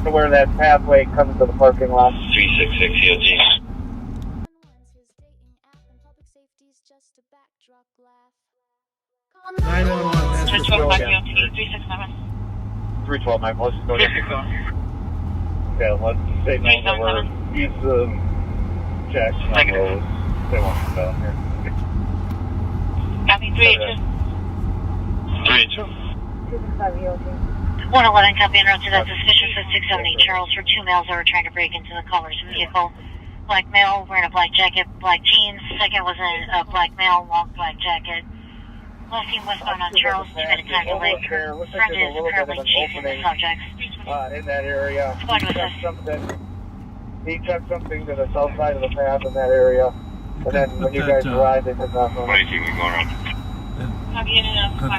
To where that pathway comes to the parking lot. 366 EOT. 911, that's the 312 show. 367. 312, my let's go. 367. Okay, let's say no that we're east of Jackson on Rose. They want to come down here. Copy, 382. 382. 111, copy en route to that suspicious at 670 Charles for 2 males that were trying to break into the caller's vehicle. Black male wearing a black jacket, black jeans. Second was a black male, long black jacket. Last team westbound on Charles, committed time delay. Friend is currently chasing the subjects. In that area. Squad with us. He took something to the south side of the path in that area. And then when you guys arrived, they took off on it. 22, we going around. That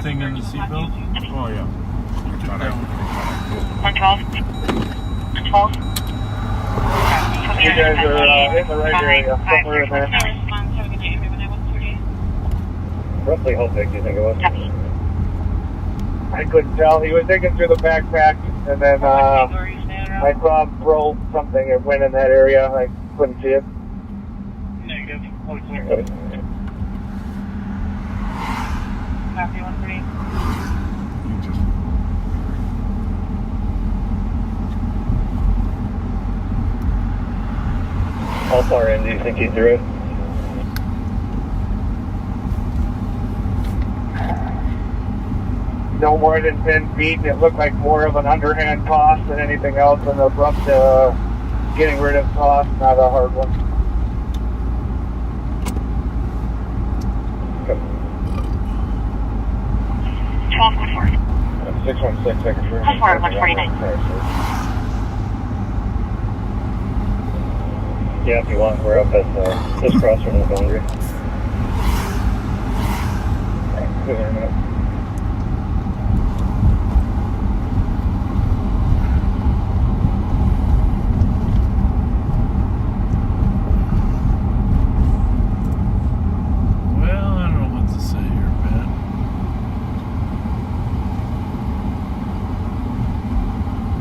thing in the seatbelt? Oh, yeah. 112. 112. You guys are in the right area, somewhere in there. Roughly how big do you think it was? I couldn't tell. He was digging through the backpack, and then I saw him throw something. It went in that area. I couldn't see it. Negative. Copy, 138. How far in do you think he threw it? No more than 10 feet. It looked like more of an underhand toss than anything else, an abrupt getting rid of toss, not a hard one. 12-1-4. 616, second sure. 149. Yeah, if you want, we're up at this crossroad in the boundary. Alright, wait a minute. Well, I don't know what to say here, man.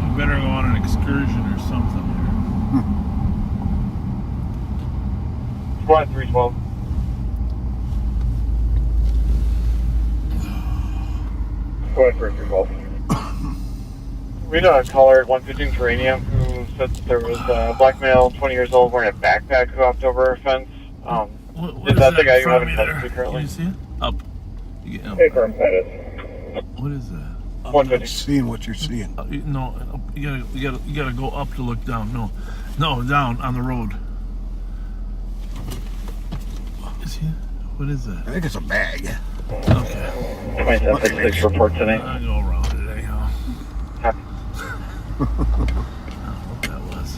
We better go on an excursion or something here. Squad 312. Squad 312. We had a caller at 115 Terranium who said that there was a black male, 20 years old, wearing a backpack who hopped over a fence. What is that the guy you in front haven't of me touched there? currently? Can you see it? Up. You get up. Hey, firm headed. What is that? I'm seeing what you're seeing. No, you gotta go up to look down. No, down on the road. Is he? What is that? I think it's a bag. Okay. 2766 report tonight. I go around it anyhow. I don't know what that was.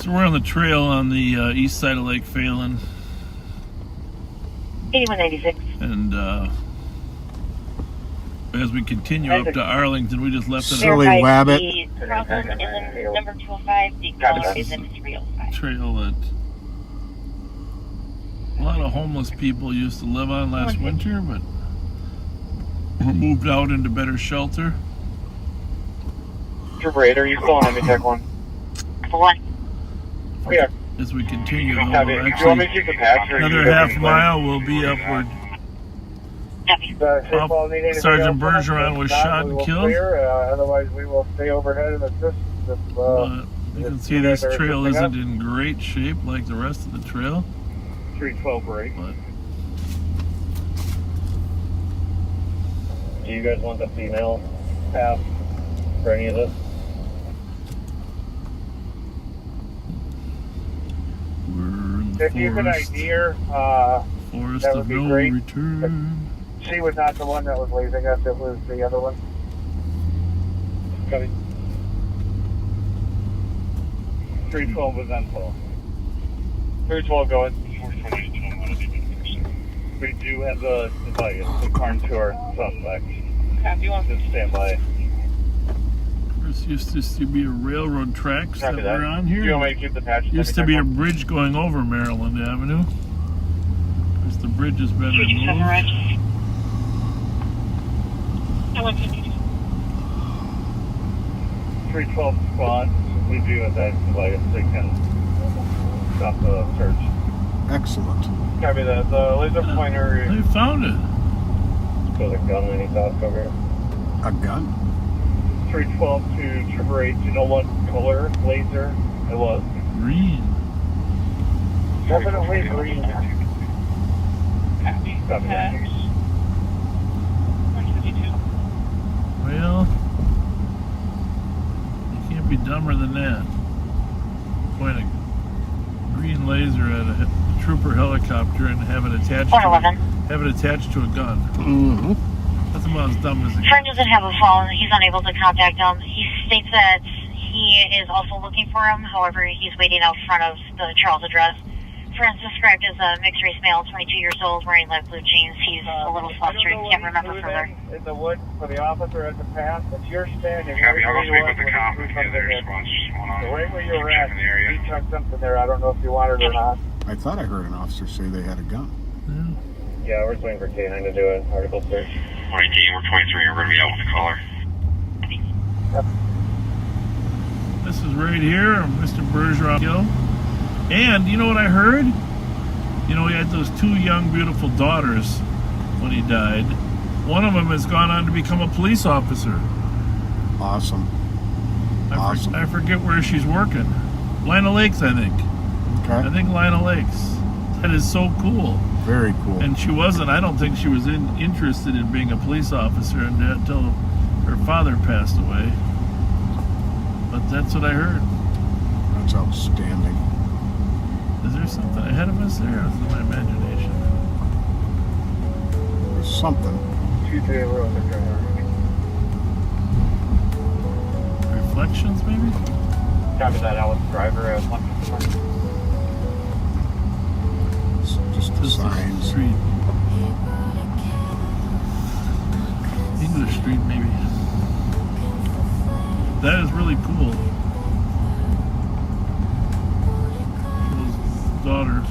So we're on the trail on the east side of Lake Phelan. 8196. And as we continue up to Arlington, we just left it Silly wabbit. The problem in the number 205, the caller is in 305. Trail that a lot of homeless people used to live on last winter, but were moved out into better shelter. Trooper 8, are you still on MTech 1? What? We are. As we continue, though, Copy. we'll Do you want me to keep the patch? Or another half mile, we'll be upward. Sergeant Bergeron was shot and killed. Otherwise, we will stay overhead and assist. You can see this trail isn't in great shape like the rest of the trail. 312 break. But do you guys want the female path for any of this? If you could idea, forest that of would be no great. return. She was not the one that was leaving us, it was the other one. Copy. 312 was on call. 312 going. We do have the Karn Tour suspect. Copy one. Just stand by. This used to be a railroad tracks that Copy were on here. Do you want me to keep the patch? Used to be a bridge going over Maryland Avenue. Of course, the bridge has been removed. 312 squad. We do have that device. They can stop the search. Excellent. Copy that. The laser pointer. They found it. So the gun, any thoughts over here? A gun? 312 to Trooper 8. Do you know what color laser it was? Green. Definitely green. Copy that. Well, you can't be dumber than that. Point a green laser at a trooper helicopter and have it attached to a gun. Mm-hmm. That's about as dumb as it Friend doesn't have a phone. He's unable to contact him. He states that he is also looking for him. However, he's waiting out front of the Charles address. Friend's described as a mixed race male, 22 years old, wearing light blue jeans. He's a little flustered. Can't remember further. In the woods for the officer at the path. If you're standing Copy. I'll go speak with the when cop you if see you have their something response. Just going on. the right where you were at, Checking the area. you took something there. I don't know if you wanted it or not. I thought I heard an officer say they had a gun. Yeah, we're just waiting for K9 to do an article search. Alright, team, we're 23. We're going to be out with the caller. This is right here, Mr. Bergeron. And you know what I heard? You know, he had those two young, beautiful daughters when he died. One of them has gone on to become a police officer. Awesome. I forget where she's working. Lina Lakes, I think. Okay. I think Lina Lakes. That is so cool. Very cool. And she wasn't, I don't think she was interested in being a police officer until her father passed away. But that's what I heard. That's outstanding. Is there something ahead of us there? Or is it my imagination? There's something. Reflections, maybe? Copy that. Alex driver at Fletcher. Just the signs. Street. English Street, maybe. That is really cool. Those daughters.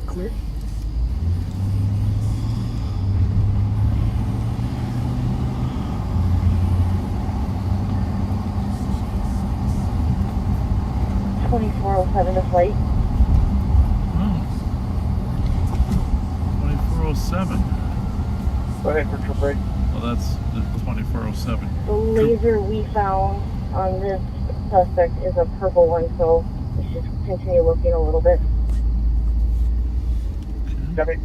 Clear. to flight. 2407. Go ahead, virtual break. Well, that's the 2407. The laser we found on this suspect is a purple one, so we should continue looking a little bit. Copy.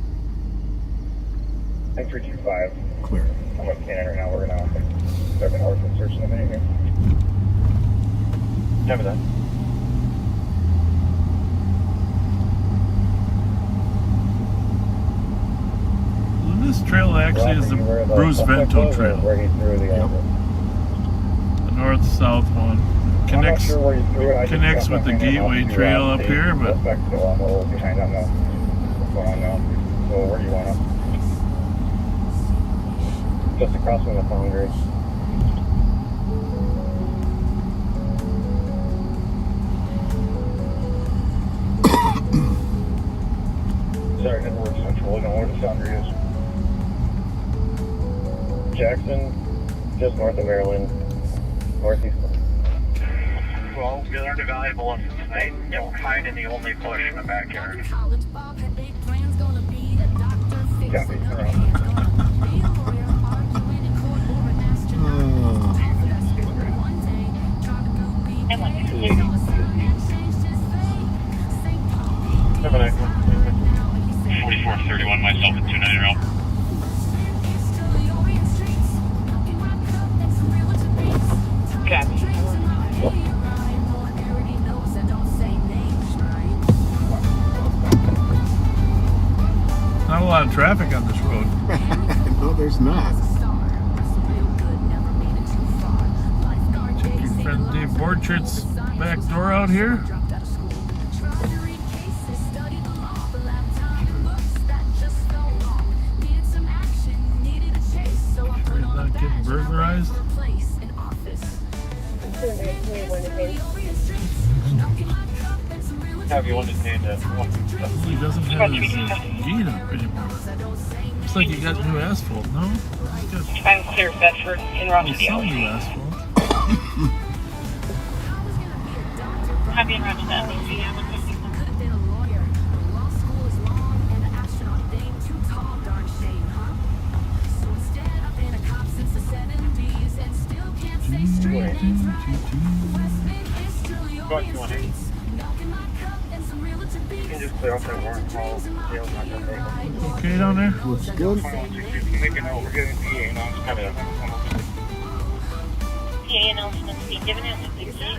Thanks for 25. Clear. I'm with Canada right now. We're going to start an orphan search in a minute here. Copy that. This trail actually is the Bruce Vento Trail. Where he threw the exit. The north-south one. Connects with the Gateway Trail up here, but behind on what's going on now. So where do you want to? Just across from the foundry. Sorry, heading north central. I don't know where the foundry is. Jackson, just north of Maryland, northeast. Well, we learned a valuable lesson tonight. Don't hide in the only bush in the backyard. Copy. Have a nice one. 4431, myself at 290. Copy. not a lot of traffic on this road. No, there's not. Check your friend Dave Borchardt's back door out here. Sure he's not getting burglarized. Have you wanted to say that? He doesn't have his gate up anymore. Looks like he got new asphalt, no? I'm clear Fletcher in Rochester. Some new asphalt. Copy in Rochester. Go ahead, 218. You can just clear off that warrant call. Jail's not gonna take them. Okay down there? Looks good. Make a note. We're getting PA announcements. PA announcements being given at 6:60.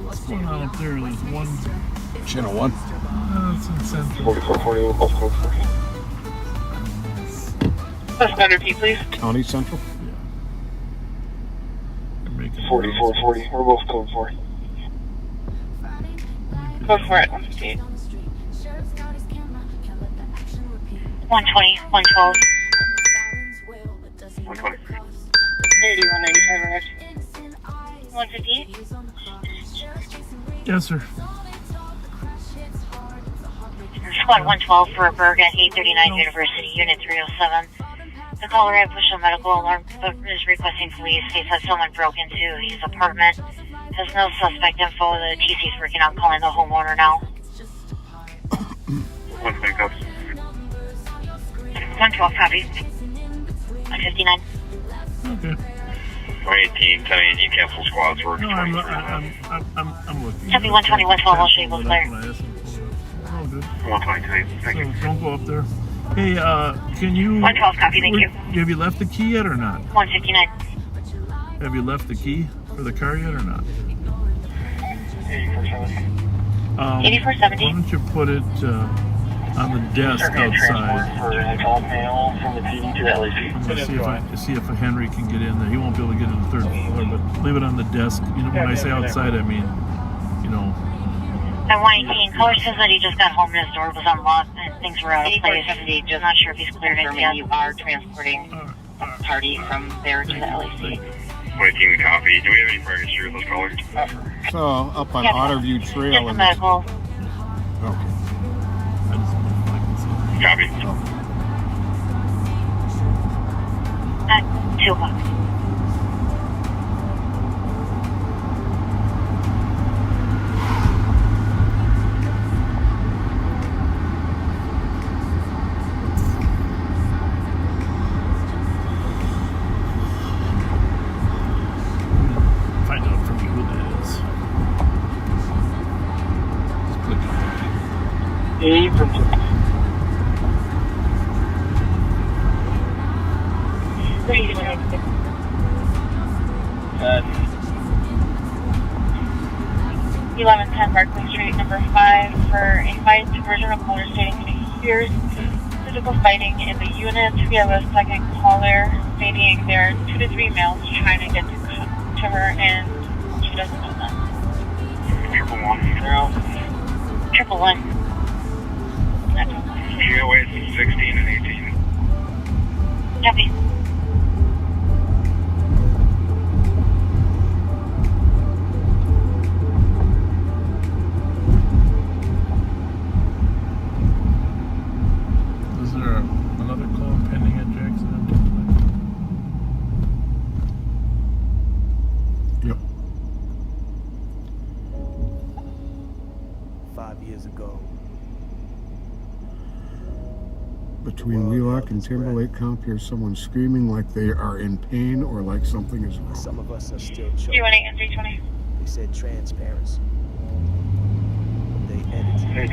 What's going on up there? There's one. Channel 1. It's in Central. 4440, both code 4. Plus better P, please. County Central. 4440, we're both code 4. Code 4 at 158. 120, 112. 120. 8195 arrived. 158. Yes, sir. Squad 112 for a Berg at 839 University, Unit 307. The caller had pushed a medical alarm but is requesting police. States that someone broke into his apartment. Has no suspect info. The TC is working on calling the homeowner now. One pickups. 112 copy. 159. Okay. 2018, 1080, you cancel squads. We're No, I'm looking. Copy 120, 112, I'll show you both clear. Oh, good. 122, thank you. So don't go up there. Hey, can you... 112 copy, thank you. Have you left the key yet or not? 159. Have you left the key for the car yet or not? 8470. 8470. Why don't you put it on the desk outside? For all mail from the PD to the LAC. I'm gonna see if Henry can get in there. He won't be able to get in the third floor, but leave it on the desk. You know, when I say outside, I mean, you know. At 118, caller says that he just got home and his door was unlocked and things were out of place. Just not sure if he's cleared it yet. You are transporting a party from there to the LAC. 22, copy. Do we have any prior history with those callers? So, up on Otterview Trail. Just a medical. Okay. Copy. At 2 o'clock. Find out from you who that is. Just click it. A from 2. 1110 Barclay Street, number 5, for a fight diversion of caller stating fierce physical fighting in the unit. We have a second caller stating there are 2 to 3 males trying to get to her, and she doesn't know that. 111. 111. She got away from 16 and 18. Copy. Is there another call pending at Jackson? Yep. 5 years ago. Between Wheelock and Timberlake Comp, here's someone screaming like they are in pain or like something is wrong. Some of us are still choking. 318 and 320. They said transparency. They edited.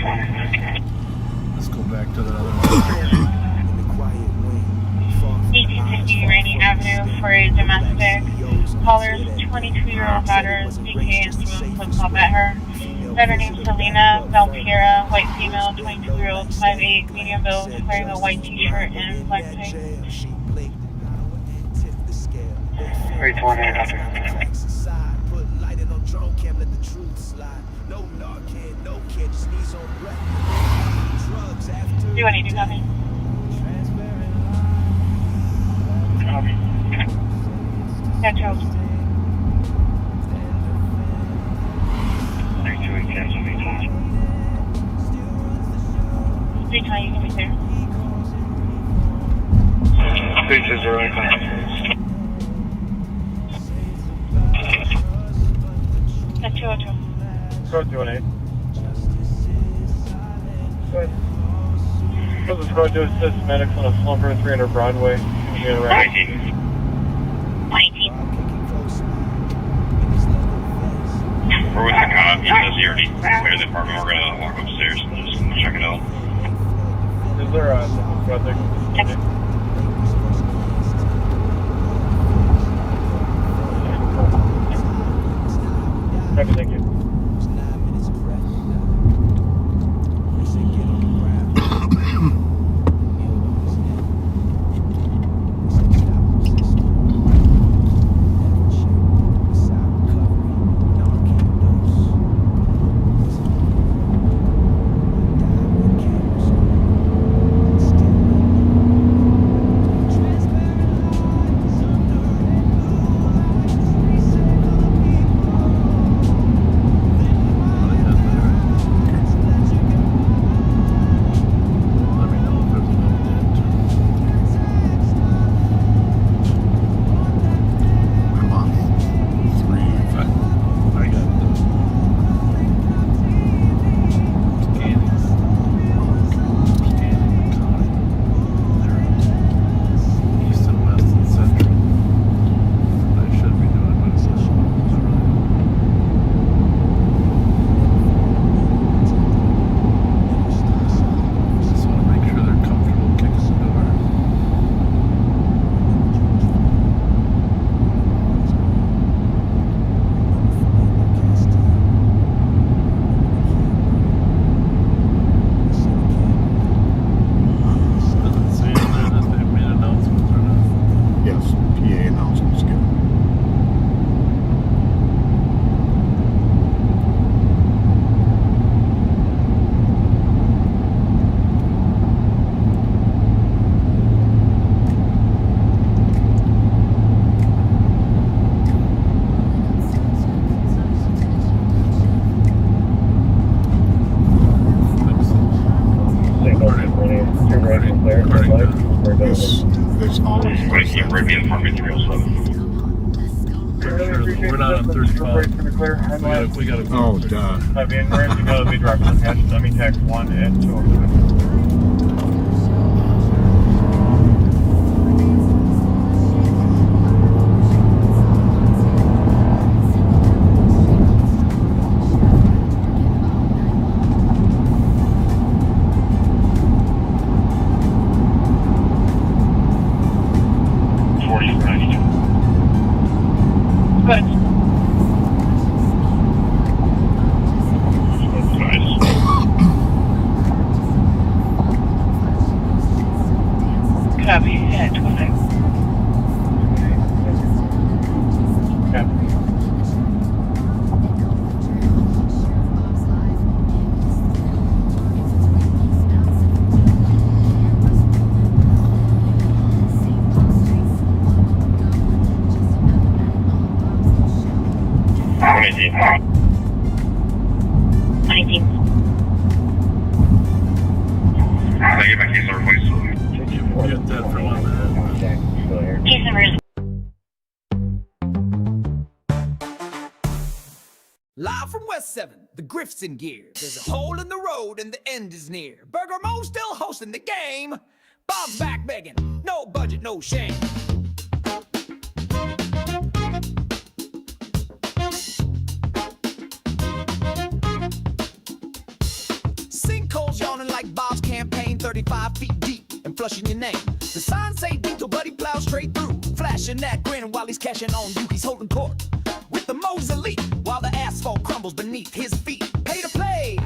Let's go back to the other one. In the quiet wing. 1850 Rainy Avenue for a domestic. Caller's 22-year-old daughter is DK and throwing flip-flop at her. Daughter named Selena Valpiera, white female, 22-year-old, 5'8", medium build, wearing a white t-shirt and black pants. 320. Put light on drone cam, let the truth slide. No Narcan, no kid, just knees on breath. Drugs after. 322 copy. Copy. Central. 328 cancel me. 320, you can be clear. 320. At 202. Squad 218. This is Squad 2 assist medics on a slumber 300 Broadway. Give me a ride. 118. We're with the cop. He says he already cleared the apartment. We're going to walk upstairs and just check it out. Is there a squad there? Copy, thank you. There's always We're in apartment 307. We're not on 35. We gotta oh, duh. Copy, and Ramsey gotta be dropping the patch dummy tax 1 and 2. Copy. Yeah, 26. Live from West 7, the Griff's in gear. There's a hole in the road and the end is near. Burger Mo still hosting the game. Bob's back begging, no budget, no shame. Sinkholes yawning like Bob's campaign, 35 feet deep and flushing your name. The signs say Dito, but he plows straight through, flashing that grin while he's cashing on you. He's holding court with the Mo's elite while the asphalt crumbles beneath his feet. Pay to play,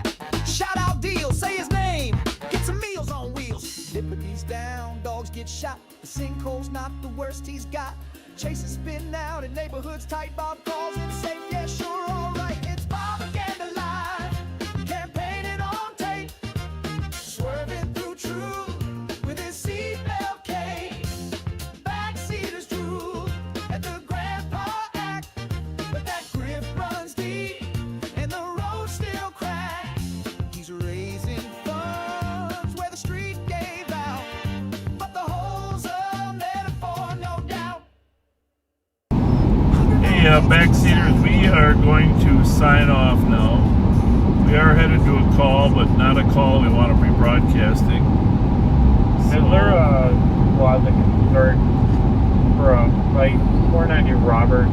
shout out deals, say his name, get some meals on wheels. Liberty's down, dogs get shot. The sinkhole's not the worst he's got. Chases spin out and neighborhoods tight. Bob calls it safe, yeah, sure, all right. It's Bob again alive, campaigning on tape, swerving through truth with his seatbelt cape. Backseaters drool at the grandpa act, but that grip runs deep and the road still cracked. He's raising funds where the street gave out, but the hole's a metaphor, no doubt. Hey, backseaters, we are going to sign off now. We are headed to a call, but not a call we want to be broadcasting. Is there a law that can start for a fight? 490 Robert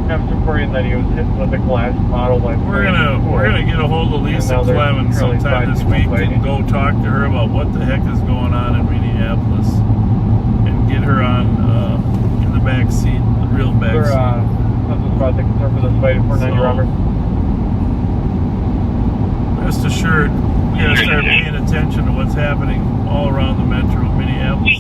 kept reporting that he was hit with a glass bottle by We're gonna get a hold of Lisa Clevin sometime this week and go talk to her about what the heck is going on in Minneapolis and get her on in the back seat, the real back seat. Something about the concern for this fight at 490 Robert. Rest assured, we gotta start paying attention to what's happening all around the metro of Minneapolis.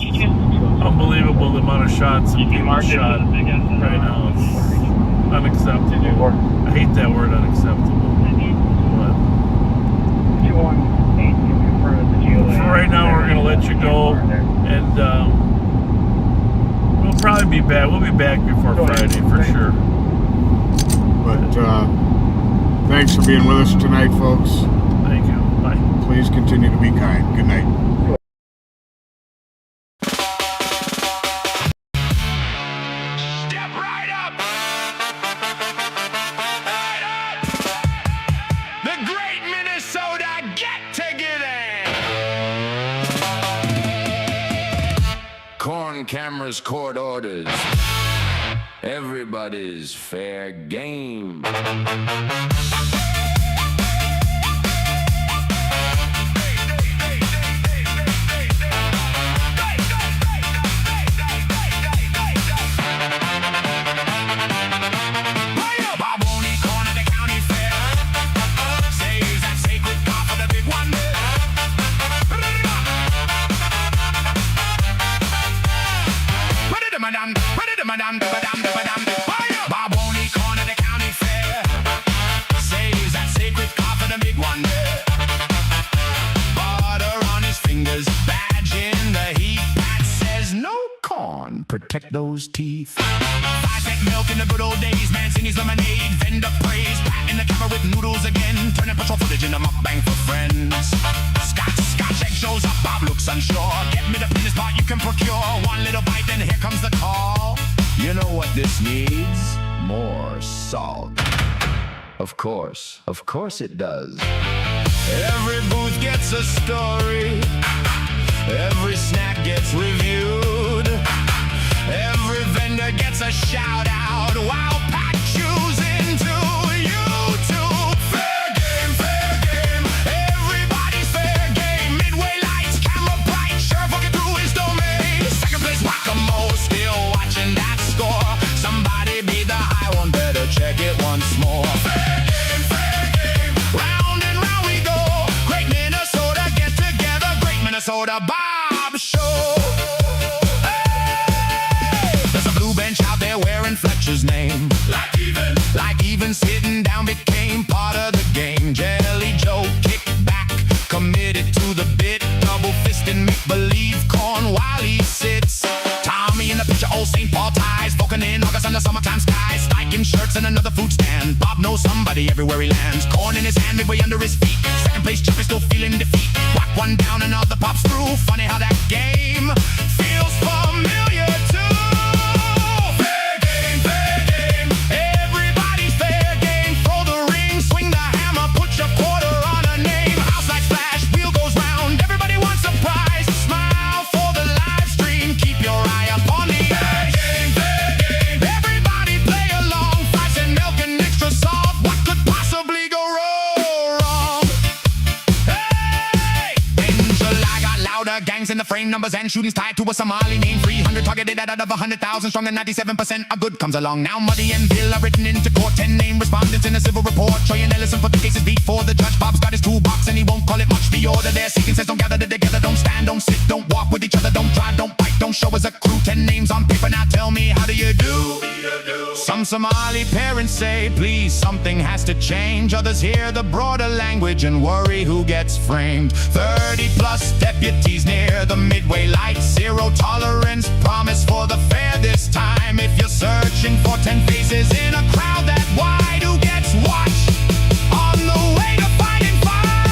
Unbelievable the amount of shots and people shot right now. It's unacceptable. I hate that word, unacceptable. But for right now, we're gonna let you go, and we'll probably be back. We'll be back before Friday for sure. But thanks for being with us tonight, folks. Thank you. Bye. Please continue to be kind. Good night. The Great Minnesota Get-Together! Corn cameras, court orders. Everybody's fair game. Barboni corner, the county fair. Saves that sacred car for the big one. Butter on his fingers, badge in the heat. Pat says no corn, protect those teeth. 5-pack milk in the good old days, Mancini's lemonade, vendor praise. Pat in the camera with noodles again, turning patrol footage into mukbang for friends. Scotch egg shows up, Bob looks unsure. Get me the penis part you can procure. One little bite, then here comes the call. You know what this needs? More salt. Of course it does. Every booth gets a story. Every snack gets reviewed. Every vendor gets a shout out while Pat choosing to YouTube. Fair game, everybody's fair game. Midway lights, camera bright, sure fucking through his domain. Second place Whack-A-Mole, still watching that score. Somebody be the high one, better check it once more. Fair game, round and round we go. Great Minnesota get together, Great Minnesota Bob Show. Fletcher's name. Like even sitting down became part of the game. Jelly Joe kicked back, committed to the bit, double fist and make-believe corn while he sits. Tommy in the picture, old St. Paul ties, poking in August under summertime skies, spiking shirts and another food stand. Bob knows somebody everywhere he lands. Corn in his hand, midway under his feet. Second place chip is still feeling defeat. Whack one down, another pops through. Funny how that game feels familiar too. Fair game, fair game. Everybody's fair game. Throw the ring, swing the hammer, put your quarter on a name. House lights flash, wheel goes round. Everybody wants a prize. Smile for the live stream. Keep your eye up on the fair game, fair game. Everybody play along. Fries and milk and extra salt. What could possibly go wrong? Hey! In July got louder. Gangs in the frame, numbers and shootings tied to a Somali name. 300 targeted out of 100,000 strong, and 97% of good comes along. Now Muddy and Bill are written into court. 10 named respondents in a civil report. Troy and Ellison put the cases before the judge. Bob's got his toolbox and he won't call it much. The order they're seeking says don't gather together, don't stand, don't sit, don't walk with each other, don't drive, don't bite, don't show as a crew. 10 names on paper, now tell me, how do you do? Some Somali parents say, please, something has to change. Others hear the broader language and worry who gets framed. 30 plus deputies near the midway lights. Zero tolerance, promise for the fair this time. If you're searching for 10 faces in a crowd that wide, who gets watched on the way to fighting fire?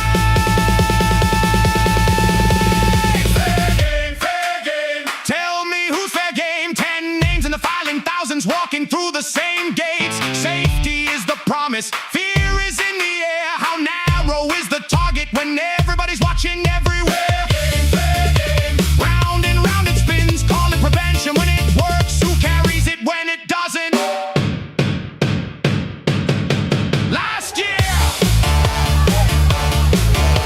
Fair game, fair game. Tell me who's fair game. 10 names in the filing, thousands walking through the same gates. Safety is the promise, fear is in the air. How narrow is the target when everybody's watching everywhere? Fair game. Round and round it spins, call it prevention when it works. Who carries it when it doesn't? Last year,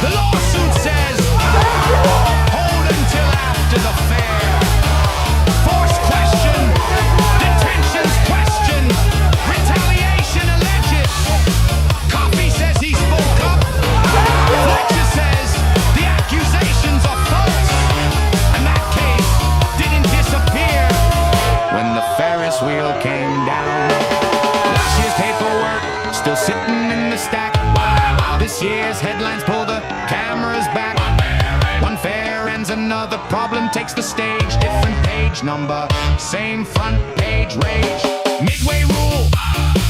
the lawsuit says, hold until after the fair. Force question, detentions question, retaliation alleged. Coffee says he spoke up. Fletcher says the accusations are false, and that case didn't disappear when the Ferris wheel came down. Last year's paperwork still sitting in the stack. This year's headlines pull the cameras back. One fair ends, another problem takes the stage. Different page number, same front page rage. Midway rule,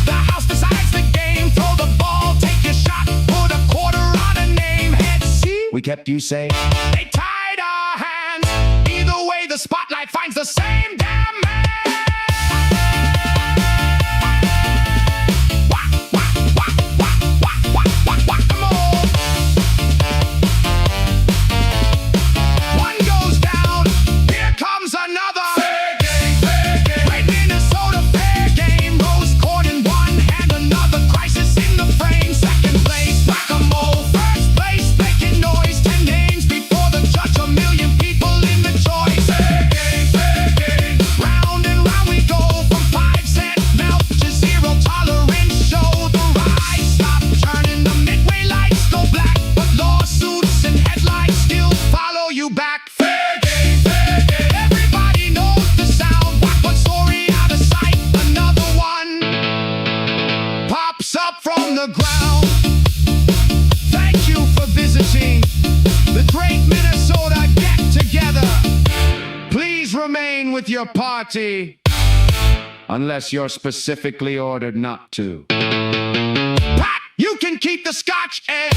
the house decides the game. Throw the ball, take your shot, put a quarter on a name. Head see, we kept you safe. They tied our hands. Either way, the spotlight finds the same damn man. One goes down, here comes another. Fair game, fair game. Great Minnesota fair game. Rose court in one hand, another crisis in the frame. Second place, whack-a-mole. First place, making noise. 10 names before the judge, a million people in the choice. Fair game, fair game. Round and round we go, from 5-cent melt to zero tolerance. Show the rise, stop turning, the midway lights go black, but lawsuits and headlines still follow you back. Fair game, fair game. Everybody knows the sound. Whack one story out of sight, another one pops up from the ground. Thank you for visiting the Great Minnesota Get Together. Please remain with your party unless you're specifically ordered not to. Pat, you can keep the scotch and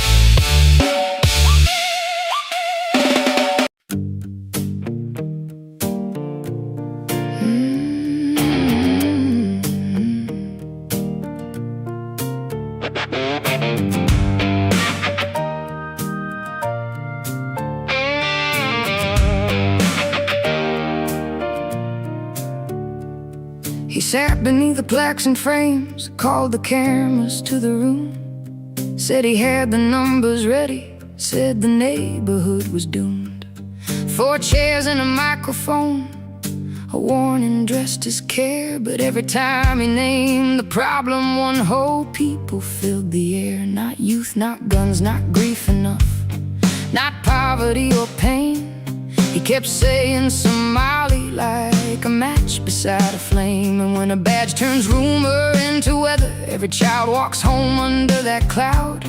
He sat beneath the plaques and frames, called the cameras to the room, said he had the numbers ready, said the neighborhood was doomed. 4 chairs and a microphone, a warning dressed as care. But every time he named the problem, one whole people filled the air. Not youth, not guns, not grief enough, not poverty or pain. He kept saying Somali lies like a match beside a flame. And when a badge turns rumor into weather, every child walks home under that cloud.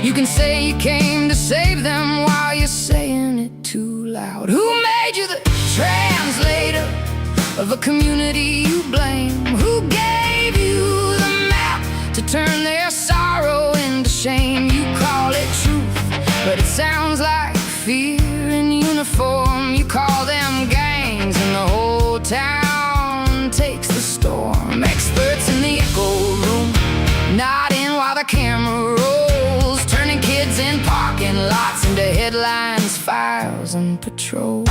You can say you came to save them while you're saying it too loud. Who made you the translator of a community you blame? Who gave you the map to turn their sorrow into shame? You call it truth, but it sounds like fear in uniform. You call them gangs, and the whole town takes the storm. Experts in the echo room, nodding while the camera rolls, turning kids in parking lots into headlines, files, and patrols.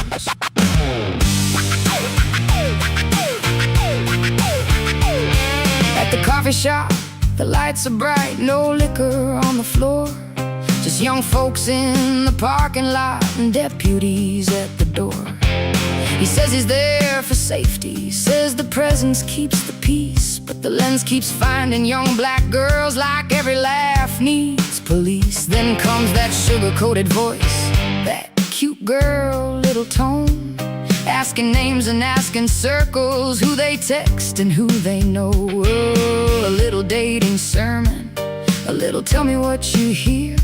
At the coffee shop, the lights are bright, no liquor on the floor. Just young folks in the parking lot and deputies at the door. He says he's there for safety, says the presence keeps the peace, but the lens keeps finding young black girls like every laugh needs police. Then comes that sugar-coated voice, that cute girl, little tone, asking names and asking circles, who they text and who they know. Oh, a little dating sermon, a little tell me what you hear,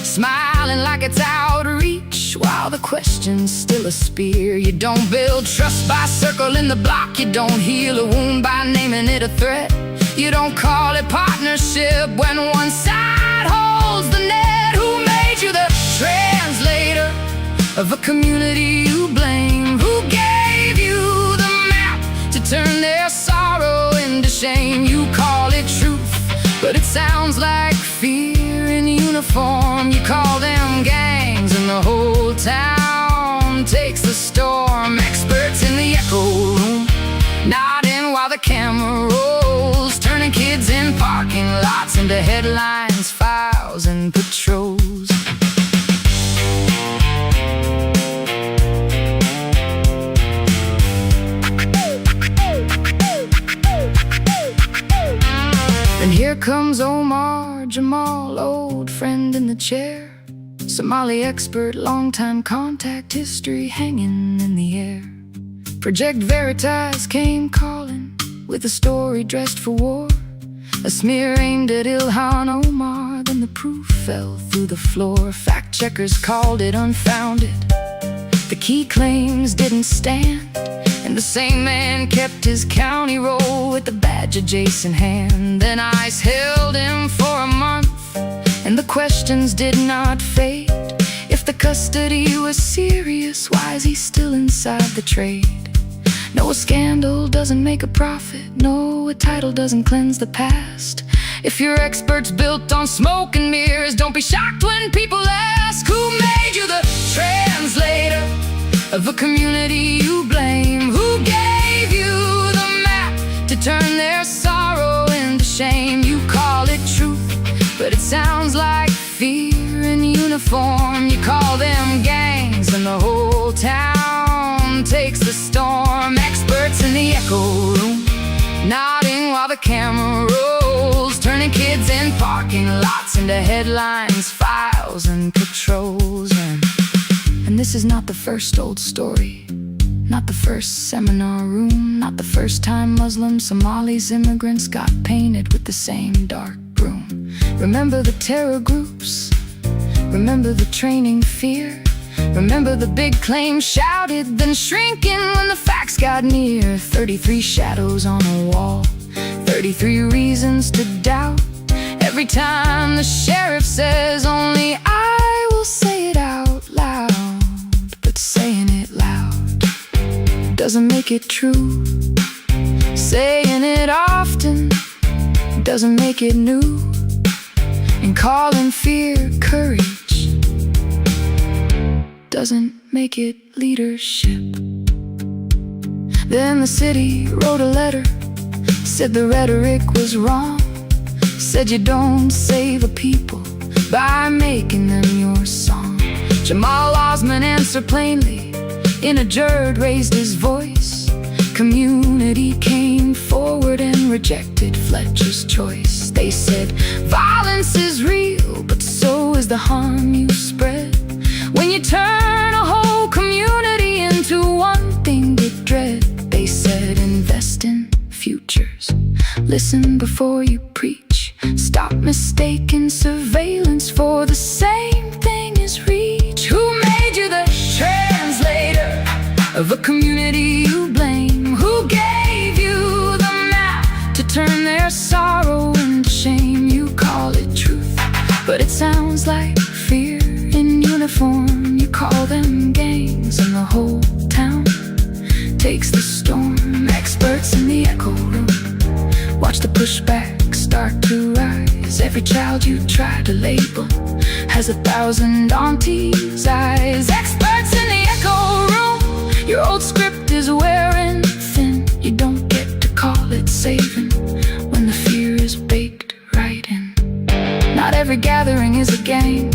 smiling like it's outreach while the question's still a spear. You don't build trust by circling the block, you don't heal a wound by naming it a threat, you don't call it partnership when one side holds the net. Who made you the translator of a community you blame? Who gave you the map to turn their sorrow into shame? You call it truth, but it sounds like fear in uniform. You call them gangs, and the whole town takes the storm. Experts in the echo room, nodding while the camera rolls, turning kids in parking lots into headlines, files, and patrols. And here comes Omar Jamal, old friend in the chair, Somali expert, long-time contact, history hanging in the air. Project Veritas came calling with a story dressed for war, a smear aimed at Ilhan Omar, then the proof fell through the floor. Fact checkers called it unfounded, the key claims didn't stand, and the same man kept his county roll with the badge adjacent hand. Then ICE held him for a month, and the questions did not fade. If the custody was serious, why is he still inside the trade? No, a scandal doesn't make a profit. No, a title doesn't cleanse the past. If your expert's built on smoke and mirrors, don't be shocked when people ask, who made you the translator of a community you blame? Who gave you the map to turn their sorrow into shame? You call it truth, but it sounds like fear in uniform. You call them gangs, and the whole town takes the storm. Experts in the echo room, nodding while the camera rolls, turning kids in parking lots into headlines, files, and patrols. And this is not the first old story, not the first seminar room, not the first time Muslims, Somalis, immigrants got painted with the same dark broom. Remember the terror groups, remember the training fear, remember the big claims shouted, then shrinking when the facts got near. 33 shadows on a wall, 33 reasons to doubt. Every time the sheriff says, only I will say it out loud. But saying it loud doesn't make it true. Saying it often doesn't make it new. And calling fear courage doesn't make it leadership. Then the city wrote a letter, said the rhetoric was wrong, said you don't save a people by making them your song. Jamal Osman answered plainly, in a jerd raised his voice. Community came forward and rejected Fletcher's choice. They said, violence is real, but so is the harm you spread. When you turn a whole community into one thing with dread, they Listen before you preach. Stop mistaking surveillance for the same thing as reach. Who made you the translator of a community you blame? Who gave you the map to turn their sorrow into shame? You call it truth, but it sounds like fear in uniform. You call them gangs, and the whole town takes the storm. Experts in the echo room watch the pushback start to rise. Every child you try to label has 1,000 aunties' eyes. Experts in the echo room, your old script is wearing thin. You don't get to call it saving when the fear is baked right in. Not every gathering is a gang.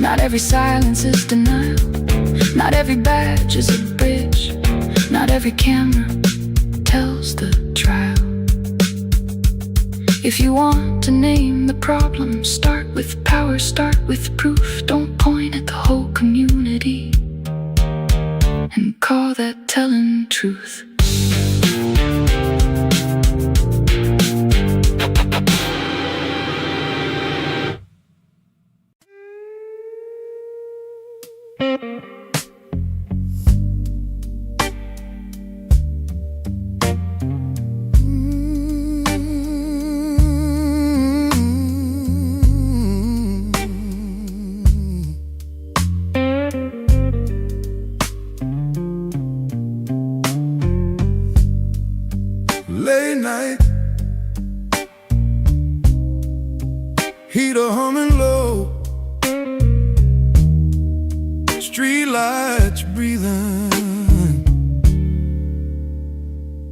Not every silence is denial. Not every badge is a bridge. Not every camera tells the trial. If you want to name the problem, start with power, start with proof. Don't point at the whole community and call that telling truth. Late night, heater humming low, street lights breathing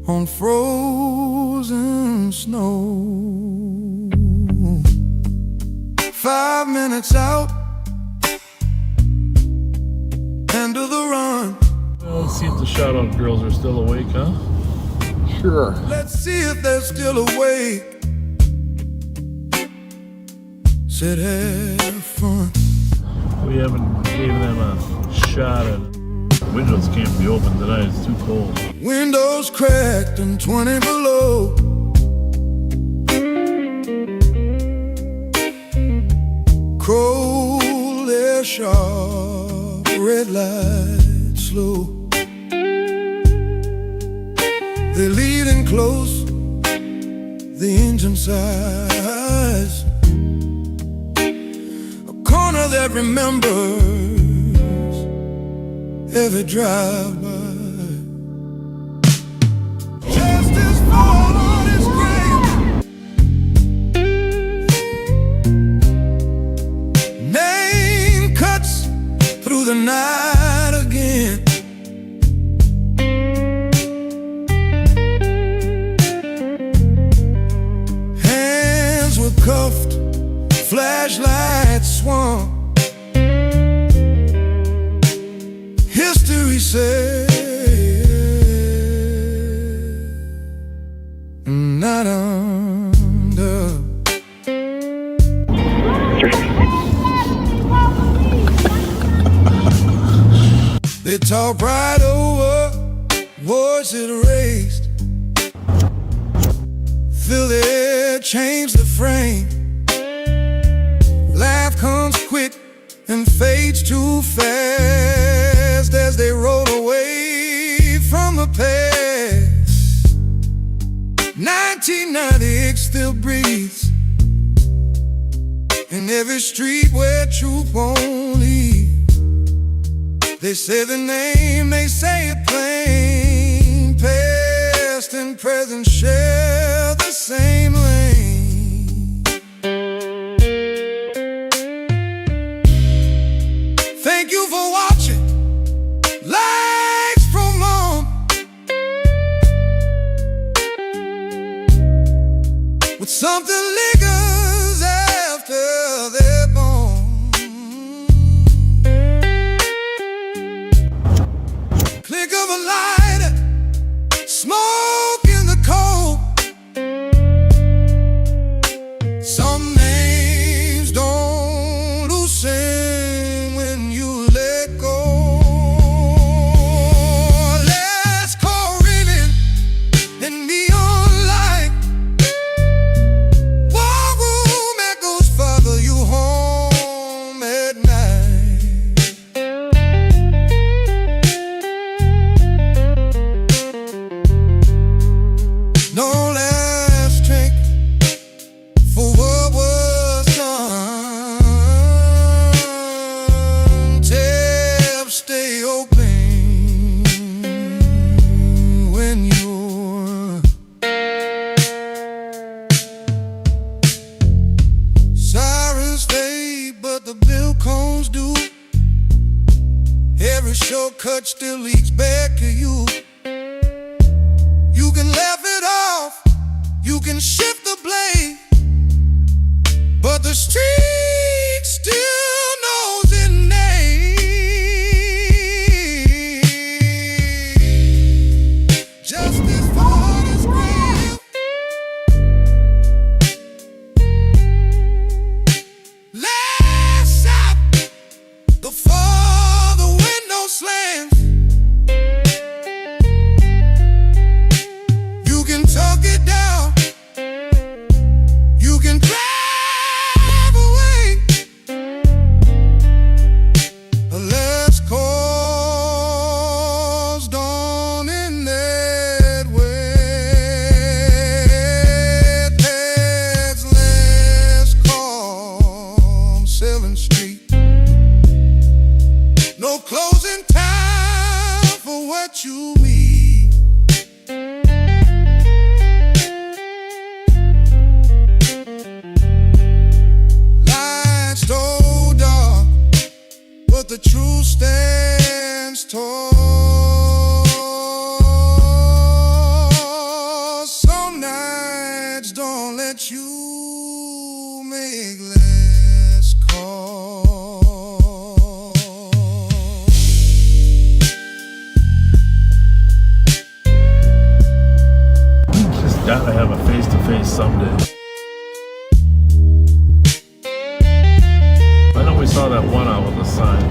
on frozen snow. 5 minutes out, end of the run. Well, let's see if the shout-out girls are still awake, huh? Sure. Let's see if they're still awake. Said have fun. We haven't given them a shot at it. Windows can't be open tonight, it's too cold. Windows cracked and 20 below. Cold air sharp, red light slow. They're leading close, the engine sighs. A corner that remembers every drive-by. Justice fall on his grave. Name cuts through the night again. Cuffed, flashlights swung. History said, not under. They talk right over, voices raised. Fill the air, change the frame. Laugh comes quick and fades too fast as they roll away from the past. 1990 still breathes in every street where truth won't lead. They say the name, they say it plain. Past and present share the same lane. Thank you for watching. Lights from home with something lingers after they're born. Click of a lighter, smoke in the cold. Some names don't loosen when you let go. Let's call ribbon and neon light. Every shortcut still leads back to you. You can laugh it off, you can shift the blame, but the street still knows its name. Justice for this grave. Last shot before the window slams. You can tuck it down, you can drive away. A last cause dawn in that way. That's last call on 7th Street. No closing time for what you mean. Lights so dark, but the truth stands tall. Some nights don't let you make last call. Just gotta have a face-to-face someday. I know we saw that one out with the sign.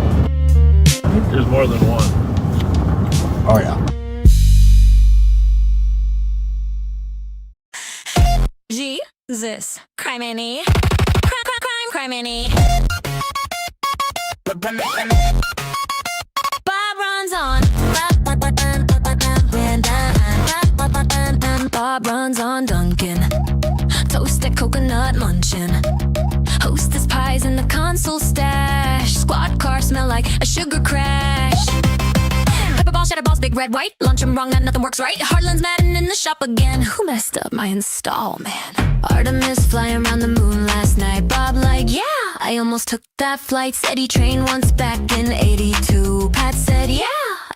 I think there's more than one. Oh yeah. Jesus, criminy, criminy. Bob runs on. Bob runs on Dunkin'. Toasted coconut munchin'. Hostess pies in the console stash. Squad car smell like a sugar crash. Pepper ball, cheddar balls, big red, white. Lunchroom wrong, that nothing works right. Harlan's Madden in the shop again. Who messed up my install, man? Artemis flying around the moon last night. Bob like, yeah, I almost took that flight. Said he trained once back in 82. Pat said, yeah,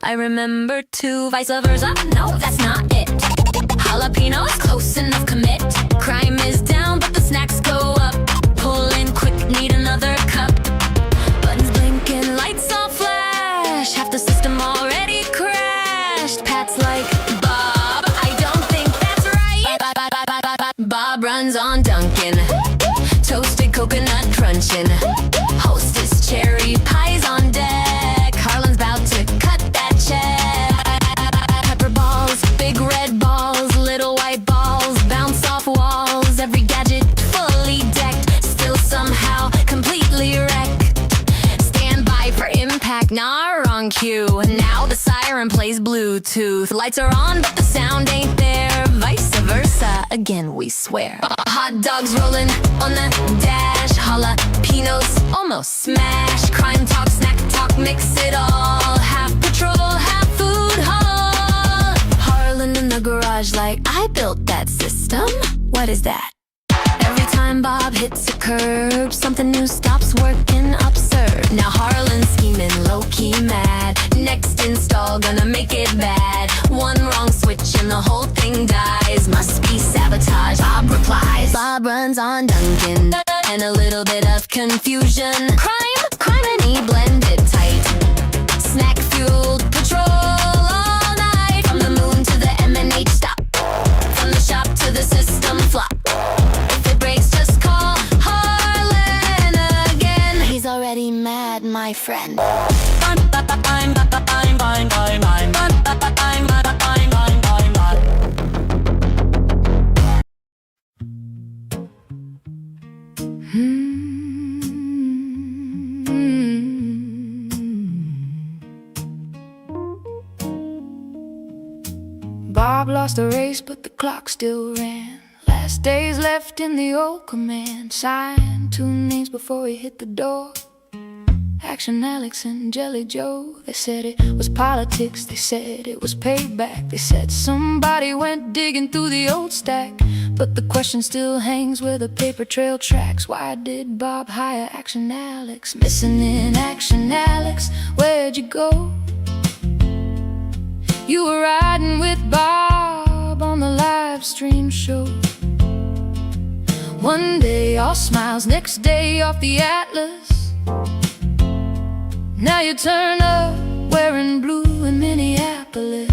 I remember too. Vice versa, no, that's not it. Jalapenos, close enough, commit. Crime is down, but the snacks go up. Pull in quick, need another cup. Buttons blinking, lights all flash. Half the system already crashed. Pat's like, Bob, I don't think that's right. Bob runs on Dunkin'. Toasted coconut crunching. Hostess cherry pies on deck. Harlan's about to cut that check. Pepper balls, big red balls, little white balls, bounce off walls. Every gadget fully decked, still somehow completely wrecked. Stand by for impact, nah, wrong cue. Now the siren plays Bluetooth. Lights are on, but the sound ain't there. Vice versa, again we swear. Hot dogs rolling on the dash. Jalapenos almost smash. Crime talk, snack talk, mix it all. Half patrol, half food hall. Harlan in the garage like, I built that system. What is that? Every time Bob hits a curb, something new stops working absurd. Now Harlan's scheming, low-key mad. Next install, gonna make it bad. One wrong switch and the whole thing dies. Must be sabotage, Bob replies. Bob runs on Dunkin', and a little bit of confusion. Criminy blended tight. Snack-fueled patrol all night. From the moon to the M&H stop. From the shop to the system flop. If it breaks, just call Harlan again. He's already mad, my friend. Bob lost the race, but the clock still ran. Last days left in the old command. Signed 2 names before he hit the door. Action Alex and Jelly Joe. They said it was politics, they said it was payback. They said somebody went digging through the old stack. But the question still hangs where the paper trail tracks. Why did Bob hire Action Alex? Missing in action, Alex, where'd you go? You were riding with Bob on the live stream show. One day all smiles, next day off the Atlas. Now you turn up wearing blue in Minneapolis.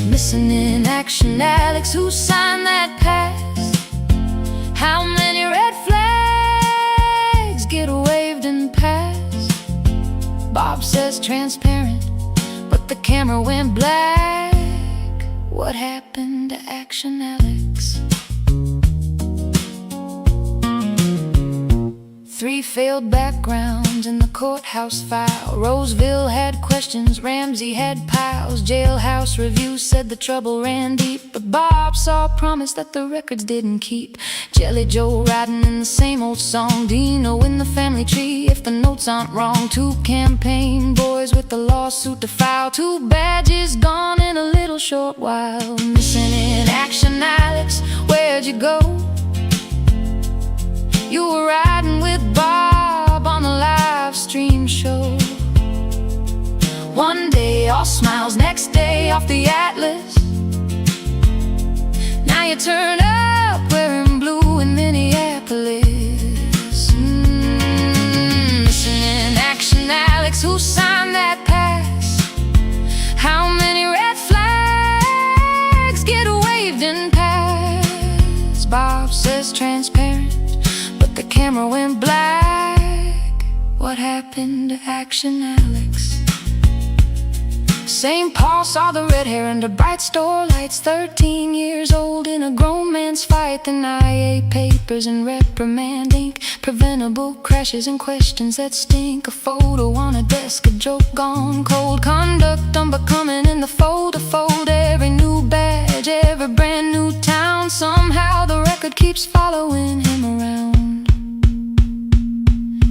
Missing in action, Alex, who signed that pass? How many red flags get waved and passed? Bob says transparent, but the camera went black. What happened to Action Alex? 3 failed backgrounds in the courthouse file. Roseville had questions, Ramsey had piles. Jailhouse Review said the trouble ran deep, but Bob saw promise that the records didn't keep. Jelly Joe riding in the same old song, Dino in the family tree if the notes aren't wrong. 2 campaign boys with the lawsuit to file. 2 badges gone in a little short while. Missing in action, Alex, where'd you go? You were riding with Bob on the live stream show. One day all smiles, next day off the Atlas. Now you turn up wearing blue in Minneapolis. Missing in action, Alex, who signed that pass? How many red flags get waved and passed? Bob says transparent, the camera went black. What happened to Action Alex? St. Paul saw the red hair under bright store lights. 13 years old in a grown man's fight. The IA papers and reprimand ink. Preventable crashes and questions that stink. A photo on a desk, a joke gone cold. Conduct unbecoming in the fold to fold. Every new badge, every brand new town. Somehow the record keeps following him around.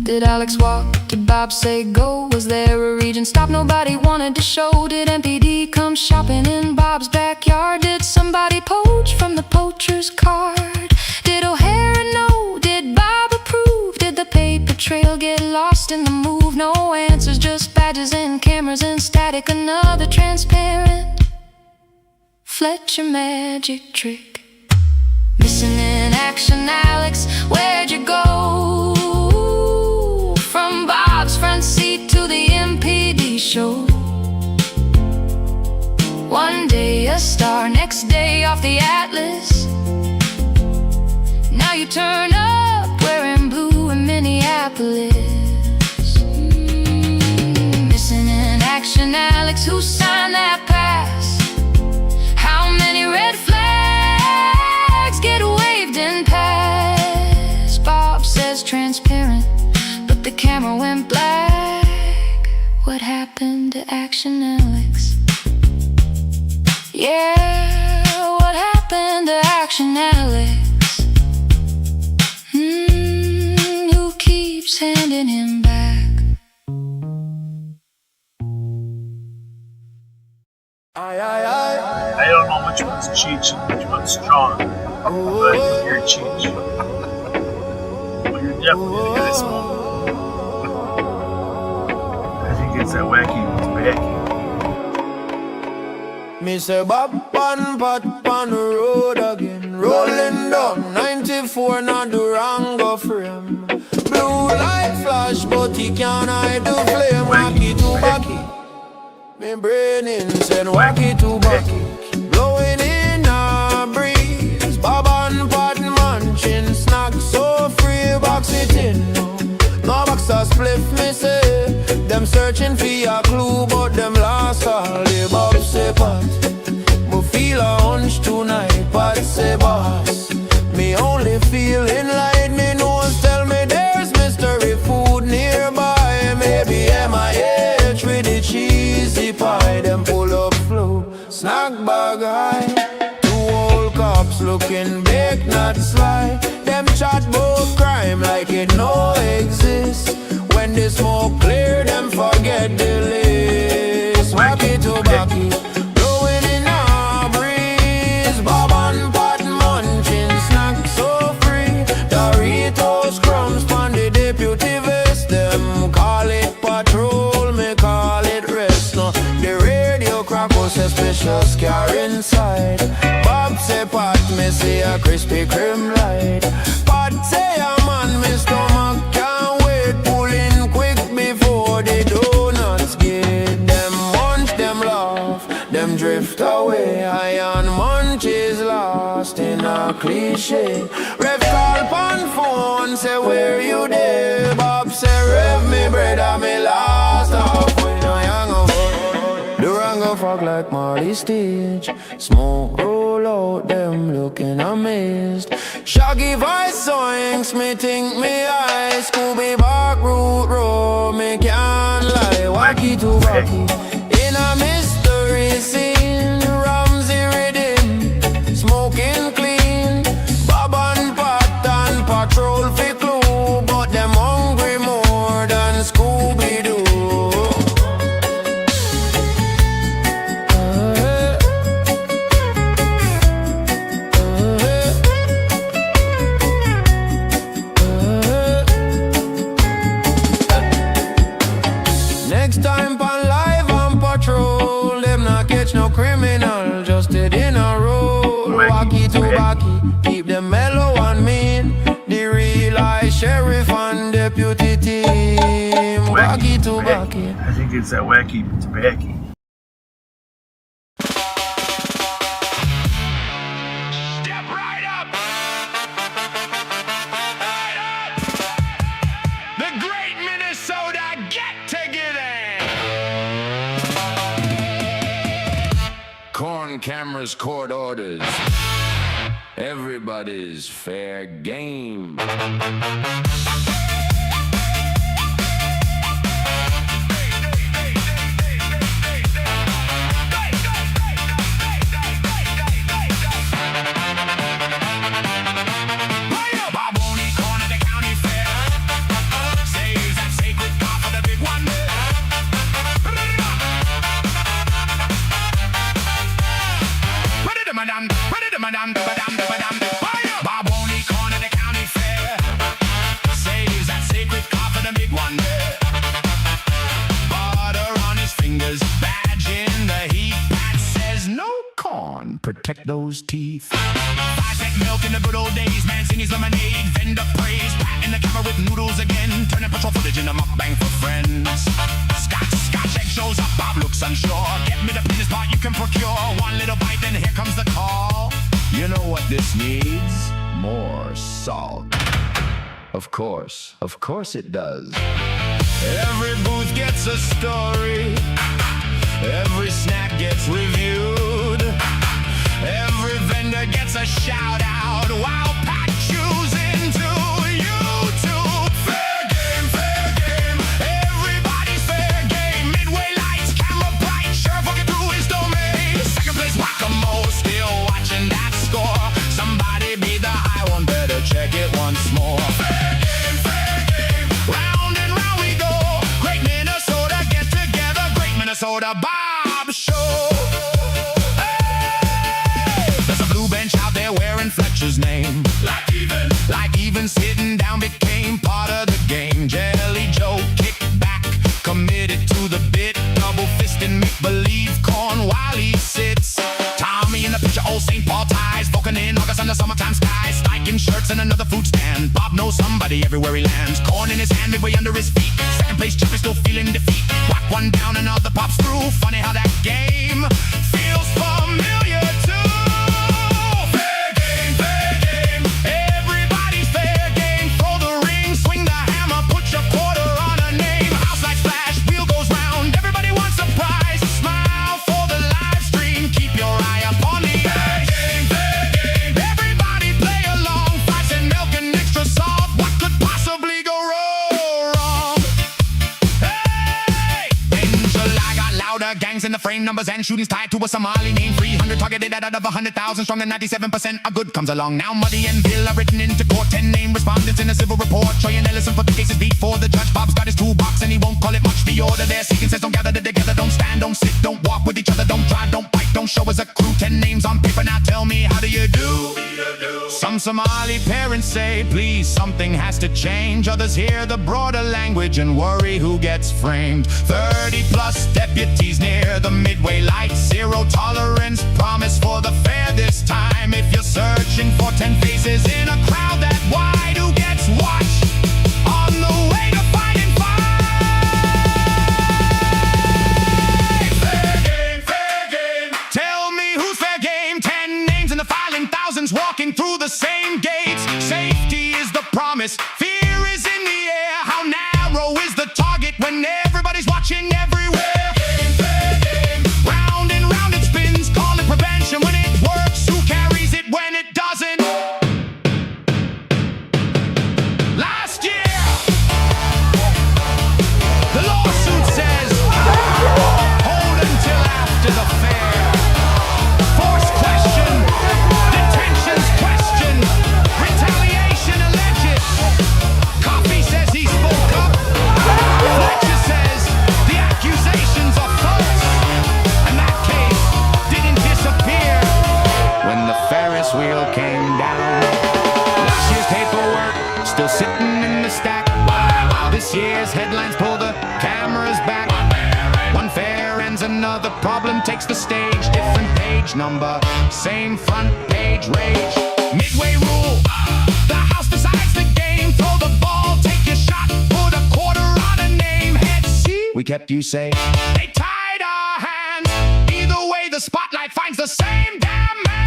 Did Alex walk? Did Bob say go? Was there a region stop nobody wanted to show? Did MPD come shopping in Bob's backyard? Did somebody poach from the poacher's card? Did O'Hara know? Did Bob approve? Did the paper trail get lost in the move? No answers, just badges and cameras and static. Another transparent Fletcher magic trick. Missing in action, Alex, where'd you go? From Bob's front seat to the MPD show. One day a star, next day off the Atlas. Now you turn up wearing blue in Minneapolis. Missing in action, Alex, who signed that pass? How many red flags get waved and passed? Bob says transparent, the camera went black. What happened to Action Alex? Yeah, what happened to Action Alex? Who keeps handing him back? I don't know which one's Cheech and which one's strong, but you're Cheech. Well, you're definitely the guy smoking. It's that wacky one's back. Me say Bob on the road again. Rolling down 94, not the wrong go frame. Blue light flash, but he can't hide the flame. Wacky to backy. Me brain insane, wacky to backy. Blowing in a breeze. Bob on pot munching snack so free. Box it in. No box a spliff, me say. Them searching for a clue, but them lost all the Bob say pot. Me feel a hunch tonight, pot say boss. Me only feeling like me nose tell me there's mystery food nearby. Maybe MIH with the cheesy pie. Them pull up flow, snack bag high. 2 old cops looking big, not sly. Them chat bout crime like it no exists. When the smoke clear, them forget the list. Wacky to backy, blowing in a breeze. me see a Krispy Kreme light. But say a man, me stomach can't wait. Pulling quick before the donuts get. Them munch, them laugh, them drift away. Iron munchies lost in a cliche. Rev call pan phone, say where you there? Bob say rev me brother, me last halfway. Durango fog like Marley stage. Smoke roll out, them looking amazed. Shaggy voice songs, me think me high. Scooby back root row, me can't lie. Wacky to wacky, in a mystery scene. Ramsey rhythm, smoking clean. Bob and Pat and patrol fi clue. But them hungry more than Scooby-Doo. Next time pan live on patrol, them not catch no criminal, just it in a roll. Wacky to wacky, keep them mellow and mean. The real eye sheriff and deputy team. Wacky to wacky. I think it's that wacky tobacco. The Great Minnesota Get-Together. Corn cameras, court orders. Everybody's fair game. Barboni corner, the county fair. Saves that sacred car for the big one. Butter on his fingers, badge in the heat. Pat says no corn, protect those teeth. 5-pack milk in the good old days, Mancini's lemonade, vendor praise. Pat in the camera with noodles again, turning patrol footage into mukbang for friends. Scotch egg shows up, Bob looks unsure. Get me the penis part you can procure. One little bite, then here comes the call. You know what this needs? More salt. Of course it does. Every booth gets a story. Every snack gets reviewed. Every vendor gets a shout out while Pat chews into YouTube. Fair game, everybody's fair game. Midway lights, camera bright, sheriff walking through his domain. Second place whack-a-mole, still watching that score. Somebody be the high one, better check it once more. Fair game, round and round we go. Great Minnesota get together, Great Minnesota Bob Show. There's a blue bench out there wearing Fletcher's name. Like even sitting down became part of the game. Jelly Joe kicked back, committed to the bit. Double fist and make-believe corn while he sits. Tommy in the picture, old St. Paul ties. Vulcan in August under summertime skies. Spiking shirts and another food stand. Bob knows somebody everywhere he lands. Corn in his hand, midway under his feet. Second place chip is still feeling defeat. Whack one down, another pops through. Funny how that game feels familiar too. Fair game, everybody's fair game. Throw the ring, swing the hammer, put your quarter on a name. House lights flash, wheel goes round. Everybody wants a prize. Smile for the live stream. Keep your eye up on the fair game. Everybody play along. Fries and milk and extra salt. What could possibly go wrong? Hey! In July got louder. Gangs in the frame, numbers and shootings tied to a Somali name. 300 targeted out of 100,000 strong, and 97% of good comes along. Now Muddy and Bill are written into court. 10 name respondents in a civil report. Troy and Ellison put the cases before the judge. Bob's got his toolbox and he won't call it much. The order they're seeking says don't gather together, don't stand, don't sit, don't walk with each other, don't drive, don't bite, don't show as a crew. 10 names on paper, now tell me how do you do? Some Somali parents say, please, something has to change. Others hear the broader language and worry who gets framed. 30 plus deputies near the midway lights. Zero tolerance promise for the fair this time. If you're searching for 10 faces in a crowd that wide, who gets watched on the way to fighting fire? Fair game, fair game. Tell me who's fair game. 10 names in the filing, thousands walking through the same gates. Safety is the promise, fear is in the air. How narrow is the target when everybody's watching everywhere? Fair game. Round and round it spins, call it prevention when it works. Who carries it when it doesn't? Last year, the lawsuit says, hold until after the fair. Force question, detentions question, retaliation alleged. Coffee says he spoke up. Fletcher says the accusations are false, and that case didn't disappear when the Ferris wheel came down. Last year's paperwork still sitting in the stack. This year's headlines pull the cameras back. One fair ends, another problem takes the stage. Different page number, same front page rage. Midway rule, the house decides the game. Throw the ball, take your shot, put a quarter on a name. Head see, we kept you safe. They tied our hands. Either way, the spotlight finds the same damn man.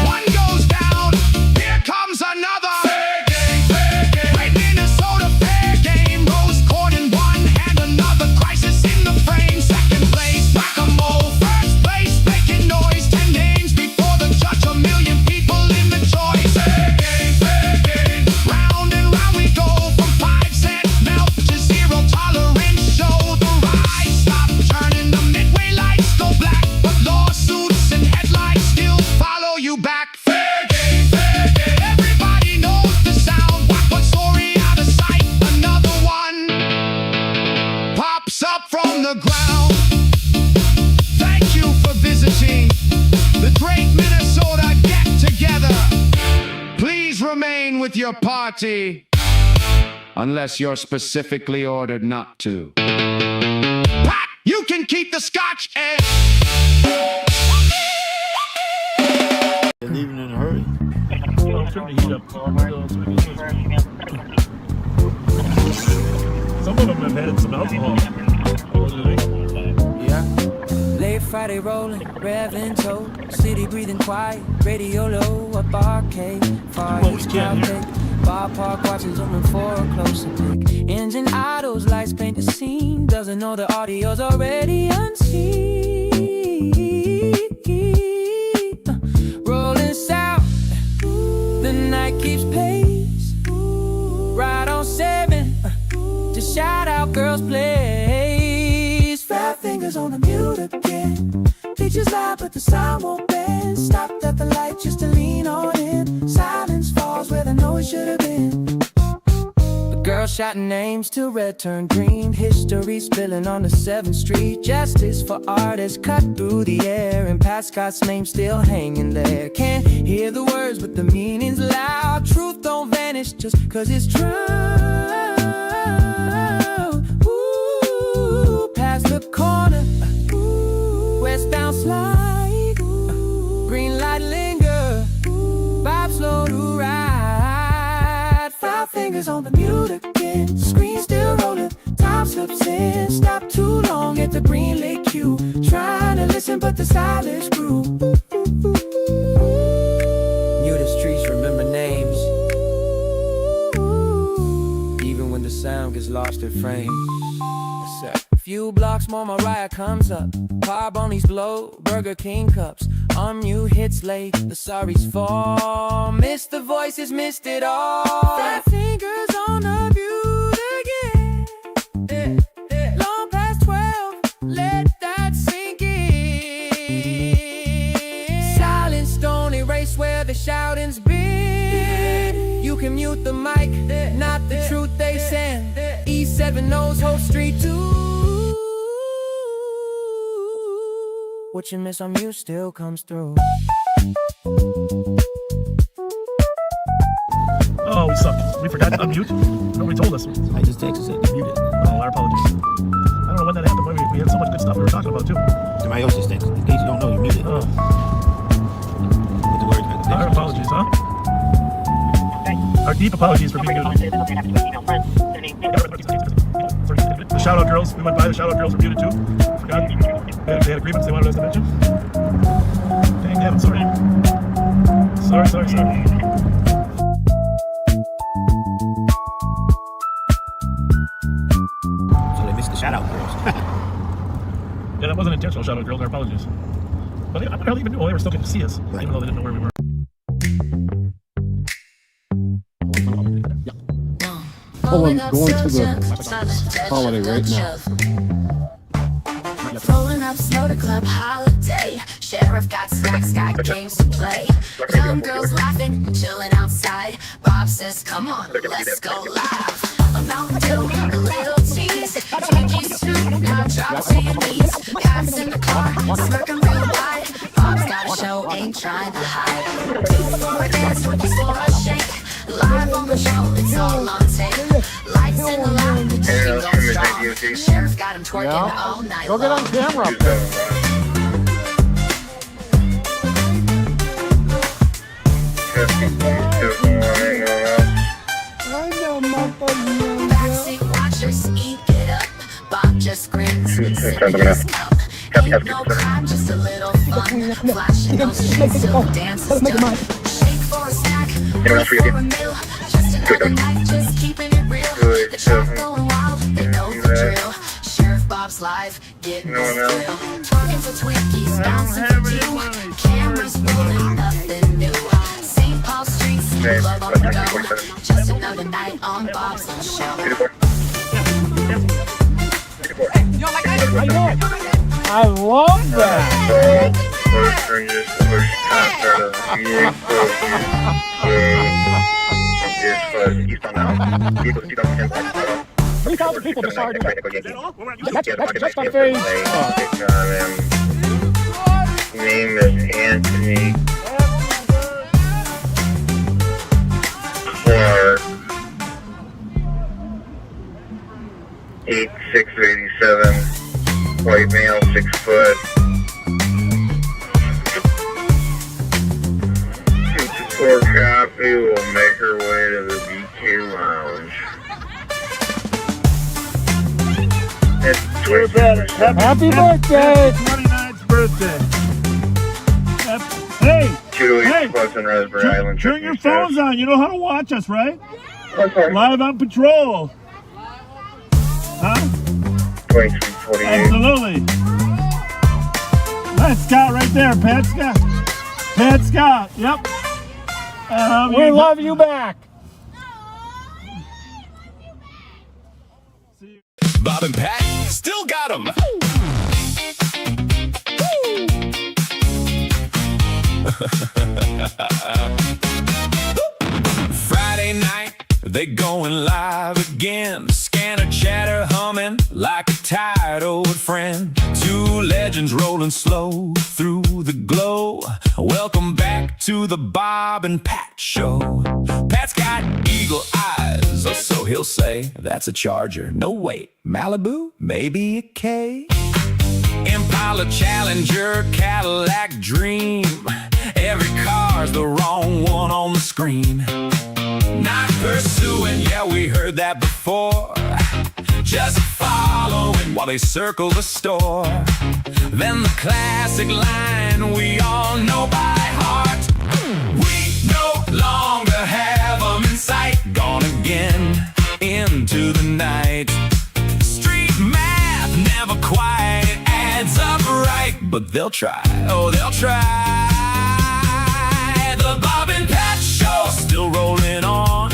One goes down, here comes another. Fair game, fair game. Right, Minnesota fair game. Rose court in one hand, another crisis in the frame. Second place, whack-a-mole. First place, making noise. 10 names before the judge, a million people in the choice. Fair game, fair game. Round and round we go, from 5 cent melt to zero tolerance. Show the rise, stop turning, the midway lights go black, but lawsuits and headlines still follow you back. Fair game, fair game. Everybody knows the sound. Whack one story out of sight, another one pops up from the ground. Thank you for visiting the Great Minnesota Get Together. Please remain with your party unless you're specifically ordered not to. Pat, you can keep the scotch and Leaving in a hurry. Some of them have had some alcohol. Yeah. Late Friday rolling, revving toe, city breathing quiet, radio low, up arcade, far east crowd take, bar park watching zooming for a closer pick. Engine idles, lights paint the scene, doesn't know the audio's already unseen. Rolling south, the night keeps pace, right on 7, just shout out girls place. Fat fingers on the mute again, pictures loud but the sound won't bend. Stopped at the light just to lean on in, silence falls where the noise should have been. The girl shouting names till red turned green, history spilling on the 7th Street. Justice for artists cut through the air, and Pat Scott's name still hanging there. Can't hear the words but the meaning's loud. Truth don't vanish just cause it's true. Ooh, past the corner, westbound slide, green light linger, vibe slow to ride. 5 fingers on the mute again, screen still rolling, time slips in. Stop too long at the green light cue, trying to listen but the silence grew. Knew the streets remember names, even when the sound gets lost in frame. Few blocks more, Mariah comes up. Car bunnies blow, Burger King cups. Unmute hits late, the sorries fall. Missed the voices, missed it all. Fat fingers on the mute again. Long past 12, let that sink in. Silence don't erase where the shouting's been. You can mute the mic, not the truth they send. E said Heaven knows Hope Street too. What you miss on you still comes through. Oh, we suck. We forgot to unmute. Nobody told us. I just texted it. You muted. Oh, our apologies. I don't know when that happened, but we had so much good stuff we were talking about too. Somebody else just texted. In case you don't know, you muted. Oh. With the words. Our apologies, huh? Our deep apologies for being muted. The shout out girls. We went by the shout out girls were muted too. Forgot. They had agreements they wanted us to mention. Dang, damn, I'm sorry. Sorry. So they missed the shout out girls. Yeah, that wasn't intentional shout out girls. Our apologies. But I barely even knew they were still getting to see us, even though they didn't know where we were. Going to the holiday right now. Rolling up slow to club holiday. Sheriff got snacks, got games to play. Young girls laughing, chilling outside. Bob says, come on, let's go live. A Mountain Dew, a little cheese. Jinkies too, now drop to your knees. Cats in the car, smirking real wide. Bob's got a show, ain't trying to hide. Do for a dance, with the floor a shake. Live on the show, it's all on tape. Lights in the lounge, the chicken goes strong. Sheriff got him twerking all night long. Go get on camera up there. Backseat watchers, eat it up. Bob just grins, sipping his cup. Ain't no crime, just a little fun. Flashing those shades till dance is done. Shake for a snack, wait for a meal. Just another night, just keeping it real. The crowd going wild, you know the drill. Sheriff Bob's live, getting this thrill. Twerking for Twinkies, bouncing for two. Cameras rolling, nothing new. St. Paul Streets, club on the go. Just another night on Bob's own show. I love that. People decided that's just on page. Name is Anthony Clark. 8'6", 87, white male, 6 foot. 2-4 copy will make her way to the BK Lounge. Happy birthday! 29th birthday. Hey! Hey! Pleasant Raspberry Island. Turn your phones on. You know how to watch us, right? Okay. Live on patrol. Huh? 2348. Absolutely. That's Scott right there. Pat Scott. Pat Scott. Yep. We love you back. Bob and Pat still got 'em. Friday night, they going live again. Scanner chatter humming like a tired old friend. Two legends rolling slow through the glow. Welcome back to the Bob and Pat Show. Pat's got eagle eyes, or so he'll say. That's a Charger. No, wait. Malibu? Maybe a K? Impala, Challenger, Cadillac, Dream. Every car's the wrong one on the screen. Not pursuing, yeah, we heard that before. Just following while they circle the store. Then the classic line we all know by heart. We no longer have them in sight. Gone again into the night. Street math never quite adds up right. But they'll try, oh they'll try. The Bob and Pat Show still rolling on.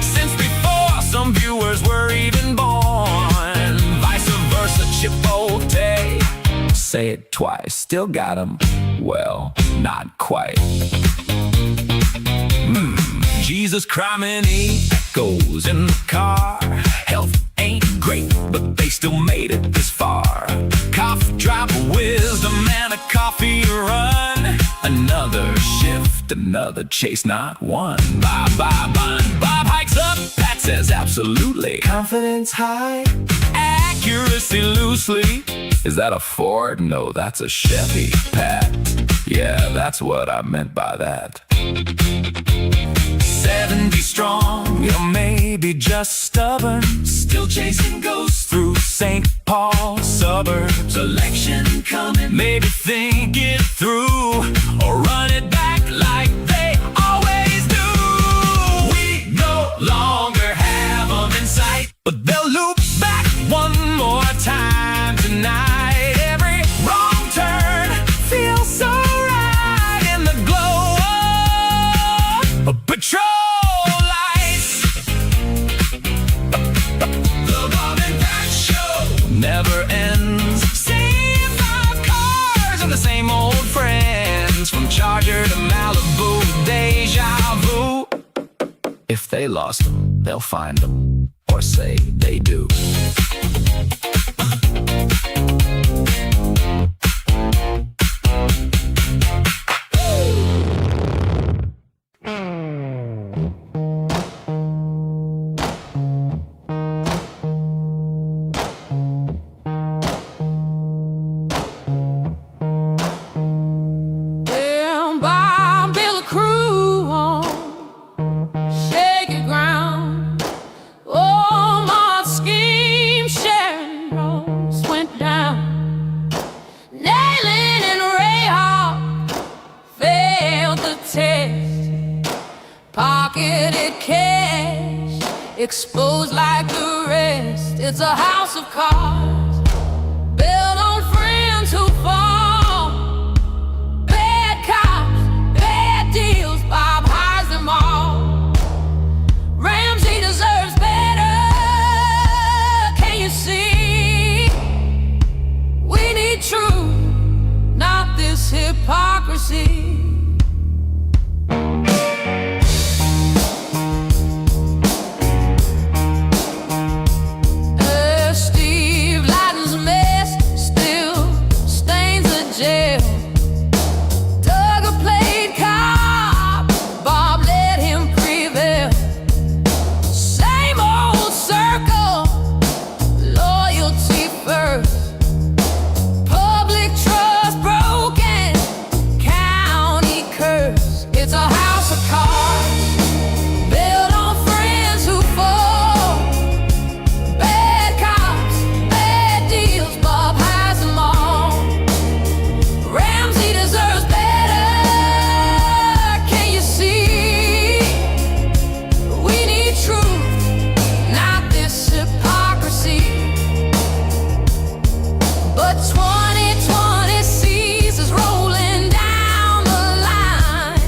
Since before some viewers were even born. Vice versa, Chipotle. Say it twice, still got 'em. Well, not quite. Jesus criminy echoes in the car. Health ain't great. great, but they still made it this far. Cough, drop of wisdom, and a coffee run. Another shift, another chase, not one. Bye, bye, bun. Bob hikes up, Pat says absolutely. Confidence high, accuracy loosely. Is that a Ford? No, that's a Chevy, Pat. Yeah, that's what I meant by that. 70 strong, you're maybe just stubborn. Still chasing ghosts through St. Paul suburbs. Election coming, maybe think it through, or run it back like they always do. We no longer have them in sight, but they'll loop back one more time tonight. Every wrong turn feels so right in the glow of patrol lights. The Bob and Pat Show never ends. Same 5 cars and the same old friends, from Charger to Malibu, deja vu. If they lost them, they'll find them, or say they do. Damn, Bob, build a crew on shaky ground. Oh, my scheme, Sharon Rose went down. Nailing and Ray Hawk failed the test. Pocketed cash, exposed like the rest. It's a house of cards, built on friends who fall. Bad cops, bad deals, Bob hires them all. Ramsey deserves better, can you see? We need truth, not this hypocrisy. Steve Ladden's mess still stains the jail. Doug a played cop, Bob let him prevail. Same old circle, loyalty first. Public trust broken, county curse. It's a house of cards, built on friends who fall. Bad cops, bad deals, Bob has them all. Ramsey deserves better, can you see? We need truth, not this hypocrisy. But 2020 sees us rolling down the line.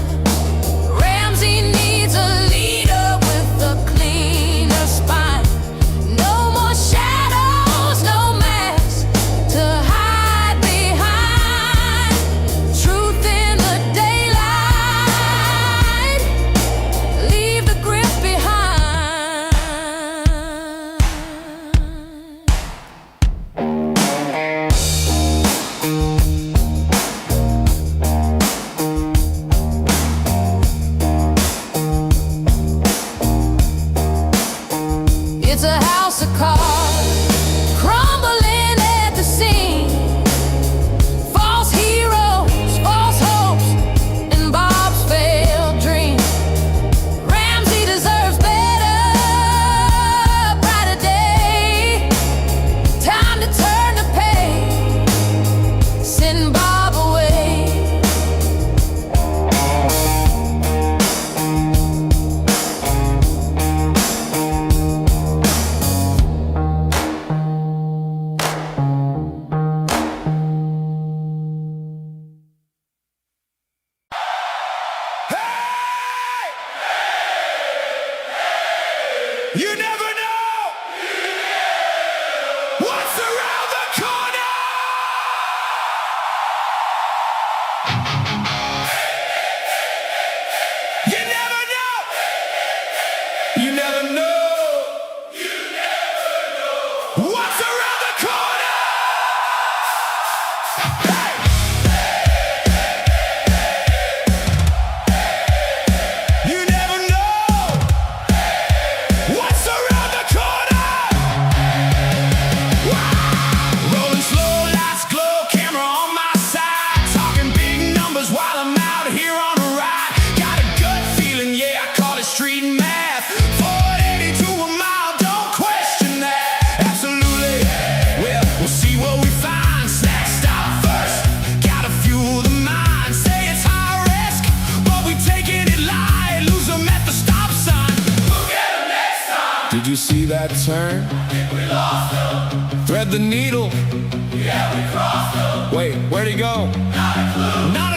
Did you see that turn? I think we lost him. Thread the needle. Yeah, we crossed him. Wait, where'd he go? Not a clue. Not